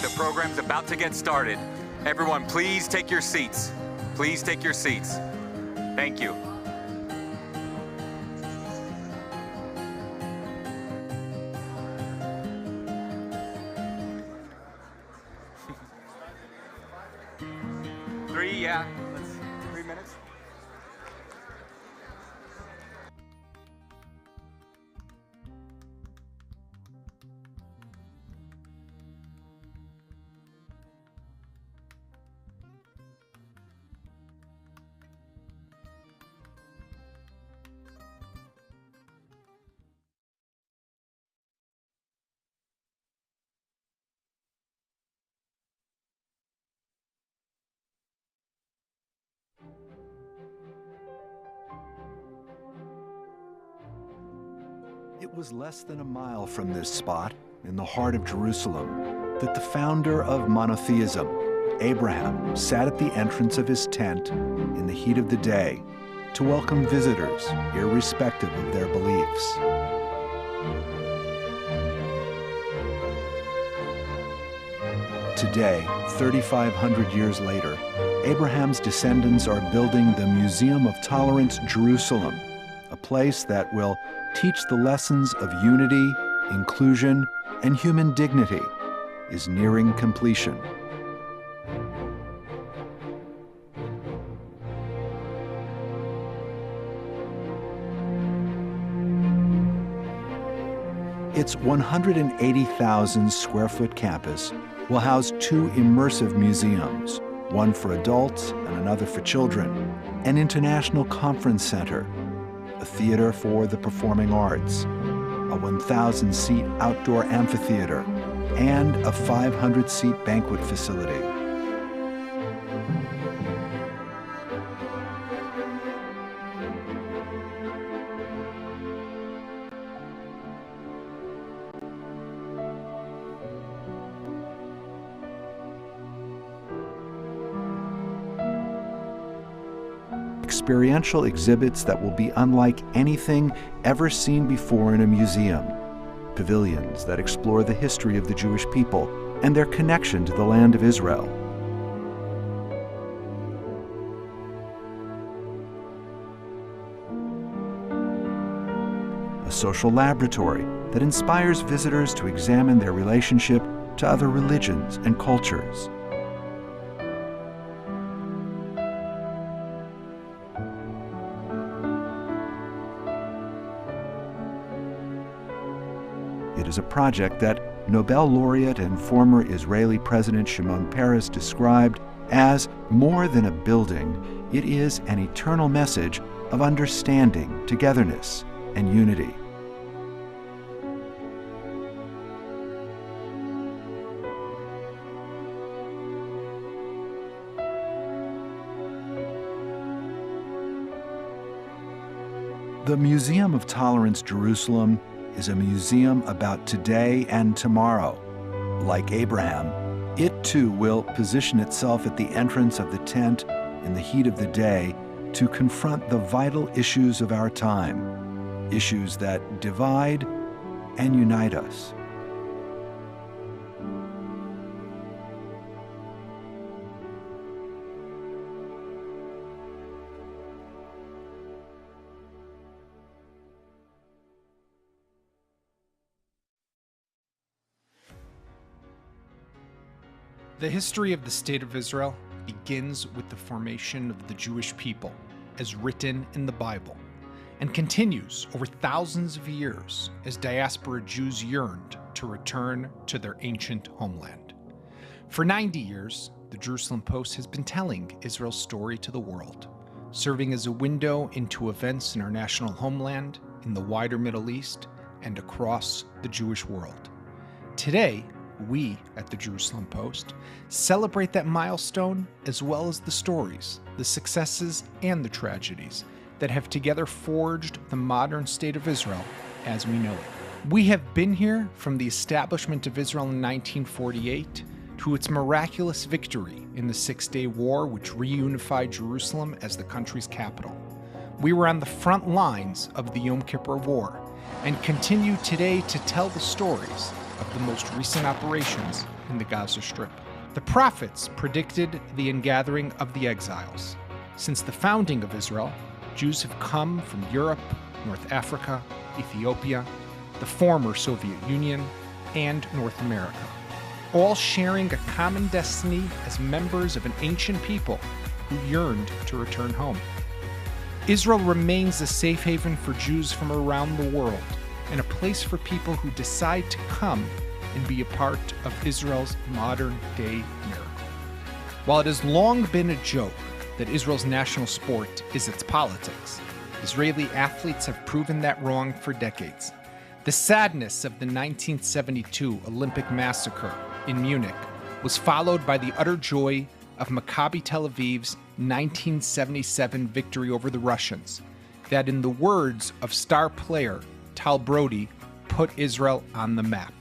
The program's about to get started. Everyone, please take your seats. Please take your seats. Thank you. Three, yeah. 3 minutes. It was less than a mile from this spot, in the heart of Jerusalem, that the founder of monotheism, Abraham, sat at the entrance of his tent in the heat of the day to welcome visitors, irrespective of their beliefs. Today, 3,500 years later, Abraham's descendants are building the Museum of Tolerance Jerusalem, a place that will teach the lessons of unity, inclusion, and human dignity, is nearing completion. Its 180,000 square foot campus will house 2 immersive museums, one for adults and another for children, an international conference center, a theater for the performing arts, a 1,000-seat outdoor amphitheater, and a 500-seat banquet facility. Experiential exhibits that will be unlike anything ever seen before in a museum. Pavilions that explore the history of the Jewish people and their connection to the land of Israel. A social laboratory that inspires visitors to examine their relationship to other religions and cultures. It is a project that Nobel laureate and former Israeli President Shimon Peres described as more than a building. It is an eternal message of understanding, togetherness, and unity. The Museum of Tolerance Jerusalem is a museum about today and tomorrow. Like Abraham, it too will position itself at the entrance of the tent in the heat of the day to confront the vital issues of our time, issues that divide and unite us. The history of the State of Israel begins with the formation of the Jewish people, as written in the Bible, and continues over thousands of years as diaspora Jews yearned to return to their ancient homeland. For 90 years, the Jerusalem Post has been telling Israel's story to the world, serving as a window into events in our national homeland, in the wider Middle East, and across the Jewish world. Today, we at the Jerusalem Post celebrate that milestone as well as the stories, the successes, and the tragedies that have together forged the modern state of Israel as we know it. We have been here from the establishment of Israel in 1948 to its miraculous victory in the Six-Day War, which reunified Jerusalem as the country's capital. We were on the front lines of the Yom Kippur War and continue today to tell the stories of the most recent operations in the Gaza Strip. The prophets predicted the ingathering of the exiles. Since the founding of Israel, Jews have come from Europe, North Africa, Ethiopia, the former Soviet Union, and North America, all sharing a common destiny as members of an ancient people who yearned to return home. Israel remains a safe haven for Jews from around the world and a place for people who decide to come and be a part of Israel's modern-day miracle. While it has long been a joke that Israel's national sport is its politics, Israeli athletes have proven that wrong for decades. The sadness of the 1972 Olympic massacre in Munich was followed by the utter joy of Maccabi Tel Aviv's 1977 victory over the Russians, that, in the words of star player Tal Brody, put Israel on the map.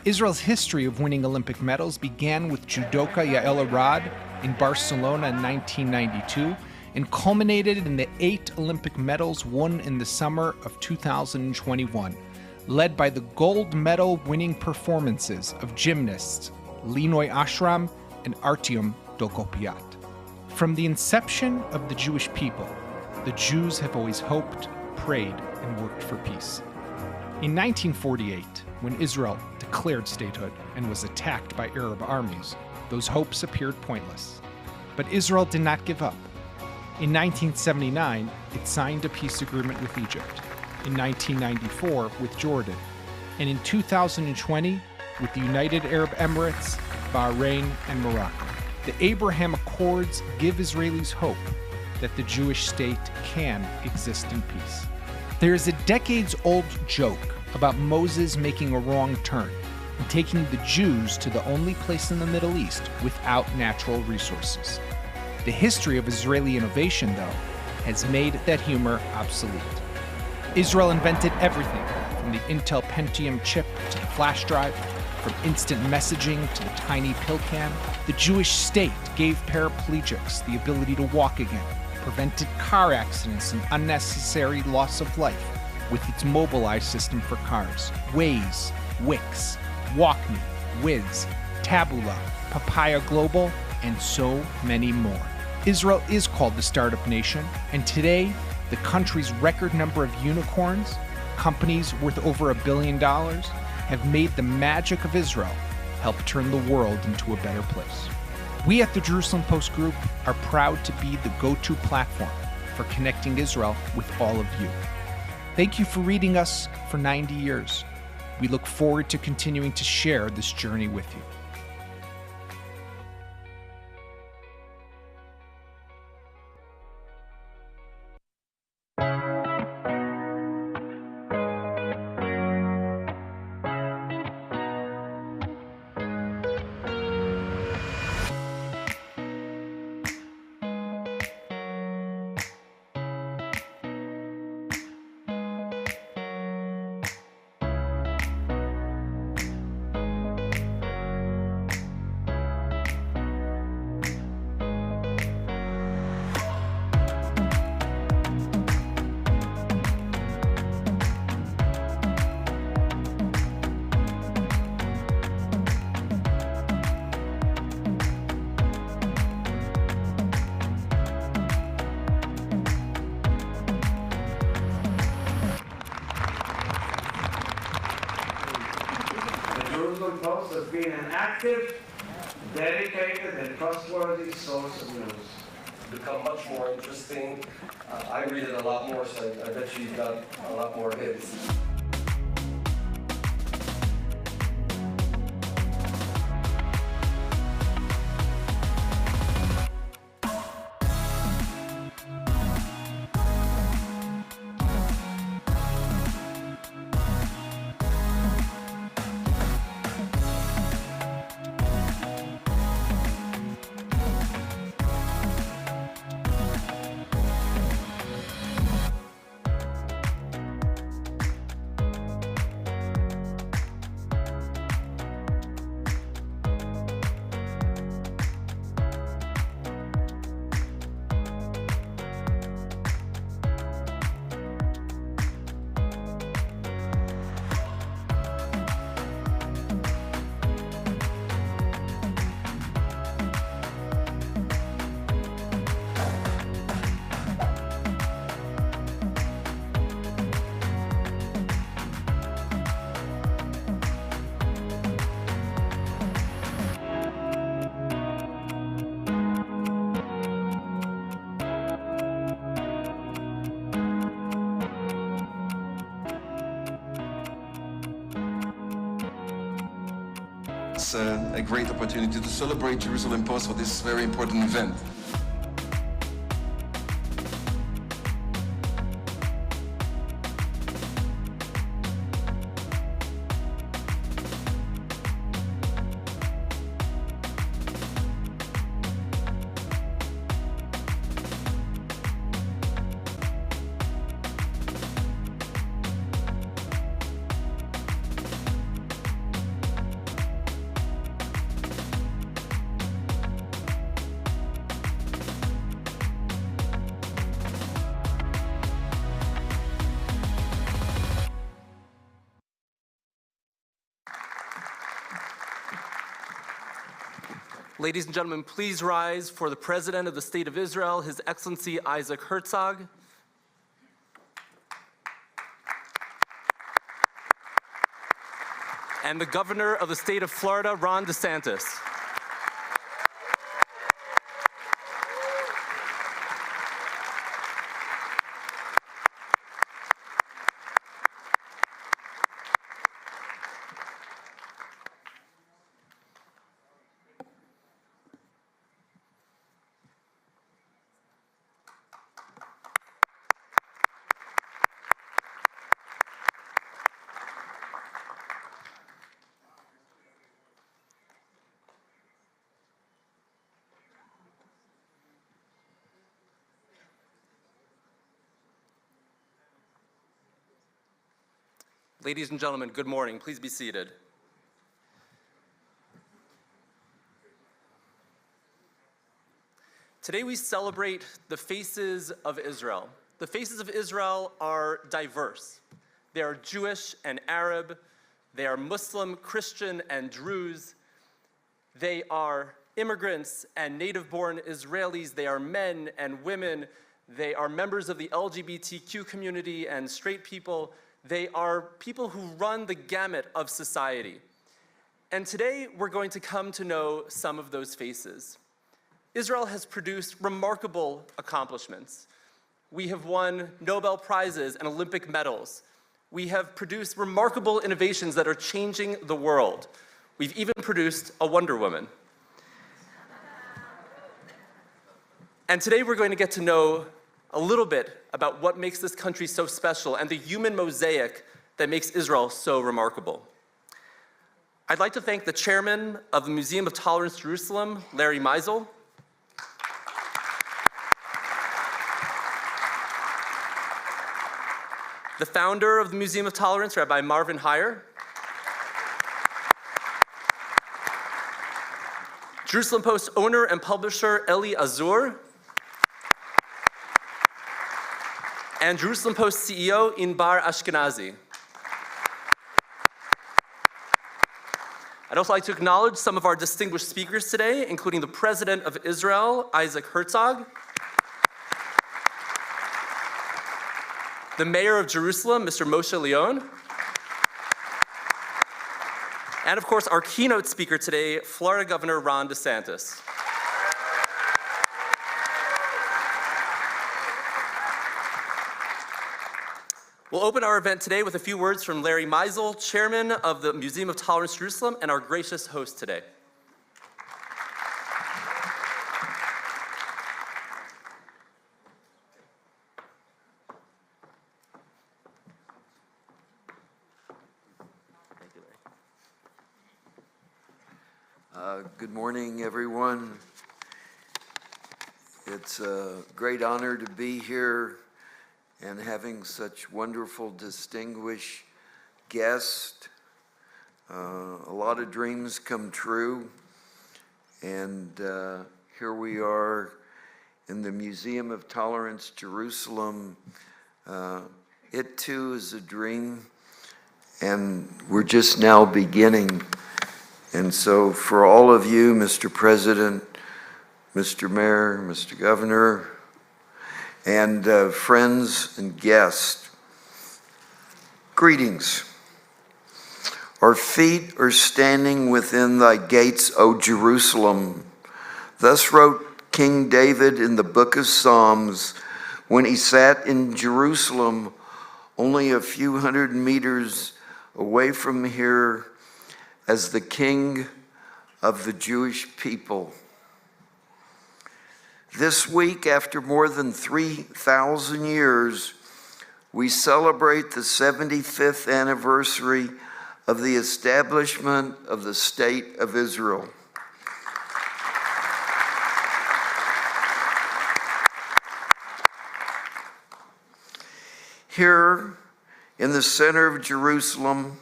Israel's history of winning Olympic medals began with judoka Yael Arad in Barcelona in 1992 and culminated in the 8 Olympic medals won in the summer of 2021, led by the gold medal winning performances of gymnasts Linoy Ashram and Artyom Dolgopiat. From the inception of the Jewish people, the Jews have always hoped, prayed, and worked for peace. In 1948, when Israel declared statehood and was attacked by Arab armies, those hopes appeared pointless. But Israel did not give up. In 1979, it signed a peace agreement with Egypt, in 1994 with Jordan, and in 2020 with the United Arab Emirates, Bahrain, and Morocco. The Abraham Accords give Israelis hope that the Jewish state can exist in peace. There is a decades-old joke about Moses making a wrong turn and taking the Jews to the only place in the Middle East without natural resources. The history of Israeli innovation, though, has made that humor obsolete. Israel invented everything, from the Intel Pentium chip to the flash drive, from instant messaging to the tiny pill can. The Jewish state gave paraplegics the ability to walk again, prevented car accidents and unnecessary loss of life with its mobilized system for cars. Waze, Wix, WalkMe, Wiz, Taboola, Papaya Global, and so many more. Israel is called the Startup Nation, and today, the country's record number of unicorns, companies worth over $1 billion, have made the magic of Israel help turn the world into a better place. We at the Jerusalem Post Group are proud to be the go-to platform for connecting Israel with all of you. Thank you for reading us for 90 years. We look forward to continuing to share this journey with you. Post has been an active, dedicated, and trustworthy source of news. Become much more interesting. I read it a lot more, so I bet you've got a lot more hits. It's a great opportunity to celebrate Jerusalem Post for this very important event. Ladies and gentlemen, please rise for the President of the State of Israel, His Excellency Isaac Herzog. And the Governor of the State of Florida, Ron DeSantis. Ladies and gentlemen, good morning. Please be seated. Today we celebrate the faces of Israel. The faces of Israel are diverse. They are Jewish and Arab. They are Muslim, Christian, and Druze. They are immigrants and native-born Israelis. They are men and women. They are members of the LGBTQ community and straight people. They are people who run the gamut of society. And today, we're going to come to know some of those faces. Israel has produced remarkable accomplishments. We have won Nobel Prizes and Olympic medals. We have produced remarkable innovations that are changing the world. We've even produced a Wonder Woman. And today, we're going to get to know a little bit about what makes this country so special and the human mosaic that makes Israel so remarkable. I'd like to thank the chairman of the Museum of Tolerance Jerusalem, Larry Meisel, the founder of the Museum of Tolerance, Rabbi Marvin Heyer, Jerusalem Post owner and publisher Eli Azur, and Jerusalem Post CEO Inbar Ashkenazi. I'd also like to acknowledge some of our distinguished speakers today, including the President of Israel, Isaac Herzog, the Mayor of Jerusalem, Mr. Moshe Leon, and of course, our keynote speaker today, Florida Governor Ron DeSantis. We'll open our event today with a few words from Larry Meisel, Chairman of the Museum of Tolerance Jerusalem, and our gracious host today. Thank you, Larry. Good morning, everyone. It's a great honor to be here and having such wonderful, distinguished guests. A lot of dreams come true, and here we are in the Museum of Tolerance, Jerusalem. It too is a dream, and we're just now beginning. And so for all of you, Mr. President, Mr. Mayor, Mr. Governor, and friends and guests, greetings. Our feet are standing within thy gates, O Jerusalem. Thus wrote King David in the book of Psalms when he sat in Jerusalem, only a few hundred meters away from here, as the king of the Jewish people. This week, after more than 3,000 years, we celebrate the 75th anniversary of the establishment of the State of Israel. Here, in the center of Jerusalem,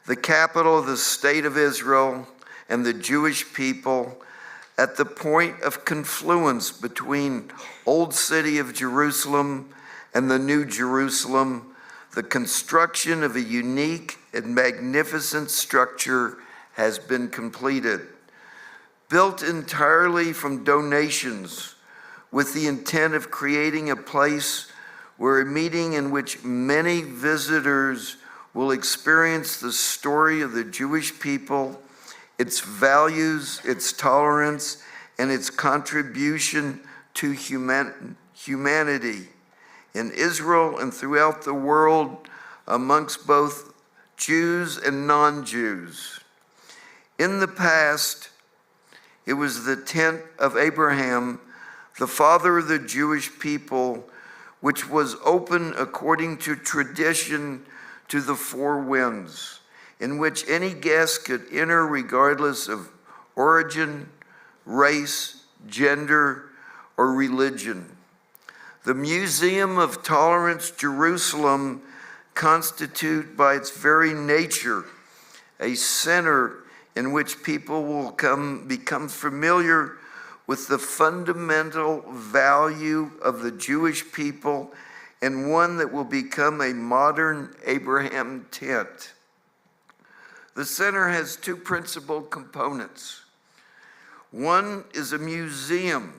the capital of the State of Israel and the Jewish people, at the point of confluence between Old City of Jerusalem and the New Jerusalem, the construction of a unique and magnificent structure has been completed. Built entirely from donations with the intent of creating a place where a meeting in which many visitors will experience the story of the Jewish people, its values, its tolerance, and its contribution to humanity in Israel and throughout the world amongst both Jews and non-Jews. In the past, it was the tent of Abraham, the father of the Jewish people, which was open according to tradition to the four winds, in which any guest could enter regardless of origin, race, gender, or religion. The Museum of Tolerance Jerusalem constitute by its very nature a center in which people will become familiar with the fundamental value of the Jewish people, and one that will become a modern Abraham tent. The center has two principal components. One is a museum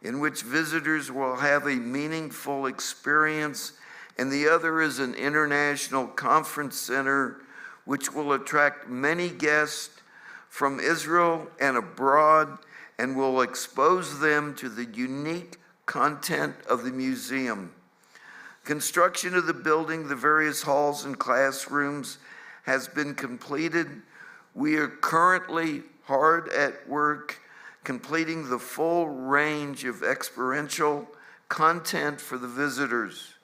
in which visitors will have a meaningful experience, and the other is an international conference center which will attract many guests from Israel and abroad and will expose them to the unique content of the museum. Construction of the building, the various halls and classrooms has been completed. We are currently hard at work completing the full range of experiential content for the visitors.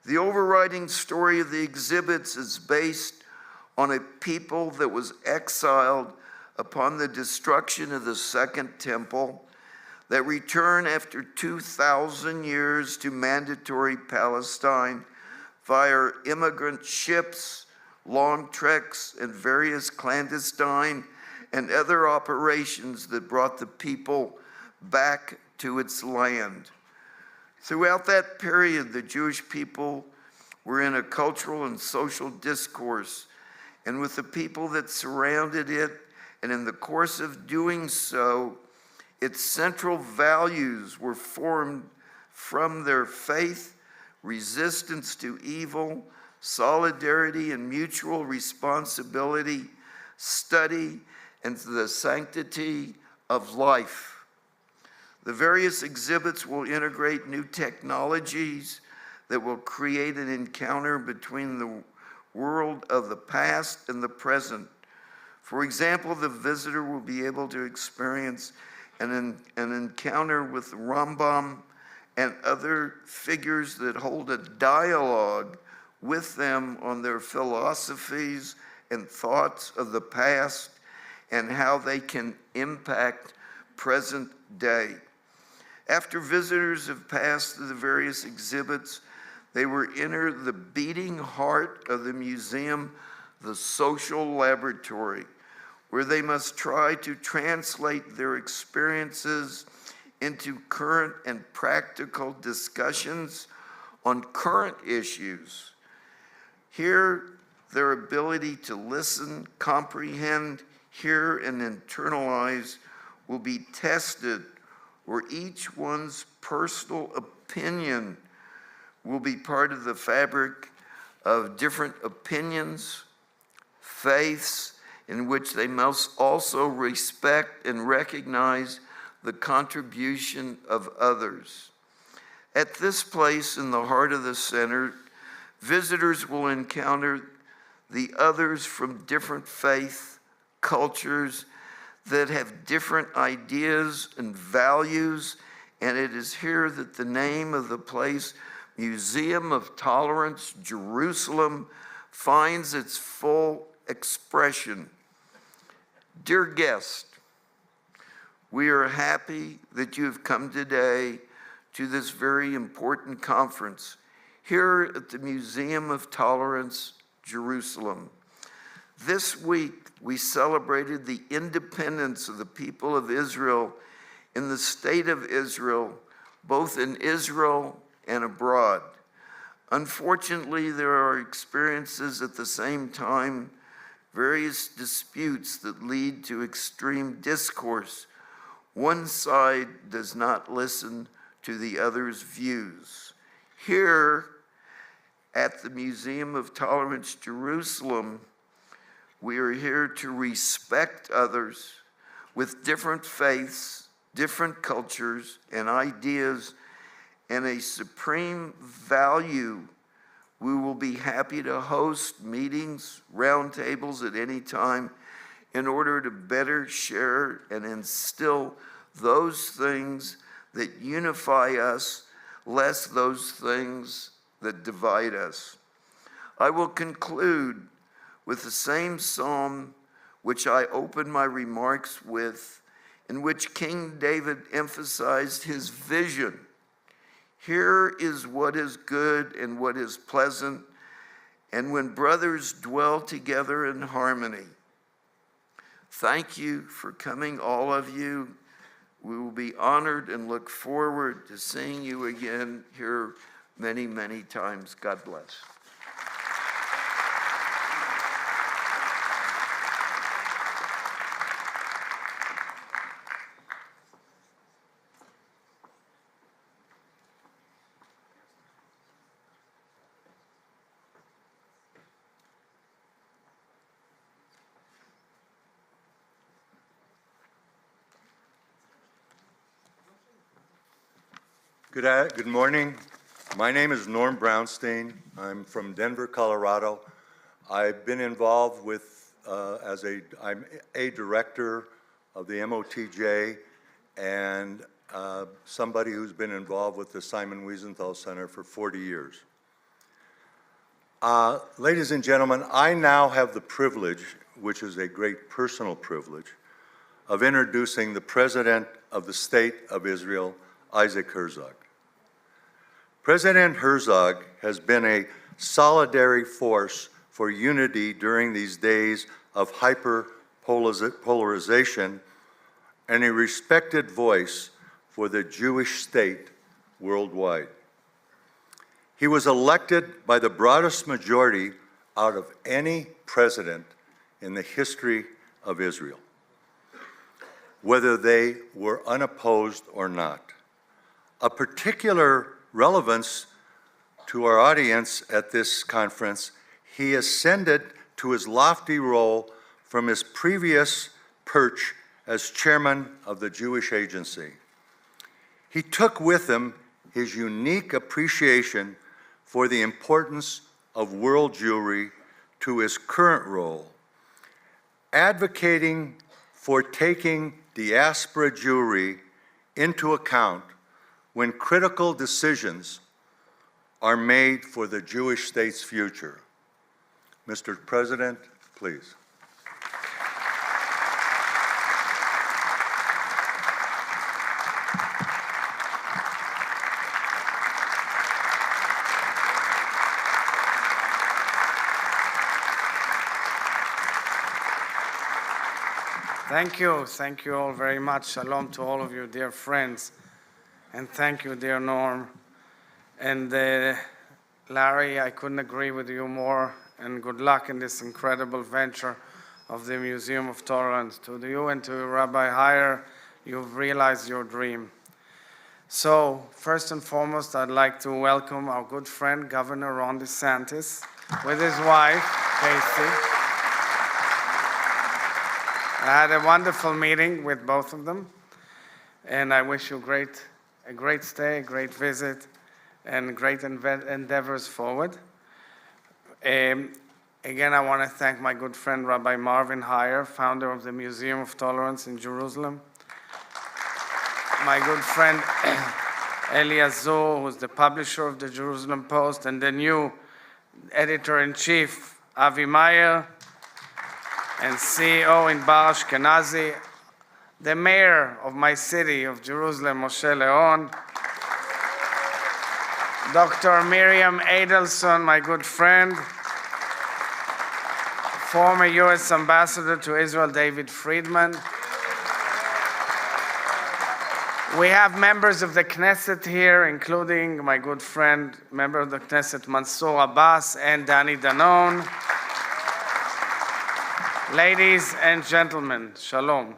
The overriding story of the exhibits is based on a people that was exiled upon the destruction of the Second Temple, that return after 2,000 years to mandatory Palestine via immigrant ships, long treks, and various clandestine and other operations that brought the people back to its land. Throughout that period, the Jewish people were in a cultural and social discourse, and with the people that surrounded it, and in the course of doing so, its central values were formed from their faith, resistance to evil, solidarity and mutual responsibility, study, and the sanctity of life. The various exhibits will integrate new technologies that will create an encounter between the world of the past and the present. For example, the visitor will be able to experience an encounter with Rambam and other figures that hold a dialogue with them on their philosophies and thoughts of the past and how they can impact present day. After visitors have passed through the various exhibits, they will enter the beating heart of the museum, the social laboratory, where they must try to translate their experiences into current and practical discussions on current issues. Here, their ability to listen, comprehend, hear, and internalize will be tested, where each one's personal opinion will be part of the fabric of different opinions, faiths, in which they must also respect and recognize the contribution of others. At this place in the heart of the center, visitors will encounter the others from different faith, cultures, that have different ideas and values, and it is here that the name of the place, Museum of Tolerance, Jerusalem, finds its full expression. Dear guest, we are happy that you have come today to this very important conference here at the Museum of Tolerance, Jerusalem. This week, we celebrated the independence of the people of Israel in the state of Israel, both in Israel and abroad. Unfortunately, there are experiences at the same time, various disputes that lead to extreme discourse. One side does not listen to the other's views. Here at the Museum of Tolerance, Jerusalem, we are here to respect others with different faiths, different cultures, and ideas, and a supreme value. We will be happy to host meetings, roundtables at any time in order to better share and instill those things that unify us, less those things that divide us. I will conclude with the same psalm which I opened my remarks with, in which King David emphasized his vision. Here is what is good and what is pleasant, and when brothers dwell together in harmony. Thank you for coming, all of you. We will be honored and look forward to seeing you again here many, many times. God bless. Good morning. My name is Norm Brownstein. I'm from Denver, Colorado. I've been involved with, I'm a director of the MOTJ and somebody who's been involved with the Simon Wiesenthal Center for 40 years. Ladies and gentlemen, I now have the privilege, which is a great personal privilege, of introducing the President of the State of Israel, Isaac Herzog. President Herzog has been a solidary force for unity during these days of hyper-polarization and a respected voice for the Jewish state worldwide. He was elected by the broadest majority out of any president in the history of Israel, whether they were unopposed or not. A particular relevance to our audience at this conference, he ascended to his lofty role from his previous perch as chairman of the Jewish Agency. He took with him his unique appreciation for the importance of world Jewry to his current role, advocating for taking diaspora Jewry into account when critical decisions are made for the Jewish state's future. Mr. President, please. Thank you all very much. Shalom to all of you, dear friends. And thank you, dear Norm. And Larry, I couldn't agree with you more. And good luck in this incredible venture of the Museum of Tolerance. To you and to Rabbi Heyer, you've realized your dream. So, first and foremost, I'd like to welcome our good friend, Governor Ron DeSantis, with his wife, Casey. I had a wonderful meeting with both of them. And I wish you a great stay, a great visit, and great endeavors forward. Again, I want to thank my good friend Rabbi Marvin Heyer, founder of the Museum of Tolerance in Jerusalem. My good friend Eli Azur, who's the publisher of the Jerusalem Post, and the new editor-in-chief, Avi Meyer, and CEO in Bar Ashkenazi, the mayor of my city of Jerusalem, Moshe Leon, Dr. Miriam Adelson, my good friend, former U.S. Ambassador to Israel, David Friedman. We have members of the Knesset here, including my good friend, member of the Knesset, Mansour Abbas, and Danny Danon. Ladies and gentlemen, shalom.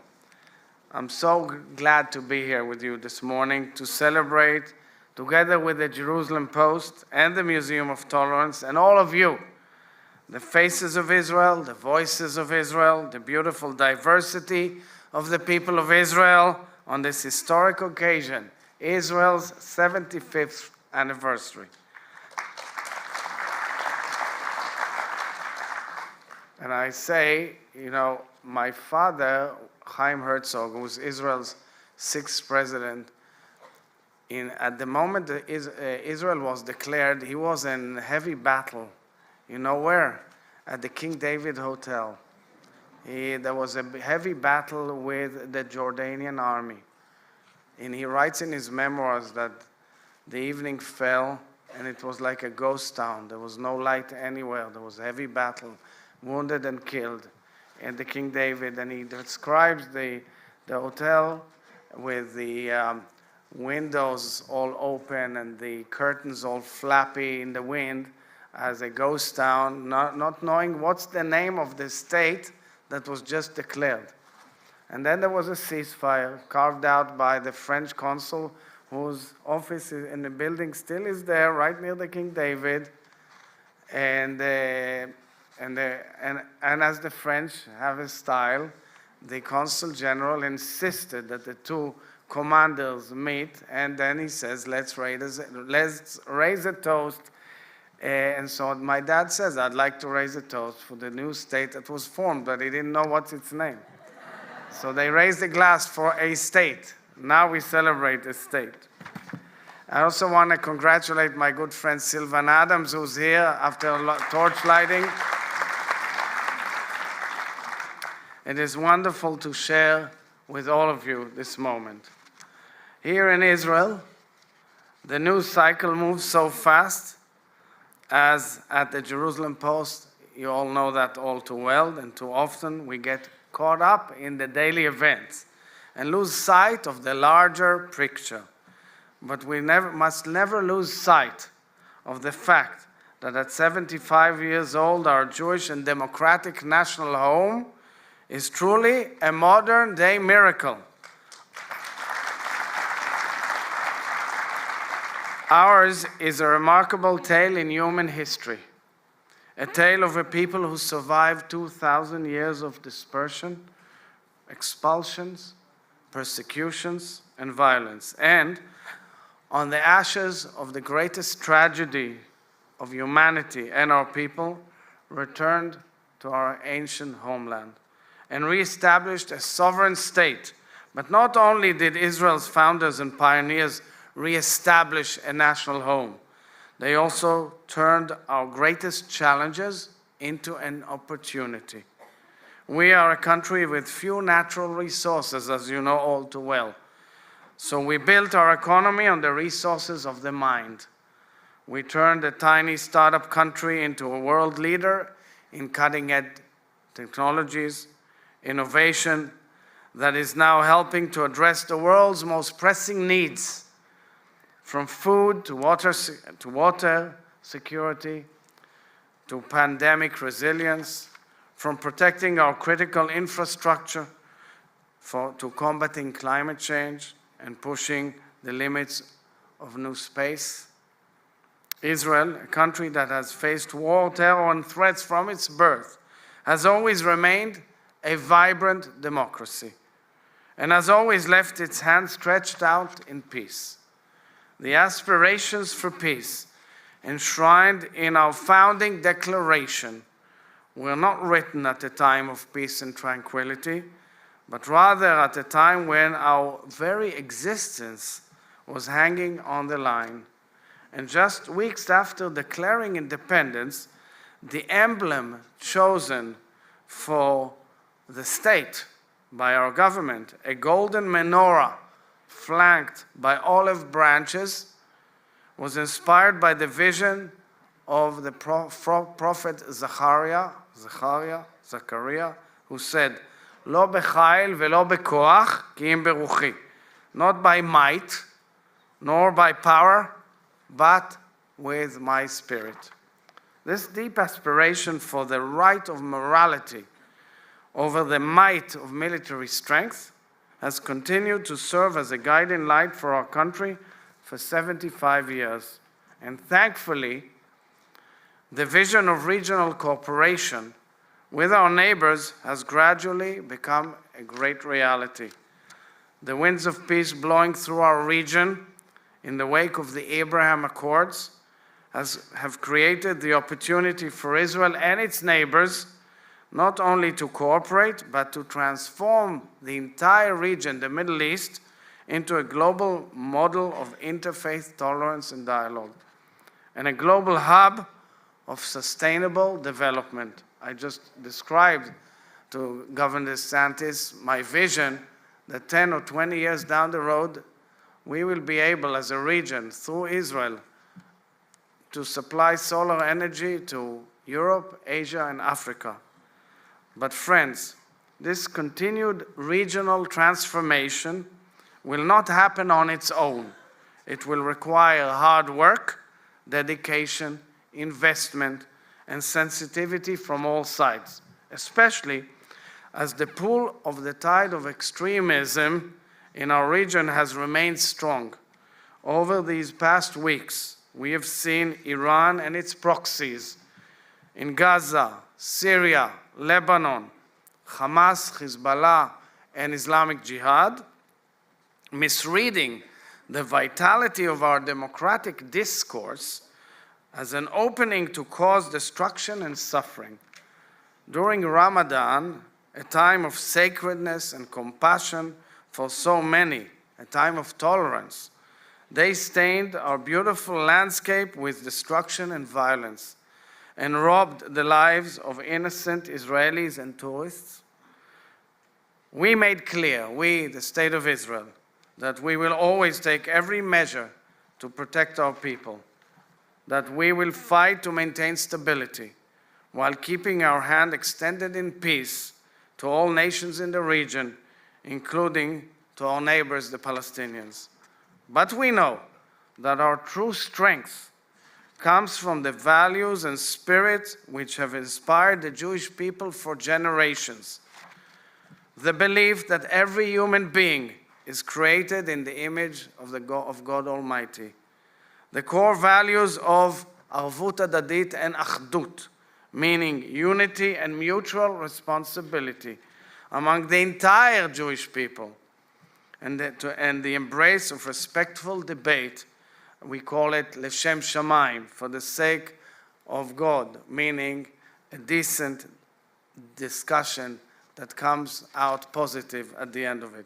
I'm so glad to be here with you this morning to celebrate, together with the Jerusalem Post and the Museum of Tolerance and all of you, the faces of Israel, the voices of Israel, the beautiful diversity of the people of Israel on this historic occasion, Israel's 75th anniversary. And I say, you know, my father, Chaim Herzog, who was Israel's 6th president, at the moment that Israel was declared, he was in heavy battle. You know where? At the King David Hotel. There was a heavy battle with the Jordanian army. And he writes in his memoirs that the evening fell and it was like a ghost town. There was no light anywhere. There was a heavy battle, wounded and killed. And the King David, and he describes the hotel with the windows all open and the curtains all flappy in the wind as a ghost town, not knowing what's the name of the state that was just declared. And then there was a ceasefire carved out by the French consul, whose office in the building still is there, right near the King David. And as the French have a style, the consul general insisted that the two commanders meet, and then he says, let's raise a toast. And so my dad says, I'd like to raise a toast for the new state that was formed, but he didn't know what's its name. So they raised a glass for a state. Now we celebrate a state. I also want to congratulate my good friend Sylvan Adams, who's here after torch lighting. It is wonderful to share with all of you this moment. Here in Israel, the news cycle moves so fast, as at the Jerusalem Post, you all know that all too well, and too often we get caught up in the daily events and lose sight of the larger picture. But we must never lose sight of the fact that at 75 years old, our Jewish and democratic national home is truly a modern-day miracle. Ours is a remarkable tale in human history, a tale of a people who survived 2,000 years of dispersion, expulsions, persecutions, and violence, and on the ashes of the greatest tragedy of humanity and our people, returned to our ancient homeland and reestablished a sovereign state. But not only did Israel's founders and pioneers reestablish a national home, they also turned our greatest challenges into an opportunity. We are a country with few natural resources, as you know all too well. So we built our economy on the resources of the mind. We turned a tiny startup country into a world leader in cutting-edge technologies, innovation that is now helping to address the world's most pressing needs, from food to water security, to pandemic resilience, from protecting our critical infrastructure to combating climate change and pushing the limits of new space. Israel, a country that has faced war, terror, and threats from its birth, has always remained a vibrant democracy and has always left its hand stretched out in peace. The aspirations for peace enshrined in our founding declaration were not written at a time of peace and tranquility, but rather at a time when our very existence was hanging on the line. And just weeks after declaring independence, the emblem chosen for the state by our government, a golden menorah flanked by olive branches, was inspired by the vision of the prophet Zechariah, who said, "Lo b'chayil velo b'koach ki im beruchi," not by might, nor by power, but with my spirit. This deep aspiration for the right of morality over the might of military strength has continued to serve as a guiding light for our country for 75 years. And thankfully, the vision of regional cooperation with our neighbors has gradually become a great reality. The winds of peace blowing through our region in the wake of the Abraham Accords have created the opportunity for Israel and its neighbors not only to cooperate, but to transform the entire region, the Middle East, into a global model of interfaith tolerance and dialogue, and a global hub of sustainable development. I just described to Governor DeSantis my vision that 10 or 20 years down the road, we will be able as a region, through Israel, to supply solar energy to Europe, Asia, and Africa. But friends, this continued regional transformation will not happen on its own. It will require hard work, dedication, investment, and sensitivity from all sides, especially as the pull of the tide of extremism in our region has remained strong. Over these past weeks, we have seen Iran and its proxies in Gaza, Syria, Lebanon, Hamas, Hezbollah, and Islamic Jihad, misreading the vitality of our democratic discourse as an opening to cause destruction and suffering. During Ramadan, a time of sacredness and compassion for so many, a time of tolerance, they stained our beautiful landscape with destruction and violence and robbed the lives of innocent Israelis and tourists. We made clear, we, the State of Israel, that we will always take every measure to protect our people, that we will fight to maintain stability while keeping our hand extended in peace to all nations in the region, including to our neighbors, the Palestinians. But we know that our true strength comes from the values and spirit which have inspired the Jewish people for generations. The belief that every human being is created in the image of God Almighty. The core values of Arvut Adadit and Achdut, meaning unity and mutual responsibility among the entire Jewish people, and the embrace of respectful debate. We call it Leshem Shamayim, for the sake of God, meaning a decent discussion that comes out positive at the end of it.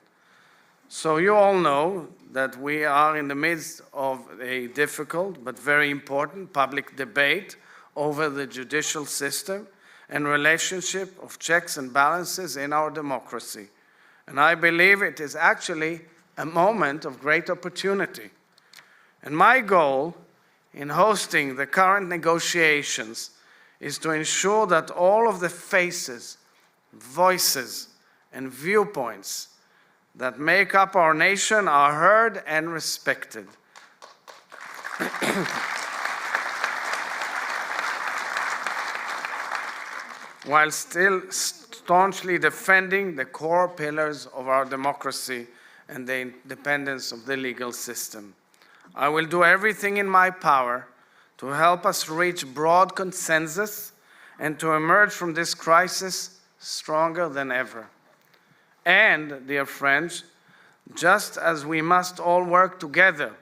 So you all know that we are in the midst of a difficult but very important public debate over the judicial system and relationship of checks and balances in our democracy. And I believe it is actually a moment of great opportunity. And my goal in hosting the current negotiations is to ensure that all of the faces, voices, and viewpoints that make up our nation are heard and respected. While still staunchly defending the core pillars of our democracy and the independence of the legal system. I will do everything in my power to help us reach broad consensus and to emerge from this crisis stronger than ever. And, dear friends, just as we must all work together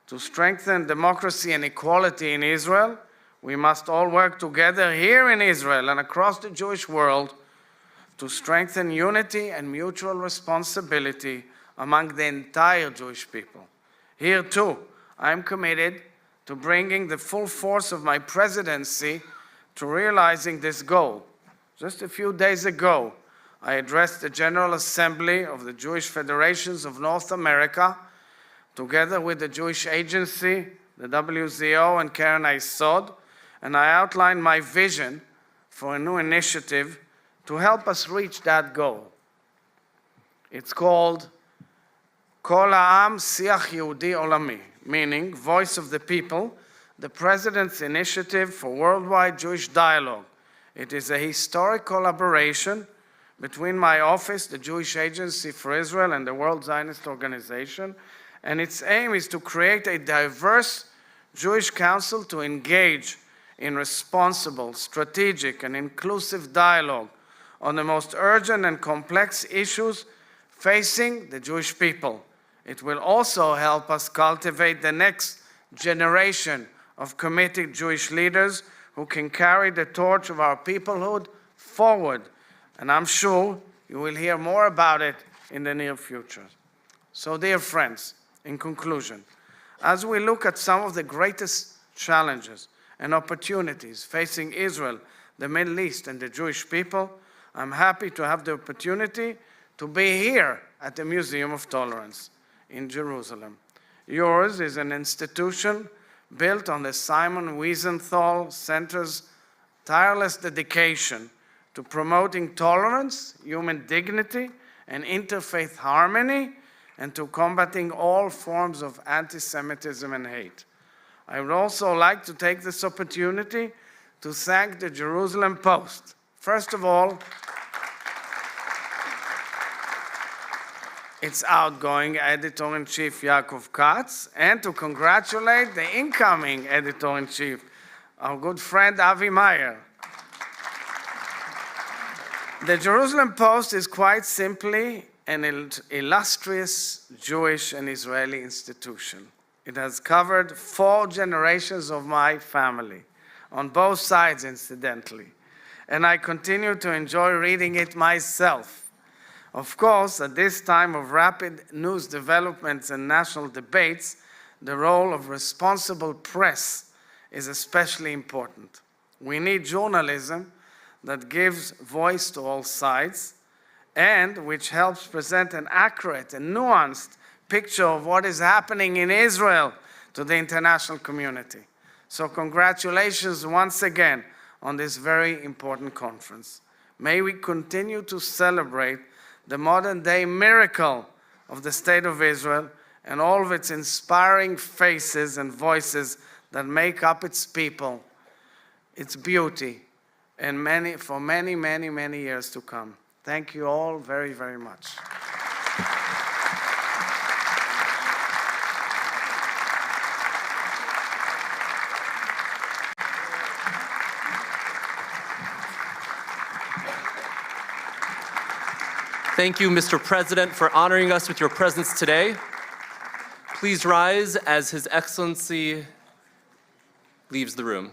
to strengthen democracy and equality in Israel, We must all work together here in Israel and across the Jewish world to strengthen unity and mutual responsibility among the entire Jewish people. Here too, I am committed to bringing the full force of my presidency to realizing this goal. Just a few days ago, I addressed the General Assembly of the Jewish Federations of North America, together with the Jewish Agency, the WZO, and Keren Hayesod, and I outlined my vision for a new initiative to help us reach that goal. It's called Kol Ha'am Siach Yehudi Olami, meaning Voice of the People, the President's Initiative for Worldwide Jewish Dialogue. It is a historic collaboration between my office, the Jewish Agency for Israel, and the World Zionist Organization, and its aim is to create a diverse Jewish council to engage in responsible, strategic, and inclusive dialogue on the most urgent and complex issues facing the Jewish people. It will also help us cultivate the next generation of committed Jewish leaders who can carry the torch of our peoplehood forward. And I'm sure you will hear more about it in the near future. So, dear friends, in conclusion, as we look at some of the greatest challenges and opportunities facing Israel, the Middle East, and the Jewish people, I'm happy to have the opportunity to be here at the Museum of Tolerance in Jerusalem. Yours is an institution built on the Simon Wiesenthal Center's tireless dedication to promoting tolerance, human dignity, and interfaith harmony, and to combating all forms of anti-Semitism and hate. I would also like to take this opportunity to thank the Jerusalem Post. First of all, its outgoing editor-in-chief, Yaakov Katz, and to congratulate the incoming editor-in-chief, our good friend Avi Meyer. The Jerusalem Post is quite simply an illustrious Jewish and Israeli institution. It has covered 4 generations of my family, on both sides, incidentally, and I continue to enjoy reading it myself. Of course, at this time of rapid news developments and national debates, the role of responsible press is especially important. We need journalism that gives voice to all sides and which helps present an accurate and nuanced picture of what is happening in Israel to the international community. So congratulations once again on this very important conference. May we continue to celebrate the modern-day miracle of the State of Israel and all of its inspiring faces and voices that make up its people, its beauty, and for many, many, many years to come. Thank you all very, very much. Thank you, Mr. President, for honoring us with your presence today. Please rise as His Excellency leaves the room.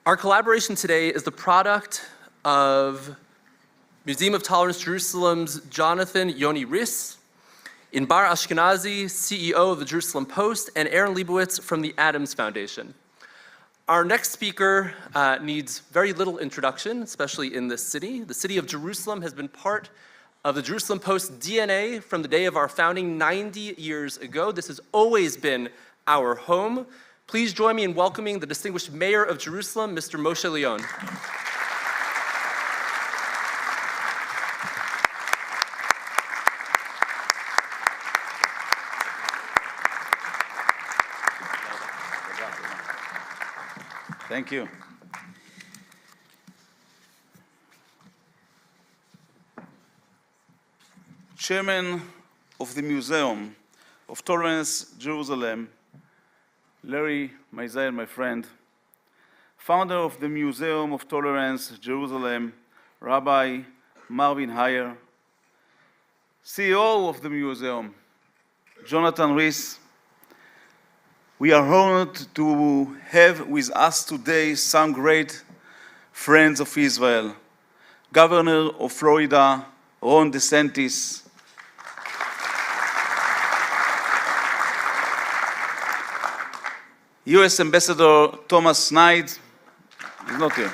Our collaboration today is the product of Museum of Tolerance Jerusalem's Jonathan Yoni Riss, Inbar Ashkenazi, CEO of the Jerusalem Post, and Aaron Leibowitz from the Adams Foundation. Our next speaker needs very little introduction, especially in this city. The city of Jerusalem has been part of the Jerusalem Post's DNA from the day of our founding 90 years ago. This has always been our home. Please join me in welcoming the distinguished mayor of Jerusalem, Mr. Moshe Leon. Thank you. Chairman of the Museum of Tolerance, Jerusalem, Larry Meisel, my friend, founder of the Museum of Tolerance, Jerusalem, Rabbi Marvin Heyer, CEO of the museum, Jonathan Rees. We are honored to have with us today some great friends of Israel, Governor of Florida, Ron DeSantis, U.S. Ambassador Thomas Knight, he's not here,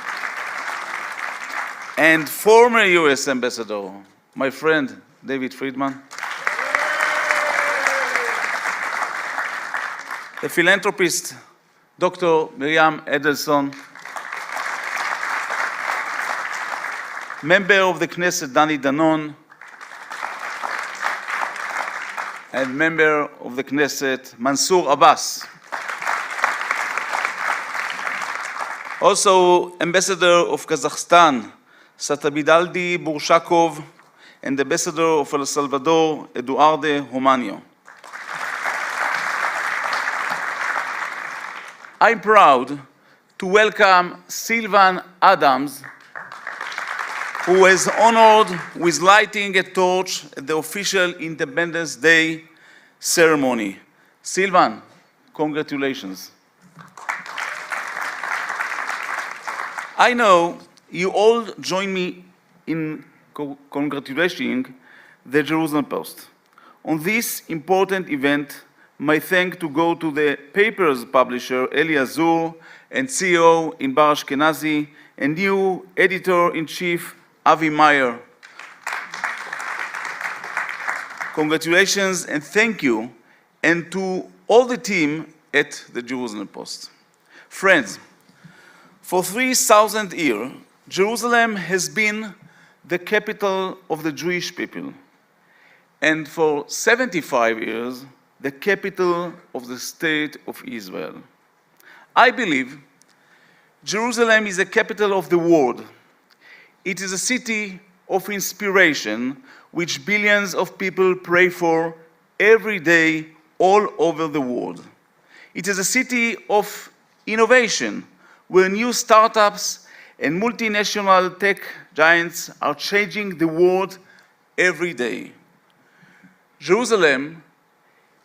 and former U.S. Ambassador, my friend David Friedman, the philanthropist Dr. Miriam Edelson, member of the Knesset Dani Danon, and member of the Knesset Mansour Abbas. Also, Ambassador of Kazakhstan, Satabidaldi Burshakov, and Ambassador of El Salvador, Eduardo Romanio. I'm proud to welcome Sylvan Adams, who was honored with lighting a torch at the official Independence Day ceremony. Sylvan, congratulations. I know you all join me in congratulating the Jerusalem Post. On this important event, my thanks to go to the paper's publisher, Eli Azur, and CEO Inbar Ashkenazi, and new editor-in-chief, Avi Meyer. Congratulations and thank you, and to all the team at the Jerusalem Post. Friends, for 3,000 years, Jerusalem has been the capital of the Jewish people, and for 75 years, the capital of the State of Israel. I believe Jerusalem is the capital of the world. It is a city of inspiration which billions of people pray for every day all over the world. It is a city of innovation where new startups and multinational tech giants are changing the world every day. Jerusalem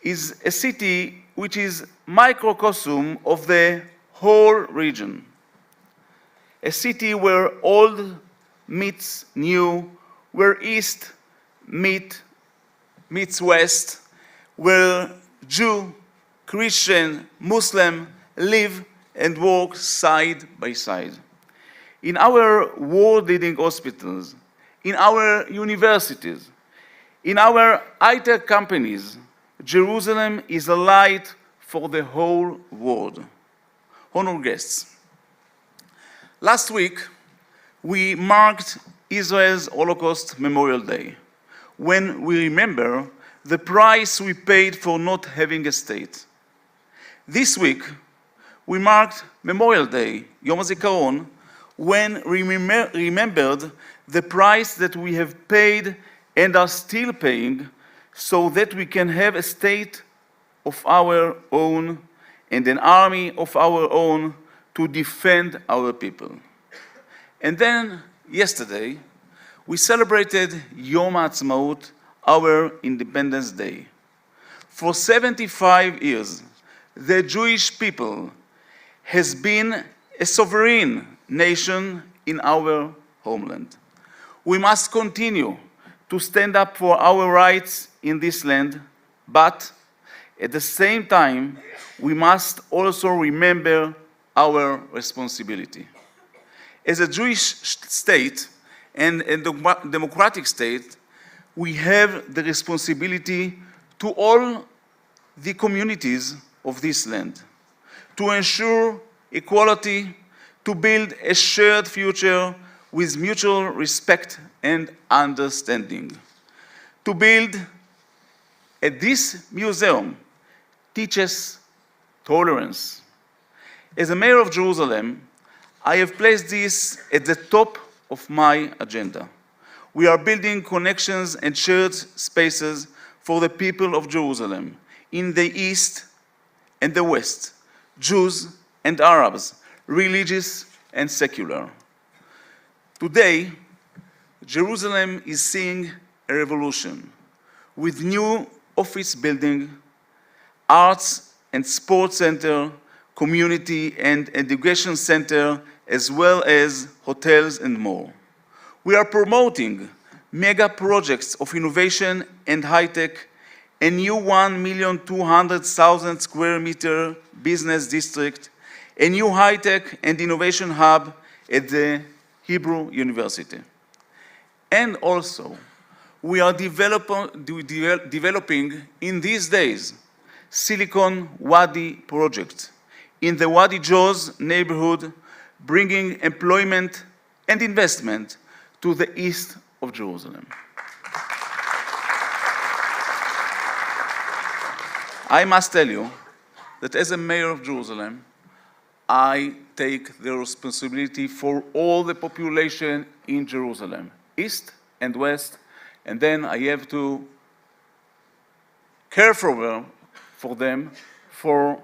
is a city which is microcosm of the whole region. A city where old meets new, where East meets West, where Jew, Christian, Muslim live and work side by side. In our world-leading hospitals, in our universities, in our high-tech companies, Jerusalem is a light for the whole world. Honored guests, last week we marked Israel's Holocaust Memorial Day, when we remember the price we paid for not having a state. This week we marked Memorial Day, Yom HaZikaron, when we remembered the price that we have paid and are still paying so that we can have a state of our own and an army of our own to defend our people. And then, yesterday, we celebrated Yom HaAtzmaut, our Independence Day. For 75 years, the Jewish people has been a sovereign nation in our homeland. We must continue to stand up for our rights in this land, but at the same time, we must also remember our responsibility. As a Jewish state and a democratic state, we have the responsibility to all the communities of this land to ensure equality, to build a shared future with mutual respect and understanding. To build at this museum teaches tolerance. As a mayor of Jerusalem, I have placed this at the top of my agenda. We are building connections and shared spaces for the people of Jerusalem in the East and the West, Jews and Arabs, religious and secular. Today, Jerusalem is seeing a revolution with new office building, arts and sports center, community and education center, as well as hotels and more. We are promoting mega projects of innovation and high-tech, a new 1,200,000 square meter business district, a new high-tech and innovation hub at the Hebrew University. And also, we are developing in these days Silicon Wadi project in the Wadi Joz neighborhood, bringing employment and investment to the east of Jerusalem. I must tell you that as a mayor of Jerusalem, I take the responsibility for all the population in Jerusalem, east and west, and then I have to care for them for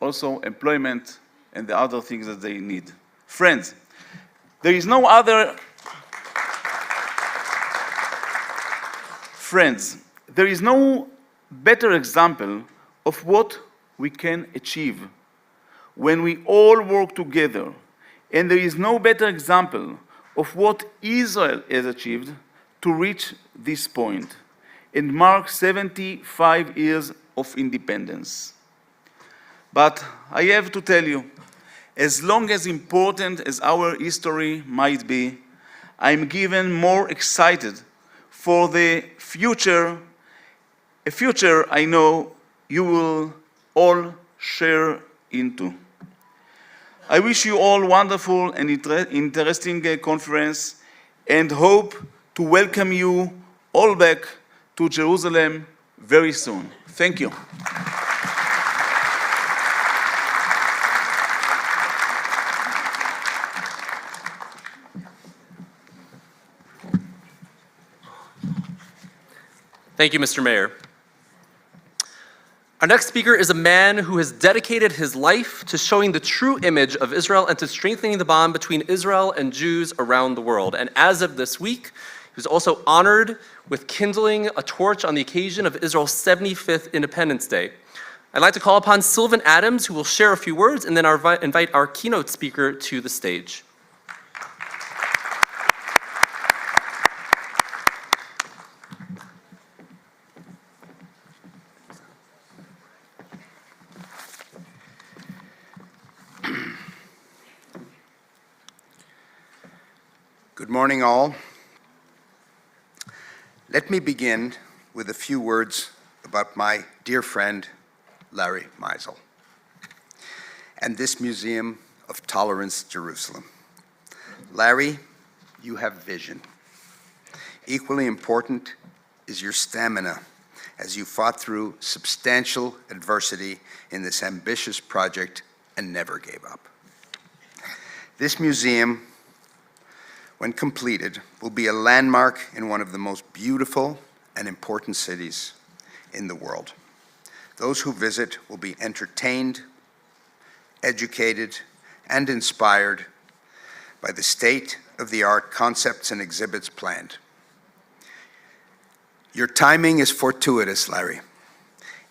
also employment and the other things that they need. Friends, there is no better example of what we can achieve when we all work together. And there is no better example of what Israel has achieved to reach this point and mark 75 years of independence. But I have to tell you, as long as important as our history might be, I'm even more excited for the future, a future I know you will all share into. I wish you all wonderful and interesting conference and hope to welcome you all back to Jerusalem very soon. Thank you. Thank you, Mr. Mayor. Our next speaker is a man who has dedicated his life to showing the true image of Israel and to strengthening the bond between Israel and Jews around the world. And as of this week, he was also honored with kindling a torch on the occasion of Israel's 75th Independence Day. I'd like to call upon Sylvan Adams, who will share a few words, and then invite our keynote speaker to the stage. Good morning, all. Let me begin with a few words about my dear friend, Larry Meisel, and this Museum of Tolerance, Jerusalem. Larry, you have vision. Equally important is your stamina as you fought through substantial adversity in this ambitious project and never gave up. This museum, when completed, will be a landmark in one of the most beautiful and important cities in the world. Those who visit will be entertained, educated, and inspired by the state-of-the-art concepts and exhibits planned. Your timing is fortuitous, Larry.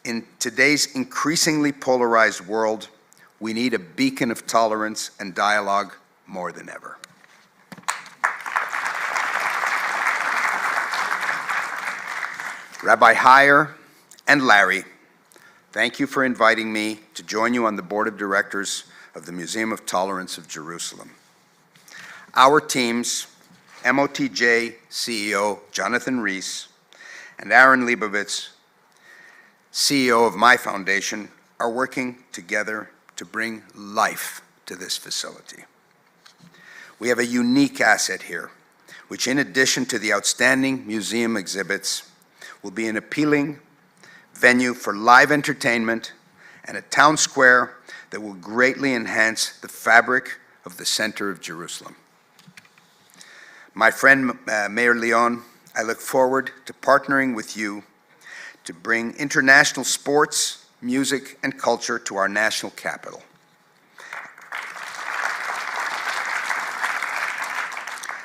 In today's increasingly polarized world, we need a beacon of tolerance and dialogue more than ever. Rabbi Heyer and Larry, thank you for inviting me to join you on the board of directors of the Museum of Tolerance of Jerusalem. Our teams, MOTJ CEO Jonathan Rees and Aaron Leibovitz, CEO of my foundation, are working together to bring life to this facility. We have a unique asset here, which in addition to the outstanding museum exhibits, will be an appealing venue for live entertainment and a town square that will greatly enhance the fabric of the center of Jerusalem. My friend Mayor Leon, I look forward to partnering with you to bring international sports, music, and culture to our national capital.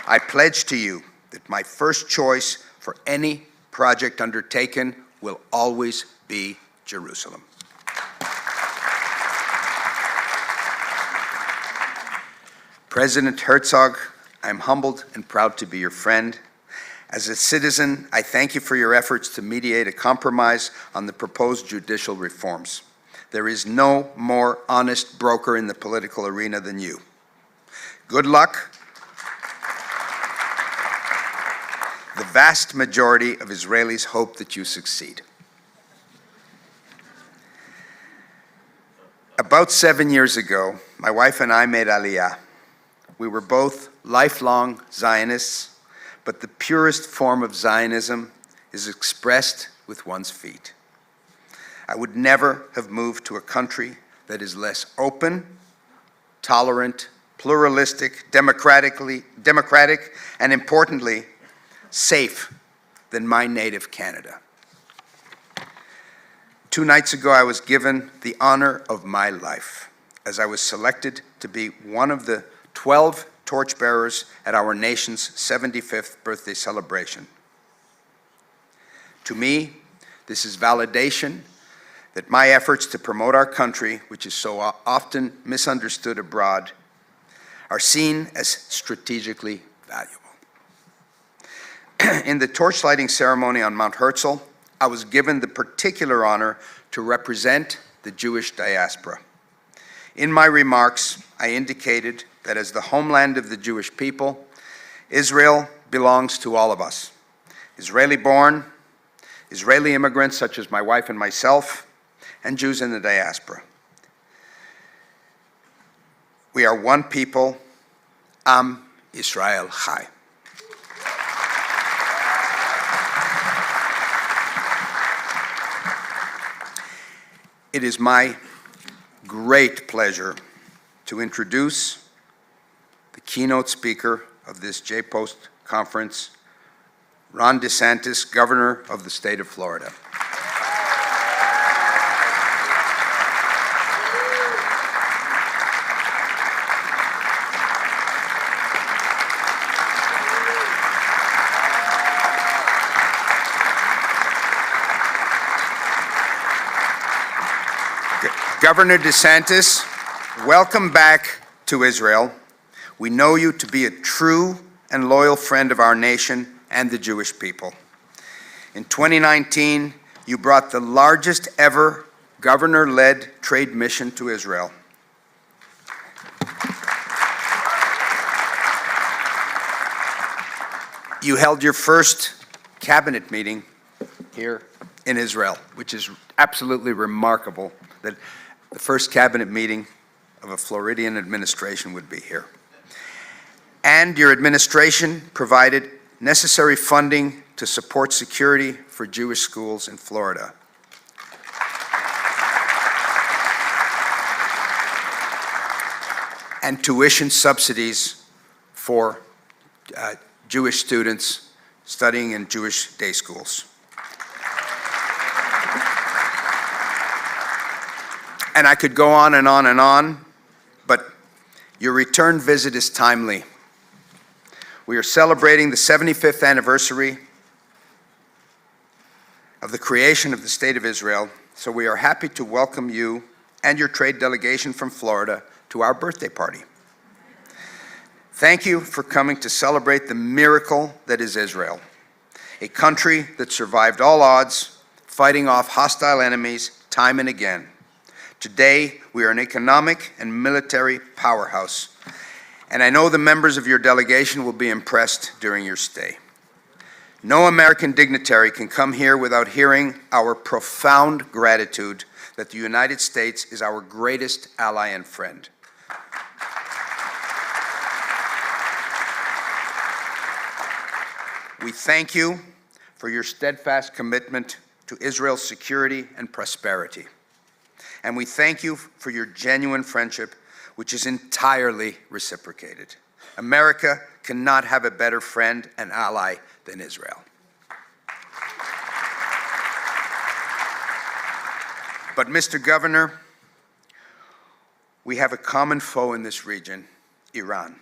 I pledge to you that my first choice for any project undertaken will always be Jerusalem. President Herzog, I'm humbled and proud to be your friend. As a citizen, I thank you for your efforts to mediate a compromise on the proposed judicial reforms. There is no more honest broker in the political arena than you. Good luck. The vast majority of Israelis hope that you succeed. About 7 years ago, my wife and I made Aliyah. We were both lifelong Zionists, but the purest form of Zionism is expressed with one's feet. I would never have moved to a country that is less open, tolerant, pluralistic, democratic, and importantly, safe than my native Canada. 2 nights ago, I was given the honor of my life as I was selected to be one of the 12 torchbearers at our nation's 75th birthday celebration. To me, this is validation that my efforts to promote our country, which is so often misunderstood abroad, are seen as strategically valuable. In the torchlighting ceremony on Mount Herzl, I was given the particular honor to represent the Jewish diaspora. In my remarks, I indicated that as the homeland of the Jewish people, Israel belongs to all of us. Israeli-born, Israeli immigrants such as my wife and myself, and Jews in the diaspora. We are one people, Am Israel Chai. It is my great pleasure to introduce the keynote speaker of this J-Post conference, Ron DeSantis, Governor of the state of Florida. Governor DeSantis, welcome back to Israel. We know you to be a true and loyal friend of our nation and the Jewish people. In 2019, you brought the largest ever governor-led trade mission to Israel. You held your first cabinet meeting here in Israel, which is absolutely remarkable that the first cabinet meeting of a Floridian administration would be here. And your administration provided necessary funding to support security for Jewish schools in Florida. And tuition subsidies for Jewish students studying in Jewish day schools. And I could go on and on and on, but your return visit is timely. We are celebrating the 75th anniversary of the creation of the State of Israel, so we are happy to welcome you and your trade delegation from Florida to our birthday party. Thank you for coming to celebrate the miracle that is Israel, a country that survived all odds, fighting off hostile enemies time and again. Today, we are an economic and military powerhouse, and I know the members of your delegation will be impressed during your stay. No American dignitary can come here without hearing our profound gratitude that the United States is our greatest ally and friend. We thank you for your steadfast commitment to Israel's security and prosperity. And we thank you for your genuine friendship, which is entirely reciprocated. America cannot have a better friend and ally than Israel. But, Mr. Governor, we have a common foe in this region, Iran,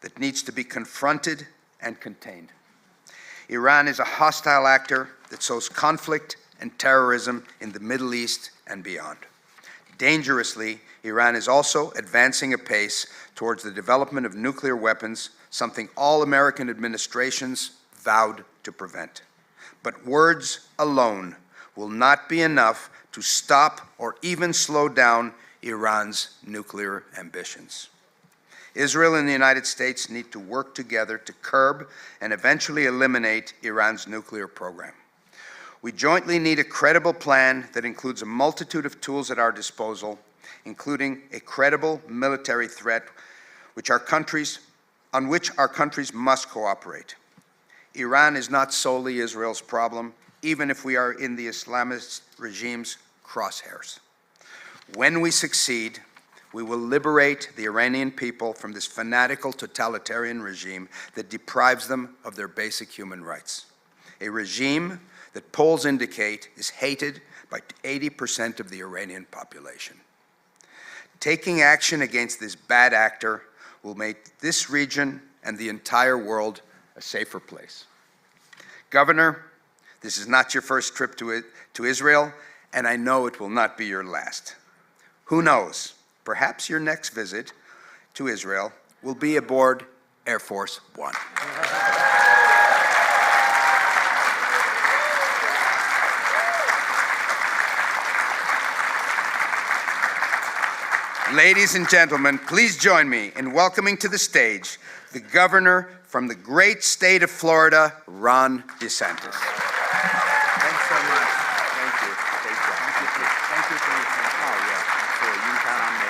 that needs to be confronted and contained. Iran is a hostile actor that sows conflict and terrorism in the Middle East and beyond. Dangerously, Iran is also advancing apace towards the development of nuclear weapons, something all American administrations vowed to prevent. But words alone will not be enough to stop or even slow down Iran's nuclear ambitions. Israel and the United States need to work together to curb and eventually eliminate Iran's nuclear program. We jointly need a credible plan that includes a multitude of tools at our disposal, including a credible military threat on which our countries must cooperate. Iran is not solely Israel's problem, even if we are in the Islamist regime's crosshairs. When we succeed, we will liberate the Iranian people from this fanatical totalitarian regime that deprives them of their basic human rights. A regime that polls indicate is hated by 80% of the Iranian population. Taking action against this bad actor will make this region and the entire world a safer place. Governor, this is not your first trip to Israel, and I know it will not be your last. Who knows? Perhaps your next visit to Israel will be aboard Air Force One. Ladies and gentlemen, please join me in welcoming to the stage the governor from the great state of Florida, Ron DeSantis. Thanks so much. Thank you. Thank you for your time. Oh, yeah, absolutely. You can count on me.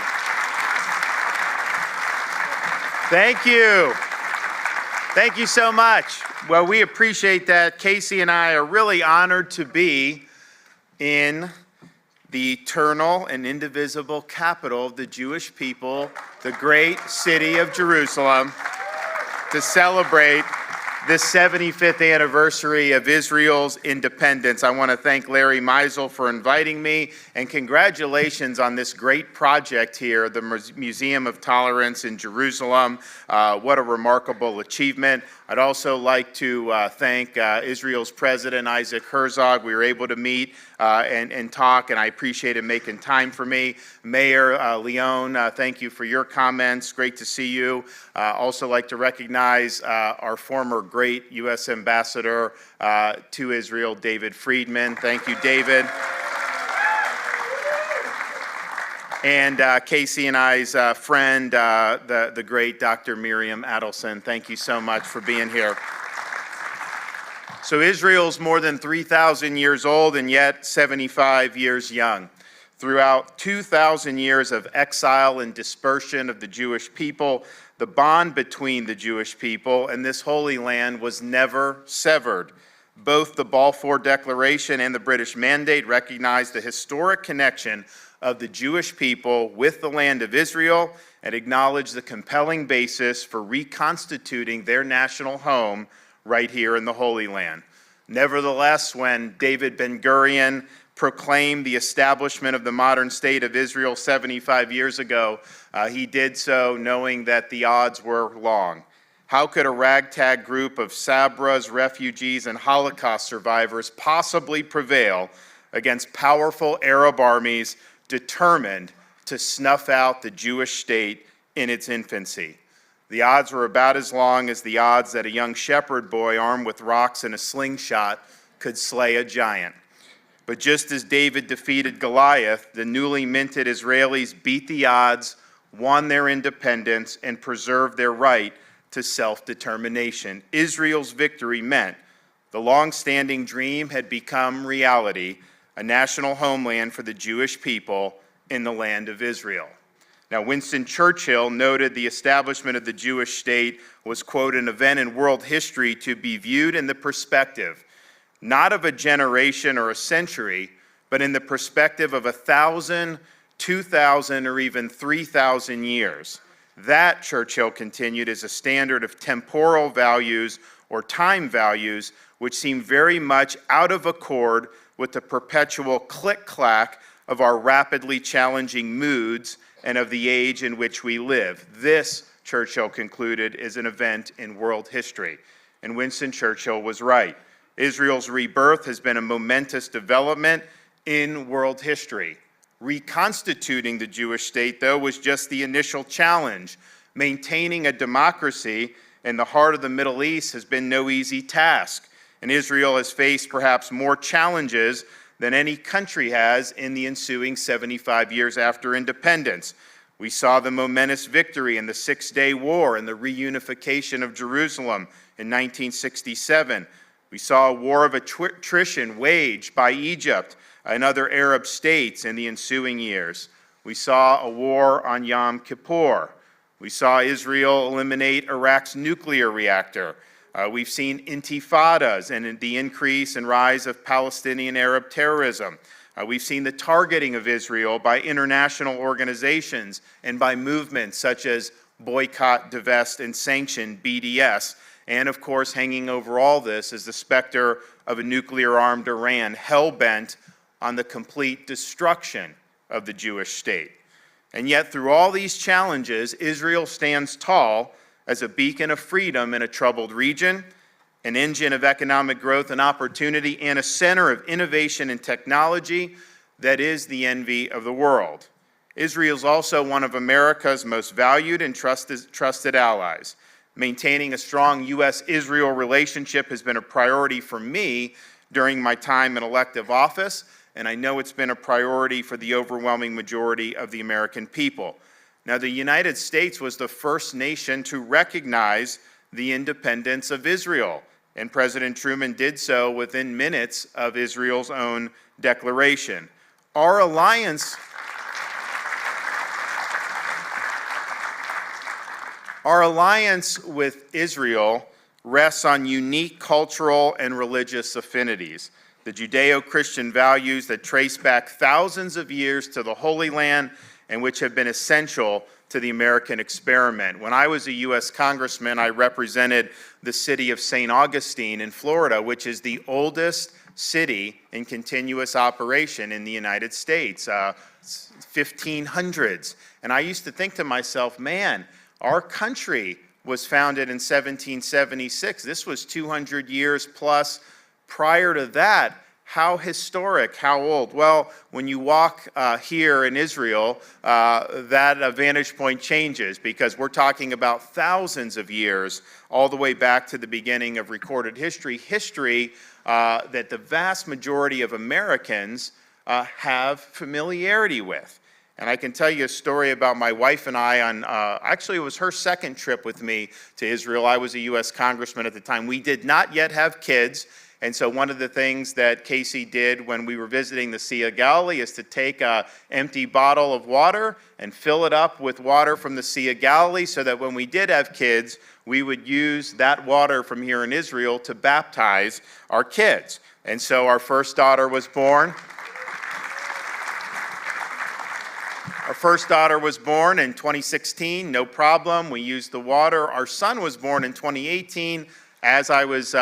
Thank you. Thank you so much. Well, we appreciate that. Casey and I are really honored to be in the eternal and indivisible capital of the Jewish people, the great city of Jerusalem, to celebrate the 75th anniversary of Israel's independence. I want to thank Larry Meisel for inviting me, and congratulations on this great project here, the Museum of Tolerance in Jerusalem. What a remarkable achievement. I'd also like to thank Israel's President, Isaac Herzog. We were able to meet and talk, and I appreciate him making time for me. Mayor Leon, thank you for your comments. Great to see you. Also like to recognize our former great U.S. Ambassador to Israel, David Friedman. Thank you, David. And Casey and I's friend, the great Dr. Miriam Adelson. Thank you so much for being here. So Israel's more than 3,000 years old and yet 75 years young. Throughout 2,000 years of exile and dispersion of the Jewish people, the bond between the Jewish people and this Holy Land was never severed. Both the Balfour Declaration and the British Mandate recognized the historic connection of the Jewish people with the land of Israel and acknowledged the compelling basis for reconstituting their national home right here in the Holy Land. Nevertheless, when David Ben-Gurion proclaimed the establishment of the modern state of Israel 75 years ago, he did so knowing that the odds were long. How could a ragtag group of Sabras, refugees, and Holocaust survivors possibly prevail against powerful Arab armies determined to snuff out the Jewish state in its infancy? The odds were about as long as the odds that a young shepherd boy armed with rocks and a slingshot could slay a giant. But just as David defeated Goliath, the newly minted Israelis beat the odds, won their independence, and preserved their right to self-determination. Israel's victory meant the long-standing dream had become reality, a national homeland for the Jewish people in the land of Israel. Now, Winston Churchill noted the establishment of the Jewish state was, quote, an event in world history to be viewed in the perspective, not of a generation or a century, but in the perspective of 1,000, 2,000, or even 3,000 years. That, Churchill continued, is a standard of temporal values or time values which seem very much out of accord with the perpetual click-clack of our rapidly challenging moods and of the age in which we live. This, Churchill concluded, is an event in world history. And Winston Churchill was right. Israel's rebirth has been a momentous development in world history. Reconstituting the Jewish state, though, was just the initial challenge. Maintaining a democracy in the heart of the Middle East has been no easy task, and Israel has faced perhaps more challenges than any country has in the ensuing 75 years after independence. We saw the momentous victory in the Six-Day War and the reunification of Jerusalem in 1967. We saw a war of attrition waged by Egypt and other Arab states in the ensuing years. We saw a war on Yom Kippur. We saw Israel eliminate Iraq's nuclear reactor. We've seen intifadas and the increase and rise of Palestinian Arab terrorism. We've seen the targeting of Israel by international organizations and by movements such as Boycott, Divest, and Sanction, BDS. And of course, hanging over all this is the specter of a nuclear-armed Iran hell-bent on the complete destruction of the Jewish state. And yet, through all these challenges, Israel stands tall as a beacon of freedom in a troubled region, an engine of economic growth and opportunity, and a center of innovation and technology that is the envy of the world. Israel is also one of America's most valued and trusted allies. Maintaining a strong U.S. Israel relationship has been a priority for me during my time in elective office, and I know it's been a priority for the overwhelming majority of the American people. Now, the United States was the first nation to recognize the independence of Israel, and President Truman did so within minutes of Israel's own declaration. Our alliance with Israel rests on unique cultural and religious affinities, the Judeo-Christian values that trace back thousands of years to the Holy Land and which have been essential to the American experiment. When I was a U.S. congressman, I represented the city of St. Augustine in Florida, which is the oldest city in continuous operation in the United States, 1500s. And I used to think to myself, man, our country was founded in 1776. This was 200 years plus prior to that. How historic, how old? Well, when you walk here in Israel, that vantage point changes because we're talking about thousands of years, all the way back to the beginning of recorded history, that the vast majority of Americans have familiarity with. And I can tell you a story about my wife and I on, actually it was her second trip with me to Israel. I was a U.S. congressman at the time. We did not yet have kids. And so one of the things that Casey did when we were visiting the Sea of Galilee is to take an empty bottle of water and fill it up with water from the Sea of Galilee so that when we did have kids, we would use that water from here in Israel to baptize our kids. And so our first daughter was born. Our first daughter was born in 2016, no problem. We used the water. Our son was born in 2018 as I was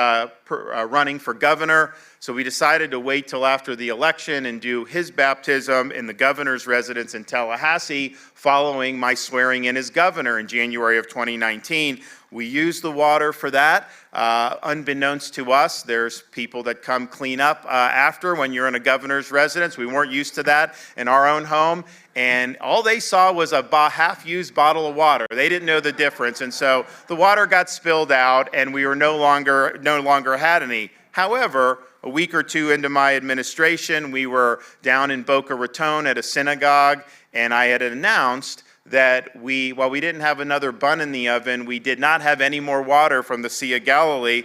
running for governor. So we decided to wait till after the election and do his baptism in the governor's residence in Tallahassee following my swearing in as governor in January of 2019. We used the water for that. Unbeknownst to us, there's people that come clean up after when you're in a governor's residence. We weren't used to that in our own home. And all they saw was a half-used bottle of water. They didn't know the difference. And so the water got spilled out and we were no longer had any. However, a week or two into my administration, we were down in Boca Raton at a synagogue, and I had announced that while we didn't have another bun in the oven, we did not have any more water from the Sea of Galilee.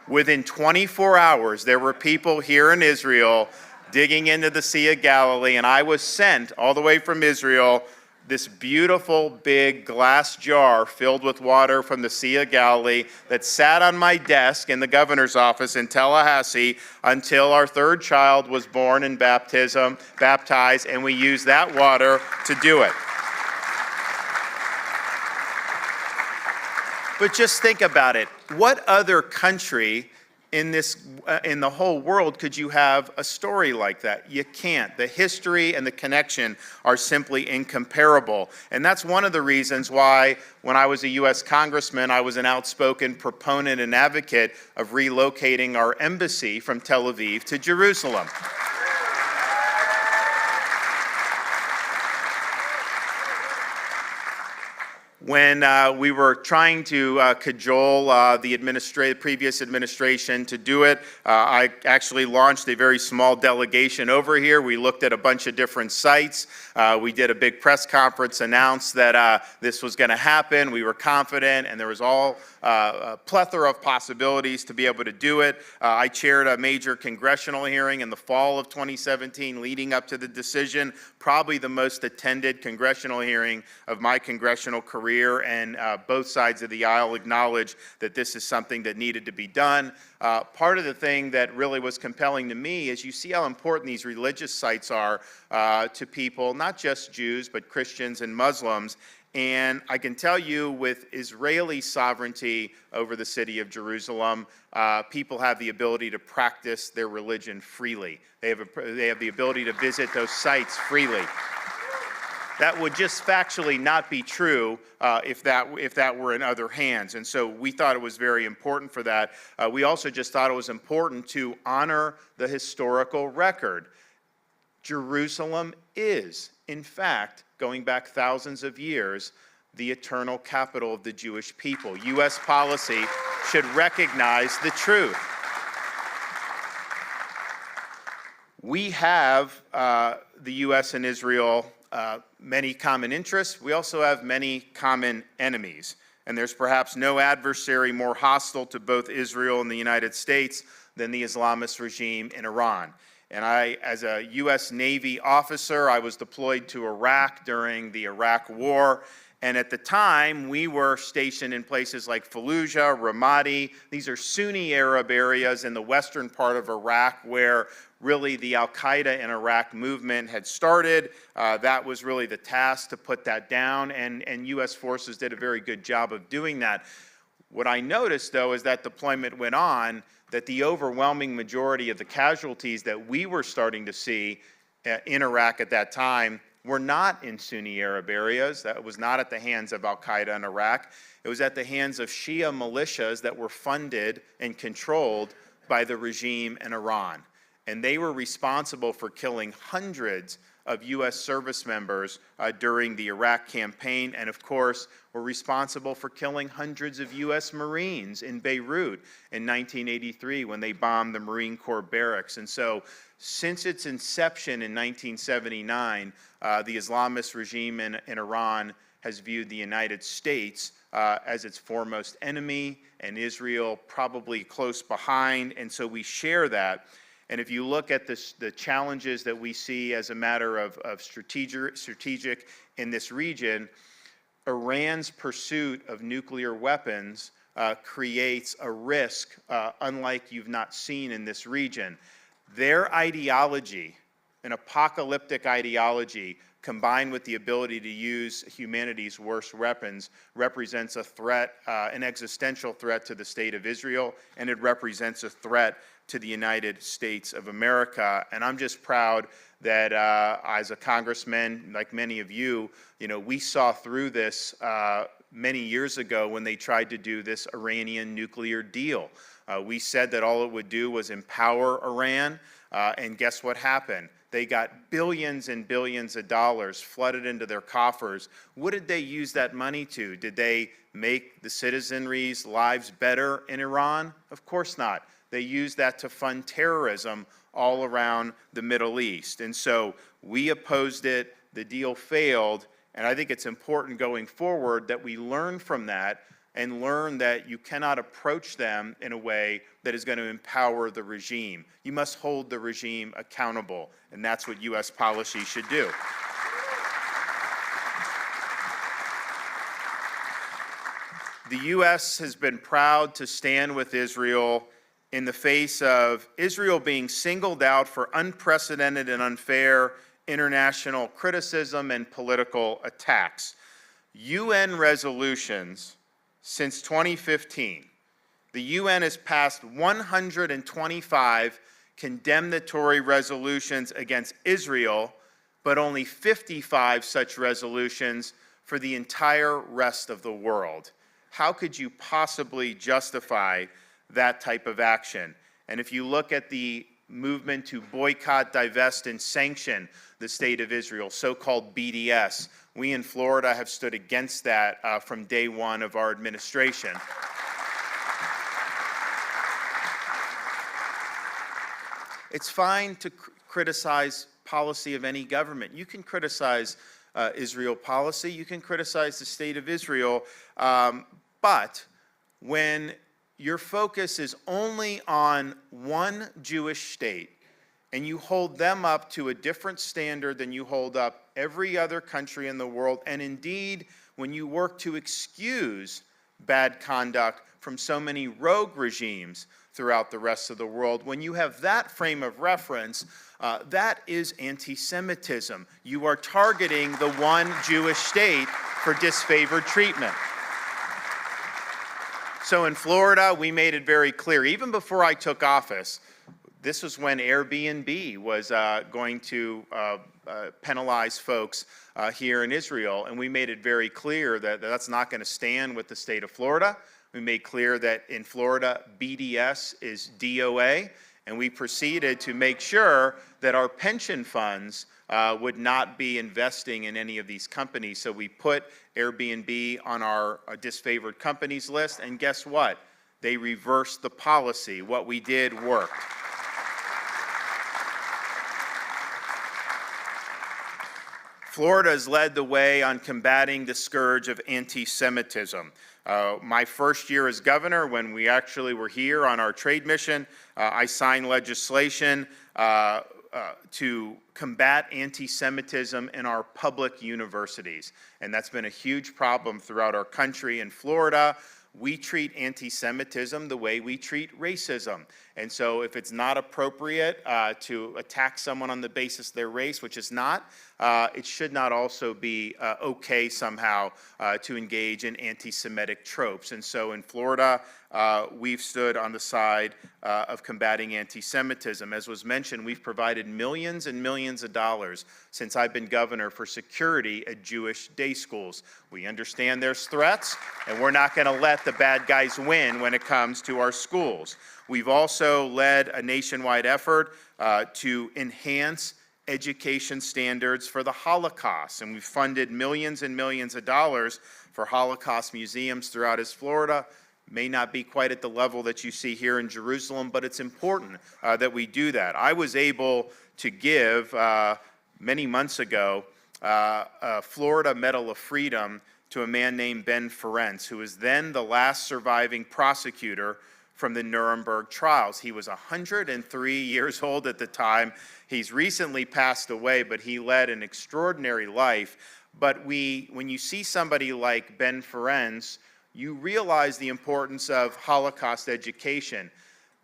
Within 24 hours, there were people here in Israel digging into the Sea of Galilee, and I was sent all the way from Israel this beautiful big glass jar filled with water from the Sea of Galilee that sat on my desk in the governor's office in Tallahassee until our third child was born and baptized, and we used that water to do it. But just think about it. What other country in the whole world could you have a story like that? You can't. The history and the connection are simply incomparable. And that's one of the reasons why, when I was a U.S. congressman, I was an outspoken proponent and advocate of relocating our embassy from Tel Aviv to Jerusalem. When we were trying to cajole the previous administration to do it, I actually launched a very small delegation over here. We looked at a bunch of different sites. We did a big press conference, announced that this was going to happen. We were confident, and there was a plethora of possibilities to be able to do it. I chaired a major congressional hearing in the fall of 2017 leading up to the decision, probably the most attended congressional hearing of my congressional career, and both sides of the aisle acknowledged that this is something that needed to be done. Part of the thing that really was compelling to me is you see how important these religious sites are to people, not just Jews, but Christians and Muslims. And I can tell you, with Israeli sovereignty over the city of Jerusalem, people have the ability to practice their religion freely. They have the ability to visit those sites freely. That would just factually not be true if that were in other hands. And so we thought it was very important for that. We also just thought it was important to honor the historical record. Jerusalem is, in fact, going back thousands of years, the eternal capital of the Jewish people. U.S. policy should recognize the truth. We have, the U.S. and Israel, many common interests. We also have many common enemies. And there's perhaps no adversary more hostile to both Israel and the United States than the Islamist regime in Iran. And I, as a U.S. Navy officer, I was deployed to Iraq during the Iraq War. And at the time, we were stationed in places like Fallujah, Ramadi. These are Sunni Arab areas in the western part of Iraq where really the Al-Qaeda in Iraq movement had started. That was really the task, to put that down, and U.S. forces did a very good job of doing that. What I noticed, though, as that deployment went on, that the overwhelming majority of the casualties that we were starting to see in Iraq at that time were not in Sunni Arab areas. That was not at the hands of Al-Qaeda in Iraq. It was at the hands of Shia militias that were funded and controlled by the regime in Iran. And they were responsible for killing hundreds of U.S. service members during the Iraq campaign, and of course, were responsible for killing hundreds of U.S. Marines in Beirut in 1983 when they bombed the Marine Corps barracks. And so, since its inception in 1979, the Islamist regime in Iran has viewed the United States as its foremost enemy, and Israel probably close behind, and so we share that. And if you look at the challenges that we see as a matter of strategic in this region, Iran's pursuit of nuclear weapons creates a risk unlike you've not seen in this region. Their ideology, an apocalyptic ideology, combined with the ability to use humanity's worst weapons, represents a threat, an existential threat to the state of Israel, and it represents a threat to the United States of America. And I'm just proud that as a congressman, like many of you, we saw through this many years ago when they tried to do this Iranian nuclear deal. We said that all it would do was empower Iran, and guess what happened? They got billions and billions of dollars flooded into their coffers. What did they use that money to? Did they make the citizenry's lives better in Iran? Of course not. They used that to fund terrorism all around the Middle East. And so we opposed it, the deal failed, and I think it's important going forward that we learn from that and learn that you cannot approach them in a way that is going to empower the regime. You must hold the regime accountable, and that's what U.S. policy should do. The U.S. has been proud to stand with Israel in the face of Israel being singled out for unprecedented and unfair international criticism and political attacks. UN resolutions since 2015. The UN has passed 125 condemnatory resolutions against Israel, but only 55 such resolutions for the entire rest of the world. How could you possibly justify that type of action? And if you look at the movement to boycott, divest, and sanction the State of Israel, so-called BDS, we in Florida have stood against that from day one of our administration. It's fine to criticize policy of any government. You can criticize Israel policy, you can criticize the State of Israel, but when your focus is only on one Jewish state and you hold them up to a different standard than you hold up every other country in the world, and indeed when you work to excuse bad conduct from so many rogue regimes throughout the rest of the world, when you have that frame of reference, that is anti-Semitism. You are targeting the one Jewish state for disfavored treatment. So in Florida, we made it very clear, even before I took office, this was when Airbnb was going to penalize folks here in Israel, and we made it very clear that that's not going to stand with the state of Florida. We made clear that in Florida, BDS is DOA, and we proceeded to make sure that our pension funds would not be investing in any of these companies. So we put Airbnb on our disfavored companies list, and guess what? They reversed the policy. What we did worked. Florida has led the way on combating the scourge of anti-Semitism. My first year as governor, when we actually were here on our trade mission, I signed legislation to combat anti-Semitism in our public universities. And that's been a huge problem throughout our country. In Florida, we treat anti-Semitism the way we treat racism. And so if it's not appropriate to attack someone on the basis of their race, which is not, it should not also be okay somehow to engage in anti-Semitic tropes. And so in Florida, we've stood on the side of combating anti-Semitism. As was mentioned, we've provided millions and millions of dollars since I've been governor for security at Jewish day schools. We understand there's threats, and we're not going to let the bad guys win when it comes to our schools. We've also led a nationwide effort to enhance education standards for the Holocaust, and we've funded millions and millions of dollars for Holocaust museums throughout East Florida. May not be quite at the level that you see here in Jerusalem, but it's important that we do that. I was able to give, many months ago, a Florida Medal of Freedom to a man named Ben Ferencz, who was then the last surviving prosecutor from the Nuremberg trials. He was 103 years old at the time. He's recently passed away, but he led an extraordinary life. But when you see somebody like Ben Ferencz, you realize the importance of Holocaust education.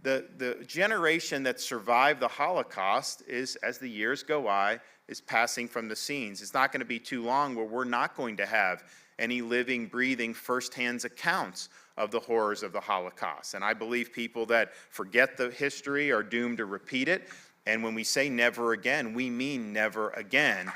The generation that survived the Holocaust is, as the years go by, is passing from the scenes. It's not going to be too long where we're not going to have any living, breathing, first-hand accounts of the horrors of the Holocaust. And I believe people that forget the history are doomed to repeat it. And when we say never again, we mean never again.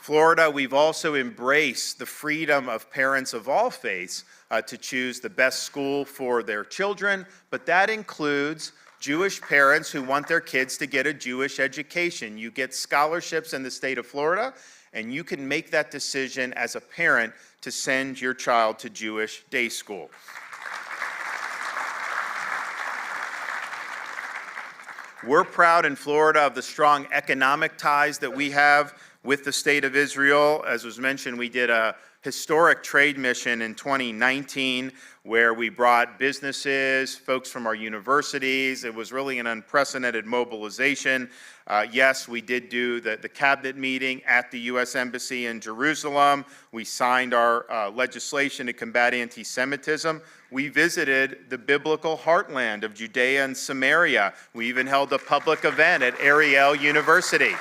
Florida, we've also embraced the freedom of parents of all faiths to choose the best school for their children, but that includes Jewish parents who want their kids to get a Jewish education. You get scholarships in the state of Florida, and you can make that decision as a parent to send your child to Jewish day school. We're proud in Florida of the strong economic ties that we have with the State of Israel. As was mentioned, we did a historic trade mission in 2019 where we brought businesses, folks from our universities. It was really an unprecedented mobilization. Yes, we did do the cabinet meeting at the U.S. Embassy in Jerusalem. We signed our legislation to combat anti-Semitism. We visited the biblical heartland of Judea and Samaria. We even held a public event at Ariel University.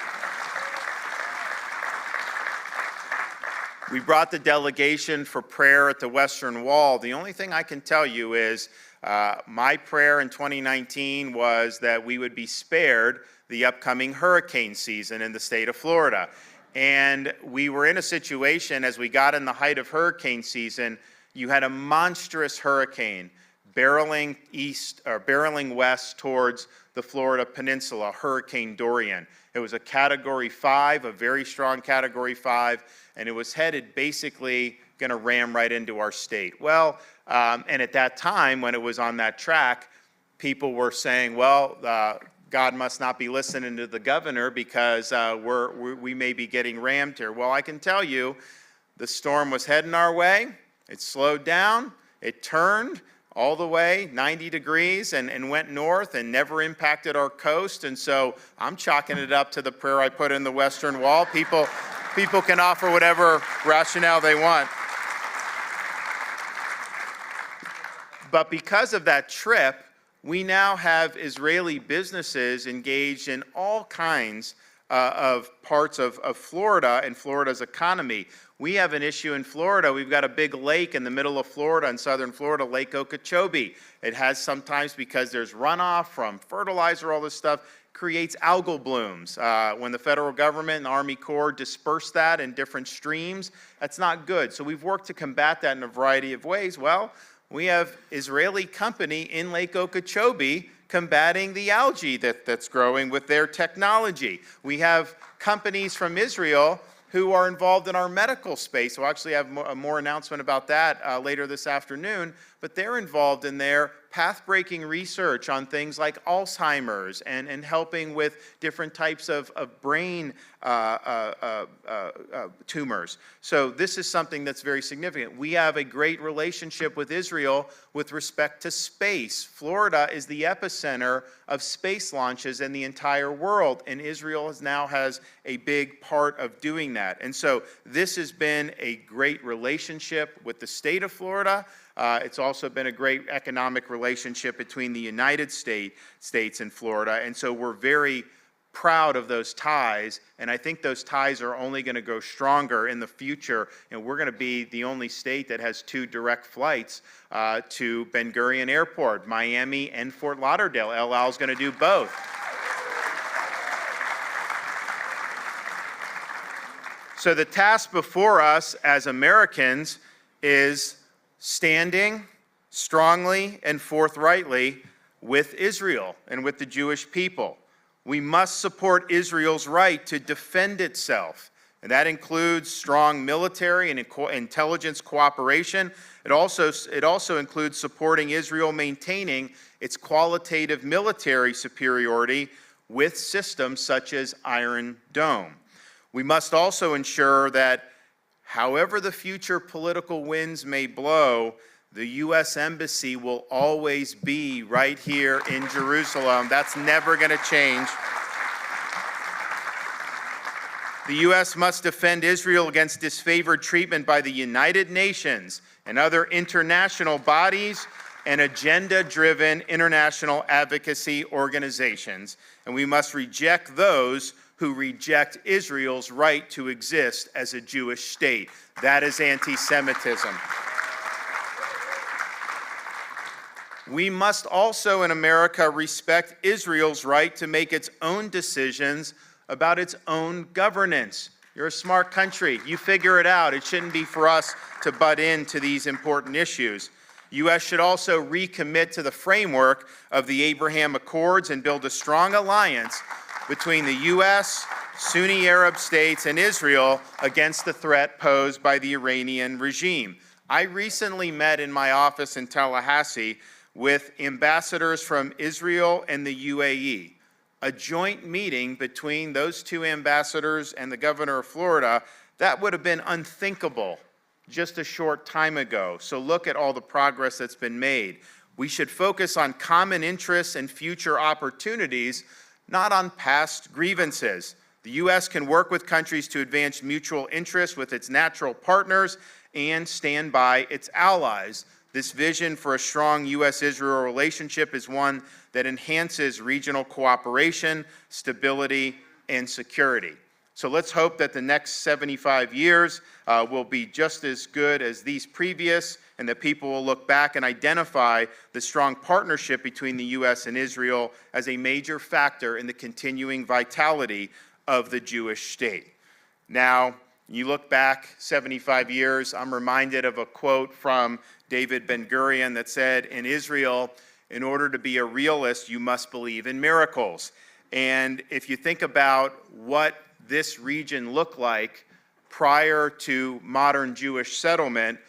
We brought the delegation for prayer at the Western Wall. The only thing I can tell you is my prayer in 2019 was that we would be spared the upcoming hurricane season in the state of Florida. And we were in a situation as we got in the height of hurricane season, you had a monstrous hurricane barreling west towards the Florida Peninsula, Hurricane Dorian. It was a Category 5, a very strong Category 5, and it was headed basically going to ram right into our state. Well, and at that time, when it was on that track, people were saying, well, God must not be listening to the governor because we may be getting rammed here. Well, I can tell you, the storm was heading our way. It slowed down. It turned all the way 90 degrees and went north and never impacted our coast. And so I'm chalking it up to the prayer I put in the Western Wall. People can offer whatever rationale they want. But because of that trip, we now have Israeli businesses engaged in all kinds of parts of Florida and Florida's economy. We have an issue in Florida. We've got a big lake in the middle of Florida, in southern Florida, Lake Okeechobee. It has sometimes, because there's runoff from fertilizer, all this stuff, creates algal blooms. When the federal government and the Army Corps disperse that in different streams, that's not good. So we've worked to combat that in a variety of ways. Well, we have Israeli company in Lake Okeechobee combating the algae that's growing with their technology. We have companies from Israel who are involved in our medical space. We'll actually have more announcement about that later this afternoon, but they're involved in their path-breaking research on things like Alzheimer's and helping with different types of brain tumors. So this is something that's very significant. We have a great relationship with Israel with respect to space. Florida is the epicenter of space launches in the entire world, and Israel now has a big part of doing that. And so this has been a great relationship with the state of Florida. It's also been a great economic relationship between the United States and Florida. And so we're very proud of those ties, and I think those ties are only going to go stronger in the future, and we're going to be the only state that has 2 direct flights to Ben Gurion Airport, Miami and Fort Lauderdale. El Al is going to do both. So the task before us as Americans is standing strongly and forthrightly with Israel and with the Jewish people. We must support Israel's right to defend itself, and that includes strong military and intelligence cooperation. It also includes supporting Israel maintaining its qualitative military superiority with systems such as Iron Dome. We must also ensure that however the future political winds may blow, the U.S. Embassy will always be right here in Jerusalem. That's never going to change. The U.S. must defend Israel against disfavored treatment by the United Nations and other international bodies and agenda-driven international advocacy organizations. And we must reject those who reject Israel's right to exist as a Jewish state. That is anti-Semitism. We must also in America respect Israel's right to make its own decisions about its own governance. You're a smart country. You figure it out. It shouldn't be for us to butt into these important issues. U.S. should also recommit to the framework of the Abraham Accords and build a strong alliance between the U.S., Sunni Arab states, and Israel against the threat posed by the Iranian regime. I recently met in my office in Tallahassee with ambassadors from Israel and the UAE. a joint meeting between those two ambassadors and the governor of Florida, that would have been unthinkable just a short time ago. So look at all the progress that's been made. We should focus on common interests and future opportunities, not on past grievances. The U.S. can work with countries to advance mutual interests with its natural partners and stand by its allies. This vision for a strong U.S.-Israel relationship is one that enhances regional cooperation, stability, and security. So let's hope that the next 75 years will be just as good as these previous, and that people will look back and identify the strong partnership between the U.S. and Israel as a major factor in the continuing vitality of the Jewish state. Now, you look back 75 years, I'm reminded of a quote from David Ben-Gurion that said, in Israel, in order to be a realist, you must believe in miracles. And if you think about what this region looked like prior to modern Jewish settlement,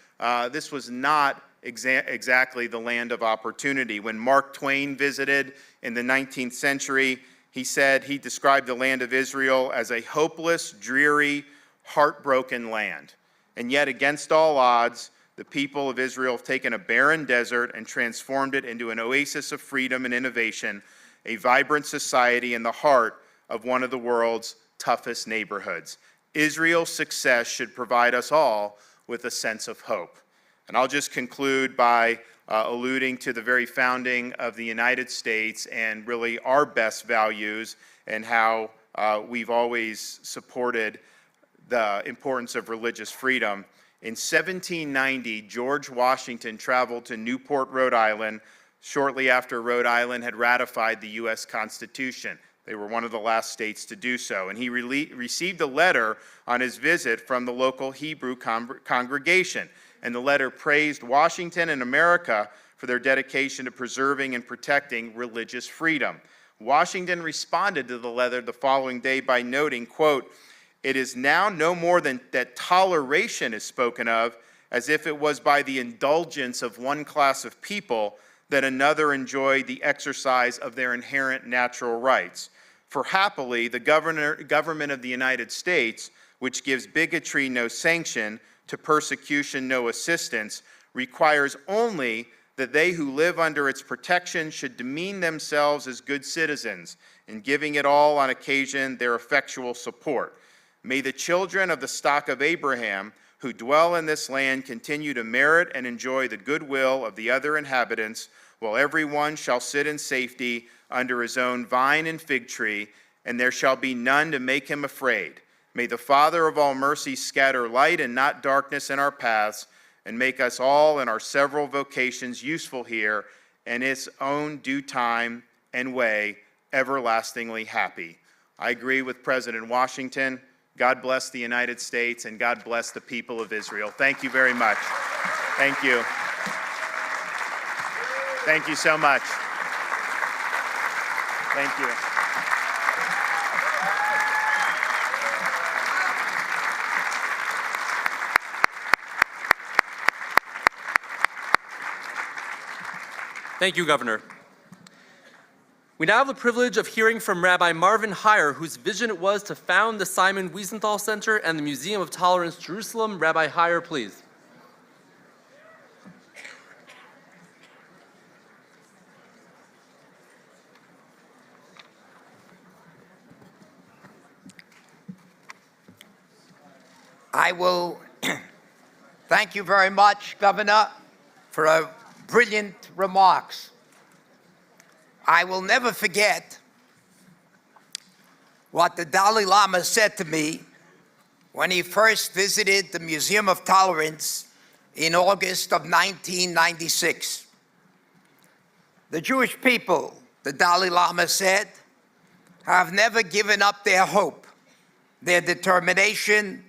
this was not exactly the land of opportunity. When Mark Twain visited in the 19th century, he said he described the land of Israel as a hopeless, dreary, heartbroken land. And yet, against all odds, the people of Israel have taken a barren desert and transformed it into an oasis of freedom and innovation, a vibrant society in the heart of one of the world's toughest neighborhoods. Israel's success should provide us all with a sense of hope. And I'll just conclude by alluding to the very founding of the United States and really our best values and how we've always supported the importance of religious freedom. In 1790, George Washington traveled to Newport, Rhode Island, shortly after Rhode Island had ratified the U.S. Constitution. They were one of the last states to do so. And he received a letter on his visit from the local Hebrew congregation. And the letter praised Washington and America for their dedication to preserving and protecting religious freedom. Washington responded to the letter the following day by noting, quote, "It is now no more than that toleration is spoken of, as if it was by the indulgence of one class of people that another enjoyed the exercise of their inherent natural rights. For happily, the government of the United States, which gives bigotry no sanction, to persecution no assistance, requires only that they who live under its protection should demean themselves as good citizens, in giving it all on occasion their effectual support. May the children of the stock of Abraham who dwell in this land continue to merit and enjoy the goodwill of the other inhabitants, while every one shall sit in safety under his own vine and fig tree, and there shall be none to make him afraid. May the Father of all mercy scatter light and not darkness in our paths, and make us all in our several vocations useful here, and its own due time and way everlastingly happy." I agree with President Washington. God bless the United States, and God bless the people of Israel. Thank you very much. Thank you. Thank you so much. Thank you. Thank you, Governor. We now have the privilege of hearing from Rabbi Marvin Heyer, whose vision it was to found the Simon Wiesenthal Center and the Museum of Tolerance, Jerusalem. Rabbi Heyer, please. I will thank you very much, Governor, for brilliant remarks. I will never forget what the Dalai Lama said to me when he first visited the Museum of Tolerance in August of 1996. The Jewish people, the Dalai Lama said, have never given up their hope, their determination,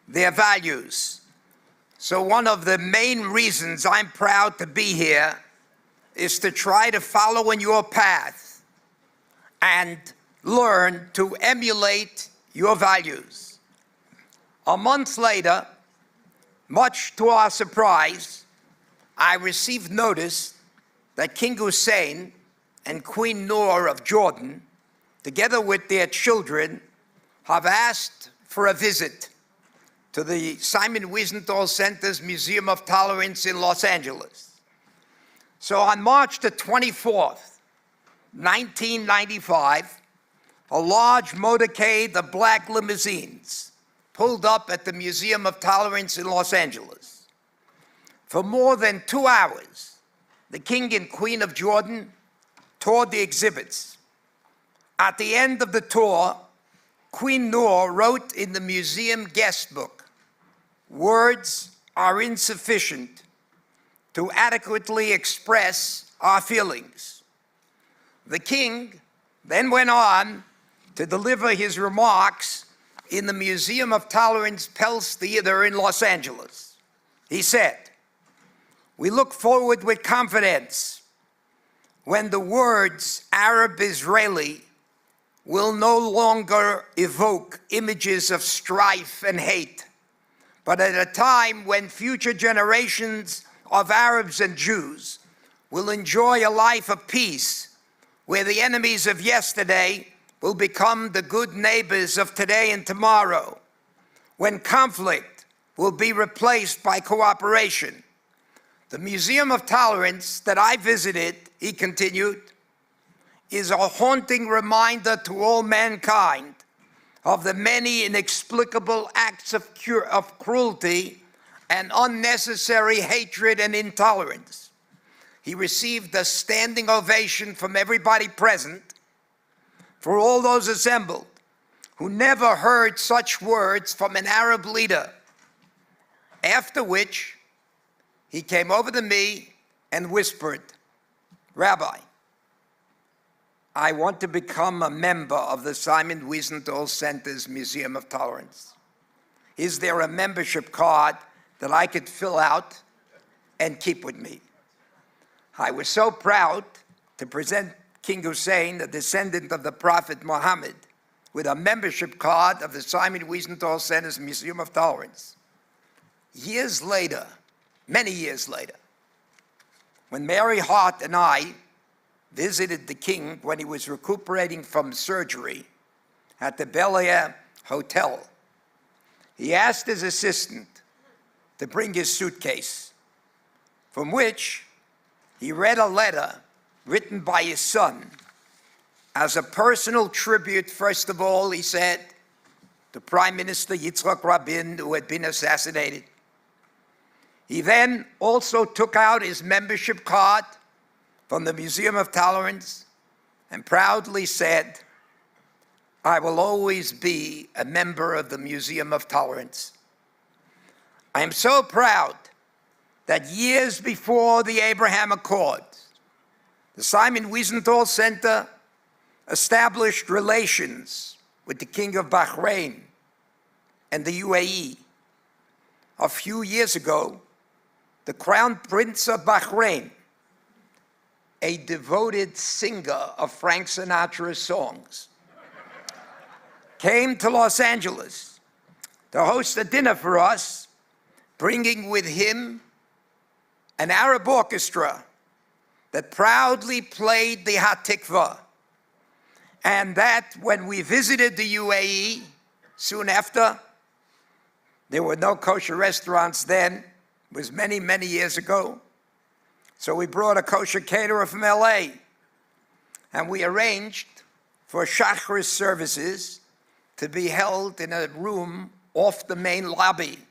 their values. So one of the main reasons I'm proud to be here is to try to follow in your path and learn to emulate your values. A month later, much to our surprise, I received notice that King Hussein and Queen Noor of Jordan together with their children, have asked for a visit to the Simon Wiesenthal Center's Museum of Tolerance in Los Angeles. So on March the 24th, 1995, a large motorcade of black limousines pulled up at the Museum of Tolerance in Los Angeles. For more than 2 hours, the King and Queen of Jordan toured the exhibits. At the end of the tour, Queen Noor wrote in the museum guest book, "Words are insufficient to adequately express our feelings." The King then went on to deliver his remarks in the Museum of Tolerance Pels Theater in Los Angeles. He said, "We look forward with confidence when the words Arab-Israeli will no longer evoke images of strife and hate, but at a time when future generations of Arabs and Jews will enjoy a life of peace, where the enemies of yesterday will become the good neighbors of today and tomorrow, when conflict will be replaced by cooperation. The Museum of Tolerance that I visited," he continued, "is a haunting reminder to all mankind of the many inexplicable acts of cruelty and unnecessary hatred and intolerance." He received a standing ovation from everybody present. For all those assembled who never heard such words from an Arab leader, after which he came over to me and whispered, "Rabbi, I want to become a member of the Simon Wiesenthal Center's Museum of Tolerance. Is there a membership card that I could fill out and keep with me?" I was so proud to present King Hussein, a descendant of the Prophet Muhammad, with a membership card of the Simon Wiesenthal Center's Museum of Tolerance. Years later, many years later, when Mary Hart and I visited the King when he was recuperating from surgery at the Bel Air Hotel, he asked his assistant to bring his suitcase, from which he read a letter written by his son as a personal tribute, first of all, he said, to Prime Minister Yitzhak Rabin, who had been assassinated. He then also took out his membership card from the Museum of Tolerance and proudly said, "I will always be a member of the Museum of Tolerance." I am so proud that years before the Abraham Accords, the Simon Wiesenthal Center established relations with the King of Bahrain and the UAE. A few years ago, the Crown Prince of Bahrain, a devoted singer of Frank Sinatra's songs, came to Los Angeles to host a dinner for us, bringing with him an Arab orchestra that proudly played the Hatikvah, and that when we visited the UAE soon after, there were no kosher restaurants then, it was many, many years ago, so we brought a kosher caterer from LA, and we arranged for Shacharis services to be held in a room off the main lobby.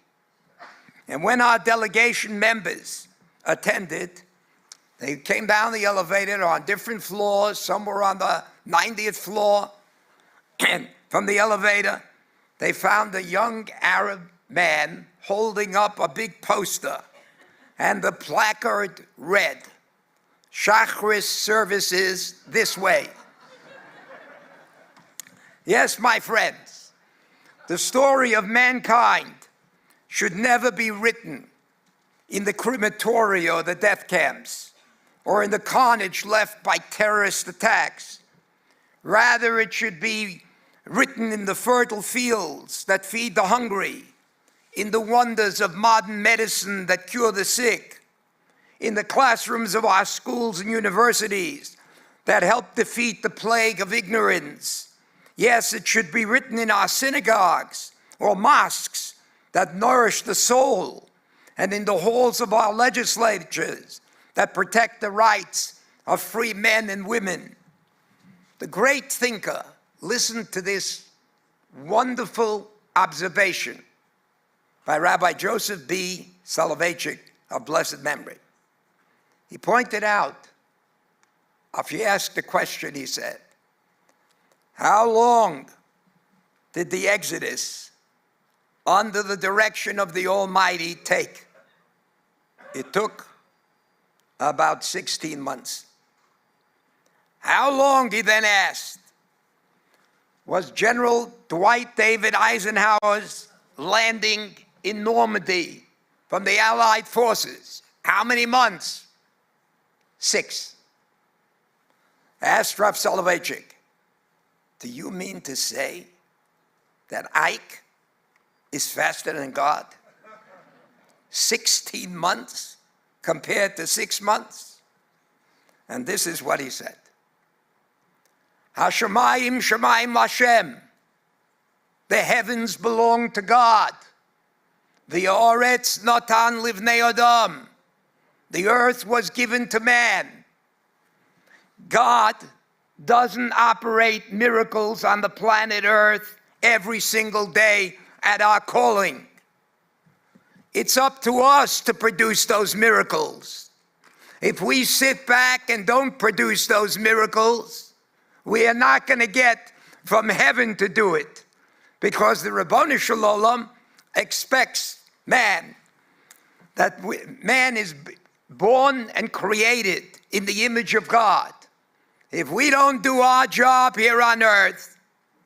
And when our delegation members attended, they came down the elevator on different floors. Some were on the 90th floor. And from the elevator, they found a young Arab man holding up a big poster. And the placard read, "Shacharis services this way." Yes, my friends, the story of mankind should never be written in the crematoria or the death camps, or in the carnage left by terrorist attacks. Rather, it should be written in the fertile fields that feed the hungry, in the wonders of modern medicine that cure the sick, in the classrooms of our schools and universities that helped defeat the plague of ignorance. Yes, it should be written in our synagogues or mosques that nourish the soul, and in the halls of our legislatures that protect the rights of free men and women. The great thinker listened to this wonderful observation by Rabbi Joseph B. Soloveitchik of blessed memory. He pointed out, if you ask the question, he said, how long did the Exodus under the direction of the Almighty take? It took about 16 months. How long, he then asked, was General Dwight David Eisenhower's landing in Normandy from the Allied forces? How many months? 6. Asked Rav Soloveitchik, do you mean to say that Ike is faster than God? 16 months compared to 6 months? And this is what he said. Hashemayim Shemayim Hashem. The heavens belong to God. The Laureates Natan Livnei Adam. The earth was given to man. God doesn't operate miracles on the planet Earth every single day at our calling. It's up to us to produce those miracles. If we sit back and don't produce those miracles, we are not going to get from heaven to do it, because the Ribono Shel Olam expects man, that man is born and created in the image of God. If we don't do our job here on earth,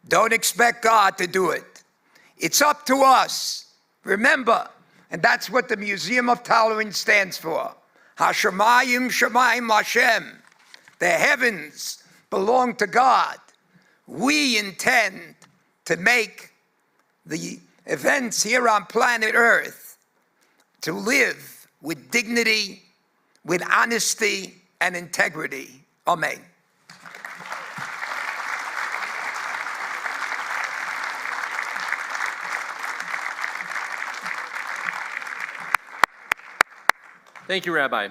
don't expect God to do it. It's up to us. Remember, and that's what the Museum of Tolerance stands for. Hashemayim Shemayim Hashem. The heavens belong to God. We intend to make the events here on planet Earth to live with dignity, with honesty and integrity. Amen. Thank you, Rabbi.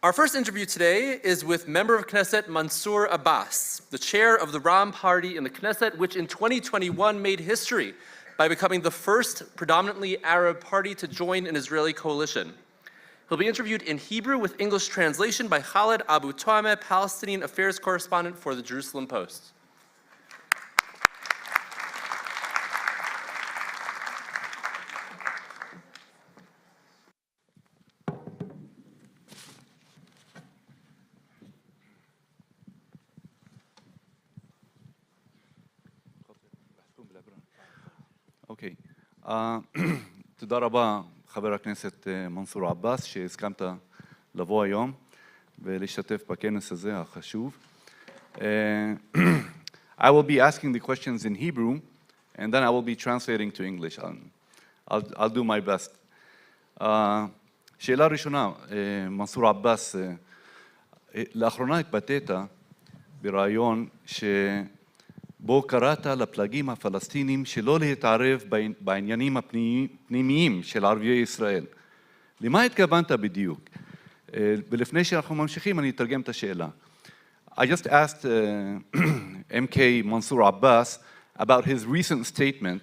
Our first interview today is with member of Knesset Mansour Abbas, the chair of the Ram party in the Knesset, which in 2021 made history by becoming the first predominantly Arab party to join an Israeli coalition. He'll be interviewed in Hebrew with English translation by Khaled Abu Toameh, Palestinian affairs correspondent for the Jerusalem Post. אוקיי. תודה רבה, חבר הכנסת מנסור עבאס, שהסכמת לבוא היום ולהשתתף בכנס הזה החשוב. I will be asking the questions in Hebrew, and then I will be translating to English. I'll do my best. שאלה ראשונה, מנסור עבאס, לאחרונה התבטאת ברעיון בו קראת לפלגים הפלסטינים שלא להתערב בעניינים הפנימיים של ערביי ישראל. למה התכוונת בדיוק? ולפני שאנחנו ממשיכים, אני אתרגם את השאלה. I just asked MK Mansour Abbas about his recent statement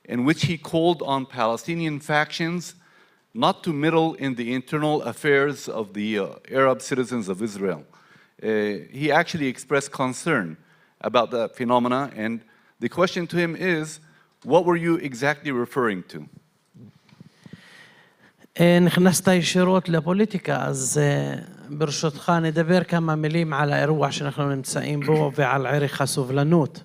in which he called on Palestinian factions not to meddle in the internal affairs of the Arab citizens of Israel. He actually expressed concern about that phenomena, and the question to him is, what were you exactly referring to? נכנסת ישירות לפוליטיקה, אז ברשותך נדבר כמה מילים על האירוע שאנחנו נמצאים בו ועל ערך הסובלנות.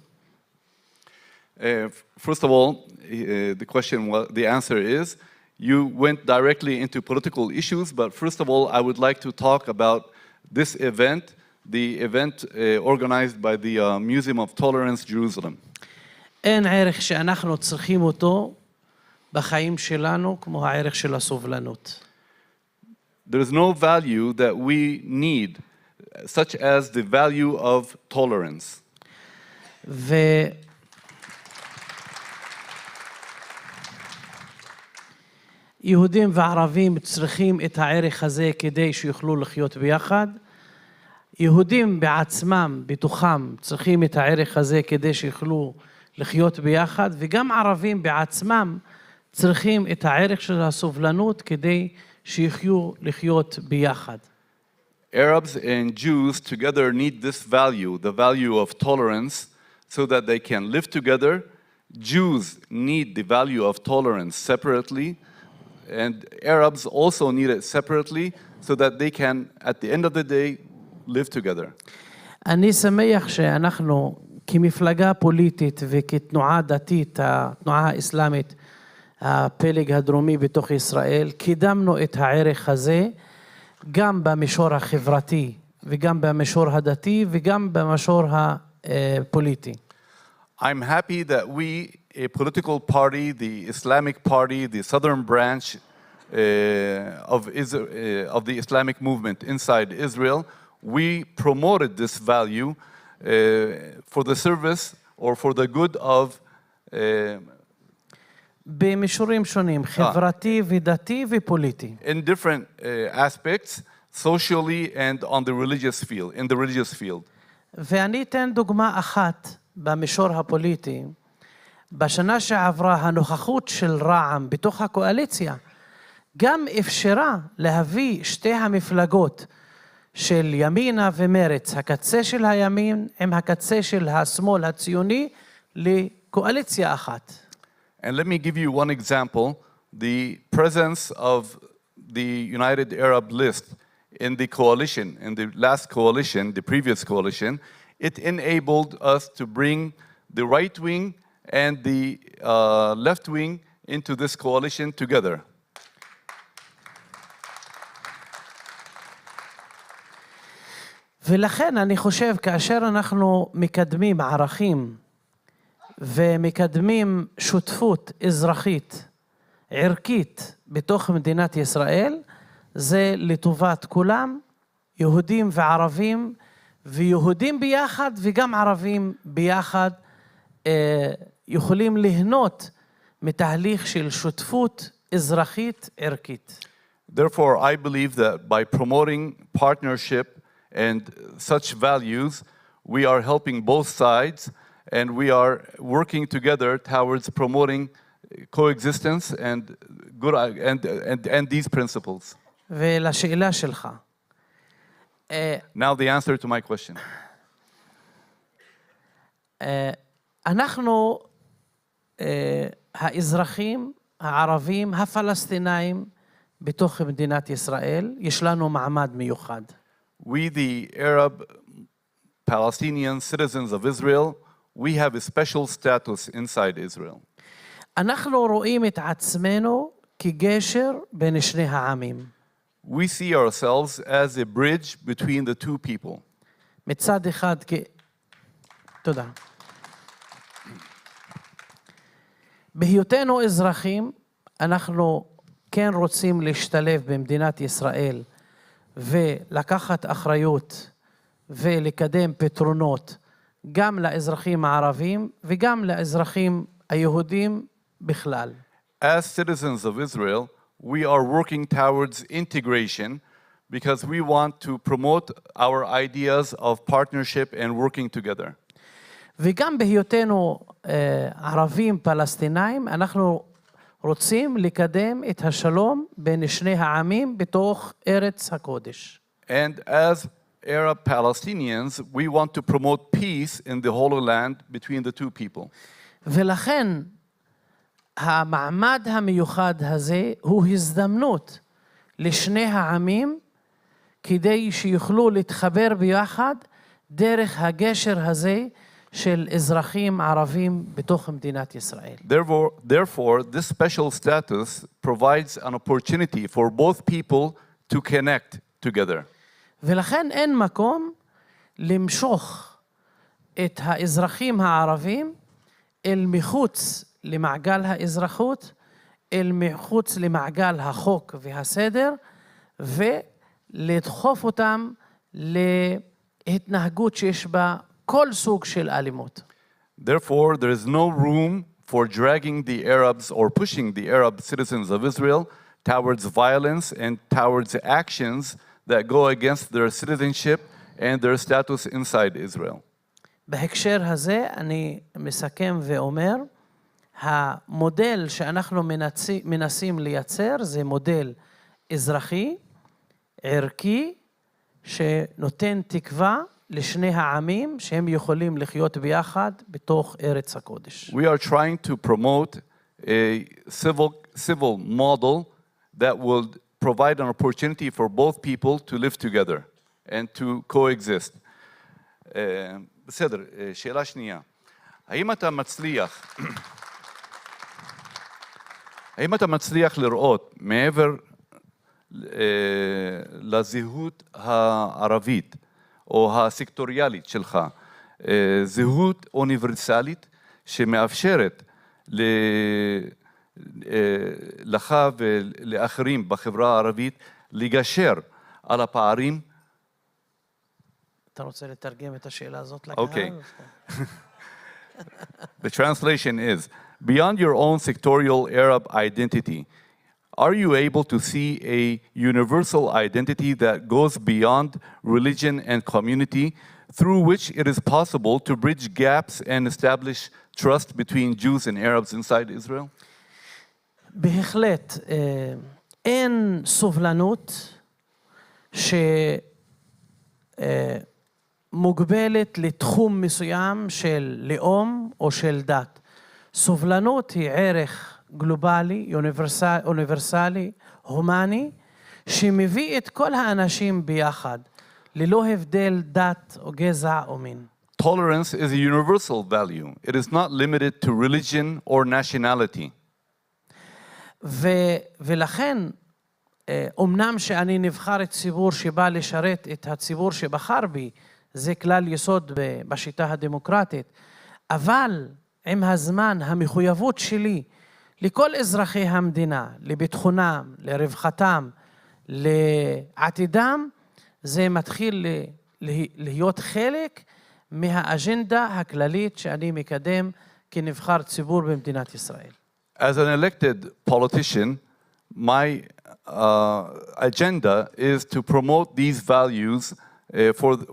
First of all, the answer is, you went directly into political issues, but first of all, I would like to talk about this event, the event organized by the Museum of Tolerance, Jerusalem. אין ערך שאנחנו צריכים אותו בחיים שלנו כמו הערך של הסובלנות. There is no value that we need such as the value of tolerance. יהודים וערבים צריכים את הערך הזה כדי שיוכלו לחיות ביחד. יהודים בעצמם, בתוכם, צריכים את הערך הזה כדי שיוכלו לחיות ביחד, וגם ערבים בעצמם צריכים את הערך של הסובלנות כדי שיחיו לחיות ביחד. Arabs and Jews together need this value, the value of tolerance, so that they can live together. Jews need the value of tolerance separately, and Arabs also need it separately, so that they can, at the end of the day, live together. אני שמח שאנחנו כמפלגה פוליטית וכתנועה דתית, התנועה האסלאמית, הפלג הדרומי בתוך ישראל, קידמנו את הערך הזה גם במישור החברתי וגם במישור הדתי וגם במישור הפוליטי. I'm happy that we, a political party, the Islamic Party, the southern branch of the Islamic movement inside Israel, we promoted this value for the service or for the good of במישורים שונים, חברתי ודתי ופוליטי. in different aspects, socially and on the religious field, in the religious field. ואני אתן דוגמה אחת במישור הפוליטי. בשנה שעברה הנוכחות של רע"מ בתוך הקואליציה גם אפשרה להביא שתי המפלגות של ימינה ומרץ, הקצה של הימין עם הקצה של השמאל הציוני, לקואליציה אחת. And let me give you one example. The presence of the United Arab List in the coalition, in the last coalition, the previous coalition, it enabled us to bring the right wing and the left wing into this coalition together. ולכן אני חושב כאשר אנחנו מקדמים ערכים ומקדמים שותפות אזרחית, ערכית, בתוך מדינת ישראל, זה לטובת כולם, יהודים וערבים, ויהודים ביחד וגם ערבים ביחד, יכולים ליהנות מתהליך של שותפות אזרחית ערכית. Therefore, I believe that by promoting partnership and such values, we are helping both sides, and we are working together towards promoting coexistence and good and these principles. ולשאלה שלך. Now the answer to my question. אנחנו האזרחים הערבים הפלסטינאים בתוך מדינת ישראל, יש לנו מעמד מיוחד. We, the Arab Palestinian citizens of Israel, we have a special status inside Israel. אנחנו רואים את עצמנו כגשר בין שני העמים. We see ourselves as a bridge between the two people. מצד אחד תודה. בהיותנו אזרחים, אנחנו כן רוצים להשתלב במדינת ישראל ולקחת אחריות ולקדם פתרונות גם לאזרחים הערבים וגם לאזרחים היהודים בכלל. As citizens of Israel, we are working towards integration because we want to promote our ideas of partnership and working together. וגם בהיותנו ערבים פלסטינאים, אנחנו רוצים לקדם את השלום בין שני העמים בתוך ארץ הקודש. And as Arab Palestinians, we want to promote peace in the Holy Land between the two people. ולכן המעמד המיוחד הזה הוא הזדמנות לשני העמים כדי שיוכלו להתחבר ביחד דרך הגשר הזה של אזרחים ערבים בתוך מדינת ישראל. Therefore, this special status provides an opportunity for both people to connect together. ולכן אין מקום למשוך את האזרחים הערבים אל מחוץ למעגל האזרחות, אל מחוץ למעגל החוק והסדר, ולדחוף אותם להתנהגות שיש בה כל סוג של אלימות. Therefore, there is no room for dragging the Arabs or pushing the Arab citizens of Israel towards violence and towards actions that go against their citizenship and their status inside Israel. בהקשר הזה אני מסכם ואומר, המודל שאנחנו מנסים לייצר זה מודל אזרחי, ערכי, שנותן תקווה לשני העמים שהם יכולים לחיות ביחד בתוך ארץ הקודש. We are trying to promote a civil model that will provide an opportunity for both people to live together and to coexist. בסדר, שאלה שנייה. האם אתה מצליח לראות מעבר לזהות הערבית או הסקטוריאלית שלך, זהות אוניברסלית שמאפשרת לך ולאחרים בחברה הערבית לגשר על הפערים? אתה רוצה לתרגם את השאלה הזאת לקהל? Okay. The translation is, beyond your own sectorial Arab identity, are you able to see a universal identity that goes beyond religion and community, through which it is possible to bridge gaps and establish trust between Jews and Arabs inside Israel? בהחלט, אין סובלנות שמוגבלת לתחום מסוים של לאום או של דת. סובלנות היא ערך גלובלי, אוניברסלי, הומני, שמביא את כל האנשים ביחד, ללא הבדל דת או גזע או מין. Tolerance is a universal value. It is not limited to religion or nationality. ולכן, אומנם שאני נבחר ציבור שבא לשרת את הציבור שבחר בי, זה כלל יסוד בשיטה הדמוקרטית, אבל עם הזמן המחויבות שלי לכל אזרחי המדינה, לביטחונם, לרווחתם, לעתידם, זה מתחיל להיות חלק מהאג'נדה הכללית שאני מקדם כנבחר ציבור במדינת ישראל. As an elected politician, my agenda is to promote these values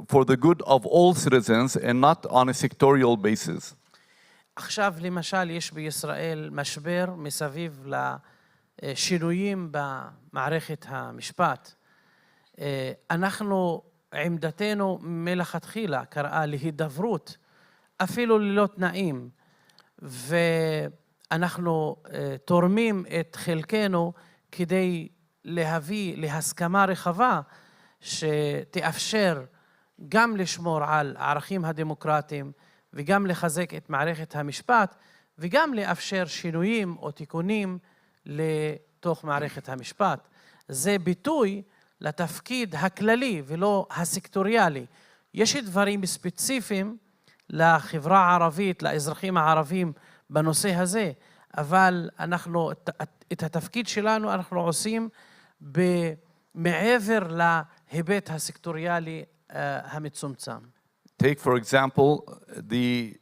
for the good of all citizens and not on a sectorial basis. עכשיו למשל יש בישראל משבר מסביב לשינויים במערכת המשפט. אנחנו, עמדתנו מלכתחילה קראה להידברות, אפילו ללא תנאים, ואנחנו תורמים את חלקנו כדי להביא להסכמה רחבה שתאפשר גם לשמור על הערכים הדמוקרטיים וגם לחזק את מערכת המשפט וגם לאפשר שינויים או תיקונים לתוך מערכת המשפט. זה ביטוי לתפקיד הכללי ולא הסקטוריאלי. יש דברים ספציפיים לחברה הערבית, לאזרחים הערבים בנושא הזה, אבל אנחנו, את התפקיד שלנו אנחנו עושים מעבר להיבט הסקטוריאלי המצומצם. Take, for example, the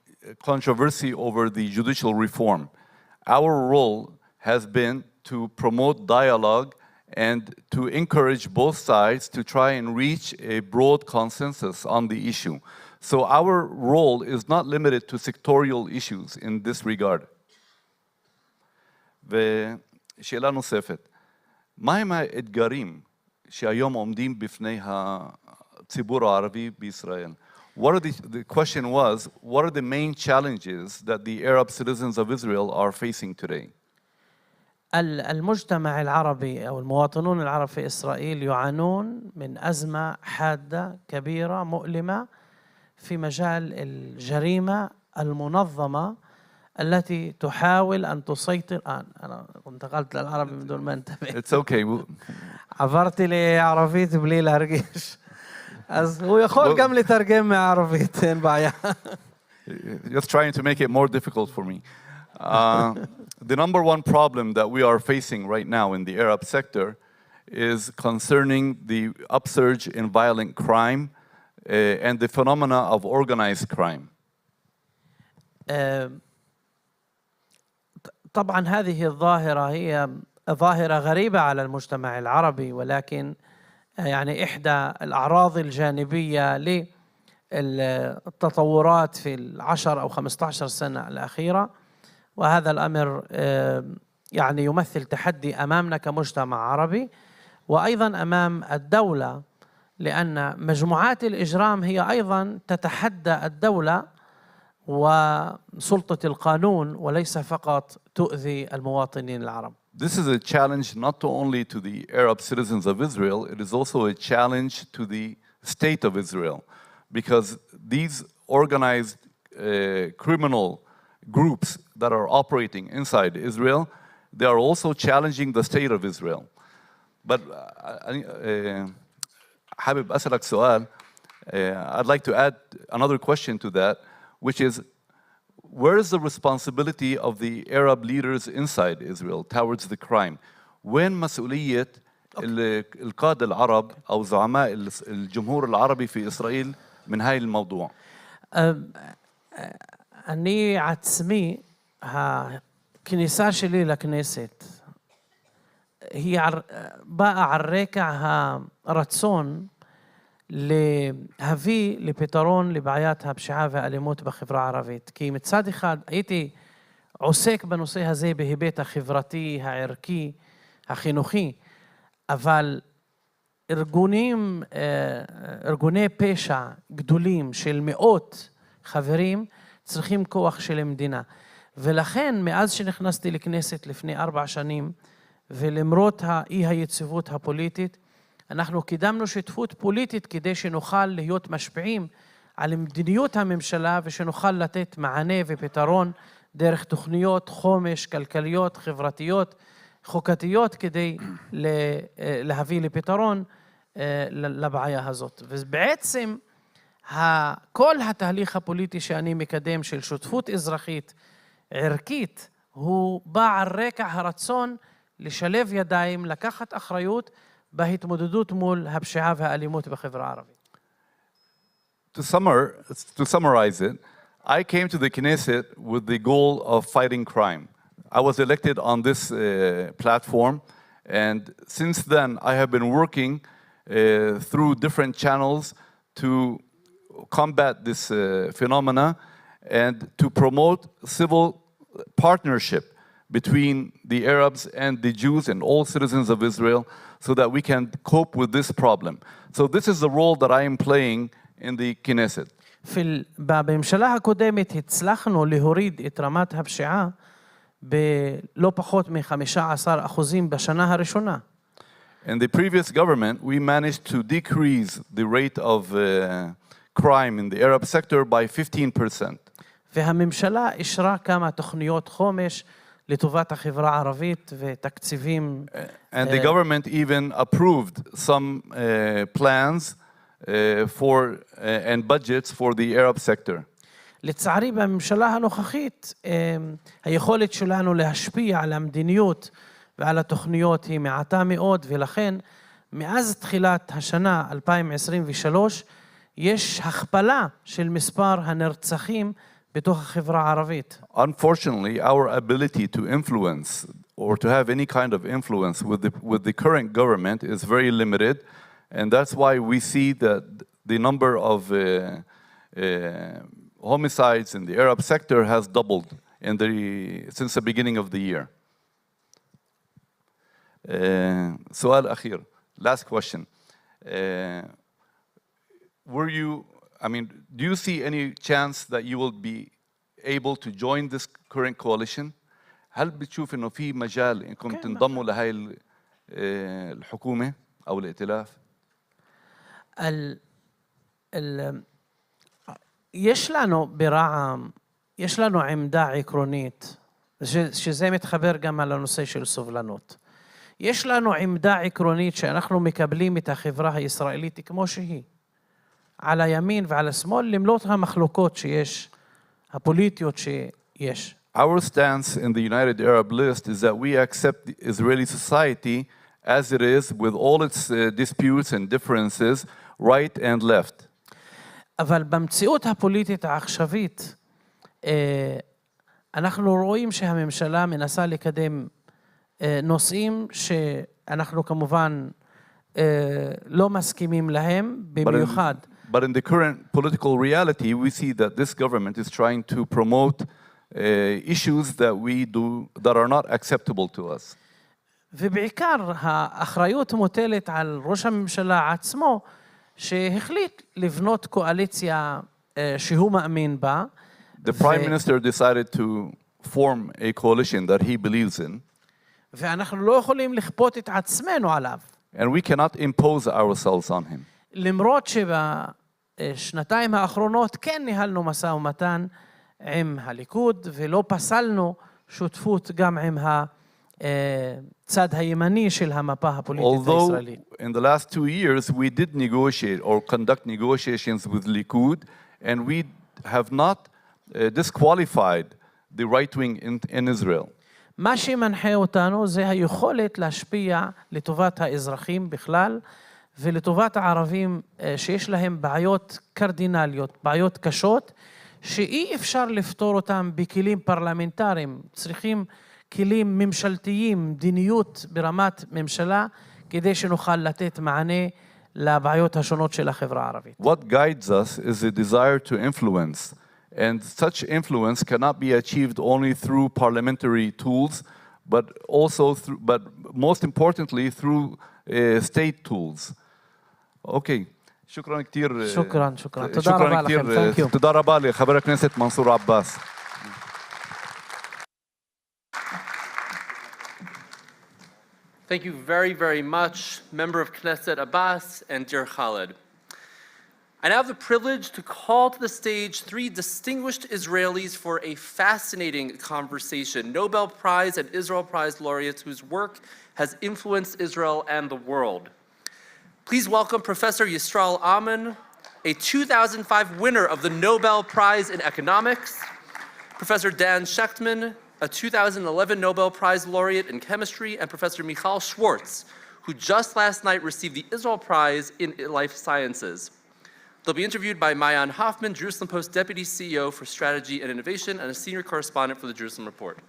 controversy over the judicial reform. Our role has been to promote dialogue and to encourage both sides to try and reach a broad consensus on the issue. So our role is not limited to sectorial issues in this regard. ושאלה נוספת, מהם האתגרים שהיום עומדים בפני הציבור הערבי בישראל? The question was, what are the main challenges that the Arab citizens of Israel are facing today? المجتمع العربي أو المواطنون العرب في إسرائيل يعانون من أزمة حادة كبيرة مؤلمة في مجال الجريمة المنظمة التي تحاول أن تسيطر. أنا انتقلت للعربي من دون ما انتبه. It's okay. عبرت לערבית בלי להרגיש. אז הוא יכול גם לתרגם מערבית, אין בעיה. Just trying to make it more difficult for me. The number one problem that we are facing right now in the Arab sector is concerning the upsurge in violent crime and the phenomena of organized crime. طبعا هذه الظاهرة هي ظاهرة غريبة على المجتمع العربي، ولكن يعني إحدى الأعراض الجانبية للتطورات في 10 أو 15 سنة الأخيرة، وهذا الأمر يعني يمثل تحدي أمامنا كمجتمع عربي وأيضا أمام الدولة، لأن مجموعات الإجرام هي أيضا تتحدى الدولة وسلطة القانون وليس فقط تؤذي المواطنين العرب. This is a challenge not only to the Arab citizens of Israel, it is also a challenge to the state of Israel, because these organized criminal groups that are operating inside Israel, they are also challenging the state of Israel. But حابب أسألك سؤال. I'd like to add another question to that, which is, where is the responsibility of the Arab leaders inside Israel towards the crime? وين مسؤولية القادة العرب أو زعماء الجمهور العربي في إسرائيل من هاي الموضوع؟ אני עצמי, הכניסה שלי לכנסת היא באה על רקע הרצון להביא לפתרון לבעיית הפשיעה והאלימות בחברה הערבית. כי מצד אחד הייתי עוסק בנושא הזה בהיבט החברתי, הערכי, החינוכי, אבל ארגוני פשע גדולים של מאות חברים צריכים כוח של המדינה. ולכן מאז שנכנסתי לכנסת לפני 4 שנים, ולמרות האי היציבות הפוליטית, אנחנו קידמנו שותפות פוליטית כדי שנוכל להיות משפיעים על מדיניות הממשלה ושנוכל לתת מענה ופתרון דרך תוכניות חומש, כלכליות, חברתיות, חוקתיות, כדי להביא לפתרון לבעיה הזאת. ובעצם כל התהליך הפוליטי שאני מקדם של שותפות אזרחית ערכית, הוא בא על רקע הרצון לשלב ידיים, לקחת אחריות בהתמודדות מול הפשיעה והאלימות בחברה הערבית. To summarize it, I came to the Knesset with the goal of fighting crime. I was elected on this platform, and since then I have been working through different channels to combat this phenomena and to promote civil partnership between the Arabs and the Jews and all citizens of Israel so that we can cope with this problem. So this is the role that I am playing in the Knesset. בממשלה הקודמת הצלחנו להוריד את רמת הפשיעה בלא פחות מ-15% בשנה הראשונה. In the previous government, we managed to decrease the rate of crime in the Arab sector by 15%. והממשלה אישרה כמה תוכניות חומש לטובת החברה הערבית ותקציבים. And the government even approved some plans for and budgets for the Arab sector. לצערי בממשלה הנוכחית היכולת שלנו להשפיע על המדיניות ועל התוכניות היא מעטה מאוד, ולכן מאז תחילת השנה 2023 יש הכפלה של מספר הנרצחים בתוך החברה הערבית. Unfortunately, our ability to influence or to have any kind of influence with the current government is very limited, and that's why we see that the number of homicides in the Arab sector has doubled since the beginning of the year. سؤال أخير, last question. Do you see any chance that you will be able to join this current coalition? هل بتشوف إنه في مجال إنكم تنضموا لهاي الحكومة أو الائتلاف؟ יש לנו ברע"מ, יש לנו עמדה עקרונית, שזה מתחבר גם על הנושא של סובלנות. יש לנו עמדה עקרונית שאנחנו מקבלים את החברה הישראלית כמו שהיא, על הימין ועל השמאל, למרות המחלוקות שיש, הפוליטיות שיש. Our stance in the United Arab List is that we accept the Israeli society as it is, with all its disputes and differences, right and left. אבל במציאות הפוליטית העכשווית, אנחנו רואים שהממשלה מנסה לקדם נושאים שאנחנו כמובן לא מסכימים להם, במיוחד. But in the current political reality, we see that this government is trying to promote issues that are not acceptable to us. ובעיקר האחריות מוטלת על ראש הממשלה עצמו, שהחליט לבנות קואליציה שהוא מאמין בה. The Prime Minister decided to form a coalition that he believes in. ואנחנו לא יכולים לכפות את עצמנו עליו. And we cannot impose ourselves on him. למרות שבשנתיים האחרונות כן ניהלנו משא ומתן עם הליכוד, ולא פסלנו שותפות גם עם הצד הימני של המפה הפוליטית הישראלית. Although in the last 2 years we did negotiate or conduct negotiations with Likud, and we have not disqualified the right wing in Israel. מה שמנחה אותנו זה היכולת להשפיע לטובת האזרחים בכלל, ולטובת הערבים שיש להם בעיות קרדינליות, בעיות קשות, שאי אפשר לפתור אותם בכלים פרלמנטריים. צריכים כלים ממשלתיים, מדיניות ברמת ממשלה, כדי שנוכל לתת מענה לבעיות השונות של החברה הערבית. What guides us is a desire to influence, and such influence cannot be achieved only through parliamentary tools, but most importantly through state tools. Okay. شكرا كثير. شكرا. تודה רבה לכם. Thank you. תודה רבה לחבר הכנסת מנסור עבאס. Thank you very, very much, Member of Knesset Abbas and dear Khaled. I now have the privilege to call to the stage 3 distinguished Israelis for a fascinating conversation, Nobel Prize and Israel Prize laureates whose work has influenced Israel and the world. Please welcome Professor Yisrael Aman, a 2005 winner of the Nobel Prize in Economics, Professor Dan Shechtman, a 2011 Nobel Prize laureate in chemistry, and Professor Michal Schwartz, who just last night received the Israel Prize in Life Sciences. They'll be interviewed by Mayan Hoffman, Jerusalem Post Deputy CEO for Strategy and Innovation and a senior correspondent for the Jerusalem Report.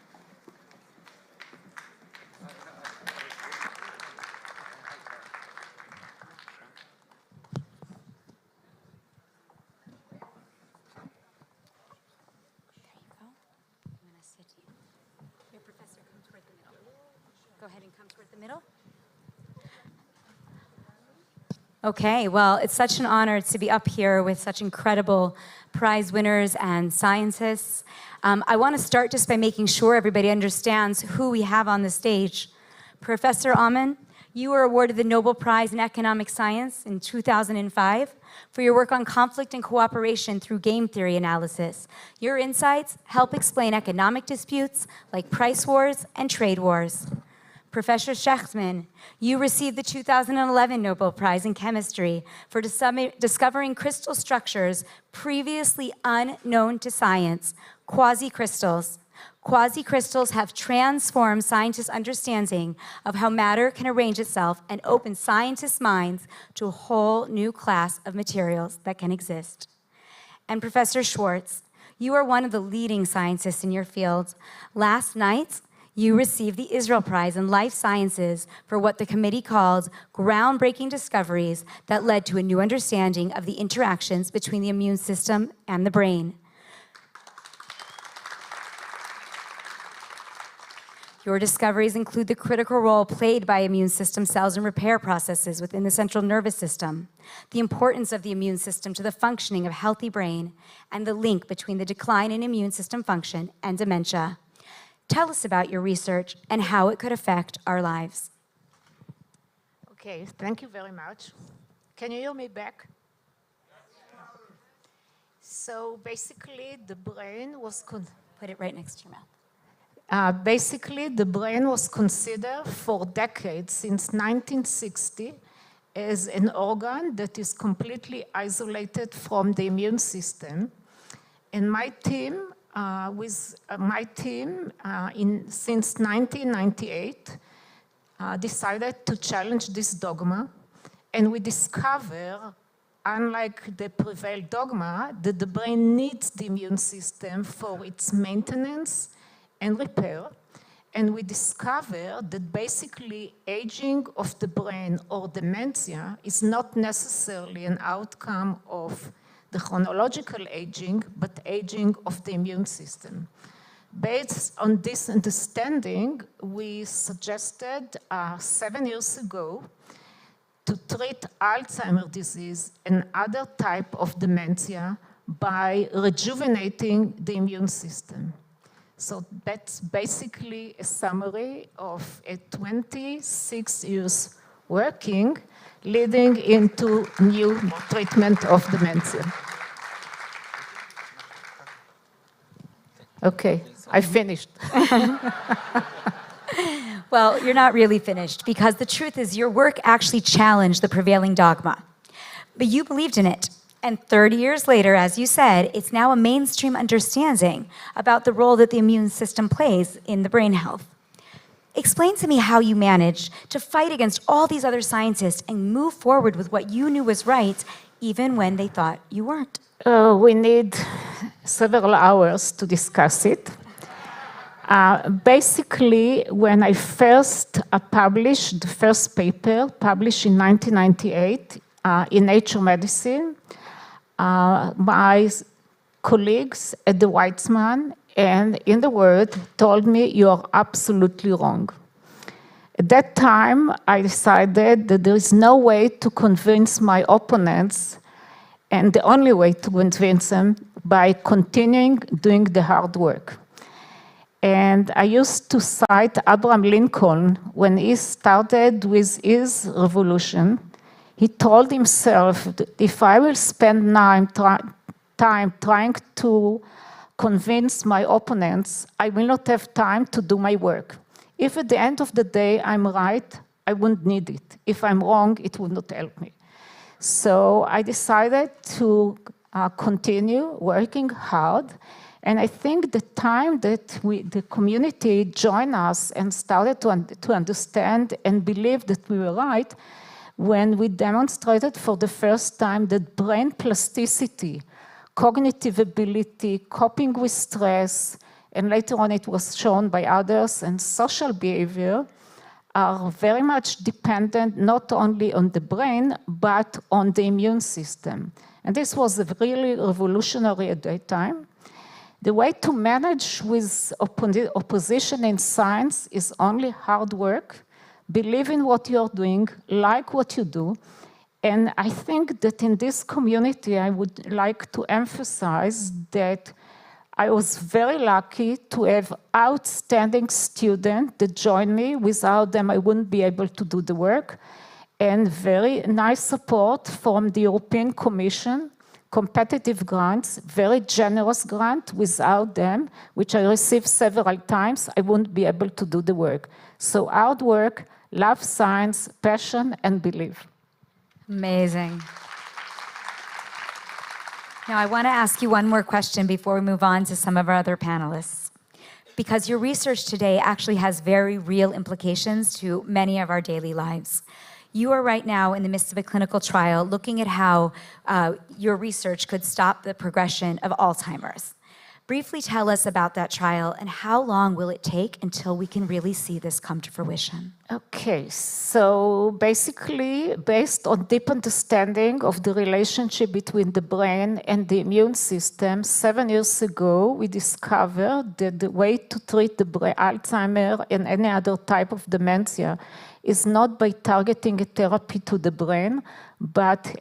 Okay, well, it's such an honor to be up here with such incredible prize winners and scientists. I want to start just by making sure everybody understands who we have on the stage. Professor Aman, you were awarded the Nobel Prize in Economic Science in 2005 for your work on conflict and cooperation through game theory analysis. Your insights help explain economic disputes like price wars and trade wars. Professor Shechtman, you received the 2011 Nobel Prize in Chemistry for discovering crystal structures previously unknown to science, quasi-crystals. Quasi-crystals have transformed scientists' understanding of how matter can arrange itself and open scientists' minds to a whole new class of materials that can exist. And Professor Schwartz, you are one of the leading scientists in your field. Last night, you received the Israel Prize in Life Sciences for what the committee called groundbreaking discoveries that led to a new understanding of the interactions between the immune system and the brain. Your discoveries include the critical role played by immune system cells in repair processes within the central nervous system, the importance of the immune system to the functioning of healthy brain, and the link between the decline in immune system function and dementia. Tell us about your research and how it could affect our lives. Okay, thank you very much. Can you hear me back? So basically, the brain was... Put it right next to your mouth. Basically, the brain was considered for decades, since 1960, as an organ that is completely isolated from the immune system. And my team, since 1998, decided to challenge this dogma, and we discover, unlike the prevailed dogma, that the brain needs the immune system for its maintenance and repair. And we discover that basically aging of the brain or dementia is not necessarily an outcome of the chronological aging, but aging of the immune system. Based on this understanding, we suggested 7 years ago to treat Alzheimer's disease and other type of dementia by rejuvenating the immune system. So that's basically a summary of a 26 years working, leading into new treatment of dementia. Okay, I finished. Well, you're not really finished, because the truth is your work actually challenged the prevailing dogma. But you believed in it. And 30 years later, as you said, it's now a mainstream understanding about the role that the immune system plays in the brain health. Explain to me how you managed to fight against all these other scientists and move forward with what you knew was right, even when they thought you weren't. We need several hours to discuss it. Basically, when I first published the first paper, published in 1998 in Nature Medicine, my colleagues at the Weizmann and in the Word told me, you're absolutely wrong. At that time, I decided that there is no way to convince my opponents, and the only way to convince them by continuing doing the hard work. And I used to cite Abraham Lincoln when he started with his revolution. He told himself that if I will spend time trying to convince my opponents, I will not have time to do my work. If at the end of the day I'm right, I wouldn't need it. If I'm wrong, it would not help me. So I decided to continue working hard. And I think the time that the community joined us and started to understand and believe that we were right, when we demonstrated for the first time that brain plasticity, cognitive ability, coping with stress, and later on it was shown by others, and social behavior are very much dependent not only on the brain, but on the immune system. And this was really revolutionary at that time. The way to manage with opposition in science is only hard work, believe in what you're doing, like what you do. And I think that in this community, I would like to emphasize that I was very lucky to have outstanding students that joined me. Without them, I wouldn't be able to do the work. And very nice support from the European Commission, competitive grants, very generous grant. Without them, which I received several times, I wouldn't be able to do the work. So hard work, love science, passion, and belief. Amazing. Now, I want to ask you one more question before we move on to some of our other panelists, because your research today actually has very real implications to many of our daily lives. You are right now in the midst of a clinical trial looking at how your research could stop the progression of Alzheimer's. Briefly tell us about that trial and how long will it take until we can really see this come to fruition? Okay, so basically, based on deep understanding of the relationship between the brain and the immune system, 7 years ago, we discovered that the way to treat the Alzheimer and any other type of dementia is not by targeting a therapy to the brain, but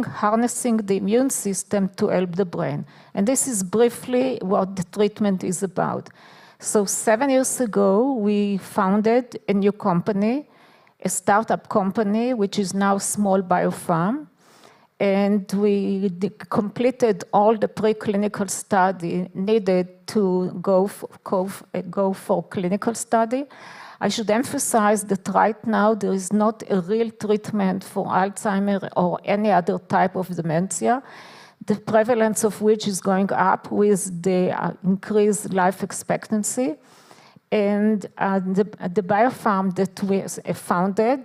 harnessing the immune system to help the brain. And this is briefly what the treatment is about. So 7 years ago, we founded a new company, a startup company, which is now Small Biopharm. And we completed all the preclinical study needed to go for clinical study. I should emphasize that right now there is not a real treatment for Alzheimer's or any other type of dementia, the prevalence of which is going up with the increased life expectancy. And the biofarm that we founded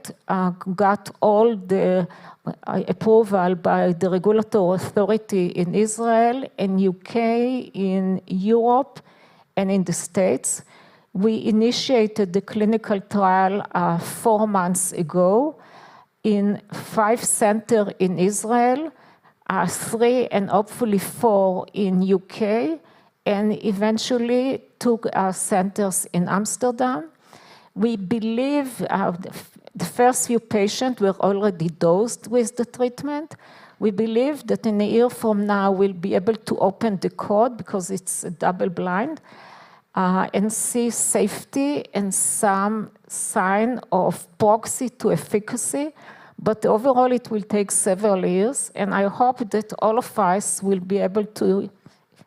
got all the approval by the regulatory authority in Israel, in UK, in Europe, and in the States. We initiated the clinical trial 4 months ago in 5 centers in Israel, 3 and hopefully 4 in UK, and eventually 2 centers in Amsterdam. We believe the first few patients were already dosed with the treatment. We believe that in a year from now, we'll be able to open the code because it's double-blind and see safety and some sign of proxy to efficacy. But overall, it will take several years, and I hope that all of us will be able to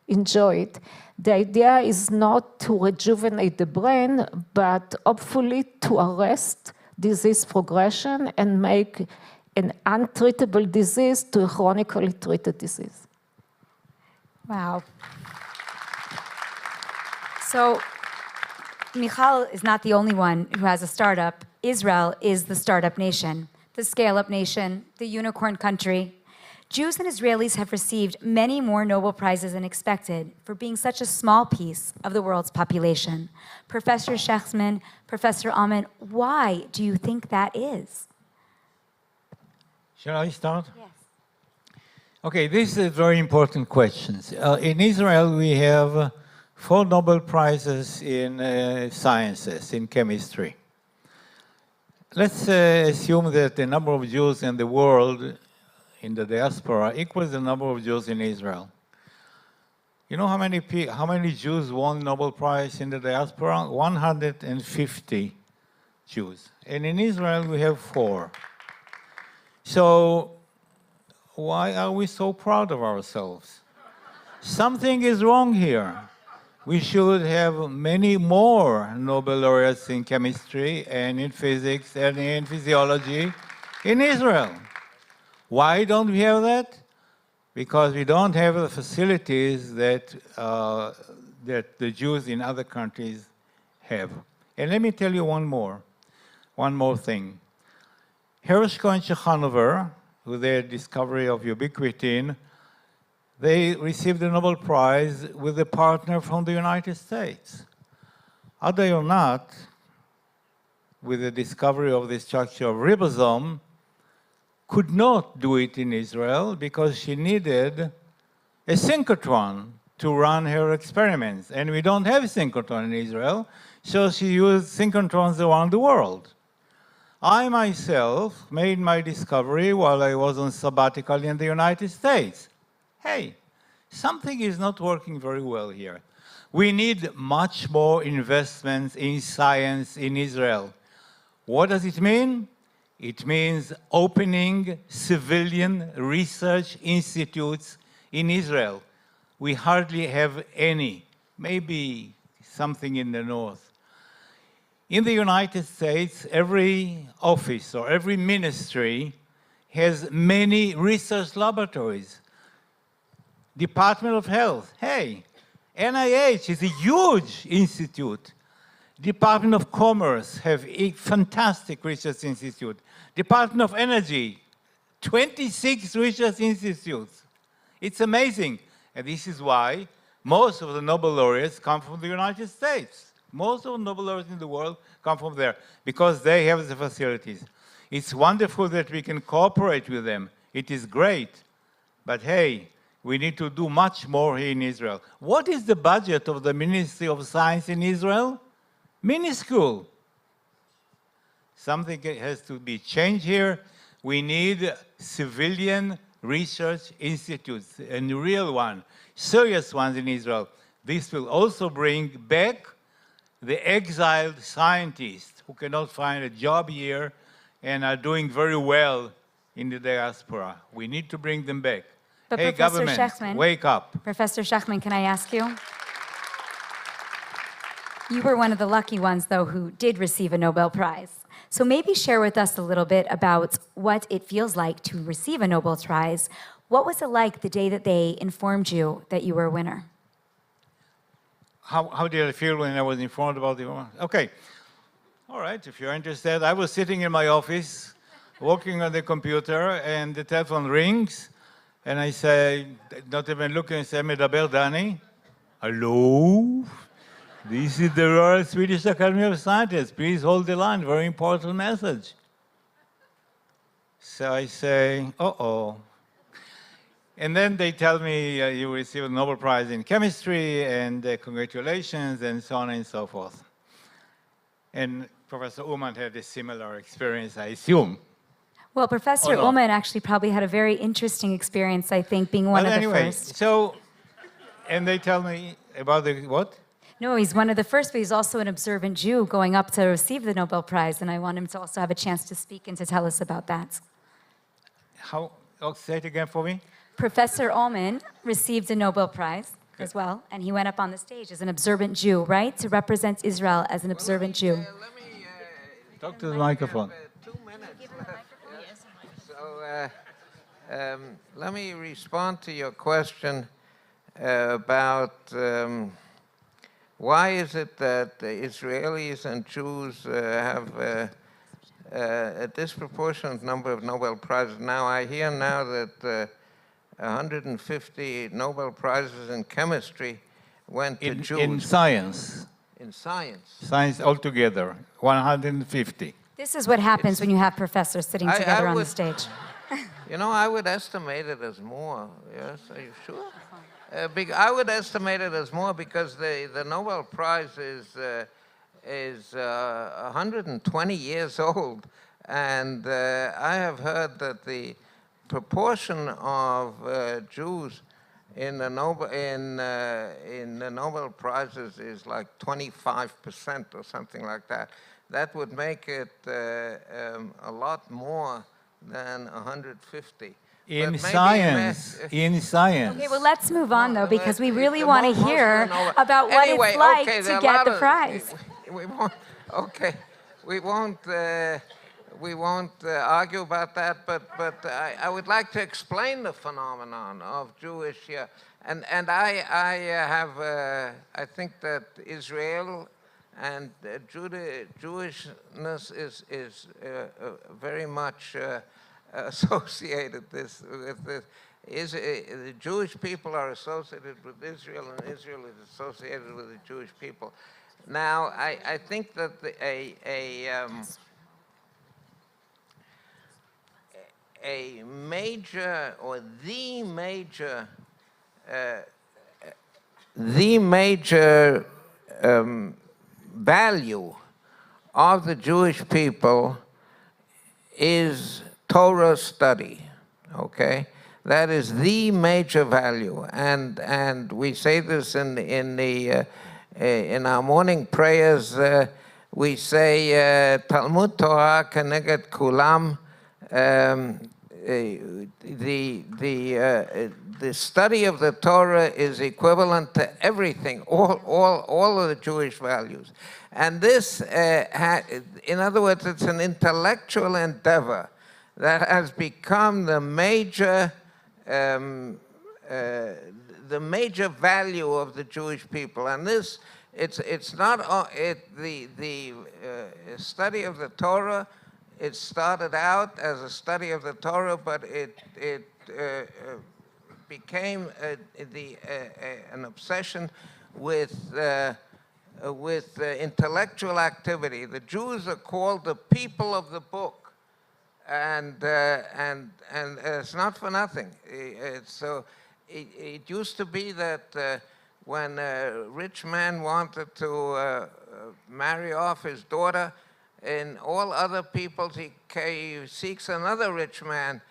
enjoy it. The idea is not to rejuvenate the brain, but hopefully to arrest disease progression and make an untreatable disease to a chronically treated disease. Wow. So Michal is not the only one who has a startup. Israel is the startup nation, the scale-up nation, the unicorn country. Jews and Israelis have received many more Nobel Prizes than expected for being such a small piece of the world's population. Professor Shechtman, Professor Ahmed, why do you think that is? Shall I start? Yes. Okay, this is a very important question. In Israel, we have 4 Nobel Prizes in sciences, in chemistry. Let's assume that the number of Jews in the world, in the diaspora, equals the number of Jews in Israel. You know how many Jews won Nobel Prize in the diaspora? 150 Jews. And in Israel, we have 4. So why are we so proud of ourselves? Something is wrong here. We should have many more Nobel laureates in chemistry and in physics and in physiology in Israel. Why don't we have that? Because we don't have the facilities that the Jews in other countries have. And let me tell you one more thing. Hershko and Shekhanouver, with their discovery of ubiquitin, they received the Nobel Prize with a partner from the United States. Ada Yonat, with the discovery of the structure of ribosome, could not do it in Israel because she needed a synchrotron to run her experiments. And we don't have a synchrotron in Israel, so she used synchrotrons around the world. I myself made my discovery while I was on sabbatical in the United States. Hey, something is not working very well here. We need much more investments in science in Israel. What does it mean? It means opening civilian research institutes in Israel. We hardly have any, maybe something in the north. In the United States, every office or every ministry has many research laboratories. Department of Health, hey, NIH is a huge institute. Department of Commerce have a fantastic research institute. Department of Energy, 26 research institutes. It's amazing. And this is why most of the Nobel laureates come from the United States. Most of the Nobel laureates in the world come from there because they have the facilities. It's wonderful that we can cooperate with them. It is great. But hey, we need to do much more here in Israel. What is the budget of the Ministry of Science in Israel? Minuscule. Something has to be changed here. We need civilian research institutes, and real one, serious ones in Israel. This will also bring back the exiled scientists who cannot find a job here and are doing very well in the diaspora. We need to bring them back. But hey, Professor government, Shechtman, wake up. Professor Shechtman, can I ask you? You were one of the lucky ones, though, who did receive a Nobel Prize. So maybe share with us a little bit about what it feels like to receive a Nobel Prize. What was it like the day that they informed you that you were a winner? how did I feel when I was informed about the war? Okay. All right, if you're interested. I was sitting in my office, working on the computer, and the telephone rings, and I say, not even looking, I say, Medaber Dani. Hello? This is the Royal Swedish Academy of Sciences. Please hold the line, very important message. So I say, uh-oh. And then they tell me you received a Nobel Prize in Chemistry, and congratulations, and so on and so forth. And Professor Ullman had a similar experience, I assume. Well, Professor Ullman actually probably had a very interesting experience, I think, being one of the first. So, and they tell me about the what? No, he's one of the first, but he's also an observant Jew going up to receive the Nobel Prize, and I want him to also have a chance to speak and to tell us about that. How? Oh, say it again for me. Professor Ullman received a Nobel Prize as well, and he went up on the stage as an observant Jew, right? To represent Israel as an observant Jew. Talk to the microphone. 2 minutes left. So let me respond to your question about why is it that Israelis and Jews have a disproportionate number of Nobel Prizes. Now, I hear now that 150 Nobel Prizes in chemistry went to Jews. In science. In science. Science altogether, 150. This is what happens when you have professors sitting together on the stage. You know, I would estimate it as more. Yes, are you sure? I would estimate it as more because the Nobel Prize is 120 years old, and I have heard that the proportion of Jews in the Nobel Prizes is like 25% or something like that. That would make it a lot more than 150. In science. Okay, well, let's move on, though, because we really want to hear about what it's like to get the prize. We won't argue about that, but I would like to explain the phenomenon of Jewish here. And I think that Israel and Jewishness is very much associated with this. The Jewish people are associated with Israel, and Israel is associated with the Jewish people. Now, I think that a major, or the major value of the Jewish people is Torah study, okay? That is the major value, and we say this in our morning prayers. We say Talmud Torah keneged kulam. The study of the Torah is equivalent to everything, all of the Jewish values. And this, in other words, it's an intellectual endeavor that has become the major value of the Jewish people. And this, it's not the study of the Torah. It started out as a study of the Torah, but it became an obsession with intellectual activity. The Jews are called the people of the book, and it's not for nothing. It used to be that when a rich man wanted to marry off his daughter, in all other peoples, he seeks another rich man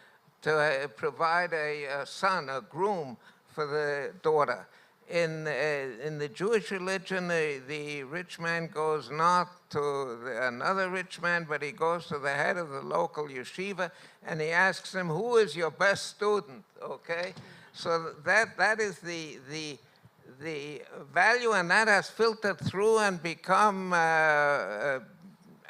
to provide a son, a groom for the daughter. In the Jewish religion, the rich man goes not to another rich man, but he goes to the head of the local yeshiva, and he asks him, "Who is your best student?" Okay, so that is the value, and that has filtered through and become.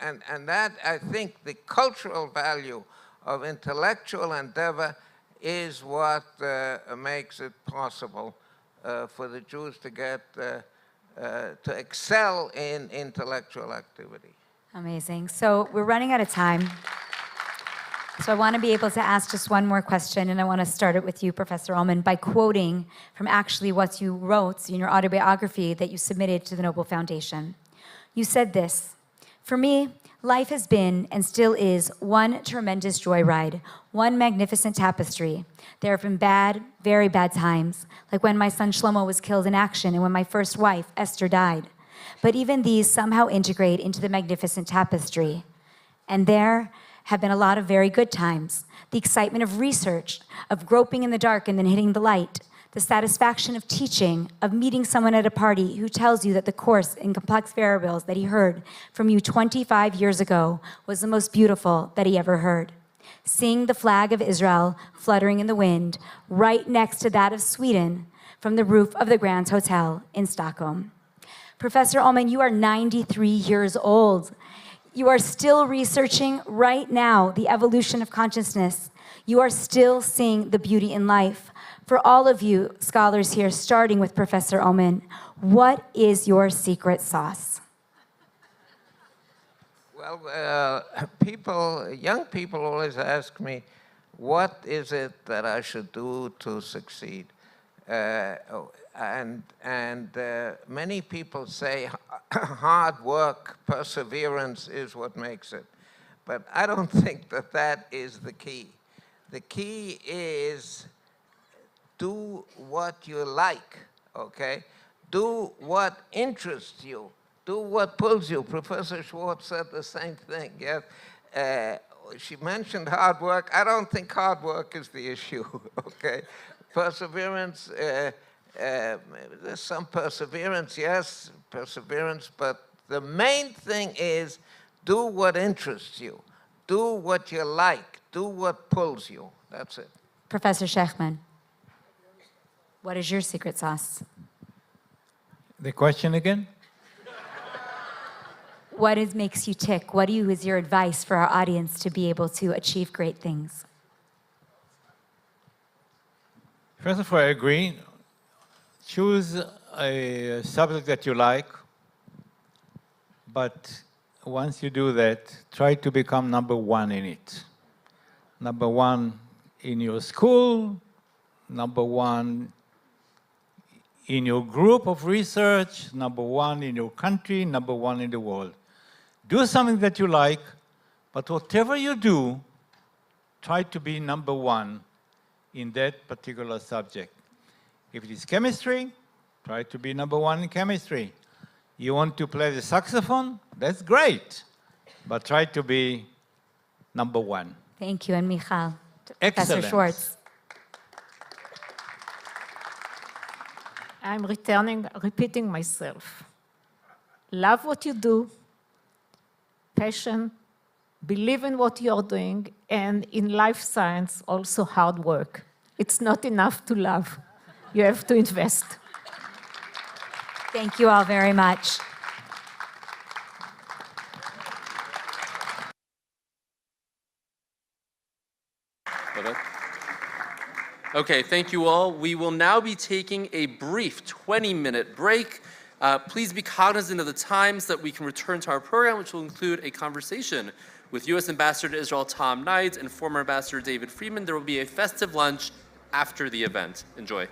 And that, I think, the cultural value of intellectual endeavor is what makes it possible for the Jews to get to excel in intellectual activity. Amazing. So we're running out of time. So I want to be able to ask just one more question, and I want to start it with you, Professor Ullman, by quoting from actually what you wrote in your autobiography that you submitted to the Nobel Foundation. You said this: "For me, life has been and still is one tremendous joyride, one magnificent tapestry. There have been bad, very bad times, like when my son Shlomo was killed in action and when my first wife, Esther, died. But even these somehow integrate into the magnificent tapestry. And there have been a lot of very good times, the excitement of research, of groping in the dark and then hitting the light, the satisfaction of teaching, of meeting someone at a party who tells you that the course in complex variables that he heard from you 25 years ago was the most beautiful that he ever heard. Seeing the flag of Israel fluttering in the wind right next to that of Sweden from the roof of the Grand Hotel in Stockholm." Professor Ullman, you are 93 years old. You are still researching right now the evolution of consciousness. You are still seeing the beauty in life. For all of you scholars here, starting with Professor Ullman, what is your secret sauce? Well, young people always ask me, what is it that I should do to succeed? Many people say hard work, perseverance is what makes it. But I don't think that that is the key. The key is do what you like, okay? Do what interests you. Do what pulls you. Professor Schwartz said the same thing, yes? She mentioned hard work. I don't think hard work is the issue, okay? Perseverance, there's some perseverance, yes, perseverance, but the main thing is do what interests you. Do what you like. Do what pulls you. That's it. Professor Shechtman, what is your secret sauce? The question again? What makes you tick? What is your advice for our audience to be able to achieve great things? First of all, I agree. Choose a subject that you like, but once you do that, try to become number one in it. Number one in your school, number one in your group of research, number one in your country, number one in the world. Do something that you like, but whatever you do, try to be number one in that particular subject. If it is chemistry, try to be number one in chemistry. You want to play the saxophone? That's great, but try to be number one. Thank you, and Michal. Excellent. Professor Schwartz. I'm repeating myself. Love what you do, passion, believe in what you're doing, and in life science, also hard work. It's not enough to love. You have to invest. Thank you all very much. Okay, thank you all. We will now be taking a brief 20-minute break. Please be cognizant of the times that we can return to our program, which will include a conversation with U.S. Ambassador to Israel Tom Nides and former Ambassador David Friedman. There will be a festive lunch after the event. Enjoy.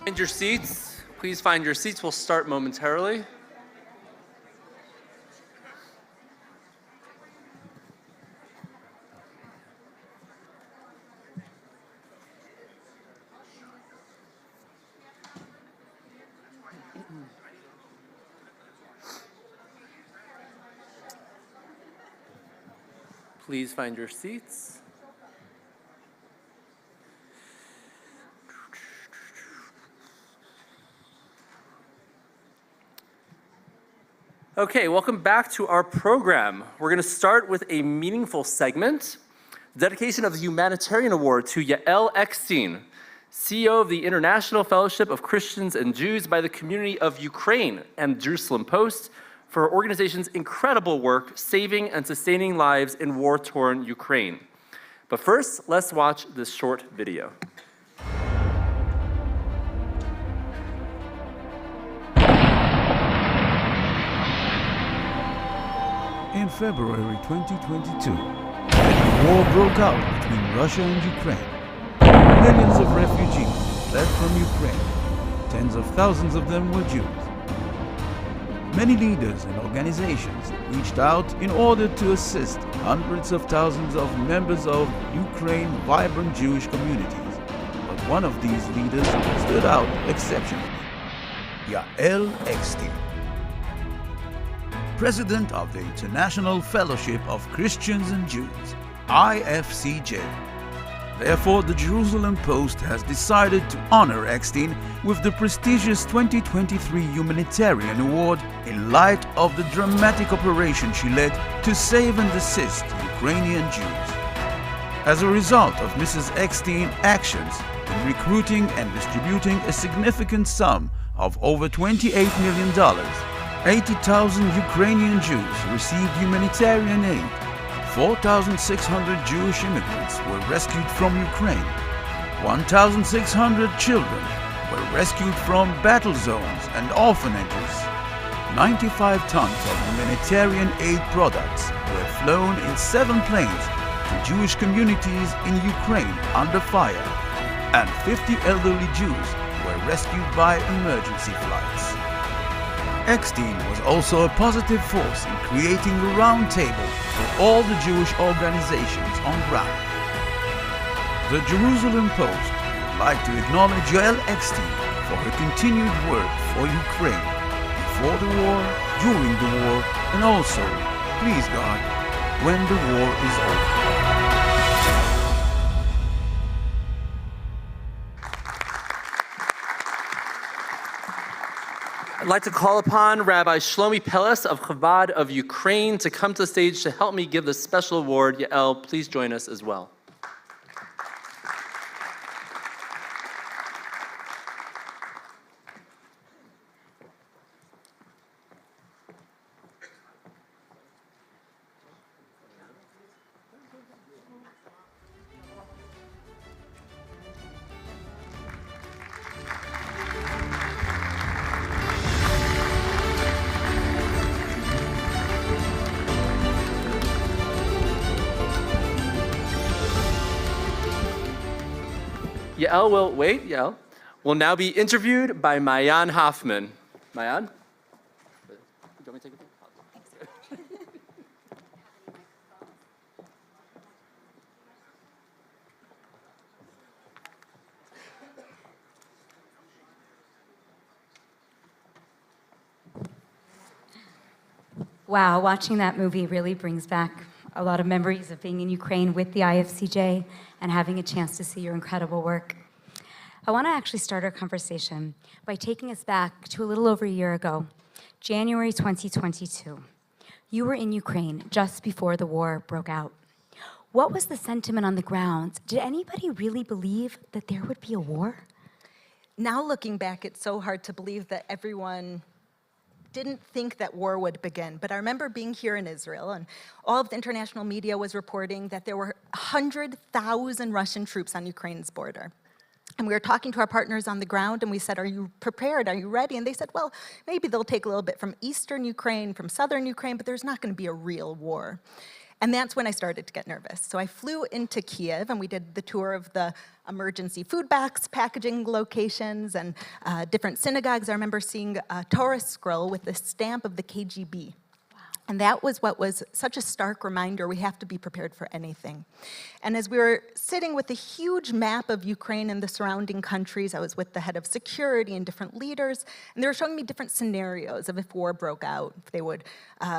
Find your seats. Please find your seats. We'll start momentarily. Please find your seats. Okay, welcome back to our program. We're going to start with a meaningful segment, dedication of the Humanitarian Award to Yael Eckstein, CEO of the International Fellowship of Christians and Jews by the Community of Ukraine and Jerusalem Post, for her organization's incredible work saving and sustaining lives in war-torn Ukraine. But first, let's watch this short video. In February 2022, a war broke out between Russia and Ukraine. Millions of refugees fled from Ukraine. Tens of thousands of them were Jews. Many leaders and organizations reached out in order to assist hundreds of thousands of members of Ukraine's vibrant Jewish communities. But one of these leaders stood out exceptionally: Yael Eckstein, President of the International Fellowship of Christians and Jews, IFCJ. Therefore, the Jerusalem Post has decided to honor Eckstein with the prestigious 2023 Humanitarian Award in light of the dramatic operation she led to save and assist Ukrainian Jews. As a result of Mrs. Eckstein's actions in recruiting and distributing a significant sum of over $28 million, 80,000 Ukrainian Jews received humanitarian aid. 4,600 Jewish immigrants were rescued from Ukraine. 1,600 children were rescued from battle zones and orphanages. 95 tons of humanitarian aid products were flown in 7 planes to Jewish communities in Ukraine under fire, and 50 elderly Jews were rescued by emergency flights. Eckstein was also a positive force in creating a roundtable for all the Jewish organizations on ground. The Jerusalem Post would like to acknowledge Yael Eckstein for her continued work for Ukraine, before the war, during the war, and also, please God, when the war is over. I'd like to call upon Rabbi Shlomi Peles of Chabad of Ukraine to come to the stage to help me give this special award. Yael, please join us as well. Yael will now be interviewed by Mayan Hoffman. Mayan? Do you want me to take it? Wow, watching that movie really brings back a lot of memories of being in Ukraine with the IFCJ and having a chance to see your incredible work. I want to actually start our conversation by taking us back to a little over a year ago, January 2022. You were in Ukraine just before the war broke out. What was the sentiment on the ground? Did anybody really believe that there would be a war? Now looking back, it's so hard to believe that everyone didn't think that war would begin. But I remember being here in Israel, and all of the international media was reporting that there were 100,000 Russian troops on Ukraine's border. And we were talking to our partners on the ground, and we said, are you prepared? Are you ready? And they said, well, maybe they'll take a little bit from eastern Ukraine, from southern Ukraine, but there's not going to be a real war. And that's when I started to get nervous. So I flew into Kiev, and we did the tour of the emergency food box packaging locations and different synagogues. I remember seeing a Torah scroll with the stamp of the KGB. And that was what was such a stark reminder we have to be prepared for anything. And as we were sitting with a huge map of Ukraine and the surrounding countries, I was with the head of security and different leaders, and they were showing me different scenarios of if war broke out, if they would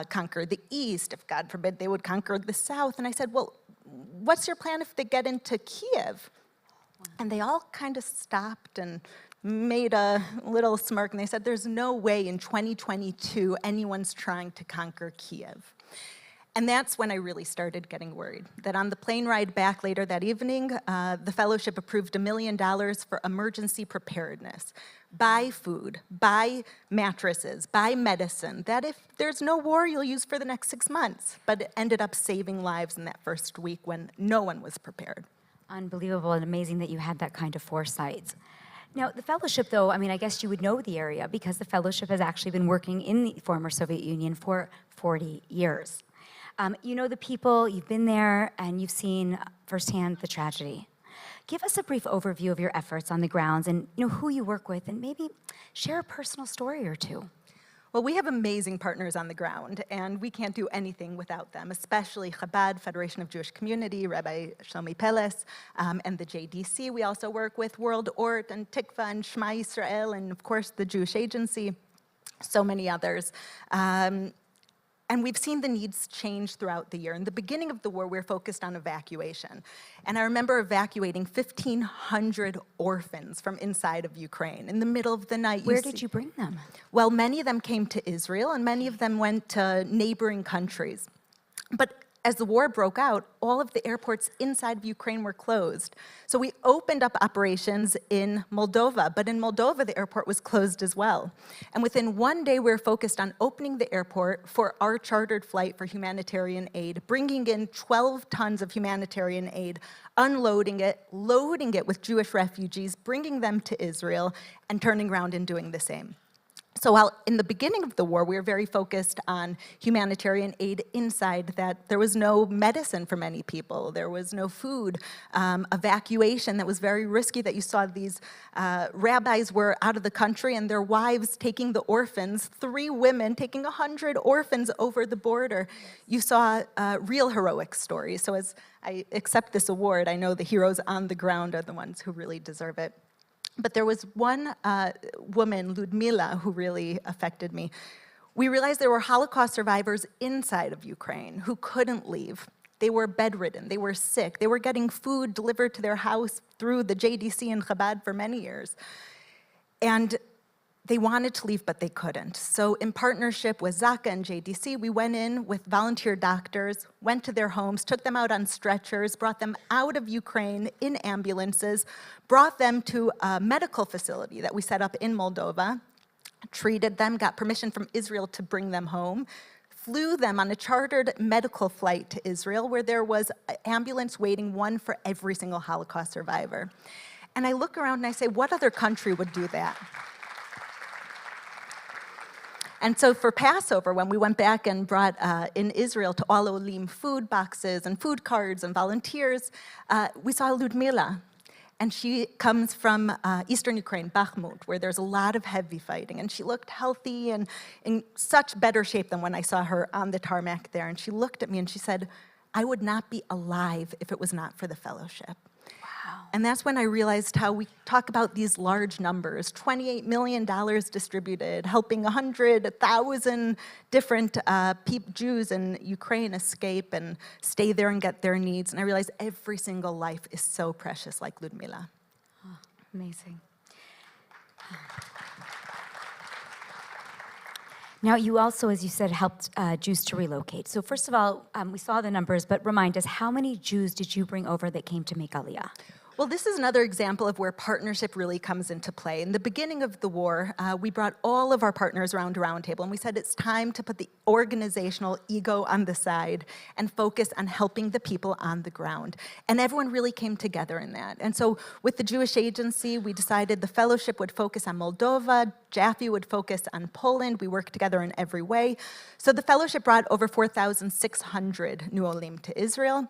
conquer the east, if God forbid they would conquer the south. And I said, well, what's your plan if they get into Kiev? And they all kind of stopped and made a little smirk, and they said, there's no way in 2022 anyone's trying to conquer Kiev. And that's when I really started getting worried, that on the plane ride back later that evening, the fellowship approved $1 million for emergency preparedness. Buy food, buy mattresses, buy medicine, that if there's no war, you'll use for the next 6 months. But it ended up saving lives in that first week when no one was prepared. Unbelievable and amazing that you had that kind of foresight. Now, the fellowship, though, I mean, I guess you would know the area because the fellowship has actually been working in the former Soviet Union for 40 years. You know the people, you've been there, and you've seen firsthand the tragedy. Give us a brief overview of your efforts on the grounds and who you work with, and maybe share a personal story or two. Well, we have amazing partners on the ground, and we can't do anything without them, especially Chabad, Federation of Jewish Community, Rabbi Shlomi Peles, and the JDC. We also work with World Ort and Tikva and Shema Yisrael, and of course the Jewish Agency, so many others. And we've seen the needs change throughout the year. In the beginning of the war, we were focused on evacuation. And I remember evacuating 1,500 orphans from inside of Ukraine in the middle of the night. Where did you bring them? Well, many of them came to Israel, and many of them went to neighboring countries. But as the war broke out, all of the airports inside of Ukraine were closed. So we opened up operations in Moldova, but in Moldova, the airport was closed as well. And within 1 day, we were focused on opening the airport for our chartered flight for humanitarian aid, bringing in 12 tons of humanitarian aid, unloading it, loading it with Jewish refugees, bringing them to Israel, and turning around and doing the same. So while in the beginning of the war, we were very focused on humanitarian aid inside, that there was no medicine for many people, there was no food, evacuation that was very risky, that you saw these rabbis were out of the country and their wives taking the orphans, 3 women taking 100 orphans over the border. You saw real heroic stories. So as I accept this award, I know the heroes on the ground are the ones who really deserve it. But there was one woman, Ludmila, who really affected me. We realized there were Holocaust survivors inside of Ukraine who couldn't leave. They were bedridden, they were sick, they were getting food delivered to their house through the JDC and Chabad for many years. And they wanted to leave, but they couldn't. So in partnership with Zaka and JDC, we went in with volunteer doctors, went to their homes, took them out on stretchers, brought them out of Ukraine in ambulances, brought them to a medical facility that we set up in Moldova, treated them, got permission from Israel to bring them home, flew them on a chartered medical flight to Israel where there was an ambulance waiting, one for every single Holocaust survivor. And I look around and I say, what other country would do that? And so for Passover, when we went back and brought in Israel to all Olim food boxes and food cards and volunteers, we saw Ludmila. And she comes from eastern Ukraine, Bakhmut, where there's a lot of heavy fighting. And she looked healthy and in such better shape than when I saw her on the tarmac there. And she looked at me and she said, I would not be alive if it was not for the fellowship. Wow. And that's when I realized how we talk about these large numbers, $28 million distributed, helping 100,000 different Jews in Ukraine escape and stay there and get their needs. And I realized every single life is so precious, like Ludmila. Oh, amazing. Now, you also, as you said, helped Jews to relocate. So first of all, we saw the numbers, but remind us, how many Jews did you bring over that came to make Aliyah? Well, this is another example of where partnership really comes into play. In the beginning of the war, we brought all of our partners around a roundtable, and we said it's time to put the organizational ego on the side and focus on helping the people on the ground. And everyone really came together in that. And so with the Jewish Agency, we decided the fellowship would focus on Moldova, Jaffe would focus on Poland. We worked together in every way. So the fellowship brought over 4,600 new Olim to Israel.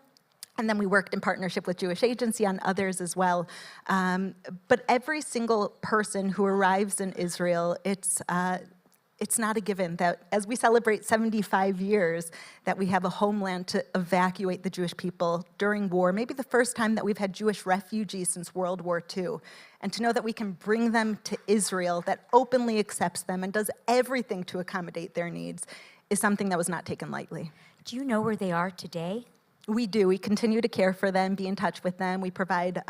And then we worked in partnership with Jewish Agency on others as well. But every single person who arrives in Israel, it's not a given that as we celebrate 75 years that we have a homeland to evacuate the Jewish people during war, maybe the first time that we've had Jewish refugees since World War II. And to know that we can bring them to Israel that openly accepts them and does everything to accommodate their needs is something that was not taken lightly. Do you know where they are today? We do. We continue to care for them, be in touch with them. We provide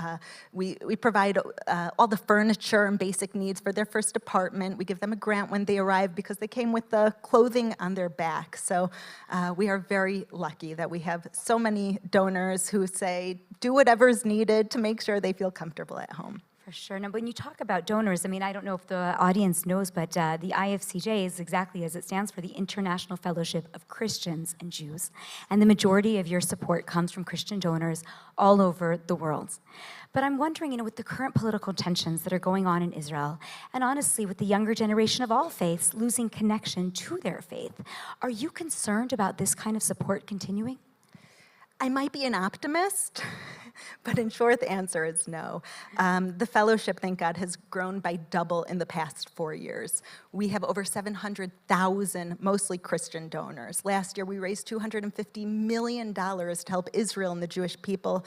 all the furniture and basic needs for their first apartment. We give them a grant when they arrive because they came with the clothing on their back. So we are very lucky that we have so many donors who say, do whatever's needed to make sure they feel comfortable at home. For sure. Now, when you talk about donors, I mean, I don't know if the audience knows, but the IFCJ is exactly as it stands for, the International Fellowship of Christians and Jews. And the majority of your support comes from Christian donors all over the world. But I'm wondering, with the current political tensions that are going on in Israel, and honestly, with the younger generation of all faiths losing connection to their faith, are you concerned about this kind of support continuing? I might be an optimist, but in short, the answer is no. The fellowship, thank God, has grown by double in the past 4 years. We have over 700,000 mostly Christian donors. Last year, we raised $250 million to help Israel and the Jewish people.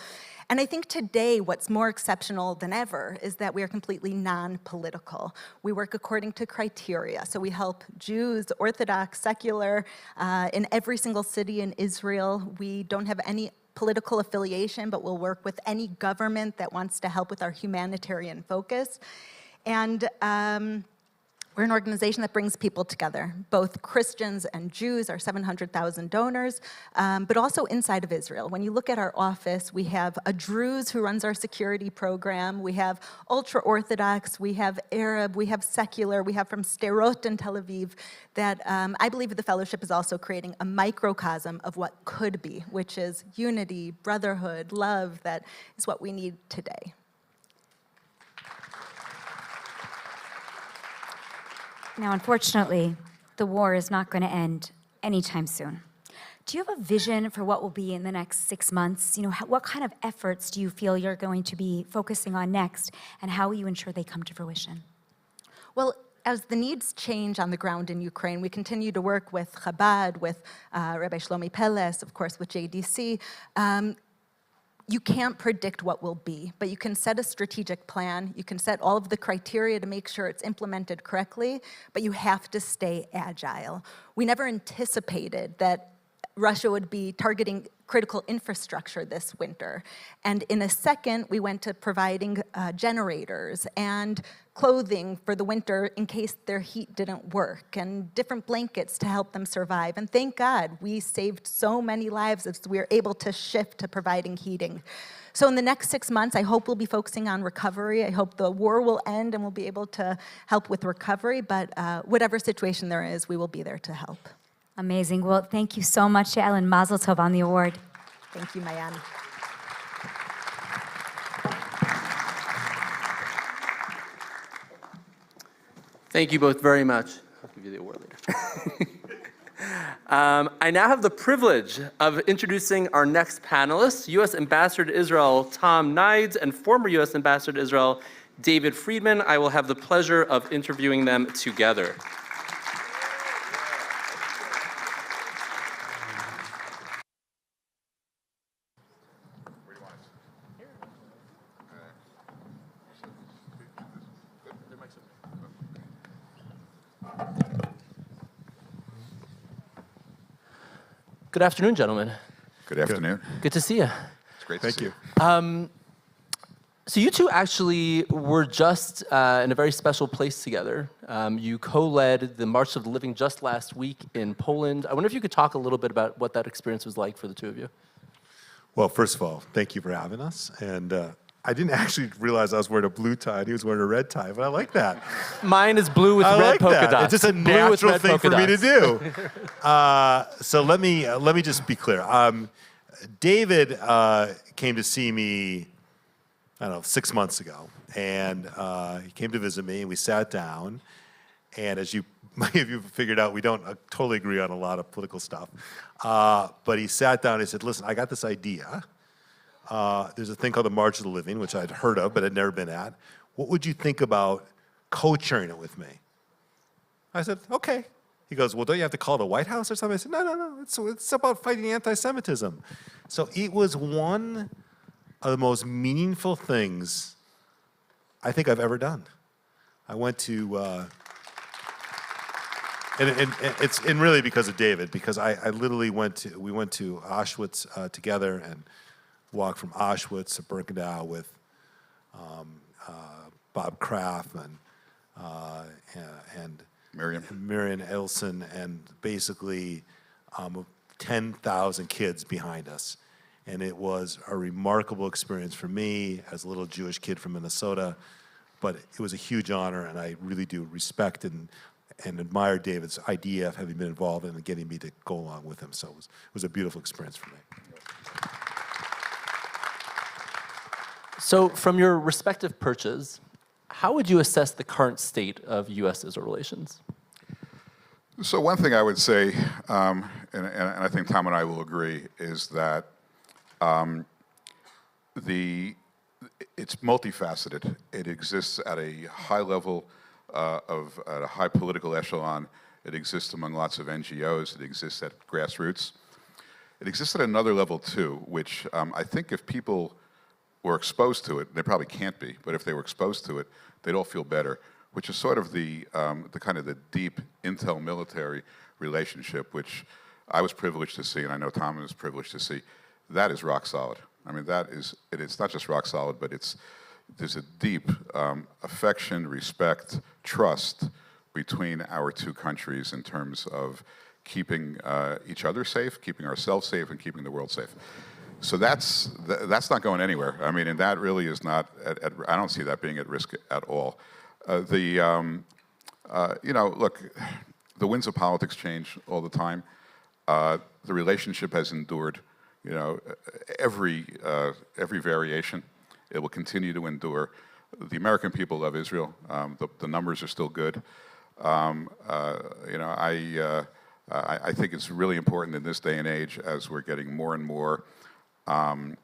And I think today, what's more exceptional than ever is that we are completely non-political. We work according to criteria. So we help Jews, Orthodox, secular, in every single city in Israel. We don't have any political affiliation, but we'll work with any government that wants to help with our humanitarian focus. And we're an organization that brings people together, both Christians and Jews, our 700,000 donors, but also inside of Israel. When you look at our office, we have a Druze who runs our security program, we have ultra-Orthodox, we have Arab, we have secular, we have from Sderot and Tel Aviv, that I believe the fellowship is also creating a microcosm of what could be, which is unity, brotherhood, love, that is what we need today. Now, unfortunately, the war is not going to end anytime soon. Do you have a vision for what will be in the next 6 months? What kind of efforts do you feel you're going to be focusing on next, and how will you ensure they come to fruition? Well, as the needs change on the ground in Ukraine, we continue to work with Chabad, with Rabbi Shlomi Peles, of course, with JDC. You can't predict what will be, but you can set a strategic plan. You can set all of the criteria to make sure it's implemented correctly, but you have to stay agile. We never anticipated that Russia would be targeting critical infrastructure this winter. And in a second, we went to providing generators and clothing for the winter in case their heat didn't work, and different blankets to help them survive. And thank God, we saved so many lives as we were able to shift to providing heating. So in the next 6 months, I hope we'll be focusing on recovery. I hope the war will end and we'll be able to help with recovery, but whatever situation there is, we will be there to help. Amazing. Well, thank you so much, Yael, and Mazel Tov on the award. Thank you, Mayan. Thank you both very much. I'll give you the award later. I now have the privilege of introducing our next panelists, U.S. Ambassador to Israel Tom Nides and former U.S. Ambassador to Israel David Friedman. I will have the pleasure of interviewing them together. Good afternoon, gentlemen. Good afternoon. Good to see you. It's great to see you. So you two actually were just in a very special place together. You co-led the March of the Living just last week in Poland. I wonder if you could talk a little bit about what that experience was like for the two of you. Well, first of all, thank you for having us. And I didn't actually realize I was wearing a blue tie and he was wearing a red tie, but I like that. Mine is blue with I red like polka that. dots. It's just a Blue with natural red thing polka for me to dots. do. So let me just be clear. David came to see me, I don't know, 6 months ago, and he came to visit me, and we sat down. And as many of you have figured out, we don't totally agree on a lot of political stuff. But he sat down and he said, listen, I got this idea. There's a thing called the March of the Living, which I'd heard of, but had never been at. What would you think about co-chairing it with me? I said, okay. He goes, well, don't you have to call the White House or something? I said, no, it's about fighting anti-Semitism. So it was one of the most meaningful things I think I've ever done. I went to, and it's really because of David, because I literally we went to Auschwitz together and walked from Auschwitz to Birkenau with Bob Kraft and Marion Elson, and basically 10,000 kids behind us. And it was a remarkable experience for me as a little Jewish kid from Minnesota, but it was a huge honor, and I really do respect and admire David's idea of having been involved in and getting me to go along with him. So it was a beautiful experience for me. So from your respective perches, how would you assess the current state of U.S. Israel relations? So one thing I would say, and I think Tom and I will agree, is that it's multifaceted. It exists at a high level at a high political echelon. It exists among lots of NGOs. It exists at grassroots. It exists at another level too, which I think if people were exposed to it, they probably can't be, but if they were exposed to it, they'd all feel better, which is sort of the kind of the deep intel military relationship, which I was privileged to see, and I know Tom was privileged to see. That is rock solid. I mean, it's not just rock solid, but there's a deep affection, respect, trust between our two countries in terms of keeping each other safe, keeping ourselves safe, and keeping the world safe. So that's not going anywhere. I mean, and that really is not, I don't see that being at risk at all. You know, look, the winds of politics change all the time. The relationship has endured, you know, every variation. It will continue to endure. The American people love Israel. The numbers are still good. You know, I think it's really important in this day and age, as we're getting more and more you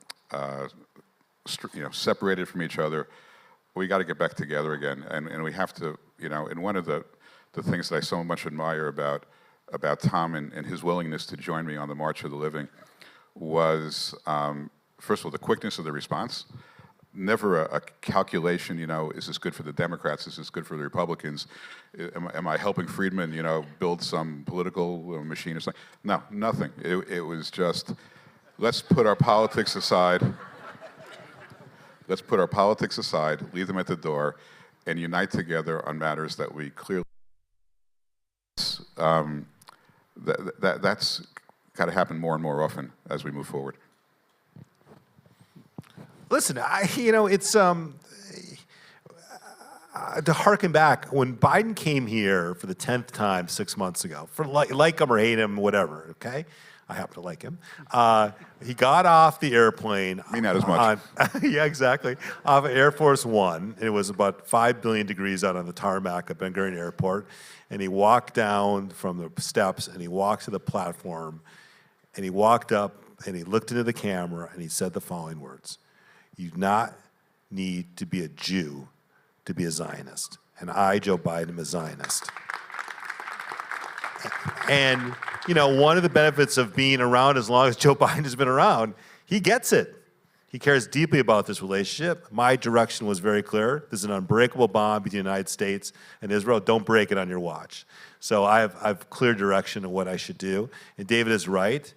know, separated from each other. We got to get back together again, and we have to, you know. And one of the things that I so much admire about Tom and his willingness to join me on the March of the Living was, first of all, the quickness of the response. Never a calculation, you know, is this good for the Democrats, is this good for the Republicans? Am I helping Friedman, you know, build some political machine or something? No, nothing. It was just, let's put our politics aside. Let's put our politics aside, leave them at the door, and unite together on matters that we clearly. That's got to happen more and more often as we move forward. Listen, you know, it's to harken back, when Biden came here for the 10th time 6 months ago, for like him or hate him, whatever, okay? I happen to like him. He got off the airplane. Me not as much. Yeah, exactly. Off of Air Force One. It was about 5 billion degrees out on the tarmac at Ben Gurion Airport. And he walked down from the steps and he walked to the platform and he walked up and he looked into the camera and he said the following words: "You do not need to be a Jew to be a Zionist. And I, Joe Biden, am a Zionist." And, you know, one of the benefits of being around as long as Joe Biden has been around, he gets it. He cares deeply about this relationship. My direction was very clear. There's an unbreakable bond between the United States and Israel. Don't break it on your watch. So I have clear direction of what I should do. And David is right.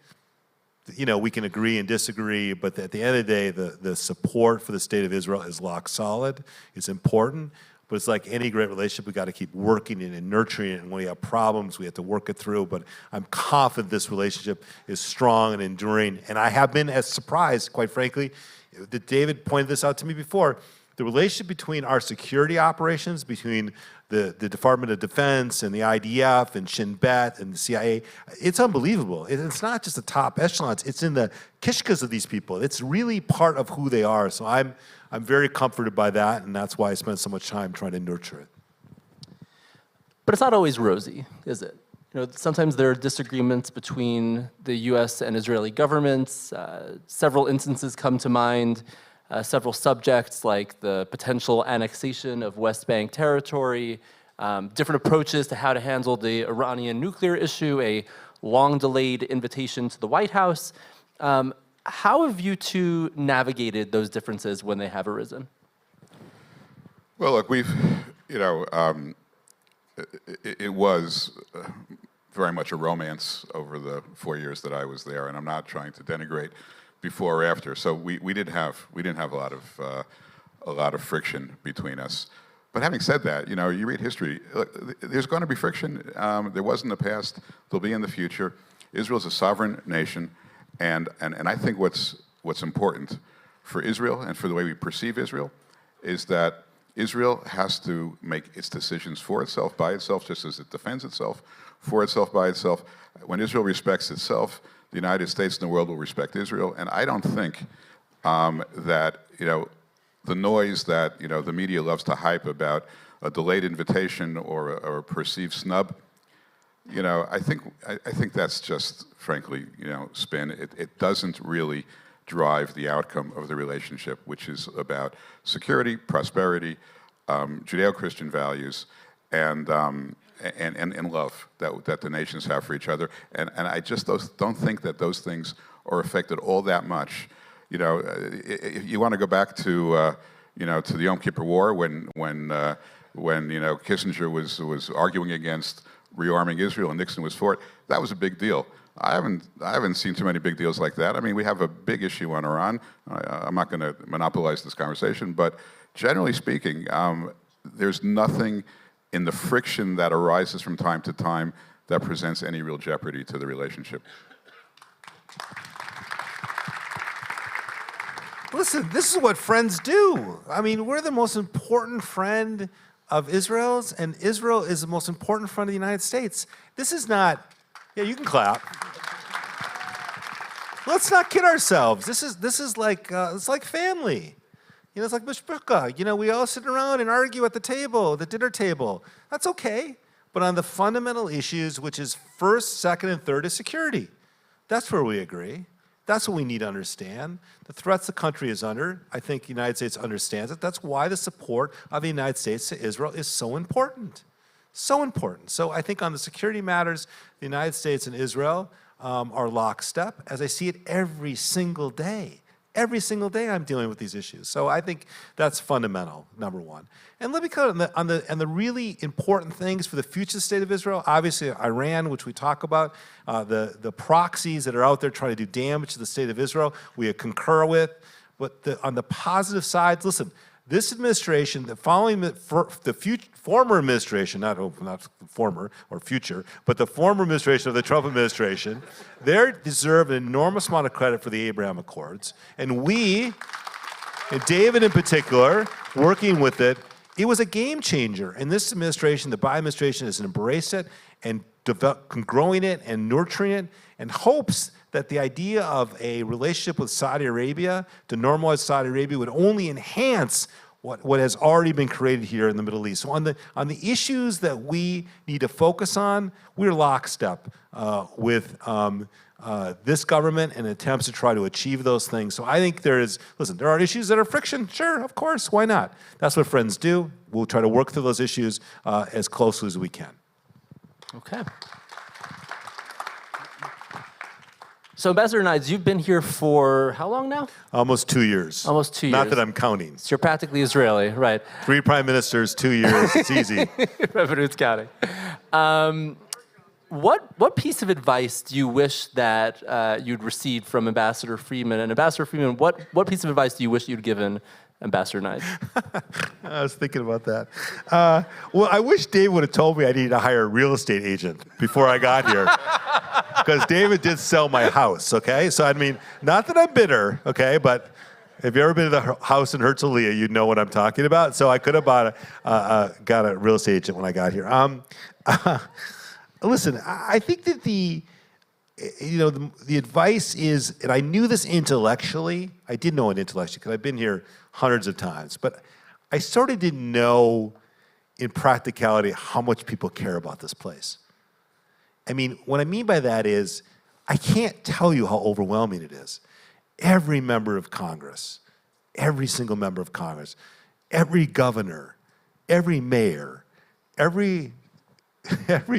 You know, we can agree and disagree, but at the end of the day, the support for the state of Israel is rock solid. It's important. but it's like any great relationship, we got to keep working it and nurturing it, and when we have problems, we have to work it through, but I'm confident this relationship is strong and enduring, and I have been as surprised, quite frankly, that David pointed this out to me before, the relationship between our security operations, between the Department of Defense and the IDF and Shin Bet and the CIA, it's unbelievable. It's not just the top echelons, it's in the kishkas of these people. It's really part of who they are. So I'm very comforted by that, and that's why I spend so much time trying to nurture it. But it's not always rosy, is it? Sometimes there are disagreements between the U.S. and Israeli governments. Several instances come to mind. Several subjects like the potential annexation of West Bank territory, different approaches to how to handle the Iranian nuclear issue, a long-delayed invitation to the White House. How have you two navigated those differences when they have arisen? Well, look, we've, it was very much a romance over the 4 years that I was there, and I'm not trying to denigrate before or after. So we didn't have a lot of friction between us. But having said that, you read history. Look, there's going to be friction. There was in the past. There'll be in the future. Israel's a sovereign nation, and I think what's important for Israel and for the way we perceive Israel is that Israel has to make its decisions for itself, by itself, just as it defends itself, for itself, by itself. When Israel respects itself, the United States and the world will respect Israel, and I don't think that the noise that the media loves to hype about a delayed invitation or a perceived snub, I think that's just frankly spin. It doesn't really drive the outcome of the relationship, which is about security, prosperity, Judeo-Christian values, and love that the nations have for each other. And I just don't think that those things are affected all that much. If you want to go back to to the Yom Kippur War when Kissinger was arguing against rearming Israel and Nixon was for it, that was a big deal. I haven't seen too many big deals like that. I mean, we have a big issue on Iran. I'm not going to monopolize this conversation, but generally speaking, there's nothing in the friction that arises from time to time that presents any real jeopardy to the relationship. Listen, this is what friends do. I mean, we're the most important friend of Israel's, and Israel is the most important friend of the United States. This is not, yeah, you can clap. Let's not kid ourselves. This is like, it's like family. It's like mishpucha. We all sit around and argue at the table, the dinner table. That's okay. But on the fundamental issues, which is first, second, and third, is security. That's where we agree. That's what we need to understand. The threats the country is under, I think the United States understands it. That's why the support of the United States to Israel is so important. So important. So I think on the security matters, the United States and Israel are lockstep, as I see it every single day. Every single day I'm dealing with these issues. So I think that's fundamental, number one. And let me comment on the really important things for the future state of Israel. Obviously, Iran, which we talk about, the proxies that are out there trying to do damage to the state of Israel, we concur with. But on the positive side, listen, this administration, following the former administration, not former or future, but the former administration of the Trump administration, they deserve an enormous amount of credit for the Abraham Accords. And we, and David in particular, working with it, it was a game changer. And this administration, the Biden administration, has embraced it and growing it and nurturing it, and hopes that the idea of a relationship with Saudi Arabia, to normalize Saudi Arabia, would only enhance what has already been created here in the Middle East. So on the issues that we need to focus on, we're lockstep with this government and attempts to try to achieve those things. So I think there are issues that are friction. Sure, of course, why not? That's what friends do. We'll try to work through those issues as closely as we can. Okay. So Ambassador Nides, you've been here for how long now? Almost 2 years. Almost 2 years. Not that I'm counting. So you're practically Israeli, right? 3 prime ministers, 2 years, it's easy. Revenue's counting. What piece of advice do you wish that you'd received from Ambassador Friedman? And Ambassador Friedman, what piece of advice do you wish you'd given Ambassador Knight? I was thinking about that. Well, I wish Dave would have told me I needed to hire a real estate agent before I got here. Because David did sell my house, okay? So, I mean, not that I'm bitter, okay? But if you've ever been to the house in Herzliya, you'd know what I'm talking about. So I could have got a real estate agent when I got here. Listen, I think that the advice is, and I knew this intellectually. I did know it intellectually because I've been here hundreds of times. But I sort of didn't know in practicality how much people care about this place. I mean, what I mean by that is I can't tell you how overwhelming it is. Every member of Congress, every single member of Congress, every governor, every mayor, every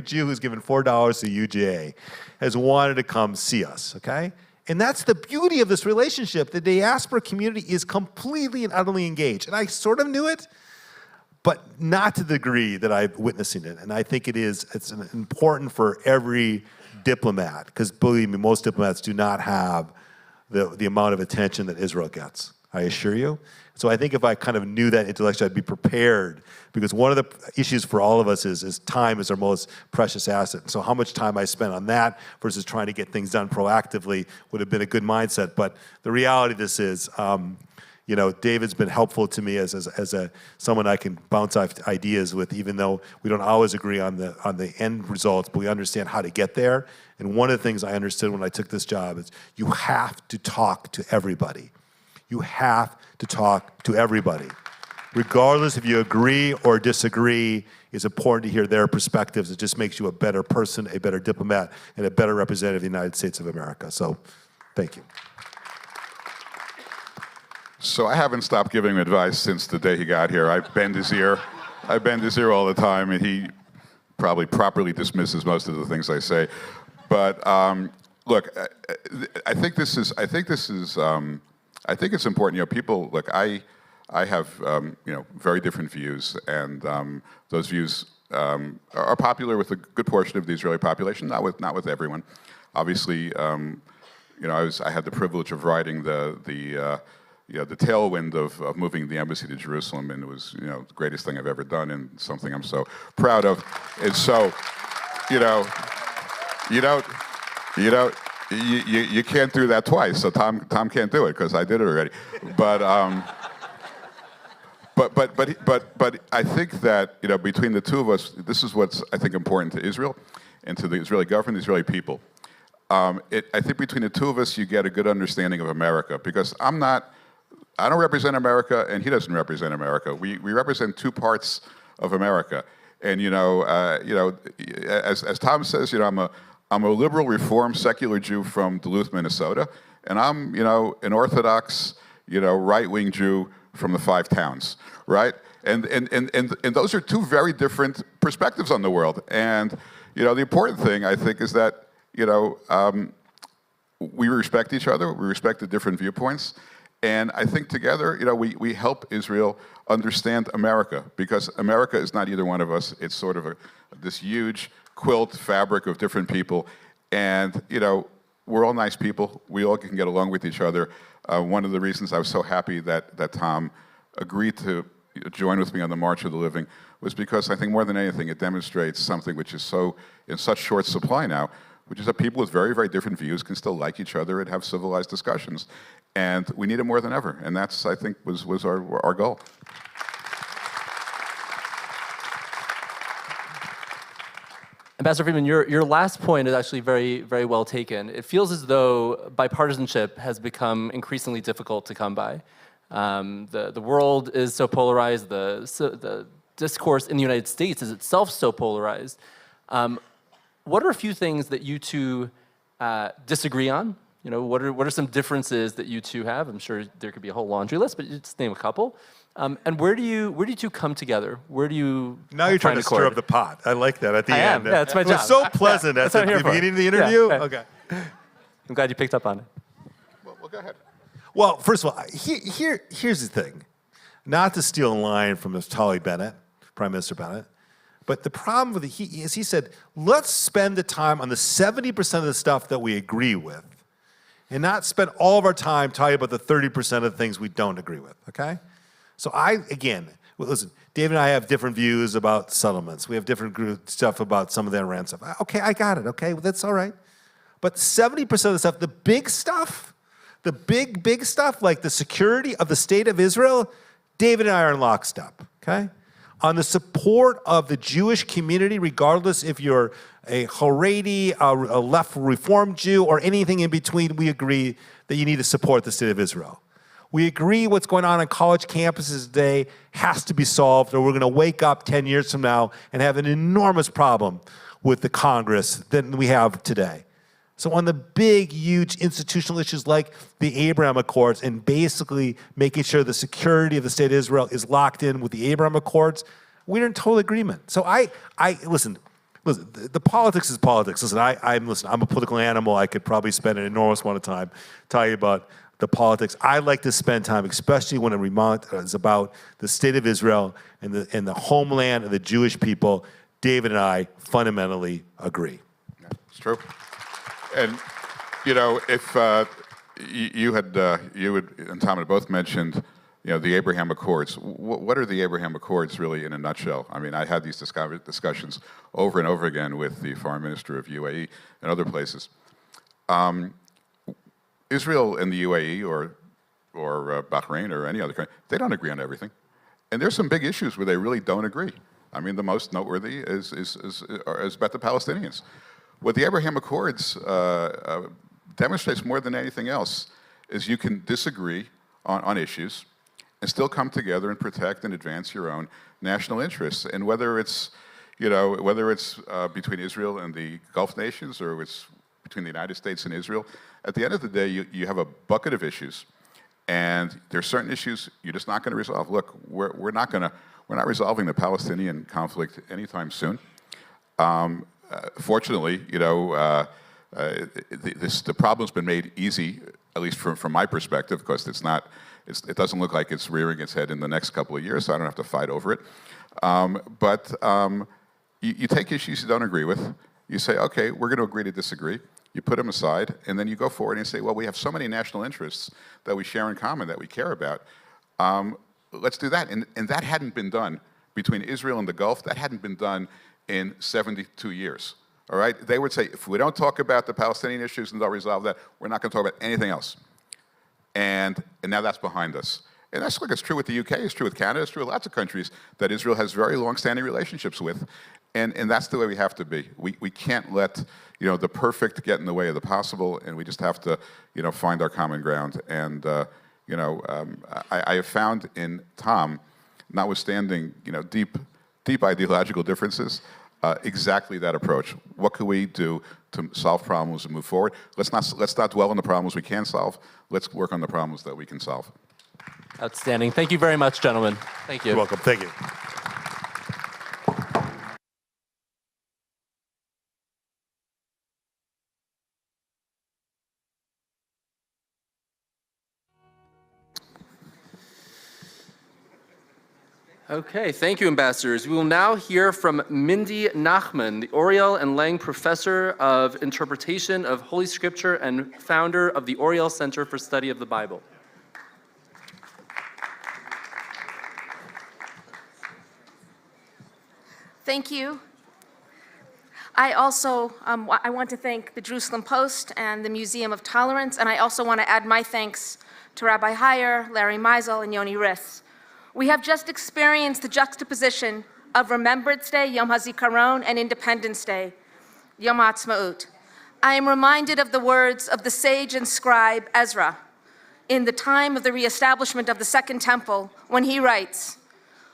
Jew who's given $4 to UJA has wanted to come see us, okay? And that's the beauty of this relationship. The diaspora community is completely and utterly engaged. And I sort of knew it, but not to the degree that I'm witnessing it. And I think it's important for every diplomat, because believe me, most diplomats do not have the amount of attention that Israel gets, I assure you. So I think if I kind of knew that intellectually, I'd be prepared, because one of the issues for all of us is time is our most precious asset. So how much time I spent on that versus trying to get things done proactively would have been a good mindset. But the reality of this is, David's been helpful to me as someone I can bounce off ideas with, even though we don't always agree on the end results, but we understand how to get there. And one of the things I understood when I took this job is you have to talk to everybody. You have to talk to everybody. Regardless if you agree or disagree, it's important to hear their perspectives. It just makes you a better person, a better diplomat, and a better representative of the United States of America. So, thank you. So I haven't stopped giving him advice since the day he got here. I bend his ear. I bend his ear all the time, and he probably properly dismisses most of the things I say. But look, I think it's important. People look. I have very different views, and those views are popular with a good portion of the Israeli population, not with everyone. Obviously, I had the privilege of riding the tailwind of moving the embassy to Jerusalem, and it was the greatest thing I've ever done, and something I'm so proud of. And so, you can't do that twice. So Tom can't do it because I did it already. But I think that between the two of us, this is what's I think important to Israel and to the Israeli government, the Israeli people. I think between the two of us, you get a good understanding of America, because I don't represent America, and he doesn't represent America. We represent two parts of America. And as Tom says, I'm a liberal, reform, secular Jew from Duluth, Minnesota, and I'm an Orthodox, right-wing Jew from the Five Towns, right? And those are two very different perspectives on the world. And the important thing I think is that we respect each other, we respect the different viewpoints. And I think together, we help Israel understand America, because America is not either one of us. It's sort of this huge quilt fabric of different people. And, we're all nice people. We all can get along with each other. One of the reasons I was so happy that Tom agreed to join with me on the March of the Living was because I think more than anything, it demonstrates something which is in such short supply now, which is that people with very, very different views can still like each other and have civilized discussions. And we need it more than ever. And that's, I think, was our goal. Ambassador Friedman, your last point is actually very, very well taken. It feels as though bipartisanship has become increasingly difficult to come by. The world is so polarized. The discourse in the United States is itself so polarized. What are a few things that you two disagree on? What are some differences that you two have? I'm sure there could be a whole laundry list, but you just name a couple. And where do you two come together? Where do you Now you're trying to stir up the pot. I like that at the end. Yeah, that's my job. It was so pleasant at the beginning of the interview. Yeah. Okay. I'm glad you picked up on it. Well, go ahead. Well, first of all, here's the thing. Not to steal a line from Naftali Bennett, Prime Minister Bennett, but the problem with is he said, let's spend the time on the 70% of the stuff that we agree with, and not spend all of our time talking about the 30% of the things we don't agree with, okay? So again, listen, David and I have different views about settlements. We have different stuff about some of the Iran stuff. Okay, I got it, okay, well, that's all right. But 70% of the stuff, the big stuff, the big stuff, like the security of the state of Israel, David and I are in lockstep, okay? On the support of the Jewish community, regardless if you're a Haredi, a left Reform Jew, or anything in between, we agree that you need to support the state of Israel. We agree what's going on college campuses today has to be solved, or we're going to wake up 10 years from now and have an enormous problem with the Congress than we have today. So on the big, huge institutional issues like the Abraham Accords and basically making sure the security of the state of Israel is locked in with the Abraham Accords, we're in total agreement. So listen, the politics is politics. Listen, I'm a political animal. I could probably spend an enormous amount of time telling you about the politics. I like to spend time, especially when it's about the state of Israel and the homeland of the Jewish people. David and I fundamentally agree. Yeah, it's true. And, you know, if you and Tom had both mentioned, you know, the Abraham Accords. What are the Abraham Accords really in a nutshell? I mean, I had these discussions over and over again with the foreign minister of UAE and other places. Israel and the UAE or Bahrain or any other country, they don't agree on everything. And there's some big issues where they really don't agree. I mean, the most noteworthy is about the Palestinians. What the Abraham Accords demonstrates more than anything else is you can disagree on issues and still come together and protect and advance your own national interests. And whether it's, you know, between Israel and the Gulf nations or it's between the United States and Israel, at the end of the day, you have a bucket of issues, and there's certain issues you're just not going to resolve. Look, we're not resolving the Palestinian conflict anytime soon. Fortunately, you know, the problem's been made easy, at least from my perspective, because it doesn't look like it's rearing its head in the next couple of years, so I don't have to fight over it. You take issues you don't agree with, you say, okay, we're going to agree to disagree, you put them aside, and then you go forward and say, well, we have so many national interests that we share in common, that we care about. Let's do that. And that hadn't been done between Israel and the Gulf. That hadn't been done in 72 years. All right? They would say, if we don't talk about the Palestinian issues and don't resolve that, we're not going to talk about anything else. And now that's behind us. And that's like it's true with the UK, it's true with Canada, it's true with lots of countries that Israel has very long-standing relationships with. And that's the way we have to be. We can't let, you know, the perfect get in the way of the possible, and we just have to, you know, find our common ground. And, you know, I have found in Tom, notwithstanding, you know, deep ideological differences, exactly that approach. What can we do to solve problems and move forward? Let's not dwell on the problems we can't solve. Let's work on the problems that we can solve. Outstanding. Thank you very much, gentlemen. Thank you. You're welcome. Thank you. Okay, thank you, ambassadors. We will now hear from Mindy Nachman, the Oriel and Lang Professor of Interpretation of Holy Scripture and founder of the Oriel Center for Study of the Bible. Thank you. I also I want to thank the Jerusalem Post and the Museum of Tolerance, and I also want to add my thanks to Rabbi Heyer, Larry Meisel, and Yoni Riss. We have just experienced the juxtaposition of Remembrance Day, Yom HaZikaron, and Independence Day, Yom HaAtzmaut. I am reminded of the words of the sage and scribe Ezra in the time of the reestablishment of the Second Temple, when he writes,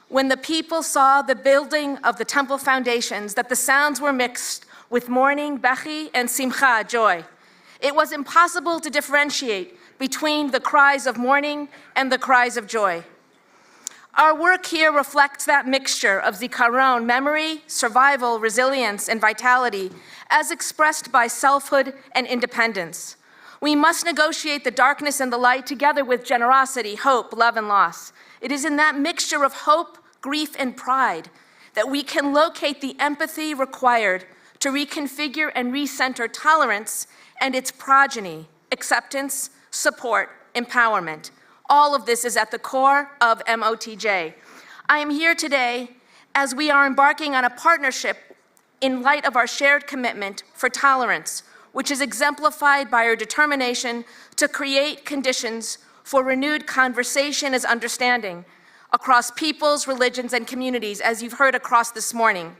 "When the people saw the building of the temple foundations, that the sounds were mixed with mourning, bechi, and simcha, joy. It was impossible to differentiate between the cries of mourning and the cries of joy." Our work here reflects that mixture of zikaron, memory, survival, resilience, and vitality, as expressed by selfhood and independence. We must negotiate the darkness and the light together with generosity, hope, love, and loss. It is in that mixture of hope, grief, and pride that we can locate the empathy required to reconfigure and recenter tolerance and its progeny, acceptance, support, empowerment, All of this is at the core of MOTJ. I am here today as we are embarking on a partnership in light of our shared commitment for tolerance, which is exemplified by our determination to create conditions for renewed conversation as understanding across peoples, religions, and communities, as you've heard across this morning.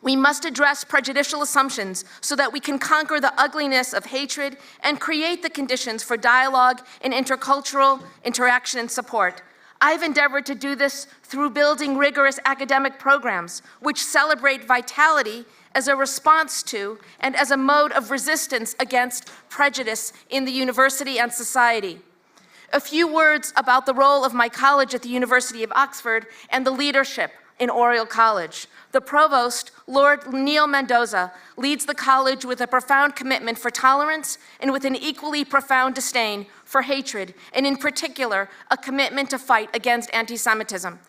We must address prejudicial assumptions so that we can conquer the ugliness of hatred and create the conditions for dialogue and intercultural interaction and support. I've endeavored to do this through building rigorous academic programs which celebrate vitality as a response to and as a mode of resistance against prejudice in the university and society. A few words about the role of my college at the University of Oxford and the leadership in Oriel College. The provost, Lord Neil Mendoza, leads the college with a profound commitment for tolerance and with an equally profound disdain for hatred, and in particular, a commitment to fight against anti-Semitism.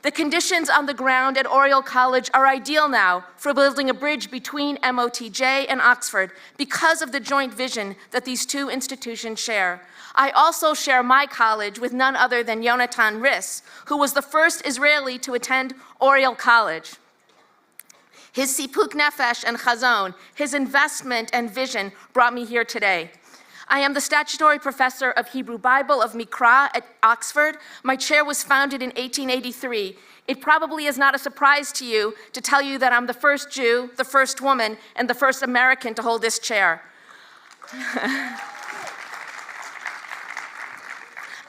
The conditions on the ground at Oriel College are ideal now for building a bridge between MOTJ and Oxford because of the joint vision that these two institutions share. I also share my college with none other than Yonatan Riss, who was the first Israeli to attend Oriel College. His sipuk nefesh and chazon, his investment and vision brought me here today. I am the statutory professor of Hebrew Bible of Mikra at Oxford. My chair was founded in 1883. It probably is not a surprise to you to tell you that I'm the first Jew, the first woman, and the first American to hold this chair.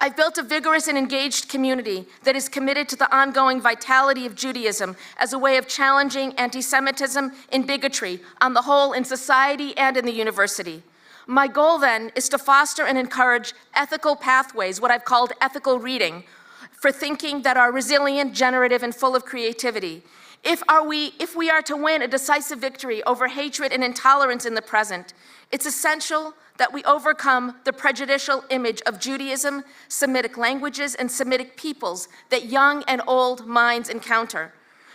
I've built a vigorous and engaged community that is committed to the ongoing vitality of Judaism as a way of challenging anti-Semitism and bigotry on the whole in society and in the university. My goal then is to foster and encourage ethical pathways, what I've called ethical reading, for thinking that are resilient, generative, and full of creativity. If we are to win a decisive victory over hatred and intolerance in the present, it's essential that we overcome the prejudicial image of Judaism, Semitic languages, and Semitic peoples that young and old minds encounter.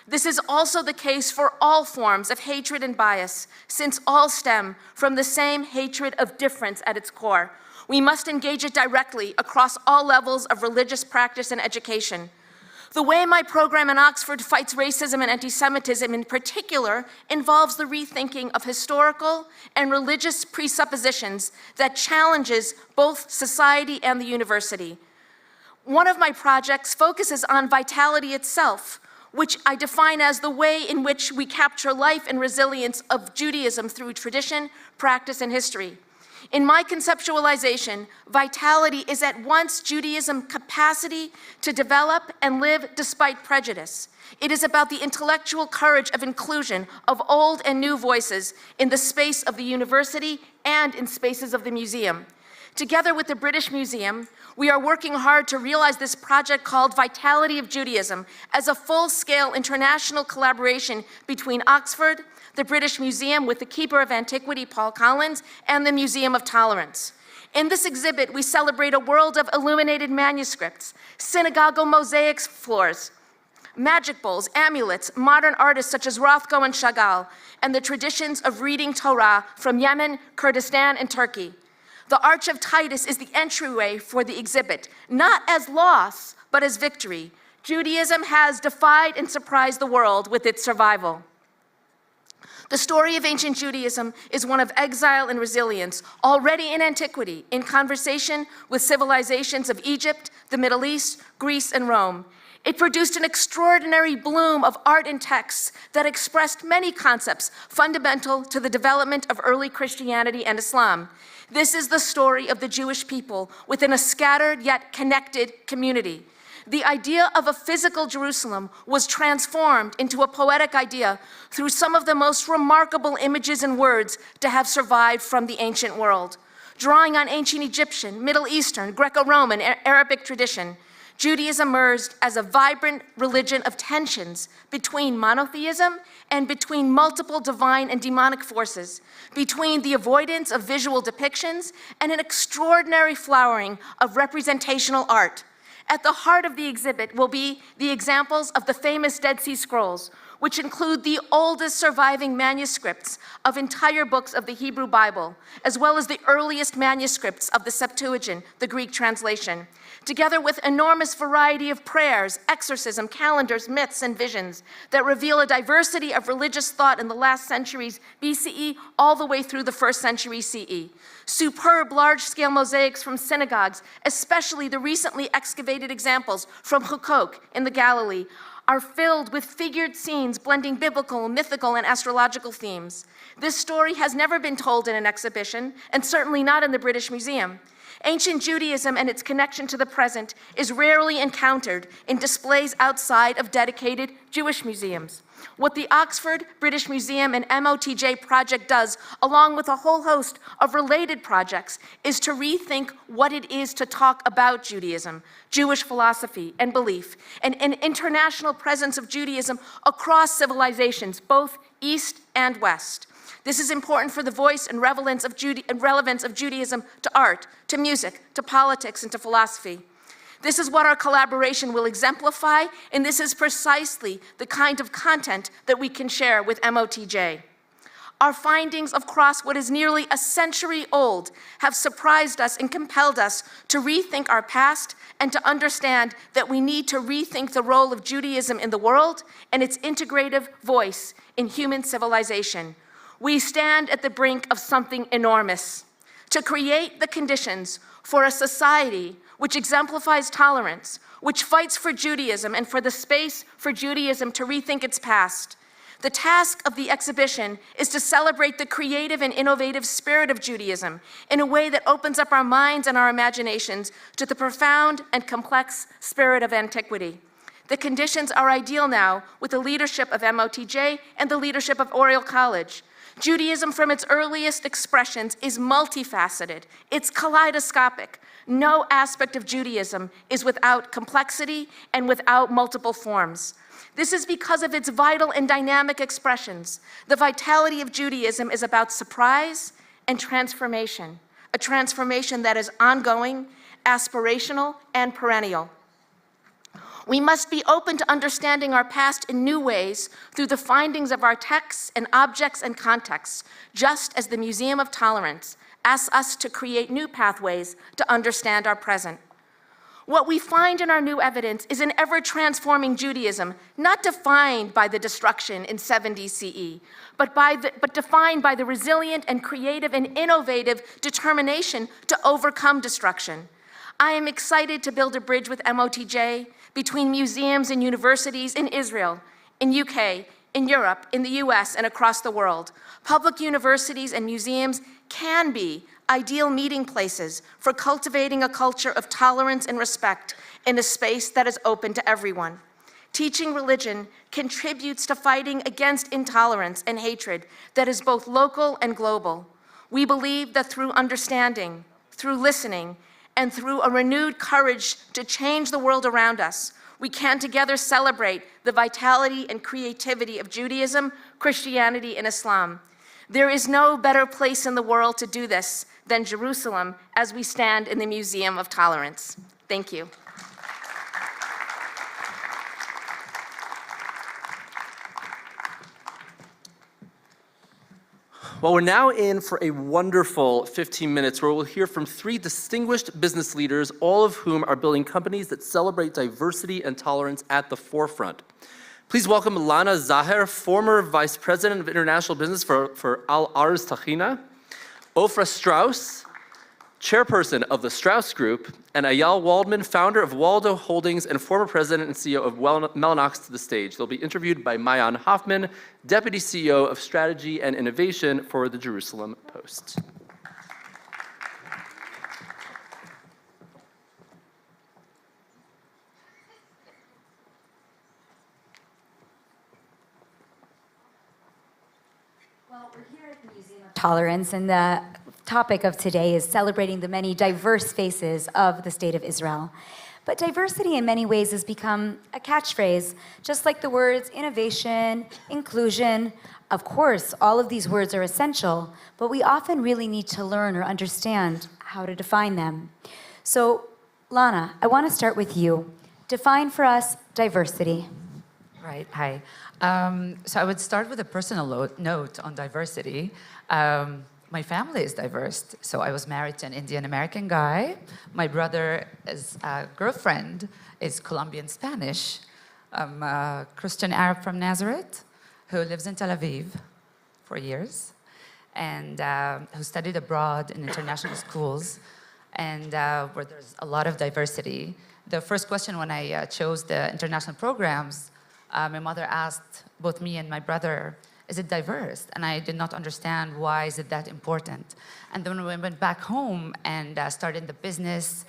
This is also the case for all forms of hatred and bias, since all stem from the same hatred of difference at its core. We must engage it directly across all levels of religious practice and education. The way my program in Oxford fights racism and anti-Semitism in particular involves the rethinking of historical and religious presuppositions that challenges both society and the university. One of my projects focuses on vitality itself, which I define as the way in which we capture life and resilience of Judaism through tradition, practice, and history. In my conceptualization, vitality is at once Judaism's capacity to develop and live despite prejudice. It is about the intellectual courage of inclusion of old and new voices in the space of the university and in spaces of the museum. Together with the British Museum, we are working hard to realize this project called Vitality of Judaism as a full-scale international collaboration between Oxford, the British Museum with the Keeper of Antiquity, Paul Collins, and the Museum of Tolerance. In this exhibit, we celebrate a world of illuminated manuscripts, synagogal mosaics floors, magic bowls, amulets, modern artists such as Rothko and Chagall, and the traditions of reading Torah from Yemen, Kurdistan, and Turkey. The Arch of Titus is the entryway for the exhibit, not as loss, but as victory. Judaism has defied and surprised the world with its survival. The story of ancient Judaism is one of exile and resilience, already in antiquity, in conversation with civilizations of Egypt, the Middle East, Greece, and Rome. It produced an extraordinary bloom of art and texts that expressed many concepts fundamental to the development of early Christianity and Islam. This is the story of the Jewish people within a scattered yet connected community. The idea of a physical Jerusalem was transformed into a poetic idea through some of the most remarkable images and words to have survived from the ancient world. Drawing on ancient Egyptian, Middle Eastern, Greco-Roman, Arabic tradition, Judaism emerged as a vibrant religion of tensions between monotheism and between multiple divine and demonic forces, between the avoidance of visual depictions and an extraordinary flowering of representational art. At the heart of the exhibit will be the examples of the famous Dead Sea Scrolls, which include the oldest surviving manuscripts of entire books of the Hebrew Bible, as well as the earliest manuscripts of the Septuagint, the Greek translation, together with enormous variety of prayers, exorcism, calendars, myths, and visions that reveal a diversity of religious thought in the last centuries BCE all the way through the 1st century CE. Superb large-scale mosaics from synagogues, especially the recently excavated examples from Hukkok in the Galilee, are filled with figured scenes blending biblical, mythical, and astrological themes. This story has never been told in an exhibition, and certainly not in the British Museum. Ancient Judaism and its connection to the present is rarely encountered in displays outside of dedicated Jewish museums. What the Oxford, British Museum, and MOTJ project does, along with a whole host of related projects, is to rethink what it is to talk about Judaism, Jewish philosophy and belief, and an international presence of Judaism across civilizations, both East and West. This is important for the voice and relevance of Judaism to art, to music, to politics, and to philosophy. This is what our collaboration will exemplify, and this is precisely the kind of content that we can share with MOTJ. Our findings across what is nearly a century old have surprised us and compelled us to rethink our past and to understand that we need to rethink the role of Judaism in the world and its integrative voice in human civilization. We stand at the brink of something enormous. To create the conditions for a society which exemplifies tolerance, which fights for Judaism and for the space for Judaism to rethink its past. The task of the exhibition is to celebrate the creative and innovative spirit of Judaism in a way that opens up our minds and our imaginations to the profound and complex spirit of antiquity. The conditions are ideal now with the leadership of MOTJ and the leadership of Oriel College. Judaism from its earliest expressions is multifaceted, it's kaleidoscopic. No aspect of Judaism is without complexity and without multiple forms. This is because of its vital and dynamic expressions. The vitality of Judaism is about surprise and transformation, a transformation that is ongoing, aspirational, and perennial. We must be open to understanding our past in new ways through the findings of our texts and objects and contexts, just as the Museum of Tolerance asks us to create new pathways to understand our present. What we find in our new evidence is an ever-transforming Judaism, not defined by the destruction in 70 CE, but defined by the resilient and creative and innovative determination to overcome destruction. I am excited to build a bridge with MOTJ between museums and universities in Israel, in UK, in Europe, in the US, and across the world. Public universities and museums can be ideal meeting places for cultivating a culture of tolerance and respect in a space that is open to everyone. Teaching religion contributes to fighting against intolerance and hatred that is both local and global. We believe that through understanding, through listening, and through a renewed courage to change the world around us, we can together celebrate the vitality and creativity of Judaism, Christianity, and Islam. There is no better place in the world to do this than Jerusalem as we stand in the Museum of Tolerance. Thank you. Well, we're now in for a wonderful 15 minutes where we'll hear from 3 distinguished business leaders, all of whom are building companies that celebrate diversity and tolerance at the forefront. Please welcome Lana Zaher, former Vice President of International Business for Al Arz Tahina, Ofra Strauss, Chairperson of the Strauss Group, and Eyal Waldman, founder of Waldo Holdings and former President and CEO of Mellanox, to the stage. They'll be interviewed by Mayan Hoffman, Deputy CEO of Strategy and Innovation for the Jerusalem Post. Well, we're here at the Museum of Tolerance, and the topic of today is celebrating the many diverse faces of the State of Israel. But diversity in many ways has become a catchphrase, just like the words innovation, inclusion. Of course, all of these words are essential, but we often really need to learn or understand how to define them. So, Lana, I want to start with you. Define for us diversity. Right, hi. So I would start with a personal note on diversity. My family is diverse. So I was married to an Indian American guy. My brother's girlfriend is Colombian Spanish. I'm a Christian Arab from Nazareth who lives in Tel Aviv for years and who studied abroad in international schools and where there's a lot of diversity. The first question when I chose the international programs, my mother asked both me and my brother, is it diverse? And I did not understand why is it that important. And then when we went back home and started the business,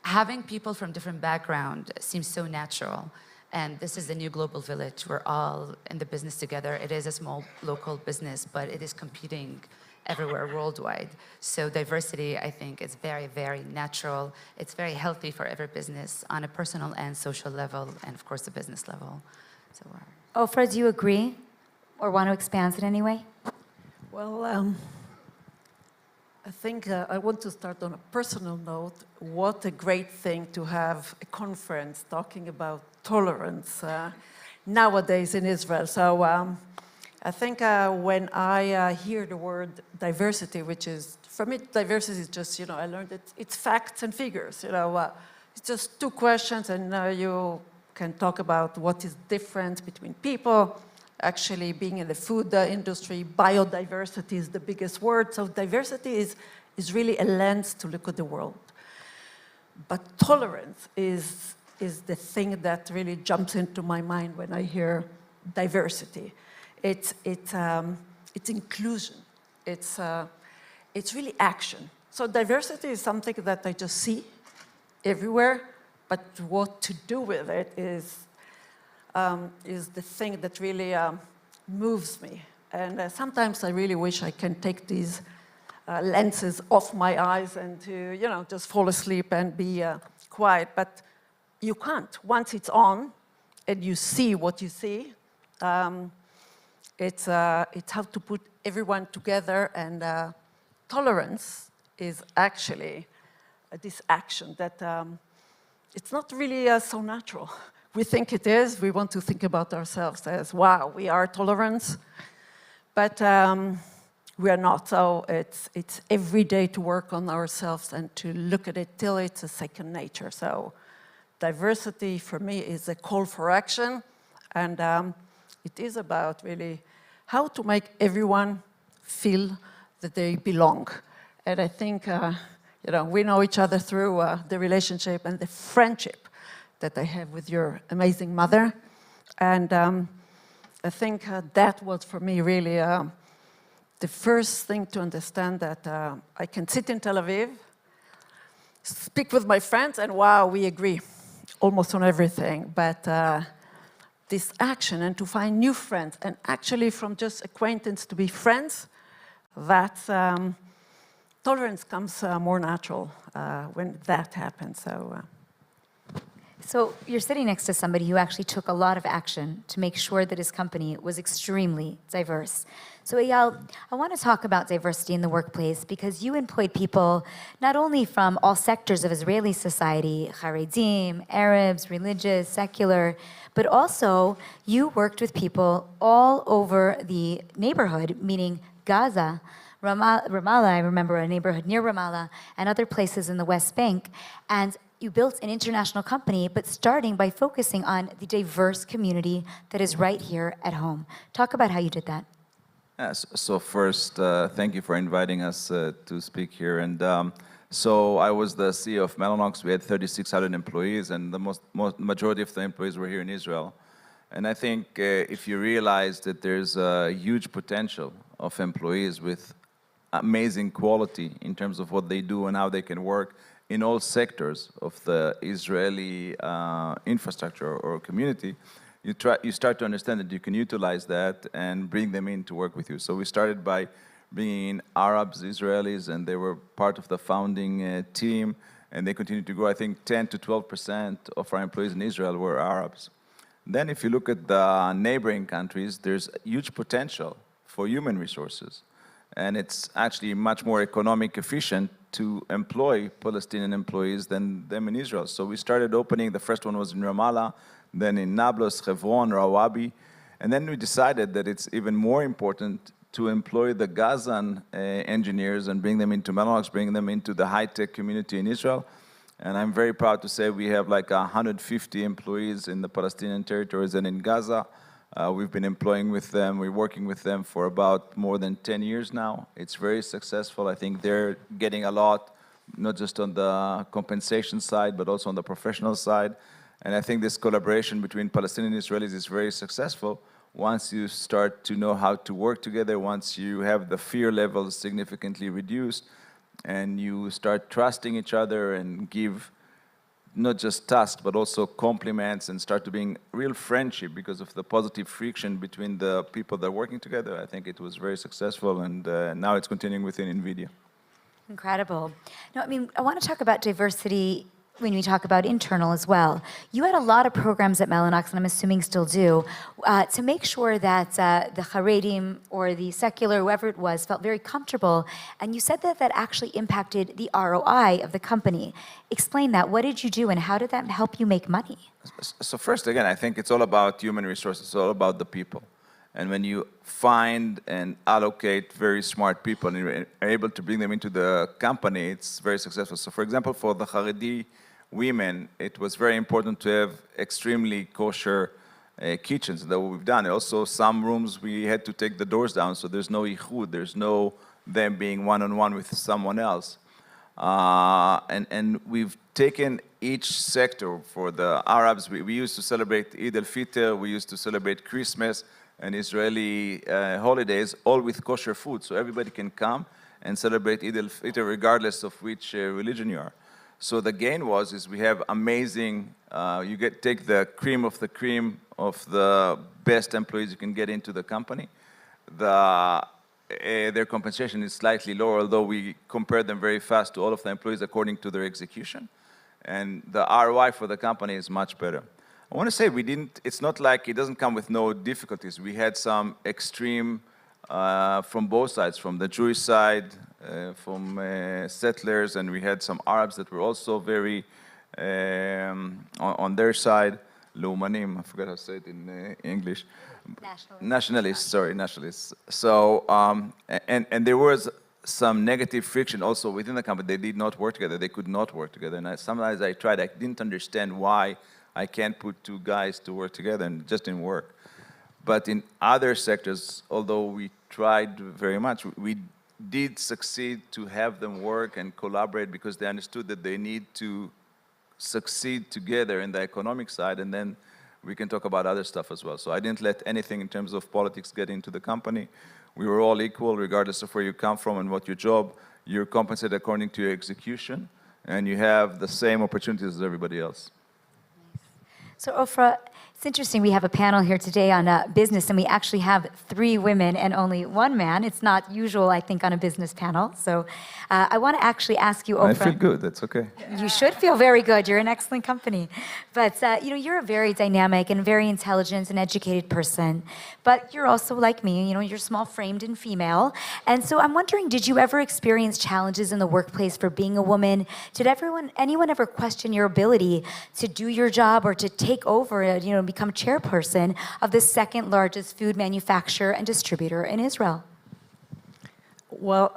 having people from different backgrounds seems so natural. And this is the new global village. We're all in the business together. It is a small local business, but it is competing everywhere worldwide. So diversity, I think, is very, very natural. It's very healthy for every business on a personal and social level, and of course, the business level. So, Ofra, do you agree or want to expand in any way? Well, I think I want to start on a personal note. What a great thing to have a conference talking about tolerance nowadays in Israel. So I think when I hear the word diversity, which is, for me, diversity is just, I learned it's facts and figures. It's just two questions, and you can talk about what is different between people. Actually, being in the food industry, biodiversity is the biggest word. So diversity is really a lens to look at the world. But tolerance is the thing that really jumps into my mind when I hear diversity. It's inclusion. It's really action. So diversity is something that I just see everywhere, but what to do with it is the thing that really moves me. And sometimes I really wish I can take these lenses off my eyes and to, just fall asleep and be quiet. But you can't. Once it's on and you see what you see, it's how to put everyone together. And tolerance is actually this action that it's not really so natural. We think it is. We want to think about ourselves as, wow, we are tolerant. But we are not. So it's every day to work on ourselves and to look at it till it's a second nature. So diversity for me is a call for action. And it is about really how to make everyone feel that they belong. And I think, we know each other through the relationship and the friendship that I have with your amazing mother. And I think that was for me really the first thing to understand that I can sit in Tel Aviv, speak with my friends, and wow, we agree almost on everything. But this action and to find new friends, and actually from just acquaintance to be friends, that's tolerance comes more natural when that happens. So you're sitting next to somebody who actually took a lot of action to make sure that his company was extremely diverse. So Eyal, I want to talk about diversity in the workplace because you employed people not only from all sectors of Israeli society, Haredim, Arabs, religious, secular, but also you worked with people all over the neighborhood, meaning Gaza, Ramallah, I remember a neighborhood near Ramallah, and other places in the West Bank. And you built an international company, but starting by focusing on the diverse community that is right here at home. Talk about how you did that. Yes, so first, thank you for inviting us to speak here. And so I was the CEO of Mellanox. We had 3,600 employees, and the majority of the employees were here in Israel. And I think if you realize that there's a huge potential of employees with amazing quality in terms of what they do and how they can work in all sectors of the Israeli infrastructure or community, you start to understand that you can utilize that and bring them in to work with you. So we started by bringing in Arabs, Israelis, and they were part of the founding team, and they continued to grow. I think 10 to 12% of our employees in Israel were Arabs. Then if you look at the neighboring countries, there's huge potential for human resources. And it's actually much more economic efficient to employ Palestinian employees than them in Israel. So we started opening, the first one was in Ramallah, then in Nablus, Hebron, Rawabi, and then we decided that it's even more important to employ the Gazan engineers and bring them into Mellanox, bring them into the high-tech community in Israel. And I'm very proud to say we have like 150 employees in the Palestinian territories and in Gaza. We've been employing with them, we're working with them for about more than 10 years now. It's very successful. I think they're getting a lot, not just on the compensation side, but also on the professional side. And I think this collaboration between Palestinian and Israelis is very successful once you start to know how to work together, once you have the fear levels significantly reduced, and you start trusting each other and give not just tasks, but also compliments and start to being real friendship because of the positive friction between the people that are working together. I think it was very successful, and now it's continuing within NVIDIA. Incredible. Now, I mean, I want to talk about diversity when we talk about internal as well. You had a lot of programs at Mellanox, and I'm assuming still do, to make sure that the Haredim or the secular, whoever it was, felt very comfortable. And you said that that actually impacted the ROI of the company. Explain that. What did you do, and how did that help you make money? So first, again, I think it's all about human resources. It's all about the people. And when you find and allocate very smart people and you're able to bring them into the company, it's very successful. So for example, for the Haredi women, it was very important to have extremely kosher kitchens. That what we've done. Also, some rooms we had to take the doors down, so there's no ichud, there's no them being one-on-one with someone else. And we've taken each sector. For the Arabs, we used to celebrate Eid al-Fitr, we used to celebrate Christmas and Israeli holidays, all with kosher food, so everybody can come and celebrate Eid al-Fitr regardless of which religion you are. So the gain is we have amazing, take the cream of the best employees you can get into the company. Their compensation is slightly lower, although we compare them very fast to all of the employees according to their execution. And the ROI for the company is much better. I want to say it's not like it doesn't come with no difficulties. We had some extreme from both sides, from the Jewish side, from settlers, and we had some Arabs that were also very on their side. Leumanim, I forgot how to say it in English. Nationalists. So, and there was some negative friction also within the company. They did not work together. They could not work together. And sometimes I tried. I didn't understand why I can't put two guys to work together, and it just didn't work. But in other sectors, although we tried very much, we did succeed to have them work and collaborate because they understood that they need to succeed together in the economic side, and then we can talk about other stuff as well. So I didn't let anything in terms of politics get into the company. We were all equal, regardless of where you come from and what your job. You're compensated according to your execution, and you have the same opportunities as everybody else. So Ofra, it's interesting, we have a panel here today on business, and we actually have 3 women and only 1 man. It's not usual, I think, on a business panel. So I want to actually ask you, Ofra. I feel good, that's okay. You should feel very good. You're an excellent company. But you're a very dynamic and very intelligent and educated person. But you're also like me, you're small-framed and female. And so I'm wondering, did you ever experience challenges in the workplace for being a woman? Did anyone ever question your ability to do your job or to take over, become chairperson of the 2nd largest food manufacturer and distributor in Israel? Well,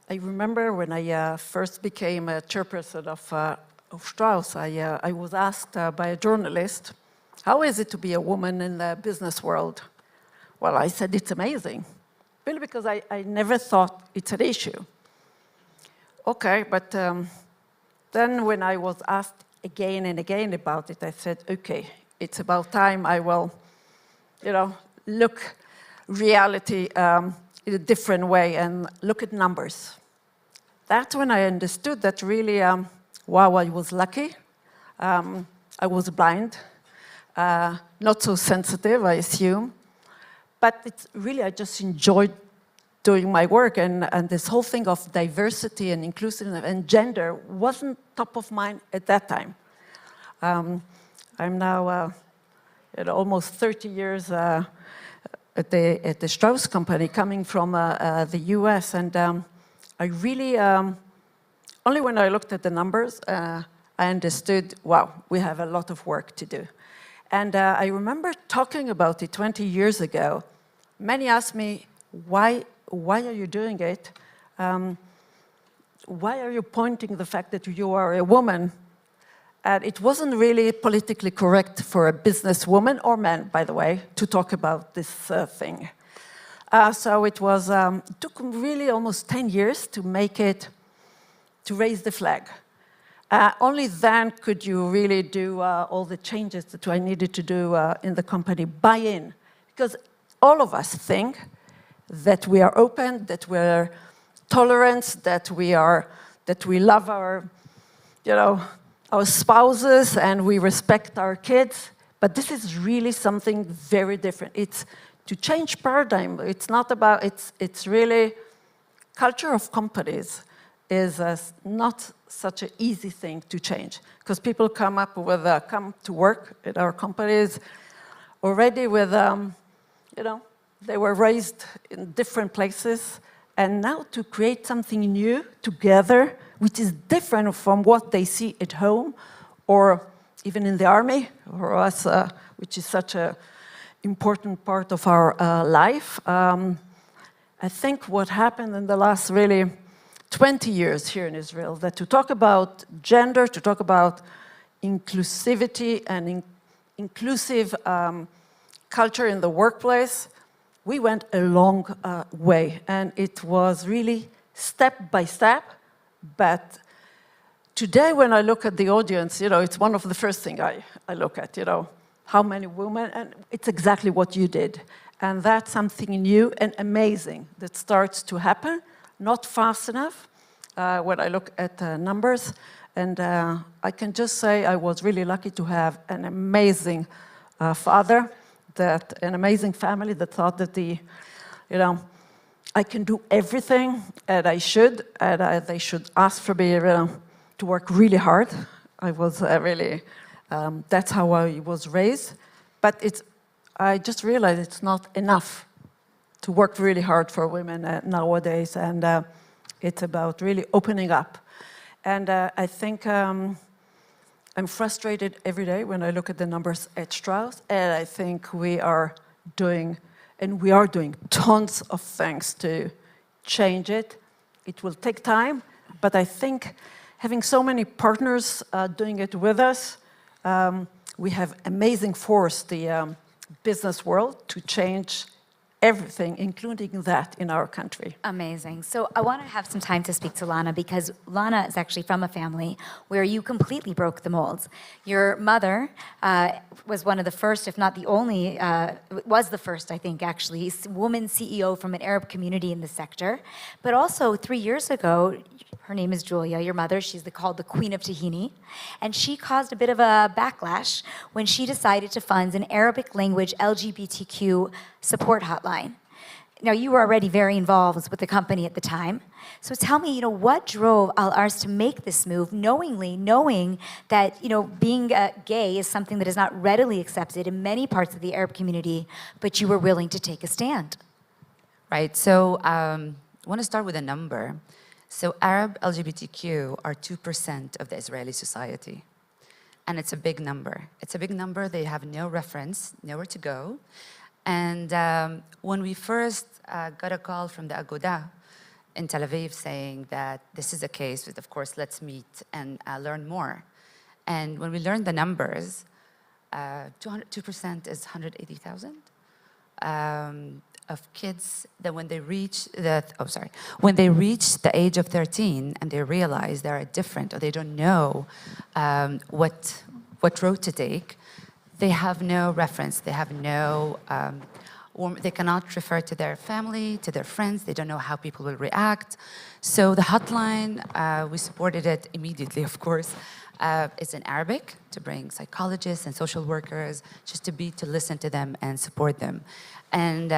I remember when I first became a chairperson of Strauss, I was asked by a journalist, how is it to be a woman in the business world? Well, I said, it's amazing. Really, because I never thought it's an issue. Okay, but then when I was asked again and again about it, I said, okay, it's about time I will, look reality in a different way and look at numbers. That's when I understood that really, wow, I was lucky. I was blind, not so sensitive, I assume. But it's really, I just enjoyed doing my work, and this whole thing of diversity and inclusiveness and gender wasn't top of mind at that time. I'm now almost 30 years at the Strauss company, coming from the U.S., and I really, only when I looked at the numbers, I understood, wow, we have a lot of work to do. And I remember talking about it 20 years ago. Many asked me, why are you doing it? Why are you pointing the fact that you are a woman? And it wasn't really politically correct for a businesswoman, or man, by the way, to talk about this thing. So it took really almost 10 years to make it, to raise the flag. Only then could you really do all the changes that I needed to do in the company, buy in. Because all of us think that we are open, that we're tolerant, that we love our, our spouses and we respect our kids. But this is really something very different. It's to change paradigm. It's not about, it's really, culture of companies is not such an easy thing to change. Because people come to work at our companies already with, they were raised in different places. And now to create something new together, which is different from what they see at home, or even in the army, or us, which is such an important part of our life. I think what happened in the last really 20 years here in Israel, that to talk about gender, to talk about inclusivity and inclusive culture in the workplace, we went a long way, and it was really step by step. But today, when I look at the audience, it's one of the first things I look at, how many women, and it's exactly what you did. And that's something new and amazing that starts to happen, not fast enough when I look at the numbers. And I can just say I was really lucky to have an amazing father, an amazing family that thought that I can do everything, and I should, and they should ask for me to work really hard. I was really, that's how I was raised. But I just realized it's not enough to work really hard for women nowadays, and it's about really opening up. And I think I'm frustrated every day when I look at the numbers at Strauss, and I think we are doing tons of things to change it. It will take time, but I think having so many partners doing it with us, we have amazing force, the business world, to change everything, including that in our country. Amazing. So I want to have some time to speak to Lana, because Lana is actually from a family where you completely broke the molds. Your mother was one of the first, if not the only, was the first, I think, actually, woman CEO from an Arab community in the sector. But also 3 years ago, her name is Julia, your mother, she's called the Queen of Tahini, and she caused a bit of a backlash when she decided to fund an Arabic language LGBTQ support hotline. Now, you were already very involved with the company at the time, so tell me, what drove Al Ars to make this move, knowing that, being gay is something that is not readily accepted in many parts of the Arab community, but you were willing to take a stand? Right, so I want to start with a number. So Arab LGBTQ are 2% of the Israeli society. And it's a big number. It's a big number. They have no reference, nowhere to go. And when we first got a call from the Aguda in Tel Aviv saying that this is a case, of course, let's meet and learn more. And when we learned the numbers, 2% is 180,000. Of kids that when they reach the age of 13 and they realize they are different, or they don't know what road to take, they have no reference, they have no, they cannot refer to their family, to their friends, they don't know how people will react. So the hotline, we supported it immediately, of course. It's in Arabic, to bring psychologists and social workers, just to listen to them and support them. And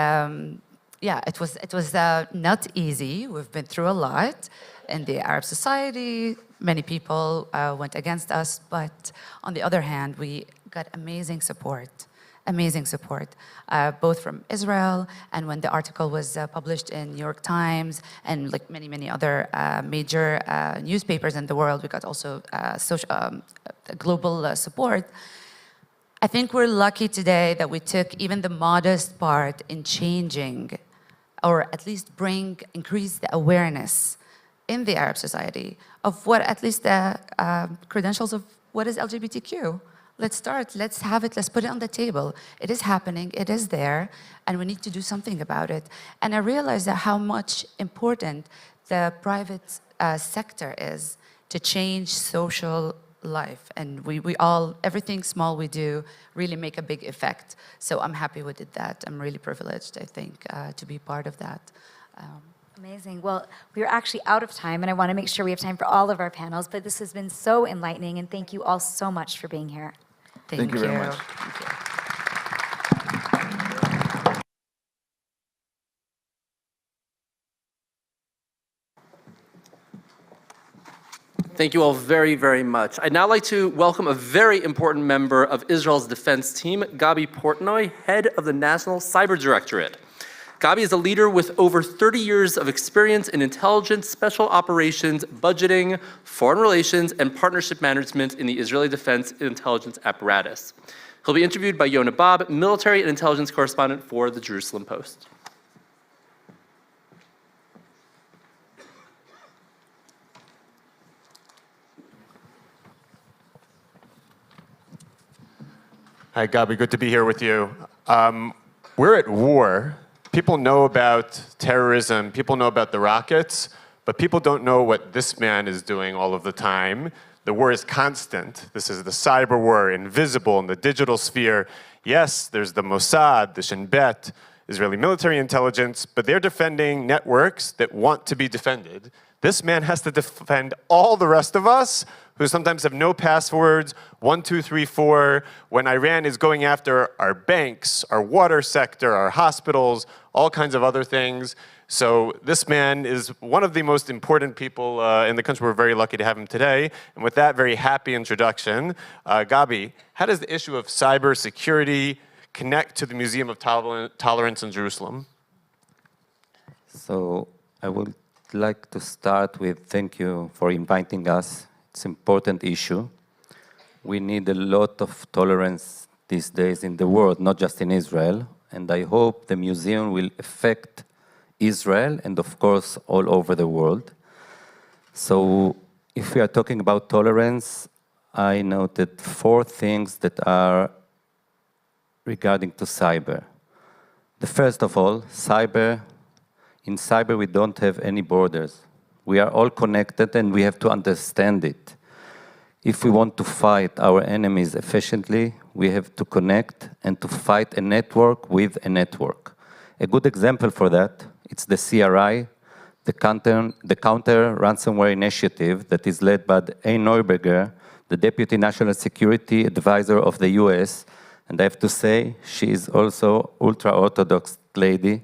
it was not easy. We've been through a lot in the Arab society. Many people went against us, but on the other hand, we got amazing support. amazing support, both from Israel, and when the article was published in New York Times and like many, many other major newspapers in the world, we got also global support. I think we're lucky today that we took even the modest part in changing, or at least increase the awareness in the Arab society of what at least the credentials of what is LGBTQ. Let's start, let's have it, let's put it on the table. It is happening, it is there, and we need to do something about it. And I realized that how much important the private sector is to change social life. And we all, everything small we do really make a big effect. So I'm happy we did that. I'm really privileged, I think, to be part of that. Amazing. Well, we're actually out of time, and I want to make sure we have time for all of our panels, but this has been so enlightening, and thank you all so much for being here. Thank you very much. Thank you all very, very much. I'd now like to welcome a very important member of Israel's defense team, Gabi Portnoy, head of the National Cyber Directorate. Gabi is a leader with over 30 years of experience in intelligence, special operations, budgeting, foreign relations, and partnership management in the Israeli defense intelligence apparatus. He'll be interviewed by Yonah Bob, military and intelligence correspondent for the Jerusalem Post. Hi, Gabi, good to be here with you. We're at war. People know about terrorism, people know about the rockets, but people don't know what this man is doing all of the time. The war is constant. This is the cyber war, invisible in the digital sphere. Yes, there's the Mossad, the Shin Bet, Israeli military intelligence, but they're defending networks that want to be defended. This man has to defend all the rest of us who sometimes have no passwords, 1, 2, 3, 4, when Iran is going after our banks, our water sector, our hospitals, all kinds of other things. So this man is one of the most important people in the country. We're very lucky to have him today. And with that very happy introduction, Gabi, how does the issue of cyber security connect to the Museum of Tolerance in Jerusalem? So I would like to start with thank you for inviting us. It's an important issue. We need a lot of tolerance these days in the world, not just in Israel. And I hope the museum will affect Israel and, of course, all over the world. So if we are talking about tolerance, I noted 4 things that are regarding to cyber. The first of all, in cyber we don't have any borders. We are all connected and we have to understand it. If we want to fight our enemies efficiently, we have to connect and to fight a network with a network. A good example for that, it's the CRI, the counter ransomware initiative that is led by A. Neuberger, the Deputy National Security Advisor of the U.S. And I have to say, she is also ultra-Orthodox lady.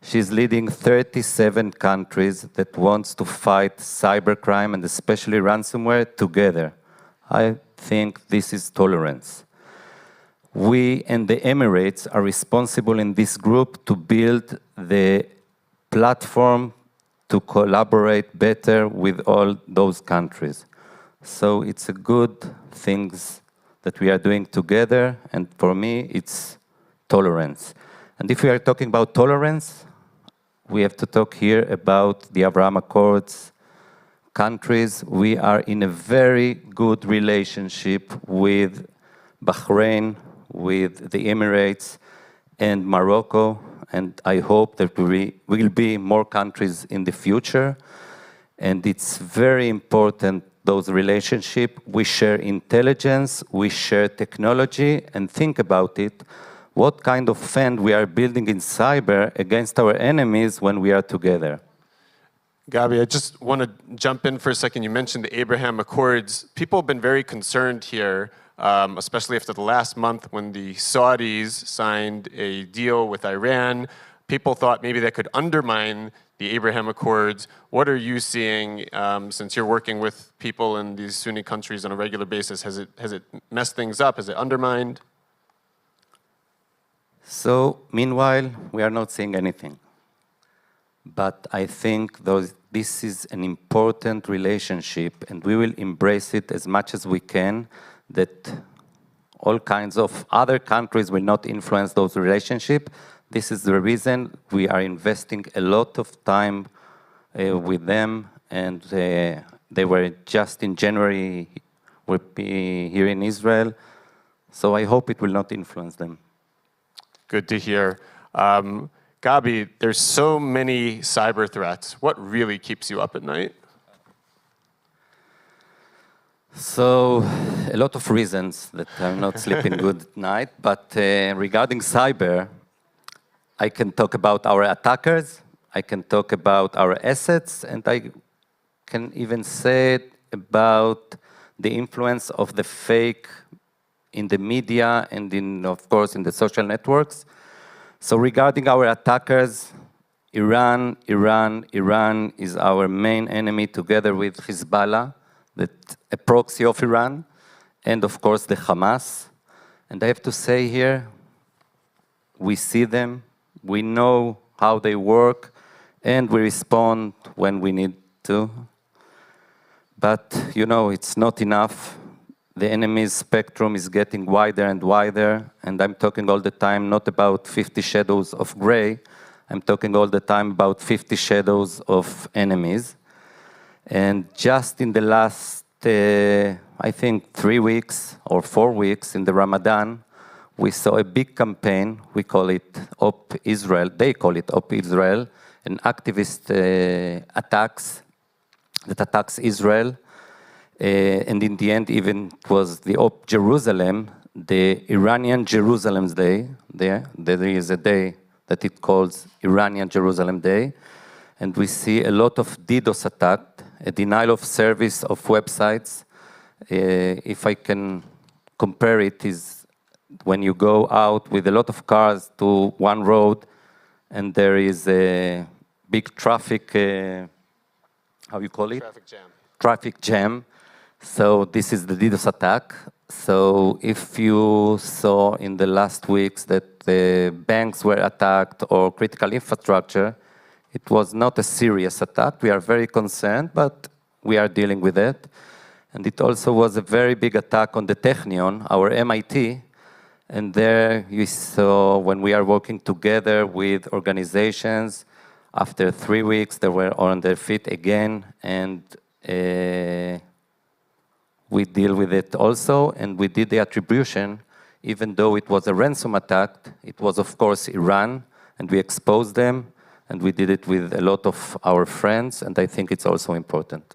She's leading 37 countries that wants to fight cybercrime and especially ransomware together. I think this is tolerance. We and the Emirates are responsible in this group to build the platform to collaborate better with all those countries. So it's a good things that we are doing together, and for me, it's tolerance. And if we are talking about tolerance, we have to talk here about the Abraham Accords countries. We are in a very good relationship with Bahrain, with the Emirates, and Morocco, and I hope that there will be more countries in the future. And it's very important, those relationships. We share intelligence, we share technology, and think about it. What kind of fend we are building in cyber against our enemies when we are together? Gabi, I just want to jump in for a second. You mentioned the Abraham Accords. People have been very concerned here, especially after the last month when the Saudis signed a deal with Iran. People thought maybe that could undermine the Abraham Accords. What are you seeing since you're working with people in these Sunni countries on a regular basis? Has it messed things up? Has it undermined? So, meanwhile, we are not seeing anything. But I think this is an important relationship, and we will embrace it as much as we can, that all kinds of other countries will not influence those relationships. This is the reason we are investing a lot of time with them, and they were just in January will be here in Israel. So I hope it will not influence them. Good to hear. Gabi, there's so many cyber threats. What really keeps you up at night? So, a lot of reasons that I'm not sleeping good at night, but regarding cyber, I can talk about our attackers, I can talk about our assets, and I can even say about the influence of the fake in the media and of course, in the social networks. So regarding our attackers, Iran is our main enemy together with Hezbollah, a proxy of Iran, and of course the Hamas. And I have to say here, we see them, we know how they work, and we respond when we need to. But, you know, it's not enough. The enemy's spectrum is getting wider and wider, and I'm talking all the time not about 50 shadows of gray, I'm talking all the time about 50 shadows of enemies. And just in the last, I think 3 weeks or 4 weeks in the Ramadan, we saw a big campaign, we call it Op Israel, they call it Op Israel, an activist attacks that attacks Israel. And in the end, even it was the Op Jerusalem, the Iranian Jerusalem's Day. There is a day that it calls Iranian Jerusalem Day. And we see a lot of DDoS attack, a denial of service of websites. If I can compare it, is when you go out with a lot of cars to one road and there is a big traffic, how you call it? Traffic jam. Traffic jam. So this is the DDoS attack. So if you saw in the last weeks that the banks were attacked or critical infrastructure, it was not a serious attack. We are very concerned, but we are dealing with it. And it also was a very big attack on the Technion, our MIT. And there you saw when we are working together with organizations, after 3 weeks they were on their feet again, and we deal with it also, and we did the attribution, even though it was a ransom attack, it was of course Iran, and we exposed them, and we did it with a lot of our friends, and I think it's also important.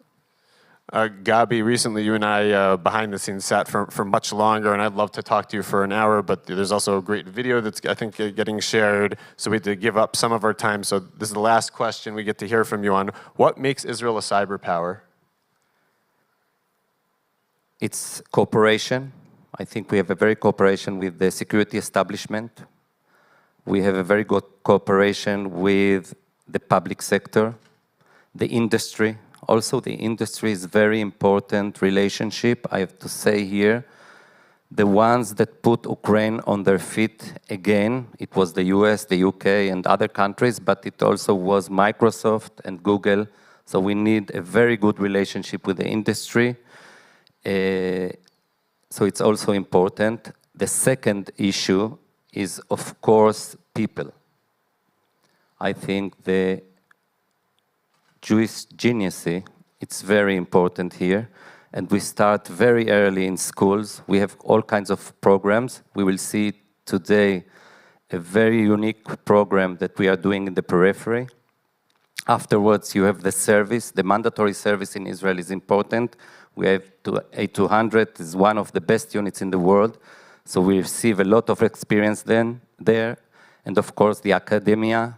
Gabi, recently you and I behind the scenes sat for much longer, and I'd love to talk to you for an hour, but there's also a great video that's, I think, getting shared, so we had to give up some of our time. So this is the last question we get to hear from you on what makes Israel a cyber power? It's cooperation. I think we have a very cooperation with the security establishment. We have a very good cooperation with the public sector, the industry. Also, the industry is very important relationship. I have to say here, the ones that put Ukraine on their feet again, it was the US, the UK, and other countries, but it also was Microsoft and Google. So we need a very good relationship with the industry. So it's also important. The second issue is, of course, people. I think the Jewish genius, it's very important here. And we start very early in schools. We have all kinds of programs. We will see today a very unique program that we are doing in the periphery. Afterwards, you have the service. The mandatory service in Israel is important. We have A200 is one of the best units in the world. So we receive a lot of experience then there. And of course, the academia.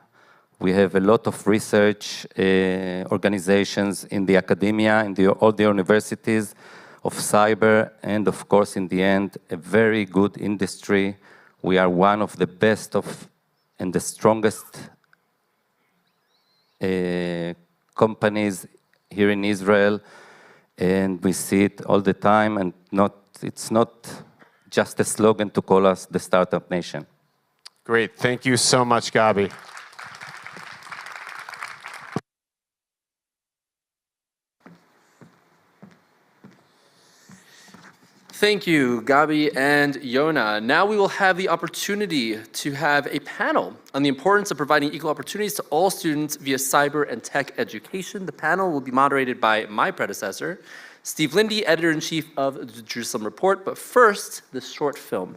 We have a lot of research organizations in the academia, in all the universities of cyber, and of course, in the end, a very good industry. We are one of the best of and the strongest companies here in Israel, and we see it all the time, and it's not just a slogan to call us the startup nation. Great. Thank you so much, Gabi. Thank you, Gabi and Yona. Now we will have the opportunity to have a panel on the importance of providing equal opportunities to all students via cyber and tech education. The panel will be moderated by my predecessor, Steve Lindy, editor-in-chief of the Jerusalem Report. But first, this short film.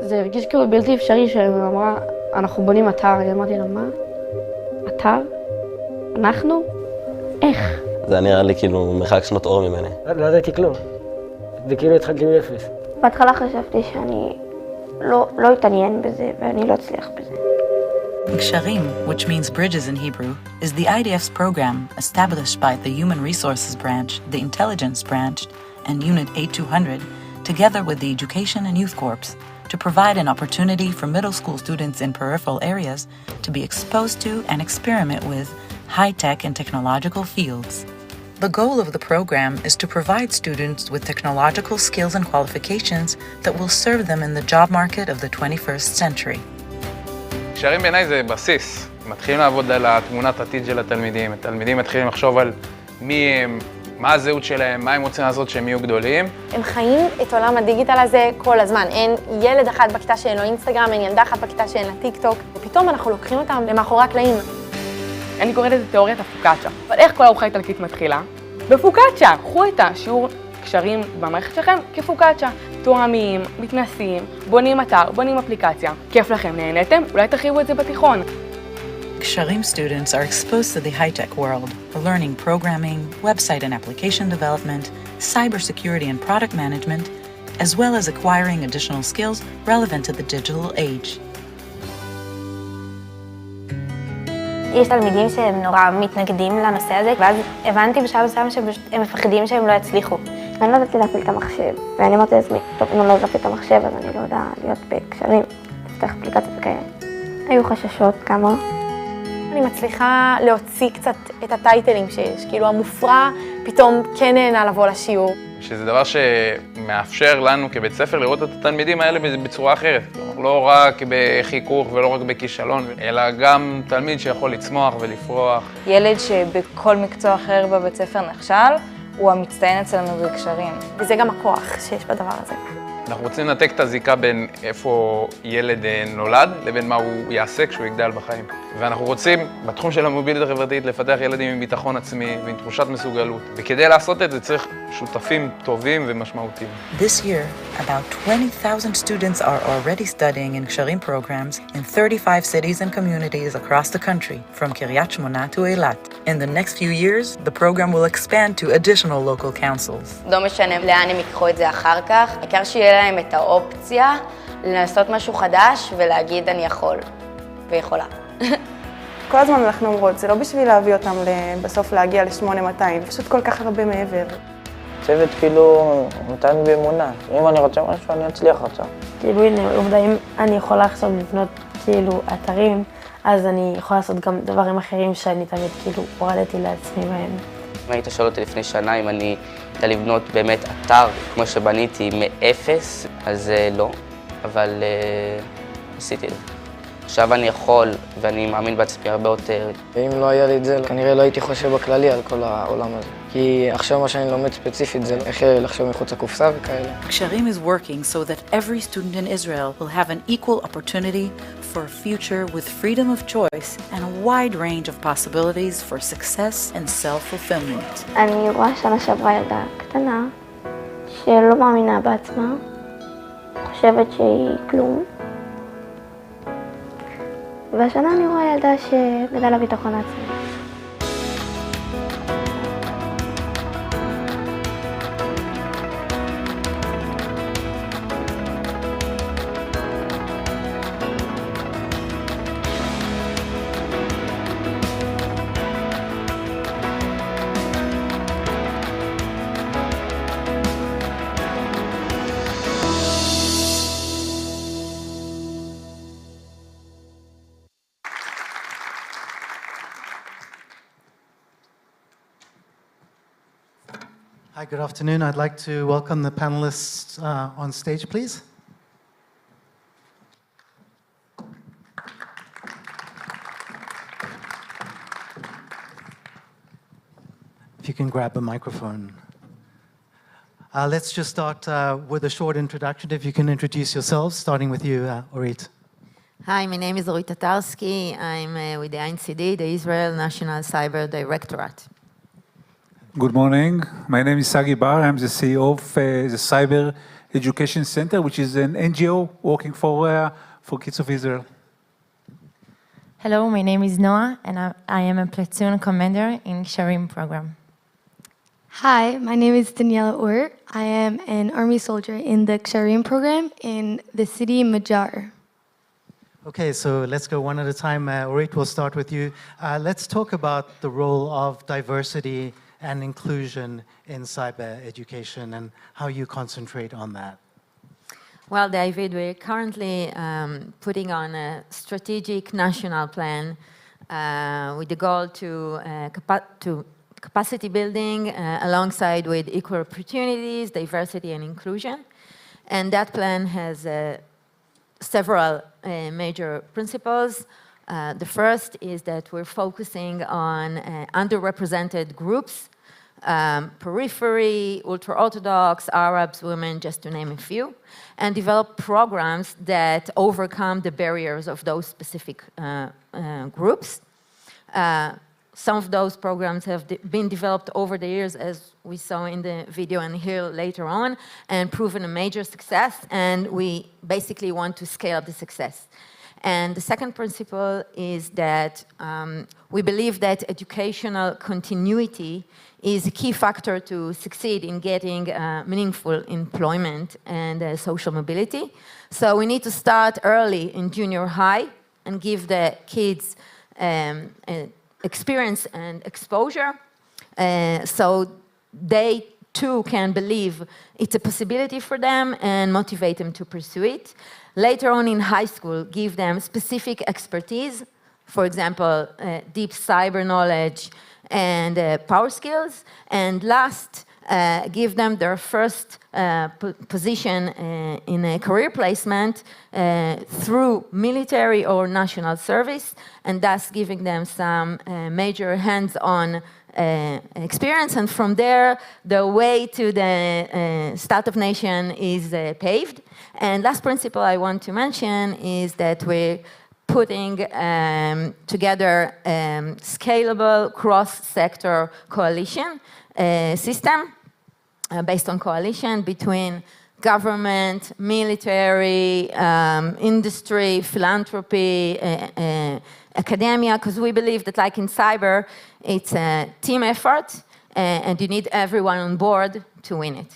זה הרגיש כאילו בלתי אפשרי שהיא אמרה, אנחנו בונים אתר. אני אמרתי לה, מה? אתר? אנחנו? איך? זה נראה לי כאילו מרחק שנות אור ממני. לא ידעתי כלום. זה כאילו התחלתי מאפס. בהתחלה חשבתי שאני לא אתעניין בזה ואני לא אצליח בזה. Ksharim, which means bridges in Hebrew, is the IDF's program established by the Human Resources Branch, the Intelligence Branch, and Unit 8200, together with the Education and Youth Corps, to provide an opportunity for middle school students in peripheral areas to be exposed to and experiment with high-tech and technological fields. The goal of the program is to provide students with technological skills and qualifications that will serve them in the job market of the 21st century. קשרים בעיניי זה בסיס. מתחילים לעבוד על התמונת עתיד של התלמידים. התלמידים מתחילים לחשוב על מי הם, מה הזהות שלהם, מה הם רוצים לעשות שהם יהיו גדולים. הם חיים את עולם הדיגיטל הזה כל הזמן. אין ילד אחד בכיתה שאין לו אינסטגרם, אין ילדה אחת בכיתה שאין לה טיק טוק, ופתאום אנחנו לוקחים אותם למאחורי הקלעים. אני קוראת לזה תיאוריית הפוקאצ'ה. אבל איך כל ארוחה איטלקית מתחילה? בפוקאצ'ה. קחו את השיעור קשרים במערכת שלכם כפוקאצ'ה. תואמים, מתנסים, בונים אתר, בונים אפליקציה. כיף לכם, נהניתם? אולי תרחיבו את זה בתיכון. Ksharim students are exposed to the high-tech world, learning programming, website and application development, cybersecurity and product management, as well as acquiring additional skills relevant to the digital age. יש תלמידים שהם נורא מתנגדים לנושא הזה, ואז הבנתי בשלב מסוים שהם מפחדים שהם לא יצליחו. אני לא ידעתי להפעיל את המחשב, ואני אמרתי לעצמי, טוב, אם אני לא יודעת להפעיל את המחשב, אז אני לא יודע להיות בקשרים, לפתח אפליקציות וכאלה. היו חששות כמה. אני מצליחה להוציא קצת את הטייטלים שיש, כאילו המופרע פתאום כן נהנה לבוא לשיעור. שזה דבר שמאפשר לנו כבית ספר לראות את התלמידים האלה בצורה אחרת. לא רק בחיכוך ולא רק בכישלון, אלא גם תלמיד שיכול לצמוח ולפרוח. ילד שבכל מקצוע אחר בבית ספר נכשל, הוא המצטיין אצלנו בקשרים. וזה גם הכוח שיש בדבר הזה. אנחנו רוצים לנתק את הזיקה בין איפה ילד נולד לבין מה הוא יעשה כשהוא יגדל בחיים. ואנחנו רוצים, בתחום של המוביליות החברתית, לפתח ילדים עם ביטחון עצמי ועם תחושת מסוגלות. וכדי לעשות את זה צריך שותפים טובים ומשמעותיים. This year, about 20,000 students are already studying in Ksharim programs in 35 cities and communities across the country, from Kiryat Shmona to Eilat. In the next few years, the program will expand to additional local councils. לא משנה לאן הם יקחו את זה אחר כך, העיקר שיהיה להם את האופציה לנסות משהו חדש ולהגיד אני יכול ויכולה. כל הזמן אנחנו אומרות, זה לא בשביל להביא אותם בסוף להגיע ל-8200, פשוט כל כך הרבה מעבר. צוות כאילו נותן באמונה, אם אני רוצה משהו אני אצליח אותו. כאילו הנה, עובדה, אם אני יכולה עכשיו לבנות כאילו אתרים, אז אני יכולה לעשות גם דברים אחרים שאני תמיד כאילו הורדתי לעצמי בהם. אם היית שואל אותי לפני שנה אם אני יודע לבנות באמת אתר כמו שבניתי מאפס, אז לא, אבל עשיתי את זה. עכשיו אני יכול ואני מאמין בעצמי הרבה יותר. ואם לא היה לי את זה, כנראה לא הייתי חושב בכללי על כל העולם הזה. כי עכשיו מה שאני לומד ספציפית זה איך לחשוב מחוץ לקופסה וכאלה. Ksharim is working so that every student in Israel will have an equal opportunity for a future with freedom of choice and a wide range of possibilities for success and self-fulfillment. אני רואה שנה שעברה ילדה קטנה שלא מאמינה בעצמה, חושבת שהיא כלום. והשנה אני רואה ילדה שגדלה לה ביטחון עצמי. Hi, good afternoon. I'd like to welcome the panelists on stage, please. If you can grab a microphone. Let's just start with a short introduction. If you can introduce yourselves, starting with you, Orit. Hi, my name is Orit Tatarsky. I'm with the IFCJ, the Israel National Cyber Directorate. Good morning. My name is Sagi Bar. I'm the CEO of the Cyber Education Center, which is an NGO working for Kids of Israel. Hello, my name is Noah, and I am a platoon commander in Ksharim program. Hi, my name is Daniela Ur. I am an Army soldier in the Ksharim program in the city Majar. Okay, so let's go one at a time. Orit, we'll start with you. Let's talk about the role of diversity and inclusion in cyber education and how you concentrate on that. Well, David, we're currently putting on a strategic national plan with the goal to capacity building alongside with equal opportunities, diversity, and inclusion. And that plan has several major principles. The first is that we're focusing on underrepresented groups, periphery, ultra-Orthodox, Arabs, women, just to name a few, and develop programs that overcome the barriers of those specific groups. Some of those programs have been developed over the years, as we saw in the video and here later on, and proven a major success, and we basically want to scale up the success. And the second principle is that we believe that educational continuity is a key factor to succeed in getting meaningful employment and social mobility. So we need to start early in junior high and give the kids experience and exposure so they too can believe it's a possibility for them and motivate them to pursue it. Later on in high school, give them specific expertise, for example, deep cyber knowledge and power skills. And last, give them their first position in a career placement through military or national service, and thus giving them some major hands-on experience. And from there, the way to the Start of Nation is paved. And last principle I want to mention is that we're putting together scalable cross-sector coalition system based on coalition between government, military, industry, philanthropy, academia, because we believe that like in cyber, it's a team effort and you need everyone on board to win it.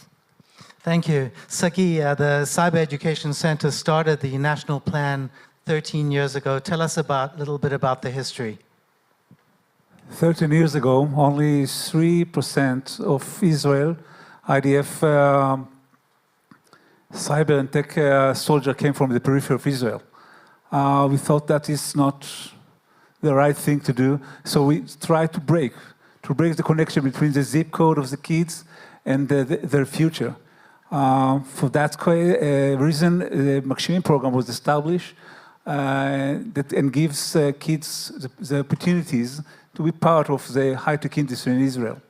Thank you. Sagi, the Cyber Education Center started the national plan 13 years ago. Tell us a little bit about the history. 13 years ago, only 3% of Israel IDF cyber and tech soldier came from the periphery of Israel. We thought that is not the right thing to do, so we tried to break the connection between the zip code of the kids and their future. For that reason, the Makshimin program was established and gives kids the opportunities to be part of the high-tech industry in Israel.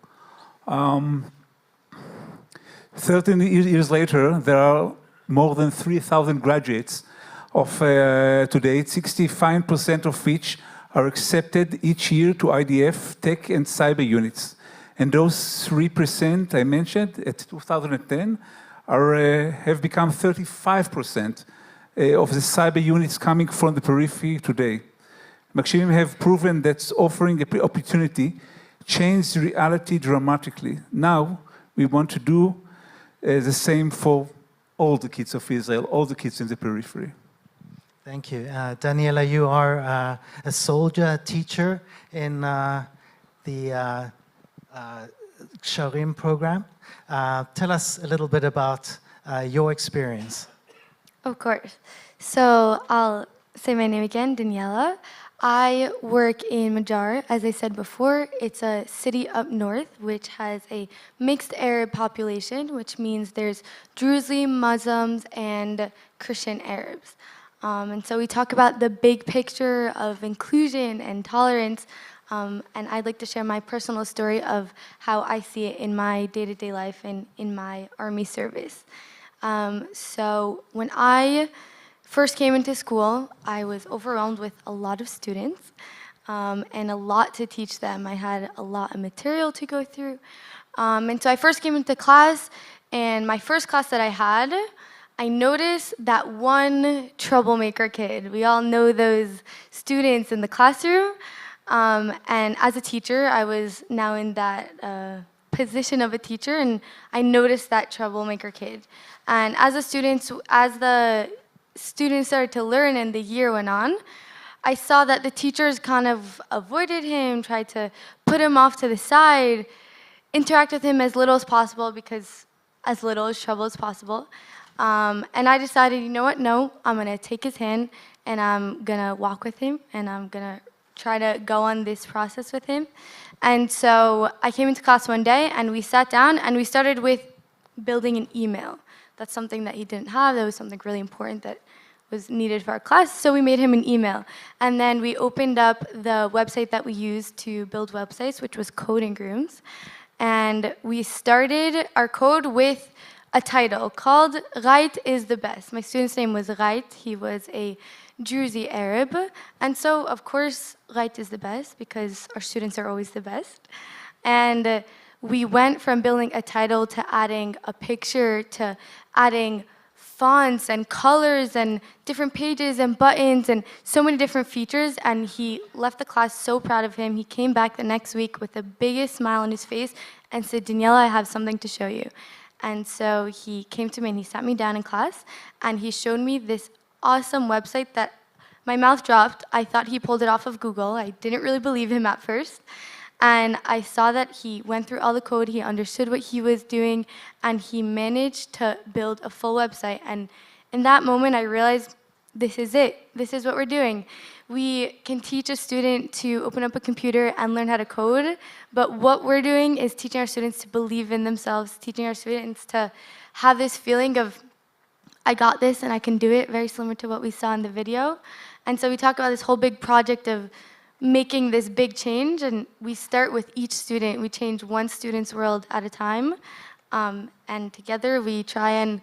13 years later, there are more than 3,000 graduates of to date, 65% of which are accepted each year to IDF tech and cyber units. And those 3% I mentioned at 2010 have become 35% of the cyber units coming from the periphery today. Makshimin have proven that offering an opportunity changed reality dramatically. Now we want to do the same for all the kids of Israel, all the kids in the periphery. Thank you. Daniela, you are a soldier, a teacher in the Ksharim program. Tell us a little bit about your experience. Of course. So I'll say my name again, Daniela. I work in Majar, as I said before. It's a city up north which has a mixed Arab population, which means there's Druze, Muslims, and Christian Arabs. And so we talk about the big picture of inclusion and tolerance, and I'd like to share my personal story of how I see it in my day-to-day life and in my Army service. So when I first came into school, I was overwhelmed with a lot of students and a lot to teach them. I had a lot of material to go through. And so I first came into class, and my first class that I had, I noticed that one troublemaker kid. We all know those students in the classroom. And as a teacher, I was now in that position of a teacher, and I noticed that troublemaker kid. And as the students started to learn and the year went on, I saw that the teachers kind of avoided him, tried to put him off to the side, interact with him as little as possible, because as little as trouble as possible. And I decided, you know what, no, I'm gonna take his hand and I'm gonna walk with him and I'm gonna try to go on this process with him. And so I came into class one day and we sat down and we started with building an email. That's something that he didn't have. That was something really important that was needed for our class. So we made him an email. And then we opened up the website that we used to build websites, which was Coding Rooms. And we started our code with a title called Right is the Best. My student's name was Right. He was a Druze Arab. And so, of course, Right is the best because our students are always the best. And we went from building a title to adding a picture to adding fonts and colors and different pages and buttons and so many different features. And he left the class so proud of him. He came back the next week with the biggest smile on his face and said, Daniela, I have something to show you. And so he came to me and he sat me down in class and he showed me this awesome website that my mouth dropped. I thought he pulled it off of Google. I didn't really believe him at first. And I saw that he went through all the code, he understood what he was doing, and he managed to build a full website. And in that moment, I realized this is it. This is what we're doing. We can teach a student to open up a computer and learn how to code, but what we're doing is teaching our students to believe in themselves, teaching our students to have this feeling of, I got this and I can do it, very similar to what we saw in the video. And so we talk about this whole big project of making this big change, and we start with each student. We change one student's world at a time, and together we try and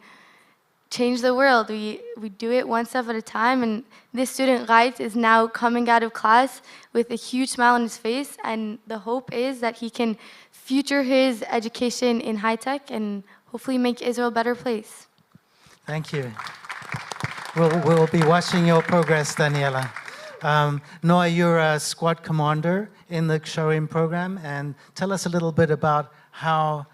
change the world. We do it one step at a time, and this student, Rait, is now coming out of class with a huge smile on his face, and the hope is that he can future his education in high tech and hopefully make Israel a better place. Thank you. We'll be watching your progress, Daniela. Noah, you're a squad commander in the Ksharim program, and tell us a little bit about how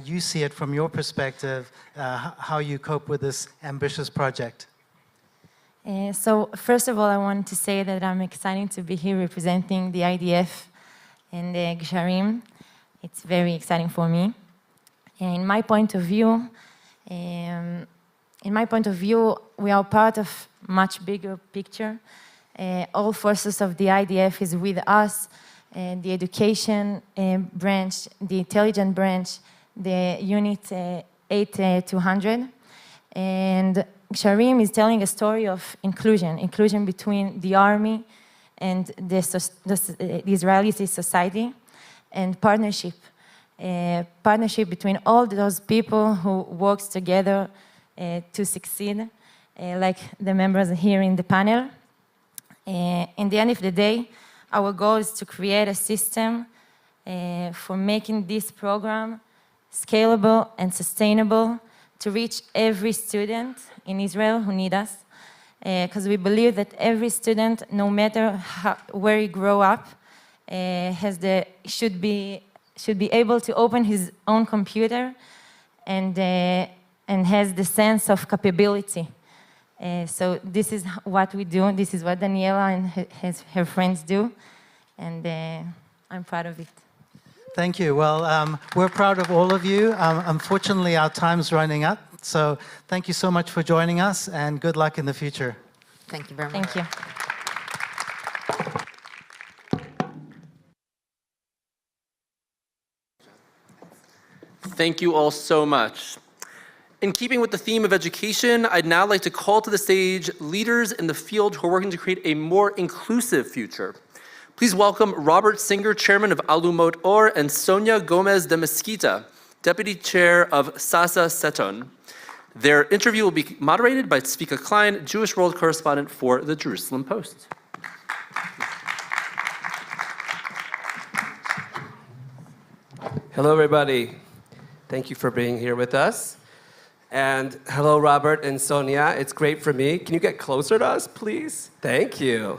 you see it from your perspective, how you cope with this ambitious project. So first of all, I want to say that I'm excited to be here representing the IDF and the Ksharim. It's very exciting for me. In my point of view, we are part of much bigger picture. All forces of the IDF is with us, the education branch, the intelligence branch, the unit 8200. And Ksharim is telling a story of inclusion between the army and the Israeli society, and partnership between all those people who works together to succeed, like the members here in the panel. In the end of the day, our goal is to create a system for making this program scalable and sustainable to reach every student in Israel who need us. Because we believe that every student, no matter where he grow up, should be able to open his own computer and has the sense of capability. So this is what we do. This is what Daniela and her friends do, and I'm proud of it. Thank you. Well, we're proud of all of you. Unfortunately, our time's running up, so thank you so much for joining us, and good luck in the future. Thank you very much. Thank you. Thank you all so much. In keeping with the theme of education, I'd now like to call to the stage leaders in the field who are working to create a more inclusive future. Please welcome Robert Singer, Chairman of Alumot Or, and Sonia Gomez de Mesquita, Deputy Chair of Sasa Seton. Their interview will be moderated by Tzvika Klein, Jewish World Correspondent for the Jerusalem Post. Hello, everybody. Thank you for being here with us. And hello, Robert and Sonia. It's great for me. Can you get closer to us, please? Thank you.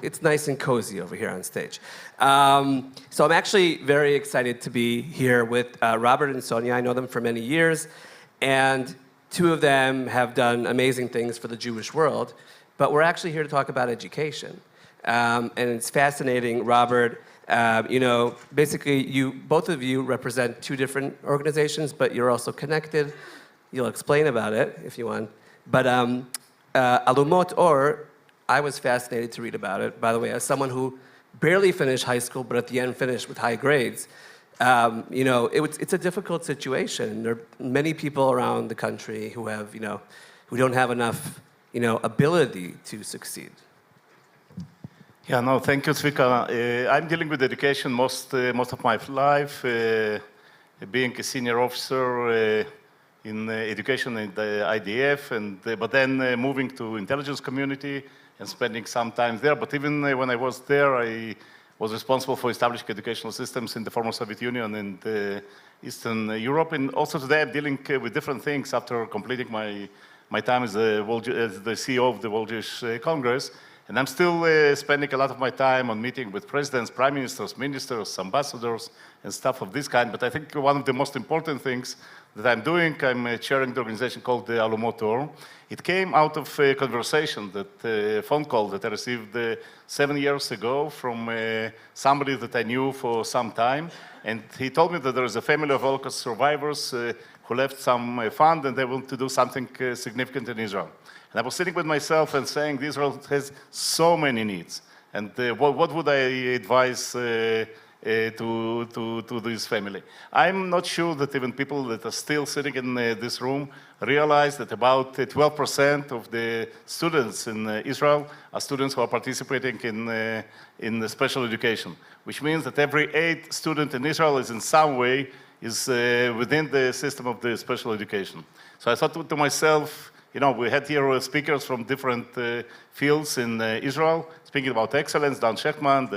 It's nice and cozy over here on stage. So I'm actually very excited to be here with Robert and Sonia. I know them for many years, and two of them have done amazing things for the Jewish world, but we're actually here to talk about education. And it's fascinating, Robert, basically both of you represent two different organizations, but you're also connected. You'll explain about it if you want. But Alumot Or, I was fascinated to read about it, by the way, as someone who barely finished high school, but at the end finished with high grades. It's a difficult situation. There are many people around the country who have, who don't have enough, ability to succeed. Yeah, no, thank you, Tzvika. I'm dealing with education most of my life, being a senior officer in education in the IDF, but then moving to intelligence community and spending some time there. But even when I was there, I was responsible for establishing educational systems in the former Soviet Union and Eastern Europe. And also today I'm dealing with different things after completing my time as the CEO of the World Jewish Congress. And I'm still spending a lot of my time on meeting with presidents, prime ministers, ministers, ambassadors, and stuff of this kind. But I think one of the most important things that I'm doing, I'm chairing the organization called the Alumot Or. It came out of a conversation, a phone call that I received 7 years ago from somebody that I knew for some time. And he told me that there is a family of Holocaust survivors who left some fund and they want to do something significant in Israel. And I was sitting with myself and saying, Israel has so many needs. And what would I advise to this family? I'm not sure that even people that are still sitting in this room realize that about 12% of the students in Israel are students who are participating in special education, which means that every 8 students in Israel is in some way within the system of the special education. So I thought to myself, we had here speakers from different fields in Israel, speaking about excellence, Dan Shechtman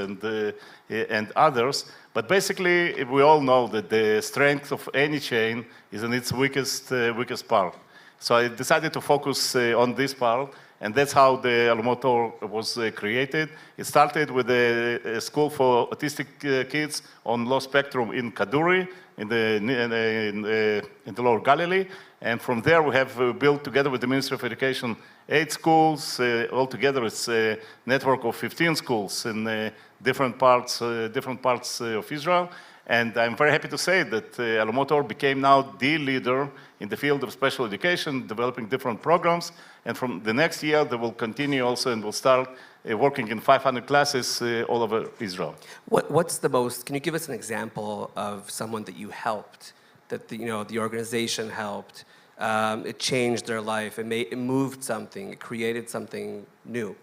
and others. But basically, we all know that the strength of any chain is in its weakest part. So I decided to focus on this part, and that's how the Alumot Or was created. It started with a school for autistic kids on low spectrum in Kaduri, in the Lower Galilee. And from there, we have built together with the Ministry of Education 8 schools. Altogether, it's a network of 15 schools in different parts of Israel. And I'm very happy to say that Alumot Or became now the leader in the field of special education, developing different programs. And from the next year, they will continue also and will start working in 500 classes all over Israel. What's the most, can you give us an example of someone that you helped, that the organization helped, it changed their life, it moved something, it created something new?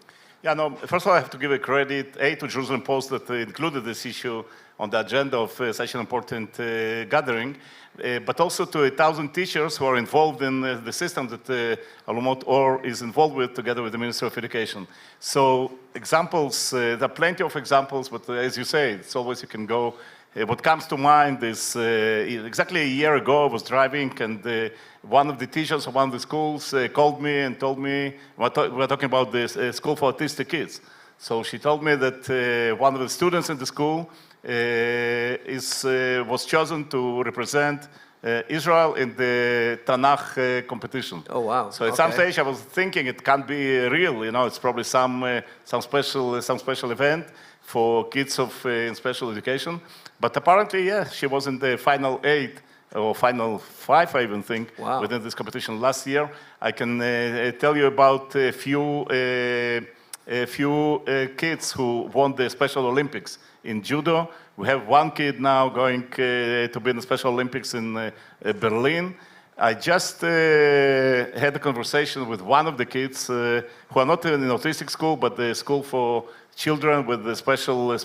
Yeah, no, first of all, I have to give a credit, to Jerusalem Post that included this issue on the agenda of such an important gathering, but also to 1,000 teachers who are involved in the system that Alumot Or is involved with together with the Ministry of Education. So examples, there are plenty of examples, but as you say, it's always you can go. What comes to mind is exactly a year ago I was driving and one of the teachers of one of the schools called me and told me, we're talking about this school for autistic kids. So she told me that one of the students in the school was chosen to represent Israel in the Tanakh competition. Oh wow! So at some stage I was thinking it can't be real. It's probably some special event for kids in special education. But apparently, yeah, she was in the final 8 or final 5, I even think, within this competition last year. I can tell you about a few a few kids who won the Special Olympics in judo. We have one kid now going to be in the Special Olympics in Berlin. I just had a conversation with one of the kids who are not in an autistic school, but the school for children with the special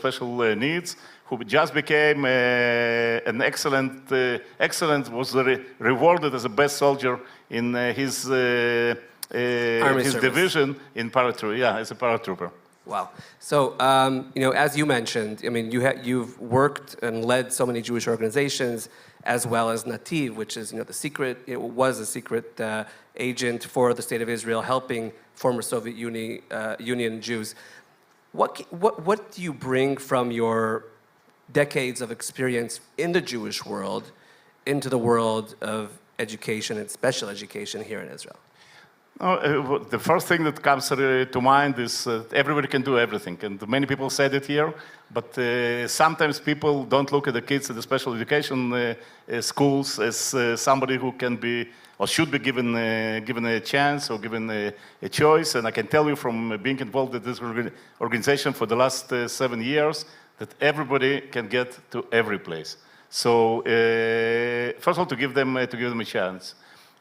needs, who just became an excellent, was rewarded as a best soldier in his division in paratrooper, as a paratrooper. Wow. So, as you mentioned, I mean, you've worked and led so many Jewish organizations, as well as Nativ, which is, it was a secret agent for the State of Israel, helping former Soviet Union Jews. What do you bring from your decades of experience in the Jewish world into the world of education and special education here in Israel? The first thing that comes to mind is everybody can do everything, and many people said it here, but sometimes people don't look at the kids at the special education schools as somebody who can be or should be given a chance or given a choice. And I can tell you from being involved in this organization for the last 7 years that everybody can get to every place. So first of all, to give them a chance.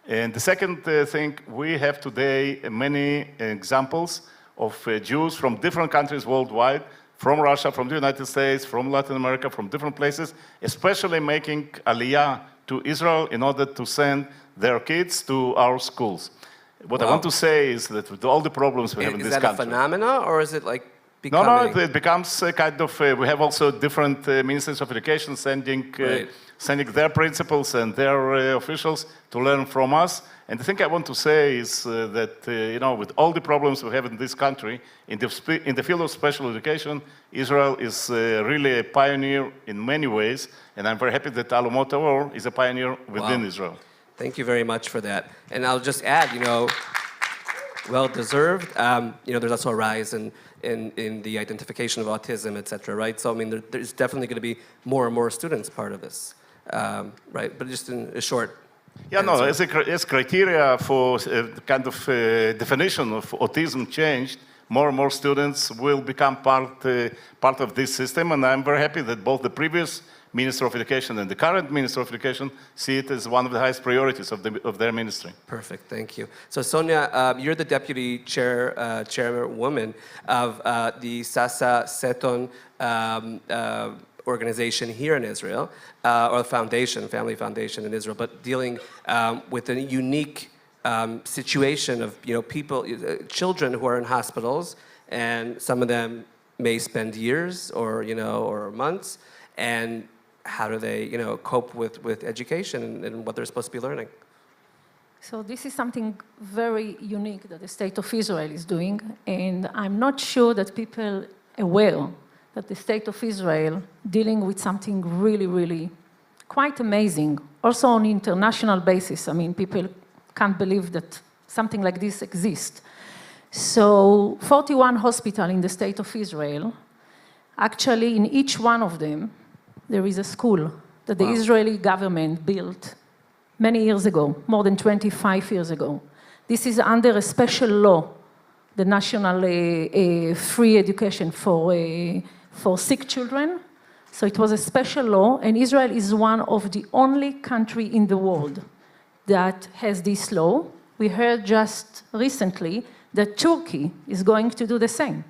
And the second thing, we have today many examples of Jews from different countries worldwide, from Russia, from the United States, from Latin America, from different places, especially making aliyah to Israel in order to send their kids to our schools. What I want to say is that with all the problems we have in this country... Is that a phenomena, or is it like becoming... No, it becomes kind of... we have also different ministries of education sending their principals and their officials to learn from us. And the thing I want to say is that, with all the problems we have in this country, in the field of special education, Israel is really a pioneer in many ways, and I'm very happy that Alomot Or is a pioneer within Israel. Thank you very much for that. And I'll just add, well-deserved. There's also a rise in the identification of autism, et cetera, right? So, I mean, there's definitely going to be more and more students part of this, right? But just in a short answer. As criteria for kind of definition of autism changed, more and more students will become part of this system, and I'm very happy that both the previous Minister of Education and the current Minister of Education see it as one of the highest priorities of their ministry. Perfect, thank you. So Sonia, you're the deputy chairwoman of the Sasa Seton organization here in Israel, or foundation, family foundation in Israel, but dealing with a unique situation of people, children who are in hospitals, and some of them may spend years or months, and how do they cope with education and what they're supposed to be learning? So this is something very unique that the State of Israel is doing, and I'm not sure that people are aware that the State of Israel dealing with something really, really quite amazing, also on an international basis. I mean, people can't believe that something like this exists. So 41 hospitals in the State of Israel, actually in each one of them, there is a school that the Israeli government built many years ago, more than 25 years ago. This is under a special law, the National Free Education for sick children. So it was a special law, and Israel is one of the only countries in the world that has this law. We heard just recently that Turkey is going to do the same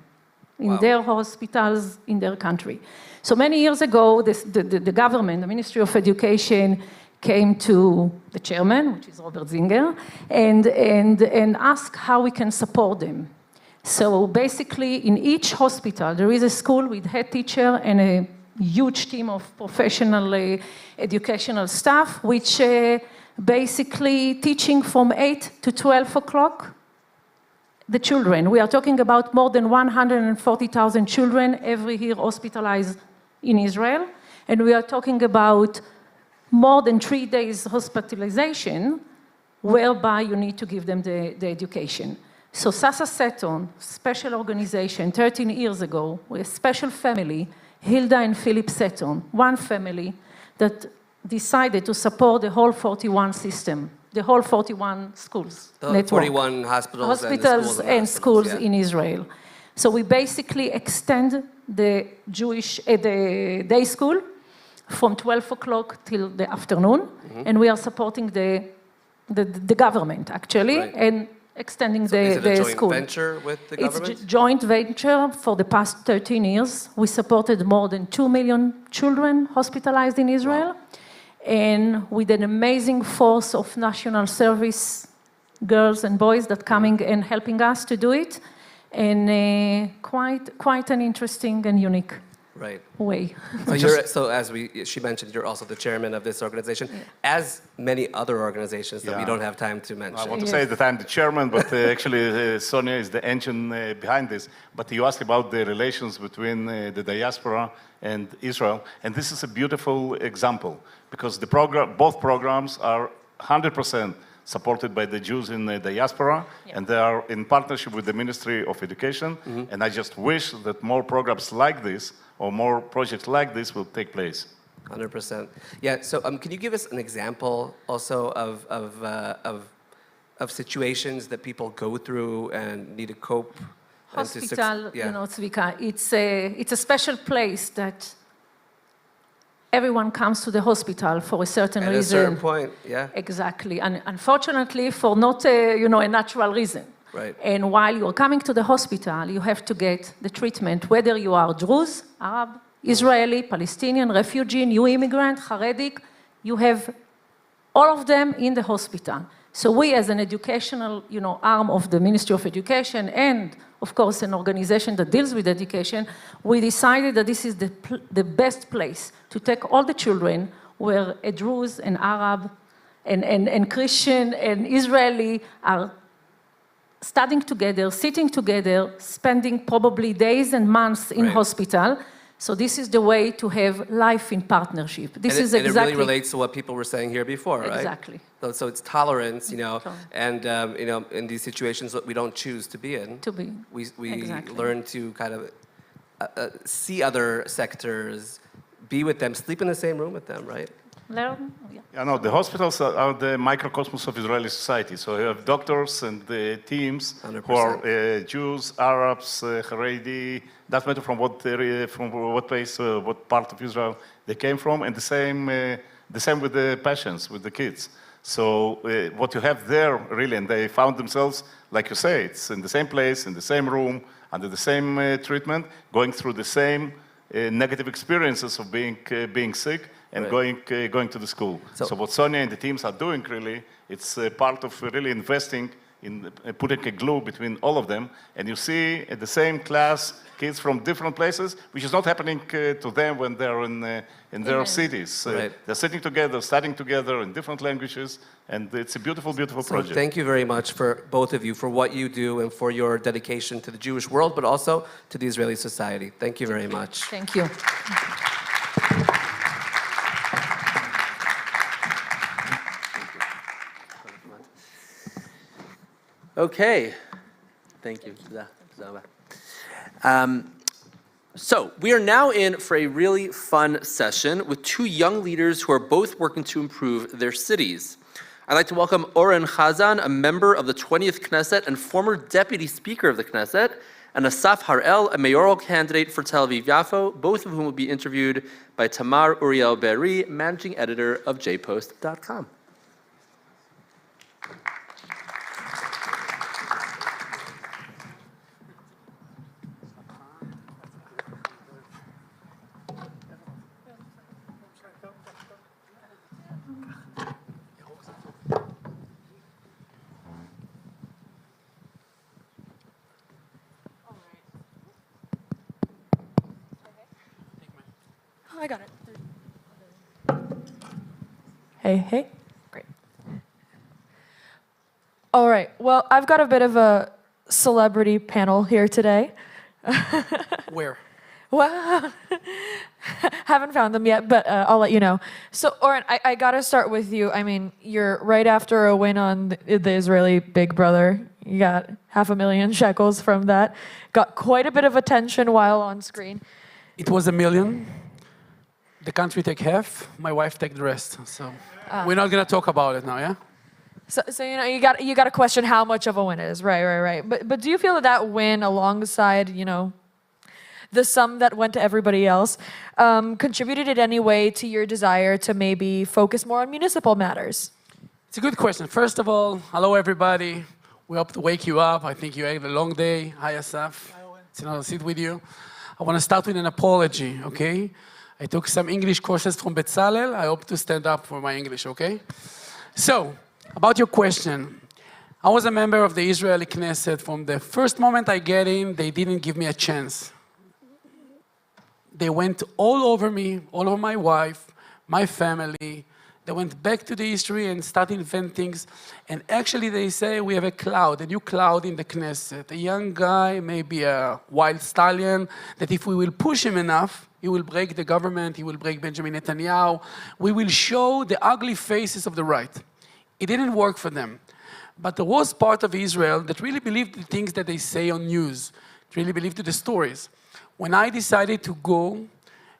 in their hospitals, in their country. So many years ago, the government, the Ministry of Education, came to the chairman, which is Robert Zinger, and asked how we can support them. So basically, in each hospital, there is a school with head teacher and a huge team of professional educational staff, which basically teaching from 8 to 12 o'clock the children. We are talking about more than 140,000 children every year hospitalized in Israel, and we are talking about more than 3 days hospitalization, whereby you need to give them the education. So Sasa Seton, special organization, 13 years ago, with a special family, Hilda and Philip Seton, one family that decided to support the whole 41 system, the whole 41 schools The network. 41 hospitals and schools in Israel. So we basically extend the the day school from 12 o'clock till the afternoon, and we are supporting the government, actually, and extending the school. Is it a joint venture with the government? It's a joint venture for the past 13 years. We supported more than 2 million children hospitalized in Israel, and with an amazing force of national service girls and boys that coming and helping us to do it, and quite an interesting and unique way. So as she mentioned, you're also the chairman of this organization, as many other organizations that we don't have time to mention. I want to say that I'm the chairman, but actually Sonia is the engine behind this. But you asked about the relations between the diaspora and Israel, and this is a beautiful example, because both programs are 100% supported by the Jews in the diaspora, and they are in partnership with the Ministry of Education, and I just wish that more programs like this, or more projects like this will take place. 100%. Yeah, so can you give us an example also of situations that people go through and need to cope? Hospital, you know, Tzvika, it's a special place that everyone comes to the hospital for a certain reason. At a certain point, yeah. Exactly, and unfortunately for not a natural reason. Right. And while you're coming to the hospital, you have to get the treatment, whether you are Druze, Arab, Israeli, Palestinian, refugee, new immigrant, Haredik, you have all of them in the hospital. So we, as an educational, arm of the Ministry of Education, and of course an organization that deals with education, we decided that this is the best place to take all the children where a Druze, an Arab, and Christian, and Israeli are studying together, sitting together, spending probably days and months in hospital. So this is the way to have life in partnership. This is exactly. And it really relates to what people were saying here before, right? Exactly. So it's tolerance, and in these situations that we don't choose to be in. We exactly. learn to kind of see other sectors, be with them, sleep in the same room with them, right? No, the hospitals are the microcosmos of Israeli society. So you have doctors and teams 100%. who are Jews, Arabs, Haredi, doesn't matter from what area, from what place, what part of Israel they came from, and the same with the patients, with the kids. So what you have there, really, and they found themselves, like you say, it's in the same place, in the same room, under the same treatment, going through the same negative experiences of being sick, and going to the school. So what Sonia and the teams are doing, really, it's part of really investing in putting a glue between all of them. And you see at the same class kids from different places, which is not happening to them when they're in their cities. They're sitting together, studying together in different languages, and it's a beautiful, beautiful project. Thank you very much for both of you for what you do and for your dedication to the Jewish world, but also to the Israeli society. Thank you very much. Thank you. Okay, thank you. So we are now in for a really fun session with two young leaders who are both working to improve their cities. I'd like to welcome Oren Chazan, a member of the 20th Knesset and former deputy speaker of the Knesset, and Asaf Harel, a mayoral candidate for Tel Aviv-Yafo, both of whom will be interviewed by Tamar Uriel Berry, managing editor of jpost.com. I got it. Hey. Great. All right. Well, I've got a bit of a celebrity panel here today. Where? Well, haven't found them yet, but I'll let you know. So, Oren, I got to start with you. I mean, you're right after a win on the Israeli Big Brother. You got 500,000 shekels from that. Got quite a bit of attention while on screen. It was $1 million. The country take half, my wife take the rest. So we're not going to talk about it now, yeah? So you got to question how much of a win it is, right. But do you feel that win, alongside the sum that went to everybody else, contributed in any way to your desire to maybe focus more on municipal matters? It's a good question. First of all, hello everybody. We hope to wake you up. I think you had a long day. Hi, Asaf. It's an honor to sit with you. I want to start with an apology, okay? I took some English courses from Bezalel. I hope to stand up for my English, okay? So, about your question, I was a member of the Israeli Knesset. From the first moment I get in, they didn't give me a chance. They went all over me, all over my wife, my family. They went back to the history and started inventing things. And actually they say we have a new cloud in the Knesset. A young guy, maybe a wild stallion, that if we will push him enough, he will break the government, he will break Benjamin Netanyahu. We will show the ugly faces of the right. It didn't work for them. But there was part of Israel that really believed the things that they say on news, really believed the stories. When I decided to go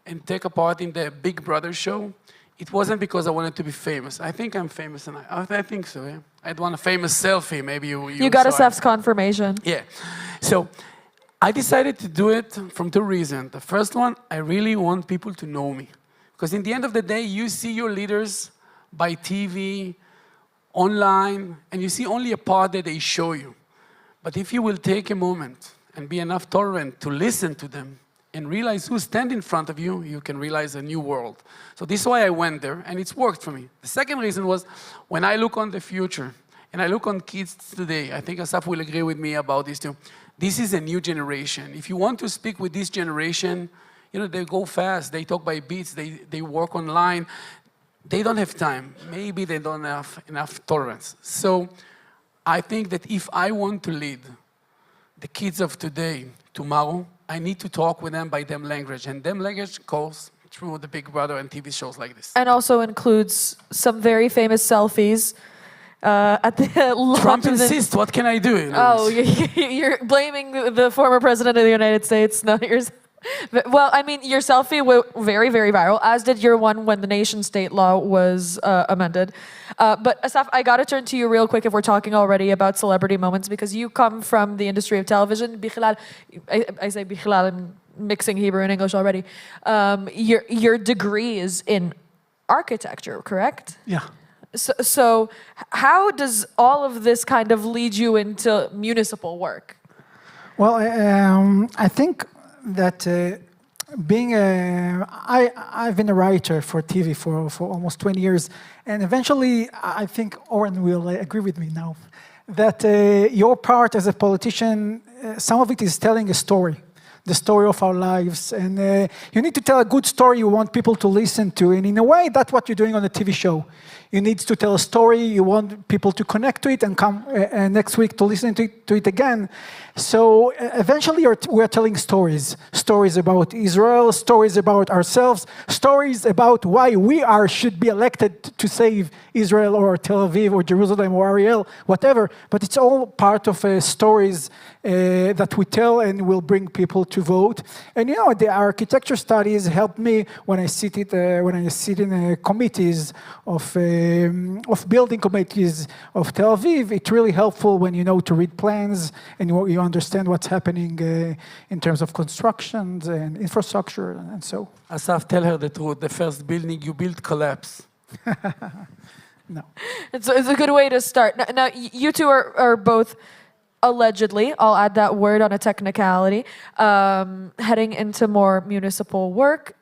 and take a part in the Big Brother show, it wasn't because I wanted to be famous. I think I'm famous, and I think so, yeah. I had one famous selfie, maybe you got saw Asaf's confirmation. Yeah. So I decided to do it from two reasons. The first one, I really want people to know me. Because in the end of the day, you see your leaders by TV, online, and you see only a part that they show you. But if you will take a moment and be enough tolerant to listen to them and realize who stands in front of you, you can realize a new world. So this is why I went there, and it's worked for me. The second reason was, when I look on the future, and I look on kids today, I think Asaf will agree with me about this too. This is a new generation. If you want to speak with this generation, they go fast, they talk by beats, they work online. They don't have time. Maybe they don't have enough tolerance. So I think that if I want to lead the kids of today, tomorrow, I need to talk with them by them language. And them language goes through the Big Brother and TV shows like this. And also includes some very famous selfies at the Trump insists, what can I do? Oh, you're blaming the former president of the United States, not yours. Well, I mean, your selfie went very, very viral, as did your one when the nation-state law was amended. But Asaf, I got to turn to you real quick if we're talking already about celebrity moments, because you come from the industry of television. Bichlal, I say Bichlal, I'm mixing Hebrew and English already. Your degree is in architecture, correct? Yeah. So how does all of this kind of lead you into municipal work? Well, I think that I've been a writer for TV for almost 20 years, and eventually I think Oren will agree with me now that your part as a politician, some of it is telling a story, the story of our lives, and you need to tell a good story you want people to listen to, and in a way that's what you're doing on a TV show. You need to tell a story, you want people to connect to it and come next week to listen to it again. So eventually we're telling stories. Stories about Israel, stories about ourselves, stories about why we should be elected to save Israel or Tel Aviv or Jerusalem or Ariel, whatever. But it's all part of stories that we tell and will bring people to vote. And the architecture studies helped me when I sit in committees of building committees of Tel Aviv. It's really helpful when you know to read plans and you understand what's happening in terms of constructions and infrastructure and so. Asaf, tell her the truth. The first building you built collapsed. No. It's a good way to start. Now you two are both allegedly, I'll add that word on a technicality, heading into more municipal work.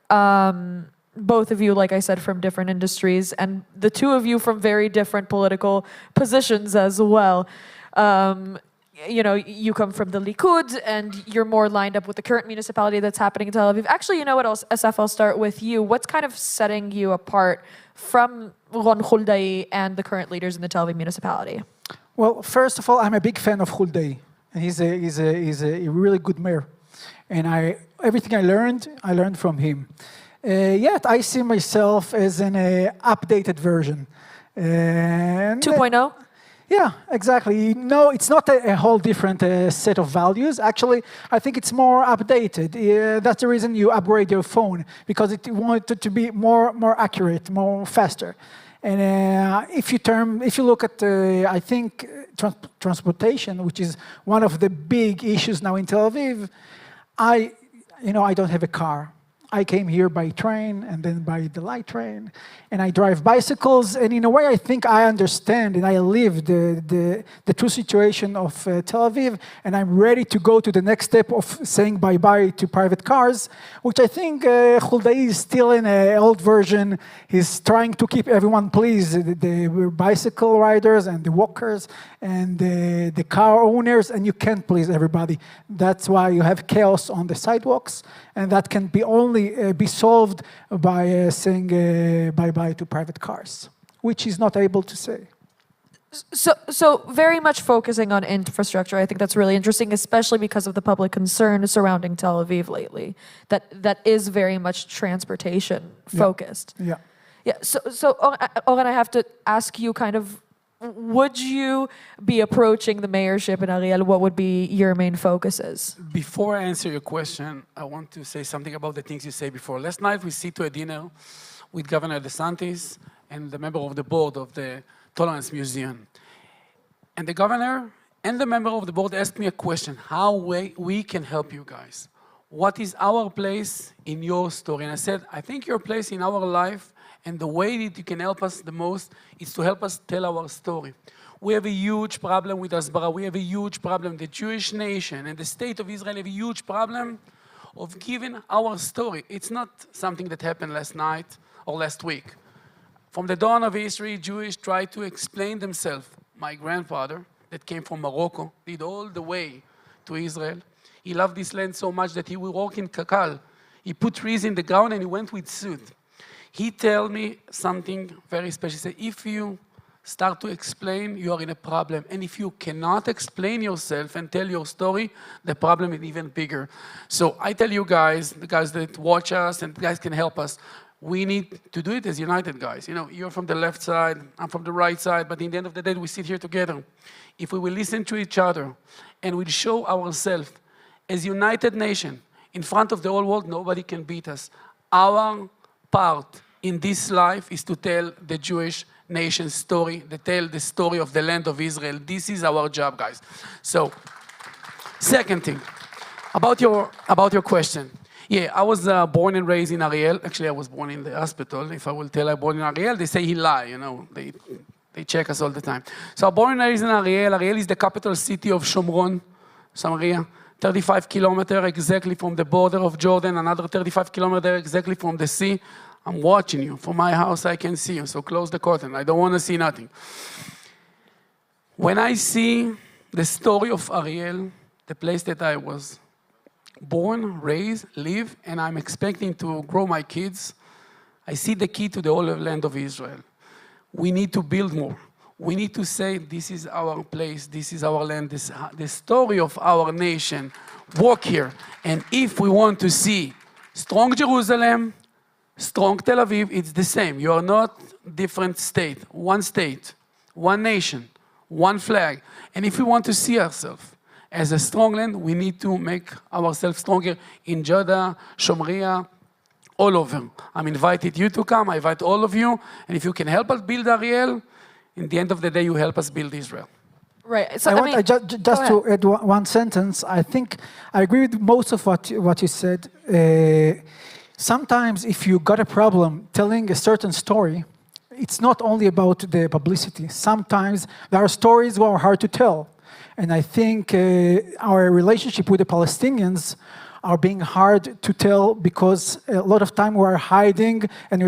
Both of you, like I said, from different industries, and the two of you from very different political positions as well. You come from the Likud, and you're more lined up with the current municipality that's happening in Tel Aviv. Actually, you know what else, Asaf, I'll start with you. What's kind of setting you apart from Ron Huldai and the current leaders in the Tel Aviv municipality? Well, first of all, I'm a big fan of Huldai, and he's a really good mayor. And everything I learned from him. Yet I see myself as an updated version. 2.0? Yeah, exactly. No, it's not a whole different set of values. Actually, I think it's more updated. That's the reason you upgrade your phone, because it wanted to be more accurate, more faster. And if you look at, I think, transportation, which is one of the big issues now in Tel Aviv, I don't have a car. I came here by train and then by the light train, and I drive bicycles. And in a way, I think I understand and I live the true situation of Tel Aviv, and I'm ready to go to the next step of saying bye-bye to private cars, which I think Huldai is still in an old version. He's trying to keep everyone pleased, the bicycle riders and the walkers and the car owners, and you can't please everybody. That's why you have chaos on the sidewalks, and that can be only be solved by saying bye-bye to private cars, which he's not able to say. So very much focusing on infrastructure. I think that's really interesting, especially because of the public concern surrounding Tel Aviv lately. That is very much transportation focused. Yeah. Yeah. So Oren, I have to ask you kind of, would you be approaching the mayorship in Ariel? What would be your main focuses? Before I answer your question, I want to say something about the things you said before. Last night we sit to a dinner with Governor DeSantis and the member of the board of the Tolerance Museum. And the governor and the member of the board asked me a question, how we can help you guys. What is our place in your story? And I said, I think your place in our life and the way that you can help us the most is to help us tell our story. We have a huge problem with Hasbara. We have a huge problem. The Jewish nation and the state of Israel have a huge problem of giving our story. It's not something that happened last night or last week. From the dawn of history, Jewish tried to explain themselves. My grandfather, that came from Morocco, did all the way to Israel. He loved this land so much that he would walk in Kakal. He put trees in the ground and he went with suit. He told me something very special. He said, if you start to explain, you are in a problem. And if you cannot explain yourself and tell your story, the problem is even bigger. So I tell you guys, the guys that watch us and the guys can help us, we need to do it as united guys. You know, you're from the left side, I'm from the right side, but in the end of the day, we sit here together. If we will listen to each other and we'll show ourselves as united nation in front of the whole world, nobody can beat us. Our part in this life is to tell the Jewish nation's story, to tell the story of the land of Israel. This is our job, guys. So, second thing, about your question. Yeah, I was born and raised in Ariel. Actually, I was born in the hospital. If I will tell I'm born in Ariel, they say he lie, you know. They check us all the time. So I'm born and raised in Ariel. Ariel is the capital city of Shomron, Samaria. 35 kilometers exactly from the border of Jordan, another 35 kilometers exactly from the sea. I'm watching you. From my house, I can see you, so close the curtain. I don't want to see nothing. When I see the story of Ariel, the place that I was born, raised, live, and I'm expecting to grow my kids, I see the key to the whole land of Israel. We need to build more. We need to say, this is our place, this is our land, this the story of our nation. Walk here. And if we want to see strong Jerusalem, strong Tel Aviv, it's the same. You are not different state, one nation, one flag. And if we want to see ourselves as a strong land, we need to make ourselves stronger in Judah, Shomria, all over. I'm invited you to come, I invite all of you, and if you can help us build Ariel, in the end of the day, you help us build Israel. Right. So just to add one sentence, I think I agree with most of what you said. Sometimes if you got a problem telling a certain story, it's not only about the publicity. Sometimes there are stories that are hard to tell. And I think our relationship with the Palestinians are being hard to tell because a lot of time we're hiding and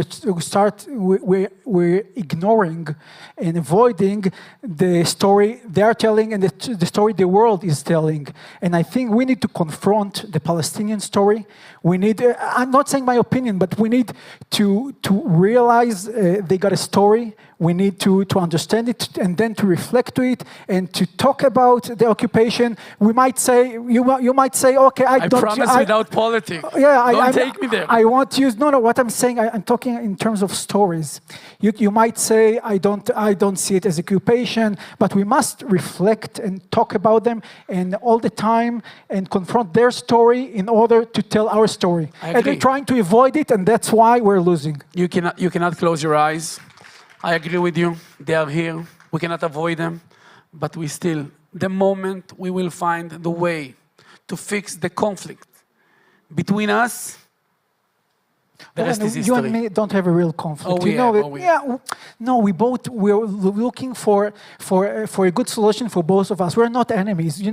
we're ignoring and avoiding the story they're telling and the story the world is telling. And I think we need to confront the Palestinian story. We need, I'm not saying my opinion, but we need to realize they got a story. We need to understand it and then to reflect to it and to talk about the occupation. We might say, you might say, okay, I promise without politics. Yeah, don't take me there. I want to use, no, what I'm saying, I'm talking in terms of stories. You might say, I don't see it as occupation, but we must reflect and talk about them and all the time and confront their story in order to tell our story. And they're trying to avoid it, and that's why we're losing. You cannot close your eyes. I agree with you. They are here. We cannot avoid them. But we still, the moment we will find the way to fix the conflict between us, the rest is history. You and me don't have a real conflict. We're looking for a good solution for both of us. We're not enemies. We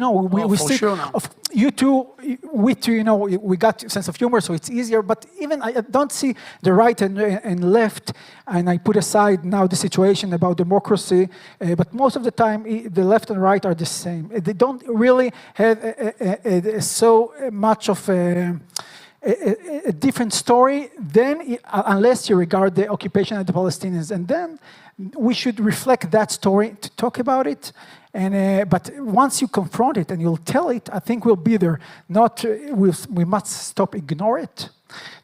for sure now. You two, we two, we got a sense of humor, so it's easier. But even I don't see the right and left, and I put aside now the situation about democracy. But most of the time, the left and right are the same. They don't really have so much of a different story then, unless you regard the occupation of the Palestinians. And then we should reflect that story to talk about it. But once you confront it and you'll tell it, I think we'll be there. We must stop ignore it,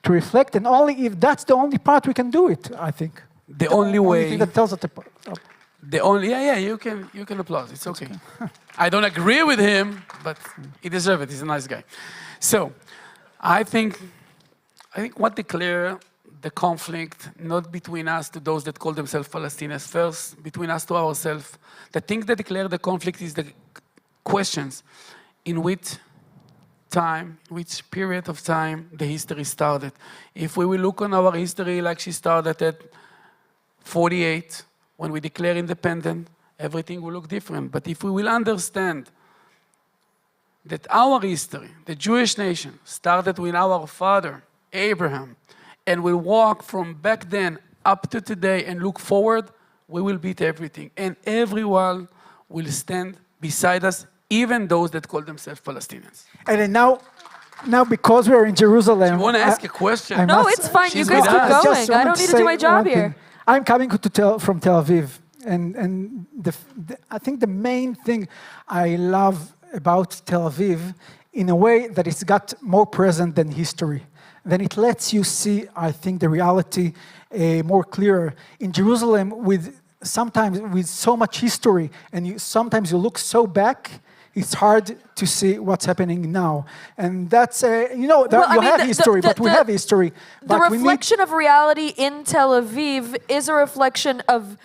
to reflect, and only if that's the only part we can do it, I think. The only way. Thing that tells us you can applaud. It's okay. I don't agree with him, but he deserves it. He's a nice guy. So, I think what declare the conflict, not between us to those that call themselves Palestinians, first between us to ourselves. The thing that declare the conflict is the questions in which time, which period of time the history started. If we will look on our history like she started at 48, when we declare independent, everything will look different. But if we will understand that our history, the Jewish nation, started with our father, Abraham, and we walk from back then up to today and look forward, we will beat everything. And everyone will stand beside us, even those that call themselves Palestinians. And then now because we're in Jerusalem... You want to ask a question? No, it's fine. You guys keep going. I don't need to do my job here. I'm coming from Tel Aviv. And I think the main thing I love about Tel Aviv, in a way that it's got more present than history. Then it lets you see, I think, the reality more clearer. In Jerusalem, sometimes with so much history, and sometimes you look so back, it's hard to see what's happening now. And that's, have history, but we have history. The reflection of reality in Tel Aviv is a reflection of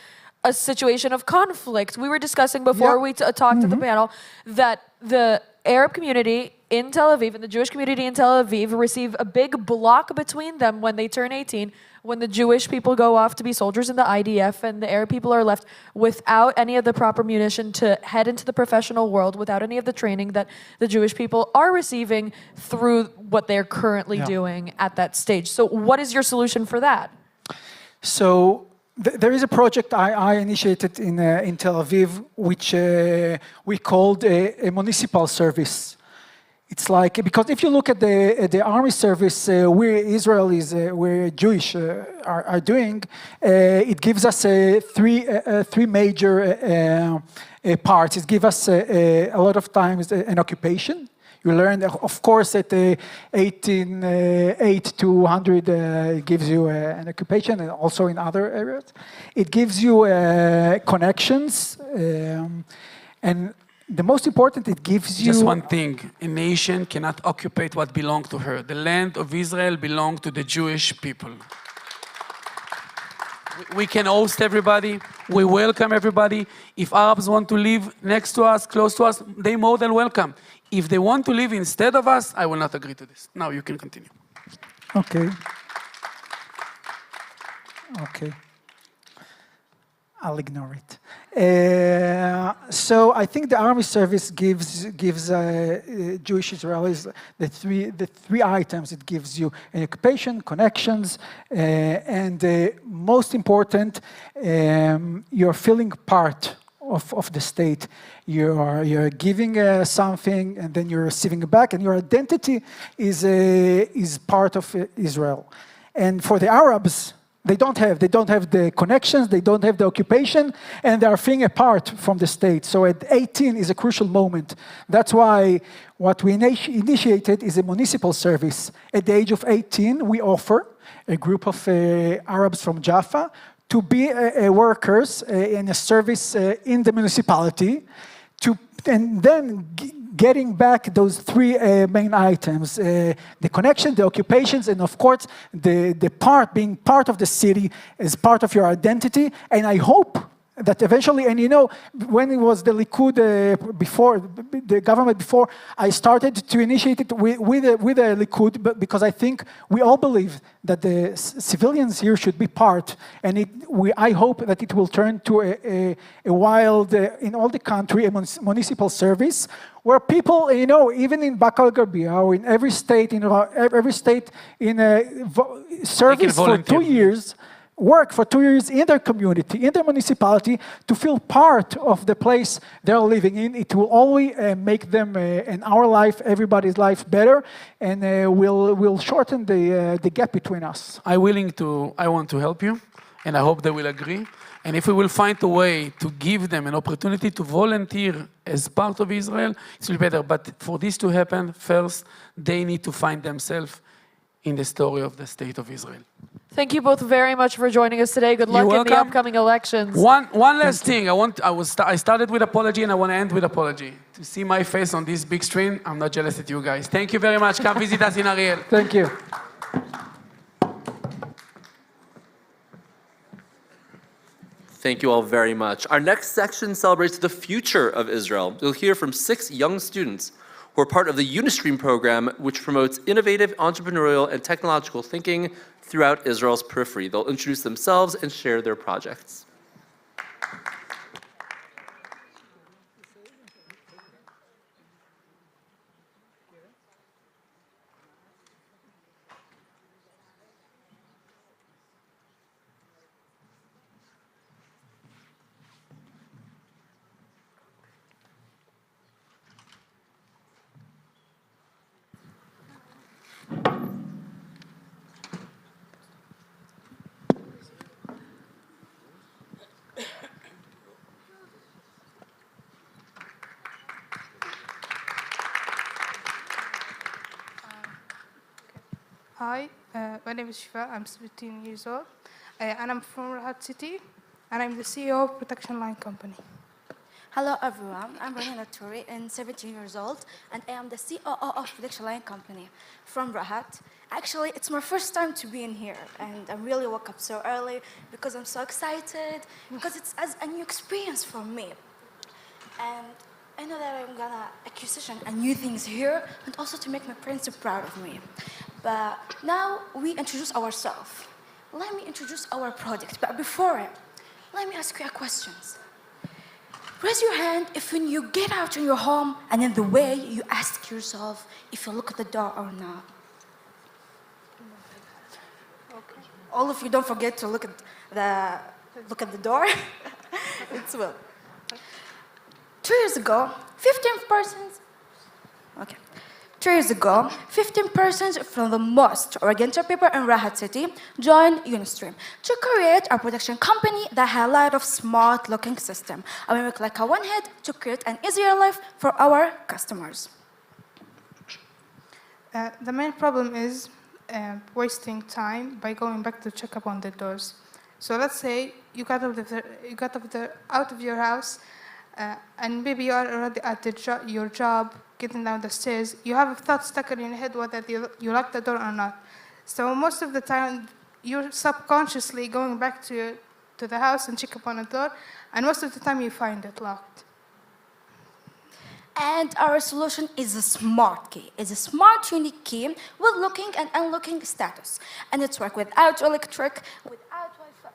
a situation of conflict. We were discussing before we talked to the panel that the Arab community in Tel Aviv and the Jewish community in Tel Aviv receive a big block between them when they turn 18, when the Jewish people go off to be soldiers in the IDF and the Arab people are left without any of the proper munition to head into the professional world, without any of the training that the Jewish people are receiving through what they're currently doing at that stage. So what is your solution for that? So there is a project I initiated in Tel Aviv, which we called a municipal service. It's like, because if you look at the army service we're Jewish are doing, it gives us three major parts. It gives us a lot of times an occupation. You learn, of course, at 18 to 100 it gives you an occupation, and also in other areas. It gives you connections, and the most important, it gives you... Just one thing, a nation cannot occupy what belongs to her. The land of Israel belongs to the Jewish people. We can host everybody, we welcome everybody. If Arabs want to live next to us, close to us, they're more than welcome. If they want to live instead of us, I will not agree to this. Now you can continue. Okay. I'll ignore it. So I think the army service gives Jewish Israelis the three items. It gives you an occupation, connections, and most important, you're feeling part of the state. You're giving something, and then you're receiving it back, and your identity is part of Israel. And for the Arabs, they don't have the connections, they don't have the occupation, and they are feeling apart from the state. So at 18 is a crucial moment. That's why what we initiated is a municipal service. At the age of 18, we offer a group of Arabs from Jaffa to be workers in a service in the municipality, and then getting back those three main items, the connection, the occupations, and of course, being part of the city is part of your identity. And I hope that eventually, and when it was the Likud before, the government before, I started to initiate it with the Likud, but because I think we all believe that the civilians here should be part, and I hope that it will turn to a wild, in all the country, a municipal service, where people, even in Bakal Garbia, or in every state in service for 2 years, work for 2 years in their community, in their municipality, to feel part of the place they're living in. It will always make them, and our life, everybody's life, better, and will shorten the gap between us. I want to help you, and I hope they will agree. And if we will find a way to give them an opportunity to volunteer as part of Israel, it will be better. But for this to happen, first, they need to find themselves in the story of the state of Israel. Thank you both very much for joining us today. Good luck in the upcoming elections. One last thing. I started with apology, and I want to end with apology. To see my face on this big screen, I'm not jealous at you guys. Thank you very much. Come visit us in Ariel. Thank you. Thank you all very much. Our next section celebrates the future of Israel. You'll hear from 6 young students who are part of the Unistream program, which promotes innovative entrepreneurial and technological thinking throughout Israel's periphery. They'll introduce themselves and share their projects. Hi, my name is Shiva. I'm 17 years old, and I'm from Rahat City, and I'm the CEO of Protection Line Company. Hello everyone, I'm Rahina Touri, and 17 years old, and I am the COO of Protection Line Company from Rahat. Actually, it's my first time to be in here, and I really woke up so early because I'm so excited, because it's a new experience for me. And I know that I'm gonna acquisition and new things here, and also to make my parents so proud of me. But now we introduce ourselves. Let me introduce our project. But before it, let me ask you a question. Raise your hand if when you get out in your home and in the way you ask yourself if you look at the door or not. Okay. All of you don't forget to look at the door. It's well. 2 years ago, 15 persons. Okay. 2 years ago, 15 persons from the most organized people in Rahat City joined Unistream to create a production company that had a lot of smart-looking system. And we work like a one-head to create an easier life for our customers. The main problem is wasting time by going back to check up on the doors. So let's say you got out of your house, and maybe you are already at your job, getting down the stairs. You have a thought stuck in your head whether you lock the door or not. So most of the time, you're subconsciously going back to the house and check upon a door, and most of the time you find it locked. And our solution is a smart key. It's a smart, unique key with locking and unlocking status. And it's work without electric, without Wi-Fi.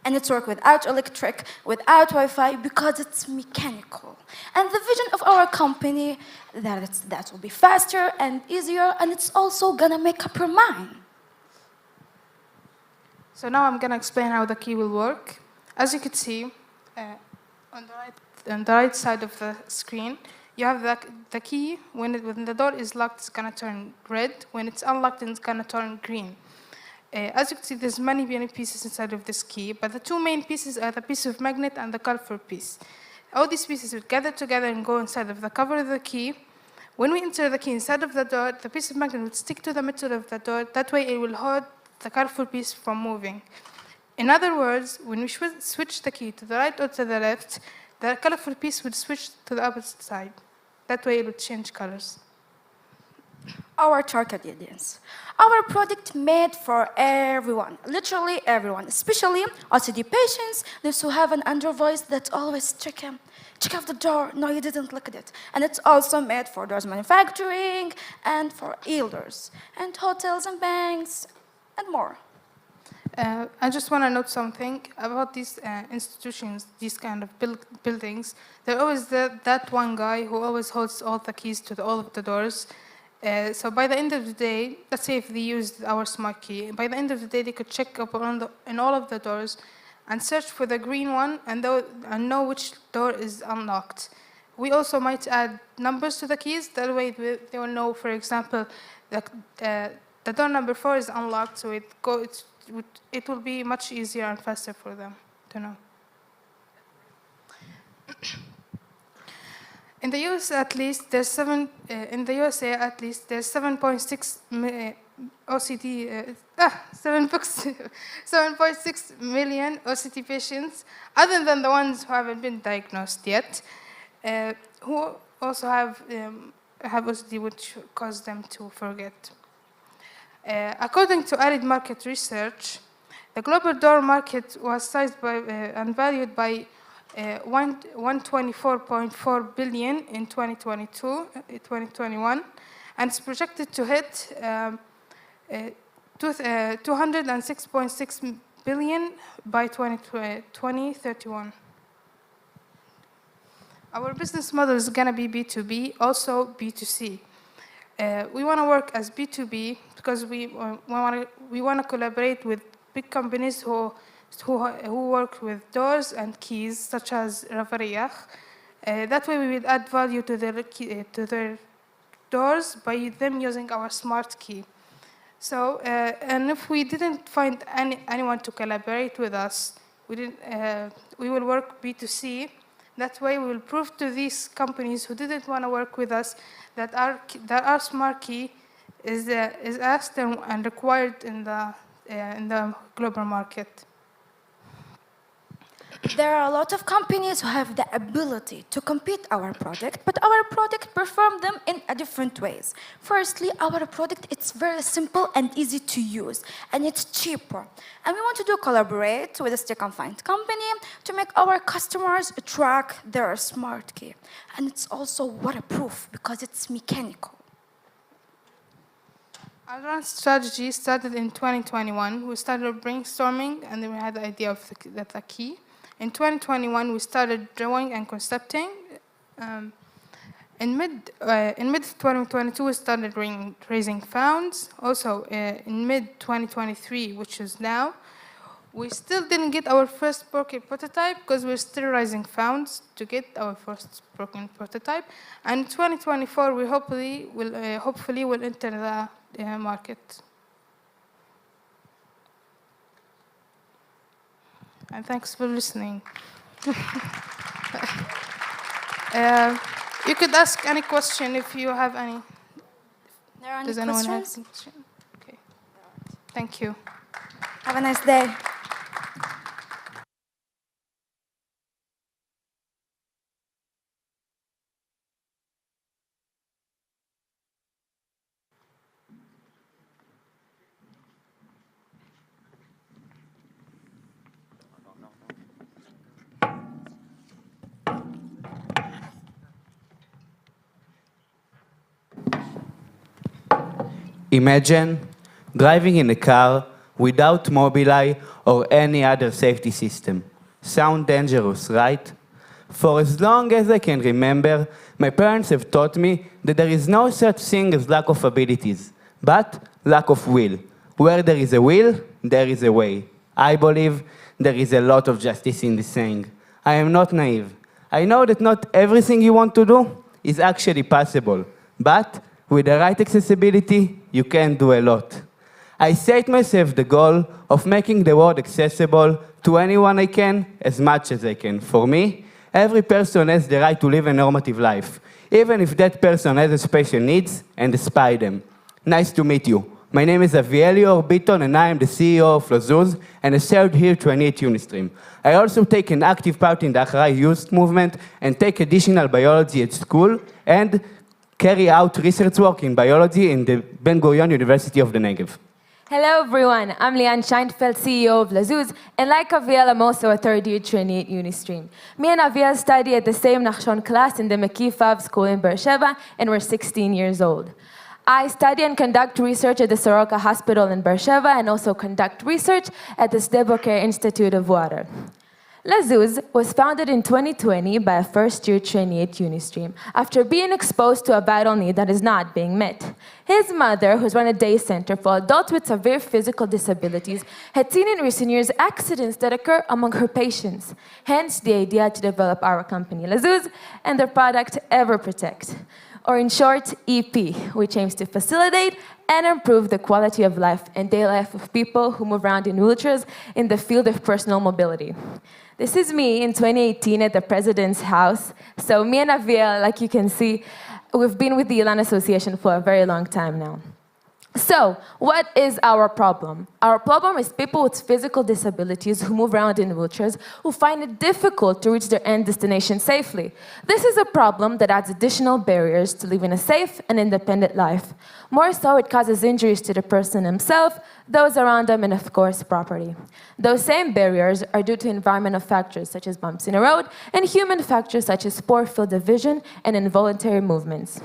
And it's work without electric, without Wi-Fi, because it's mechanical. And the vision of our company, that will be faster and easier, and it's also gonna make up your mind. So now I'm gonna explain how the key will work. As you can see, on the right side of the screen, you have the key. When the door is locked, it's gonna turn red. When it's unlocked, it's gonna turn green. As you can see, there's many pieces inside of this key, but the two main pieces are the piece of magnet and the colorful piece. All these pieces will gather together and go inside of the cover of the key. When we enter the key inside of the door, the piece of magnet will stick to the middle of the door. That way, it will hold the colorful piece from moving. In other words, when we switch the key to the right or to the left, the colorful piece would switch to the opposite side. That way it would change colors. Our target audience. Our product made for everyone, literally everyone, especially OCD patients, those who have an under voice that always check out the door, no you didn't look at it. And it's also made for doors manufacturing and for elders and hotels and banks and more. I just want to note something about these institutions, these kind of buildings. They're always that one guy who always holds all the keys to all of the doors. So by the end of the day, let's say if they used our smart key, by the end of the day they could check up in all of the doors and search for the green one and know which door is unlocked. We also might add numbers to the keys. That way they will know, for example, the door number 4 is unlocked, so it will be much easier and faster for them to know. In the US, at least, there's 7.6 7.6 million OCD patients, other than the ones who haven't been diagnosed yet, who also have OCD, which cause them to forget. According to arid market research, the global door market was sized by and valued by 124.4 billion in 2021, and it's projected to hit 206.6 billion by 2031. Our business model is going to be B2B, also B2C. We want to work as B2B because we want to collaborate with big companies who work with doors and keys, such as Rabbi. That way we will add value to their doors by them using our smart key. So, and if we didn't find anyone to collaborate with us, we will work B2C. That way we will prove to these companies who didn't want to work with us that our smart key is asked and required in the global market. There are a lot of companies who have the ability to compete our product, but our product perform them in a different ways. Firstly, our product, it's very simple and easy to use, and it's cheaper. And we want to collaborate with a stick-and-find company to make our customers track their smart key. And it's also waterproof because it's mechanical. Our strategy started in 2021. We started brainstorming, and then we had the idea of the key. In 2021, we started drawing and concepting. In mid-2022, we started raising funds. Also, in mid-2023, which is now, we still didn't get our first broken prototype because we're still raising funds to get our first broken prototype. And in 2024, we hopefully will enter the market. And thanks for listening. You could ask any question if you have any. There are any Does anyone have questions? any question? Okay. Thank you. Have a nice day. Imagine driving in a car without Mobileye or any other safety system. Sound dangerous, right? For as long as I can remember, my parents have taught me that there is no such thing as lack of abilities, but lack of will. Where there is a will, there is a way. I believe there is a lot of justice in this saying. I am not naive. I know that not everything you want to do is actually possible, but with the right accessibility, you can do a lot. I set myself the goal of making the world accessible to anyone I can, as much as I can. For me, every person has the right to live a normative life, even if that person has special needs, and despite them. Nice to meet you. My name is Avielio Orbiton, and I am the CEO of Lazuz, and I served here 28 Unistream. I also take an active part in the Achrai youth movement and take additional biology at school and carry out research work in biology in the Ben-Gurion University of the Negev. Hello everyone, I'm Lian Scheinfeld, CEO of Lazuz, and like Aviel, I'm also a third-year trainee at Unistream. Me and Aviel study at the same Nachshon class in the Mekif Av school in Beersheba, and we're 16 years old. I study and conduct research at the Soroka Hospital in Beersheba and also conduct research at the Sde Boker Institute of Water. Lazuz was founded in 2020 by a first-year trainee at Unistream after being exposed to a vital need that is not being met. His mother, who's run a day center for adults with severe physical disabilities, had seen in recent years accidents that occur among her patients. Hence the idea to develop our company, Lazuz, and their product, EverProtect, or in short, EP, which aims to facilitate and improve the quality of life and daily life of people who move around in wheelchairs in the field of personal mobility. This is me in 2018 at the President's house. So me and Aviel, like you can see, we've been with the Ilan Association for a very long time now. So, what is our problem? Our problem is people with physical disabilities who move around in wheelchairs who find it difficult to reach their end destination safely. This is a problem that adds additional barriers to living a safe and independent life. More so, it causes injuries to the person himself, those around them, and of course, property. Those same barriers are due to environmental factors such as bumps in the road and human factors such as poor field of vision and involuntary movements.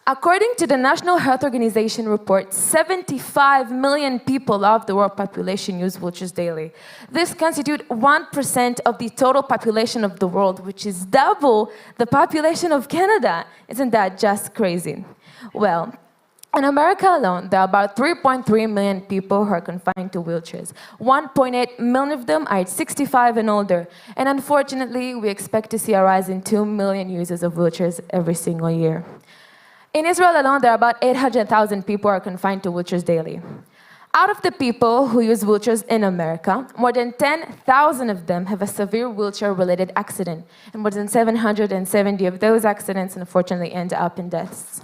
According to the National Health Organization report, 75 million people of the world population use wheelchairs daily. This constitutes 1% of the total population of the world, which is double the population of Canada. Isn't that just crazy? Well, in America alone, there are about 3.3 million people who are confined to wheelchairs. 1.8 million of them are at 65 and older. And unfortunately, we expect to see a rise in 2 million users of wheelchairs every single year. In Israel alone, there are about 800,000 people who are confined to wheelchairs daily. Out of the people who use wheelchairs in America, more than 10,000 of them have a severe wheelchair-related accident, and more than 770 of those accidents, unfortunately, end up in deaths.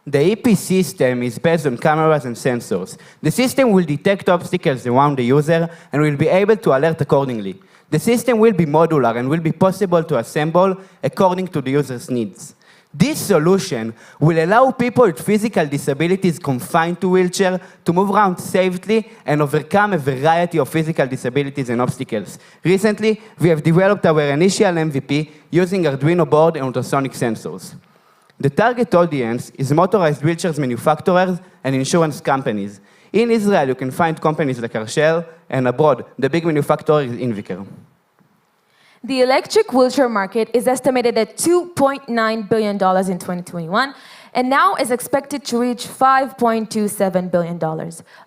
The EP system is based on cameras and sensors. The system will detect obstacles around the user and will be able to alert accordingly. The system will be modular and will be possible to assemble according to the user's needs. This solution will allow people with physical disabilities confined to wheelchair to move around safely and overcome a variety of physical disabilities and obstacles. Recently, we have developed our initial MVP using Arduino board and ultrasonic sensors. The target audience is motorized wheelchairs manufacturers and insurance companies. In Israel, you can find companies like Arshel, and abroad, the big manufacturer is Inviker. The electric wheelchair market is estimated at $2.9 billion in 2021, and now is expected to reach $5.27 billion.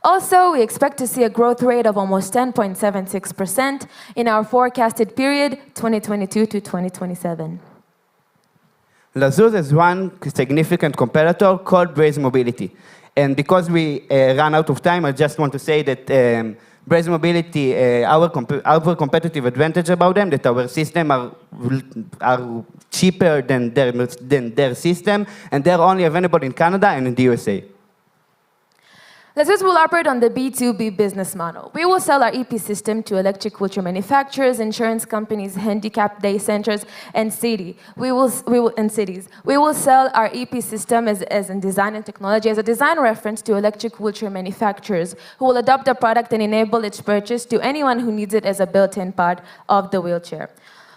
Also, we expect to see a growth rate of almost 10.76% in our forecasted period, 2022 to 2027. Lazuz has one significant competitor called Braze Mobility. And because we ran out of time, I just want to say that Braze Mobility, our competitive advantage about them, that our system are cheaper than their system, and they're only available in Canada and in the USA. Lazuz will operate on the B2B business model. We will sell our EP system to electric wheelchair manufacturers, insurance companies, handicapped day centers, and cities. We will sell our EP system as in design and technology as a design reference to electric wheelchair manufacturers who will adopt the product and enable its purchase to anyone who needs it as a built-in part of the wheelchair.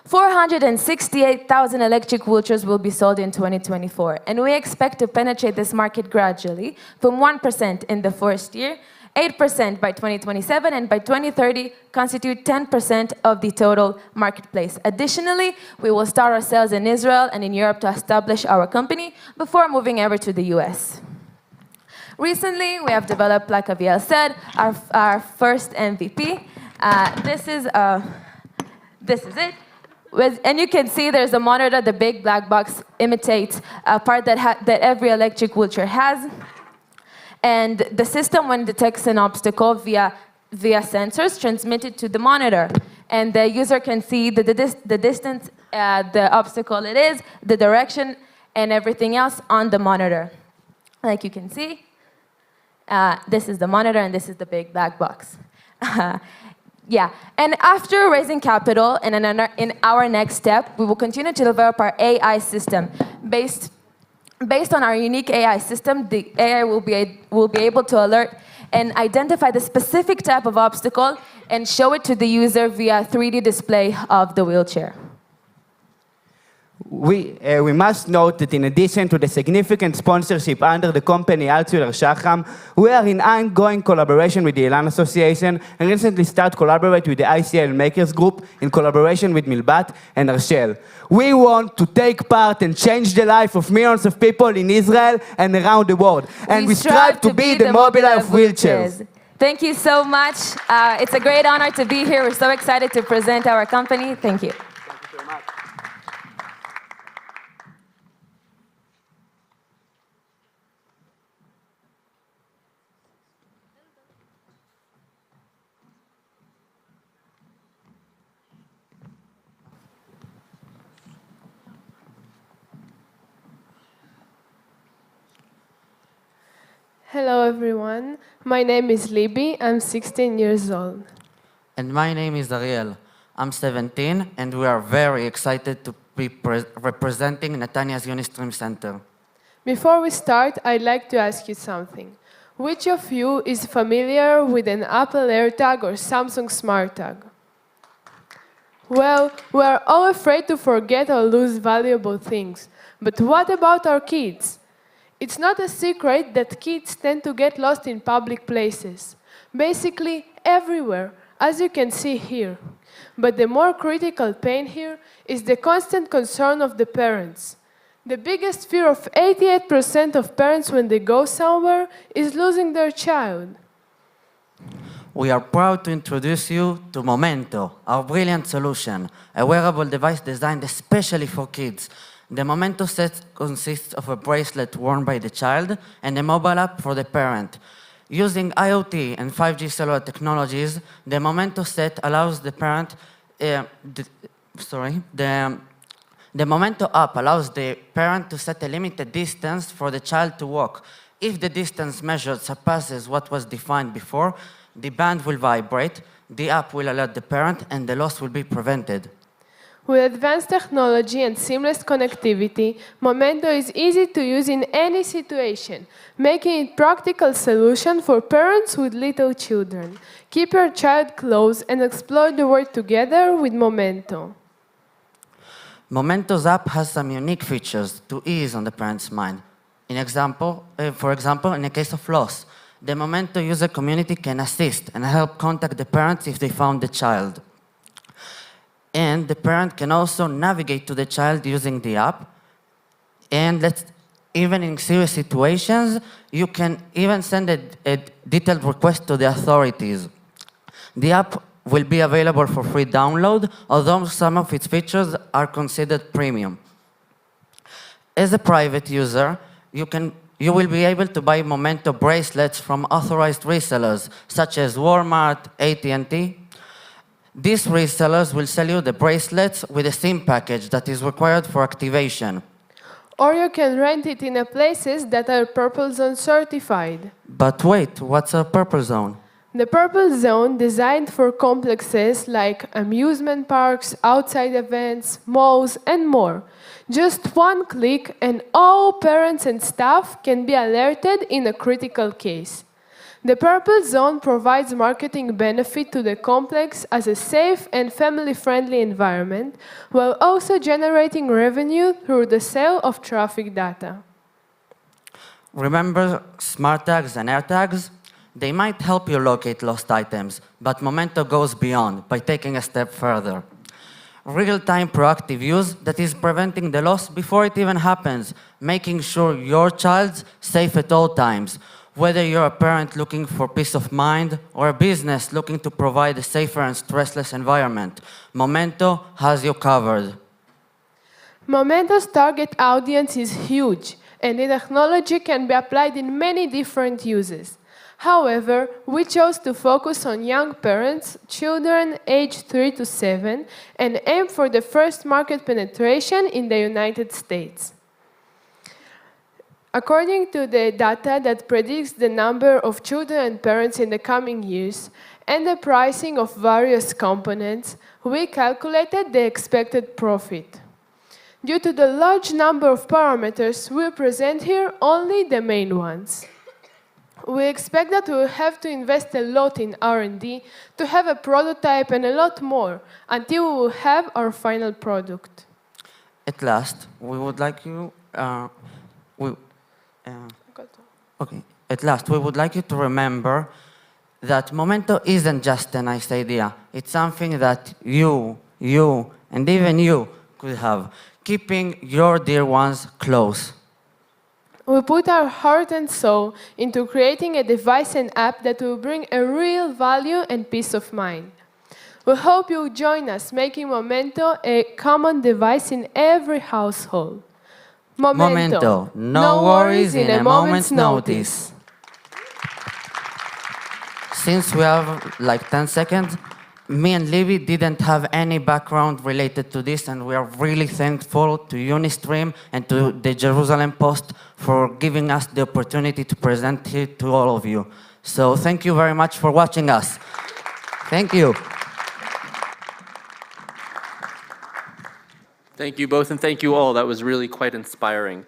468,000 electric wheelchairs will be sold in 2024, and we expect to penetrate this market gradually from 1% in the first year, 8% by 2027, and by 2030 constitute 10% of the total marketplace. Additionally, we will start our sales in Israel and in Europe to establish our company before moving over to the US. Recently, we have developed, like Aviel said, our first MVP. This is it. And you can see there's a monitor, the big black box imitates a part that every electric wheelchair has. And the system, when it detects an obstacle via sensors, transmit it to the monitor. And the user can see the distance, the obstacle it is, the direction, and everything else on the monitor. Like you can see. This is the monitor, and this is the big black box. Yeah, and after raising capital, and in our next step, we will continue to develop our AI system. Based on our unique AI system, the AI will be able to alert and identify the specific type of obstacle and show it to the user via 3D display of the wheelchair. We must note that in addition to the significant sponsorship under the company Altshuler Shacham, we are in ongoing collaboration with the Ilan Association and recently started collaborate with the ICL Makers Group in collaboration with Milbat and Arshel. We want to take part and change the life of millions of people in Israel and around the world. And we strive to be the Mobile of wheelchairs. Thank you so much. It's a great honor to be here. We're so excited to present our company. Thank you. Hello everyone, my name is Libby, I'm 16 years old. And my name is Ariel. I'm 17 and we are very excited to be representing Netanyah's Unistream Center. Before we start, I'd like to ask you something. Which of you is familiar with an Apple AirTag or Samsung SmartTag? Well, we are all afraid to forget or lose valuable things. But what about our kids? It's not a secret that kids tend to get lost in public places, basically everywhere, as you can see here. But the more critical pain here is the constant concern of the parents. The biggest fear of 88% of parents when they go somewhere is losing their child. We are proud to introduce you to Momento, our brilliant solution, a wearable device designed especially for kids. The Momento set consists of a bracelet worn by the child and a mobile app for the parent. Using IoT and 5G cellular technologies, the Momento set allows the parent, the Momento app allows the parent to set a limited distance for the child to walk. If the distance measured surpasses what was defined before, the band will vibrate, the app will alert the parent, and the loss will be prevented. With advanced technology and seamless connectivity, Momento is easy to use in any situation, making it a practical solution for parents with little children. Keep your child close and explore the world together with Momento. Momento's app has some unique features to ease on the parent's mind. For example, in a case of loss, the Momento user community can assist and help contact the parents if they found the child. And the parent can also navigate to the child using the app. And even in serious situations, you can even send a detailed request to the authorities. The app will be available for free download, although some of its features are considered premium. As a private user, you will be able to buy Momento bracelets from authorized resellers, such as Walmart, AT&T. These resellers will sell you the bracelets with a SIM package that is required for activation. Or you can rent it in places that are Purple Zone certified. But wait, what's a Purple Zone? The Purple Zone, designed for complexes like amusement parks, outside events, malls, and more. Just one click and all parents and staff can be alerted in a critical case. The Purple Zone provides marketing benefit to the complex as a safe and family-friendly environment, while also generating revenue through the sale of traffic data. Remember smart tags and AirTags? They might help you locate lost items, but Momento goes beyond by taking a step further. Real-time proactive use that is preventing the loss before it even happens, making sure your child's safe at all times. Whether you're a parent looking for peace of mind or a business looking to provide a safer and stressless environment, Momento has you covered. Momento's target audience is huge, and the technology can be applied in many different uses. However, we chose to focus on young parents, children aged 3 to 7, and aim for the first market penetration in the United States. According to the data that predicts the number of children and parents in the coming years and the pricing of various components, we calculated the expected profit. Due to the large number of parameters, we present here only the main ones. We expect that we will have to invest a lot in R&D to have a prototype and a lot more until we will have our final product. At last, we would like you. At last, we would like you to remember that Momento isn't just a nice idea. It's something that you, and even you could have, keeping your dear ones close. We put our heart and soul into creating a device and app that will bring a real value and peace of mind. We hope you'll join us, making Momento a common device in every household. Momento. No worries in a moment's notice. Since we have like 10 seconds, me and Libby didn't have any background related to this, and we are really thankful to Unistream and to the Jerusalem Post for giving us the opportunity to present it to all of you. So thank you very much for watching us. Thank you. Thank you both, and thank you all. That was really quite inspiring.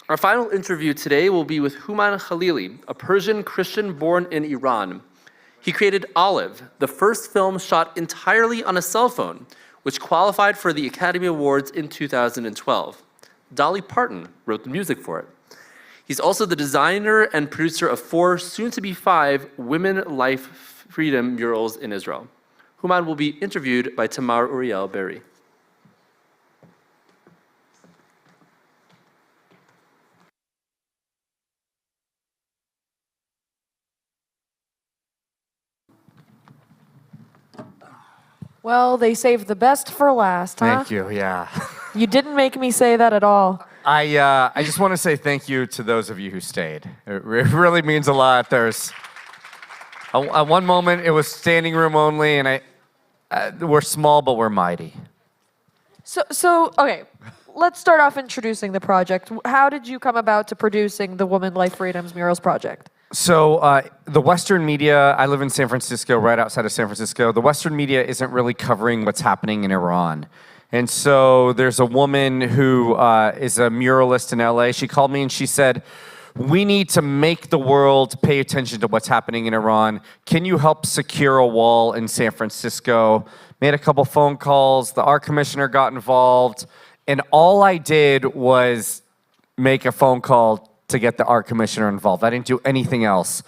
Our final interview today will be with Houman Khalili, a Persian Christian born in Iran. He created Olive, the first film shot entirely on a cell phone, which qualified for the Academy Awards in 2012. Dolly Parton wrote the music for it. He's also the designer and producer of 4, soon-to-be 5, Women, Life, Freedom murals in Israel. Houman will be interviewed by Tamar Uriel Berry. Well, they saved the best for last, huh? Thank you, yeah. You didn't make me say that at all. I just want to say thank you to those of you who stayed. It really means a lot. There's, at one moment, it was standing room only, and we're small, but we're mighty. So okay, let's start off introducing the project. How did you come about to producing the Women, Life, Freedoms Murals project? So the Western media, I live in San Francisco, right outside of San Francisco. The Western media isn't really covering what's happening in Iran. And so there's a woman who is a muralist in LA. She called me and she said, we need to make the world pay attention to what's happening in Iran. Can you help secure a wall in San Francisco? Made a couple phone calls. The art commissioner got involved. And all I did was make a phone call to get the art commissioner involved. I didn't do anything else.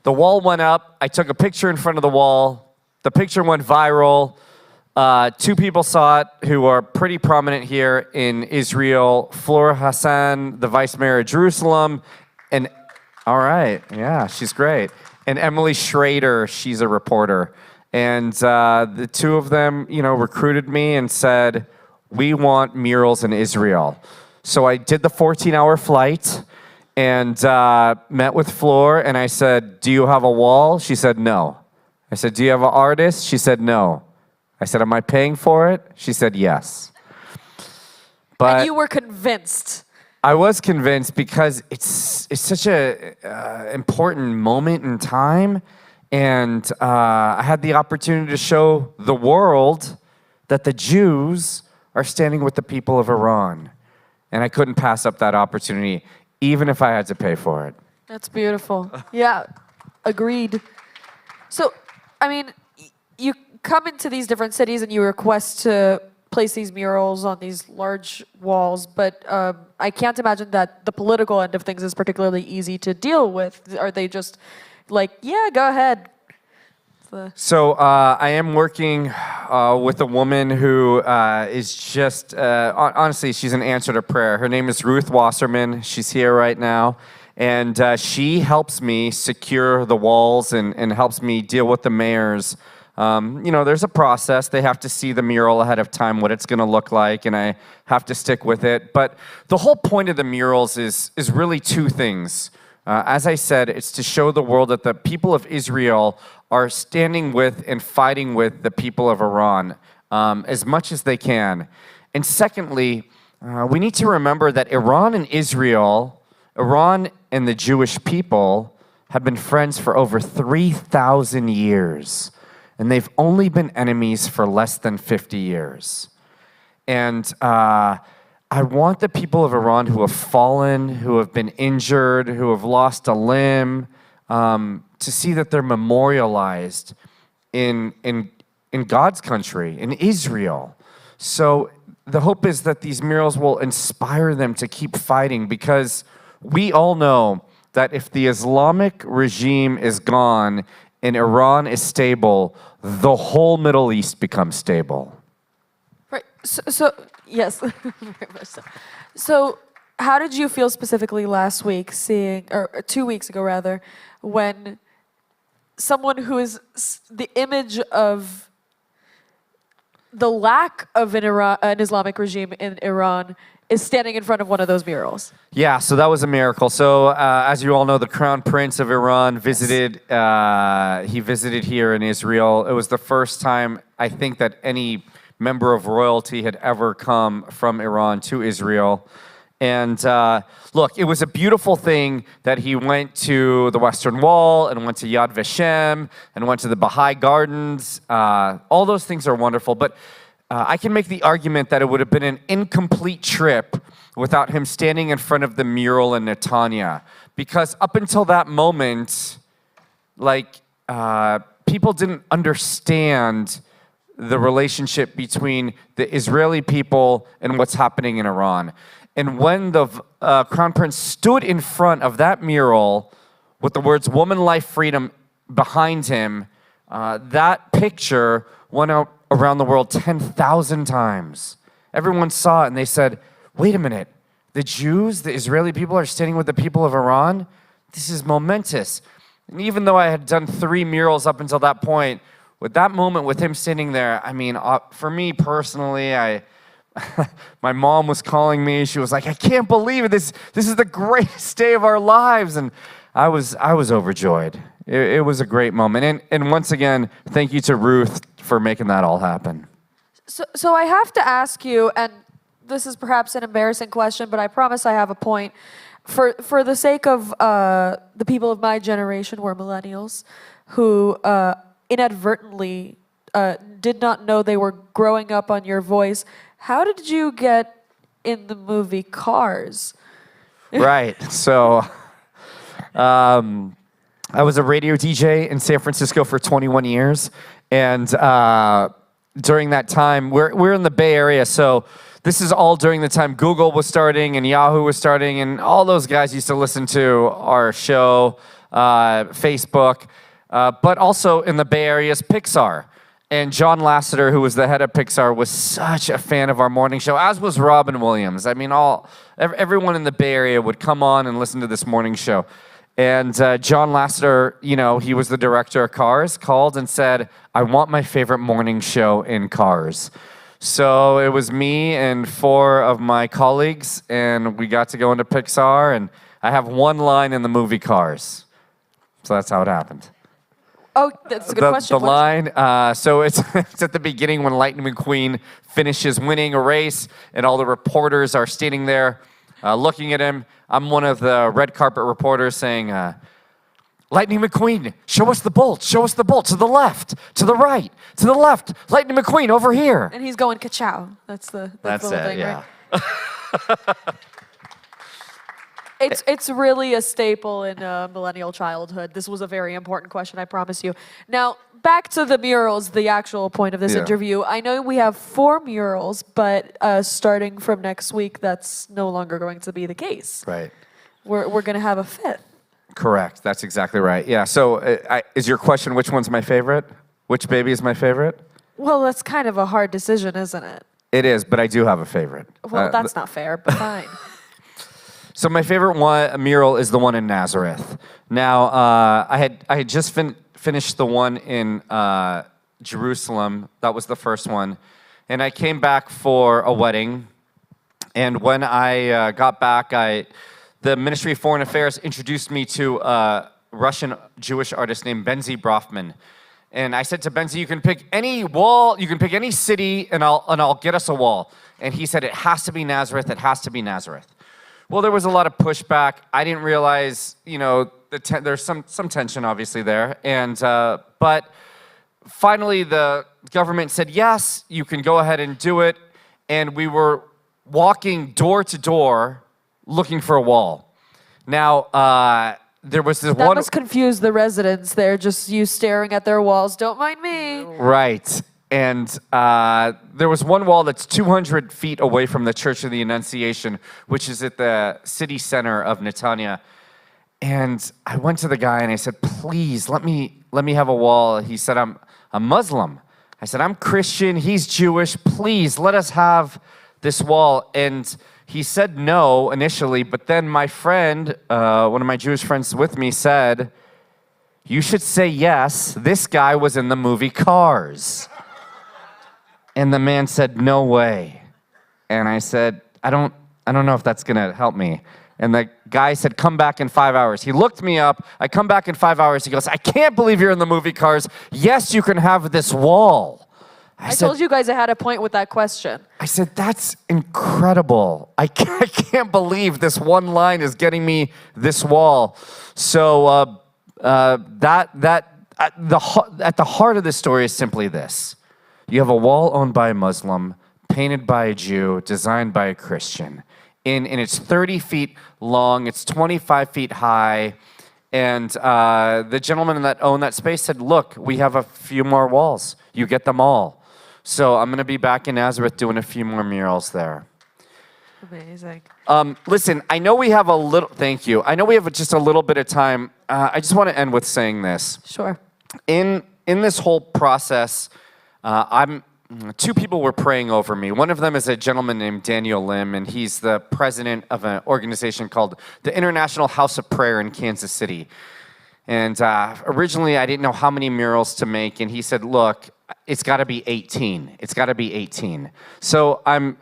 The wall went up. I took a picture in front of the wall. The picture went viral. 2 people saw it who are pretty prominent here in Israel. Flora Hassan, the vice mayor of Jerusalem. And, all right, yeah, she's great. And Emily Schrader, she's a reporter. And the 2 of them, recruited me and said, we want murals in Israel. So I did the 14-hour flight and met with Fleur, and I said, do you have a wall? She said, no. I said, do you have an artist? She said, no. I said, am I paying for it? She said, yes. But and you were convinced. I was convinced because it's such a important moment in time, and I had the opportunity to show the world that the Jews are standing with the people of Iran, and I couldn't pass up that opportunity, even if I had to pay for it. That's beautiful. Yeah, agreed. So, I mean, you come into these different cities and you request to place these murals on these large walls, but I can't imagine that the political end of things is particularly easy to deal with. Are they just like, yeah, go ahead? So I am working with a woman who is just, honestly, she's an answer to prayer. Her name is Ruth Wasserman. She's here right now. And she helps me secure the walls and helps me deal with the mayors. There's a process. They have to see the mural ahead of time, what it's going to look like, and I have to stick with it. But the whole point of the murals is really 2 things. As I said, it's to show the world that the people of Israel are standing with and fighting with the people of Iran as much as they can. And secondly, we need to remember that Iran and Israel Iran and the Jewish people have been friends for over 3,000 years, and they've only been enemies for less than 50 years. And I want the people of Iran who have fallen, who have been injured, who have lost a limb, to see that they're memorialized in God's country, in Israel. So the hope is that these murals will inspire them to keep fighting, because we all know that if the Islamic regime is gone and Iran is stable, the whole Middle East becomes stable. Right. So yes, very much so. So how did you feel specifically last week, or 2 weeks ago rather, when someone who is the image of the lack of an Islamic regime in Iran is standing in front of one of those murals? Yeah, so that was a miracle. So as you all know, the Crown Prince of Iran visited, he visited here in Israel. It was the first time, I think, that any member of royalty had ever come from Iran to Israel. And look, it was a beautiful thing that he went to the Western Wall and went to Yad Vashem and went to the Baha'i Gardens. All those things are wonderful, but I can make the argument that it would have been an incomplete trip without him standing in front of the mural in Netanya. Because up until that moment, people didn't understand the relationship between the Israeli people and what's happening in Iran. And when the Crown Prince stood in front of that mural with the words "Woman, Life, Freedom" behind him, that picture went out around the world 10,000 times. Everyone saw it and they said, wait a minute, the Jews, the Israeli people are standing with the people of Iran? This is momentous. And even though I had done 3 murals up until that point, with that moment with him standing there, I mean, for me personally, my mom was calling me. She was like, I can't believe it. This is the greatest day of our lives. And I was overjoyed. It was a great moment. And once again, thank you to Ruth for making that all happen. So I have to ask you, and this is perhaps an embarrassing question, but I promise I have a point. For the sake of the people of my generation, we're millennials, who inadvertently did not know they were growing up on your voice, how did you get in the movie Cars? Right. So I was a radio DJ in San Francisco for 21 years. And during that time, we're in the Bay Area, so this is all during the time Google was starting and Yahoo was starting, and all those guys used to listen to our show, Facebook, but also in the Bay Area's Pixar. And John Lasseter, who was the head of Pixar, was such a fan of our morning show, as was Robin Williams. I mean, everyone in the Bay Area would come on and listen to this morning show. And John Lasseter, he was the director of Cars, called and said, I want my favorite morning show in Cars. So it was me and 4 of my colleagues, and we got to go into Pixar, and I have one line in the movie Cars. So that's how it happened. Oh, that's a good question. The line, so it's at the beginning when Lightning McQueen finishes winning a race, and all the reporters are standing there looking at him. I'm one of the red carpet reporters saying, Lightning McQueen, show us the bolt, to the left, to the right, to the left, Lightning McQueen, over here. And he's going ka-chow. That's the whole thing, yeah. Right? It's really a staple in millennial childhood. This was a very important question, I promise you. Now, back to the murals, the actual point of this interview. I know we have 4 murals, but starting from next week, that's no longer going to be the case. Right. We're going to have a 5th. Correct. That's exactly right. Yeah. So is your question, which one's my favorite? Which baby is my favorite? Well, that's kind of a hard decision, isn't it? It is, but I do have a favorite. Well, that's not fair, but fine. So my favorite mural is the one in Nazareth. Now, I had just finished the one in Jerusalem. That was the first one. And I came back for a wedding. And when I got back, the Ministry of Foreign Affairs introduced me to a Russian Jewish artist named Benzi Brofman. And I said to Benzi, you can pick any wall, you can pick any city, and I'll get us a wall. And he said, it has to be Nazareth, it has to be Nazareth. Well, there was a lot of pushback. I didn't realize, you know, there's some tension obviously there. And, but finally the government said, yes, you can go ahead and do it. And we were walking door to door looking for a wall. Now, there was this That one... must confuse the residents there, just you staring at their walls. Don't mind me. Right. And there was one wall that's 200 feet away from the Church of the Annunciation, which is at the city center of Netanya. And I went to the guy and I said, please, let me have a wall. He said, I'm Muslim. I said, I'm Christian. He's Jewish. Please, let us have this wall. And he said no initially, but then my friend, one of my Jewish friends with me said, you should say yes. This guy was in the movie Cars. And the man said, no way. And I said, I don't know if that's gonna help me. And the guy said, come back in 5 hours. He looked me up. I come back in 5 hours. He goes, I can't believe you're in the movie Cars. Yes, you can have this wall. I told you guys I had a point with that question. I said, that's incredible. I can't believe this one line is getting me this wall. So at the heart of this story is simply this. You have a wall owned by a Muslim, painted by a Jew, designed by a Christian. And it's 30 feet long, it's 25 feet high. And the gentleman that owned that space said, look, we have a few more walls. You get them all. So I'm gonna be back in Nazareth doing a few more murals there. Amazing. Listen, I know we have a little, thank you. I know we have just a little bit of time. I just wanna end with saying this. Sure. In this whole process, two people were praying over me. One of them is a gentleman named Daniel Lim, and he's the president of an organization called the International House of Prayer in Kansas City. And originally, I didn't know how many murals to make, and he said, look, it's got to be 18. It's got to be 18. So on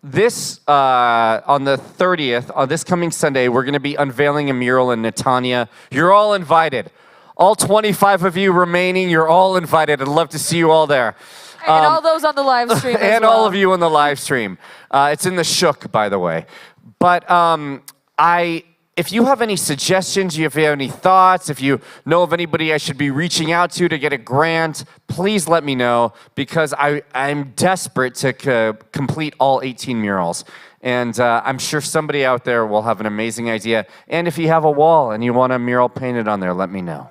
the 30th, on this coming Sunday, we're going to be unveiling a mural in Netanya. You're all invited. All 25 of you remaining, you're all invited. I'd love to see you all there. And all those on the live stream as and well. all of you on the live stream. It's in the Shook, by the way. But if you have any suggestions, if you have any thoughts, if you know of anybody I should be reaching out to get a grant, please let me know, because I'm desperate to complete all 18 murals. And I'm sure somebody out there will have an amazing idea. And if you have a wall and you want a mural painted on there, let me know.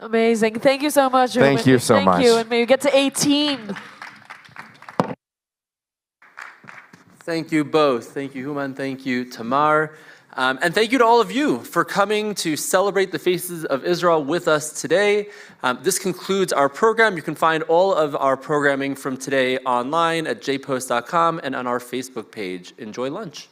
Amazing. Thank you so much. Thank you so much. Thank you, and may you get to 18. Thank you both. Thank you, Human. Thank you, Tamar. And thank you to all of you for coming to celebrate the Faces of Israel with us today. This concludes our program. You can find all of our programming from today online at jpost.com and on our Facebook page. Enjoy lunch.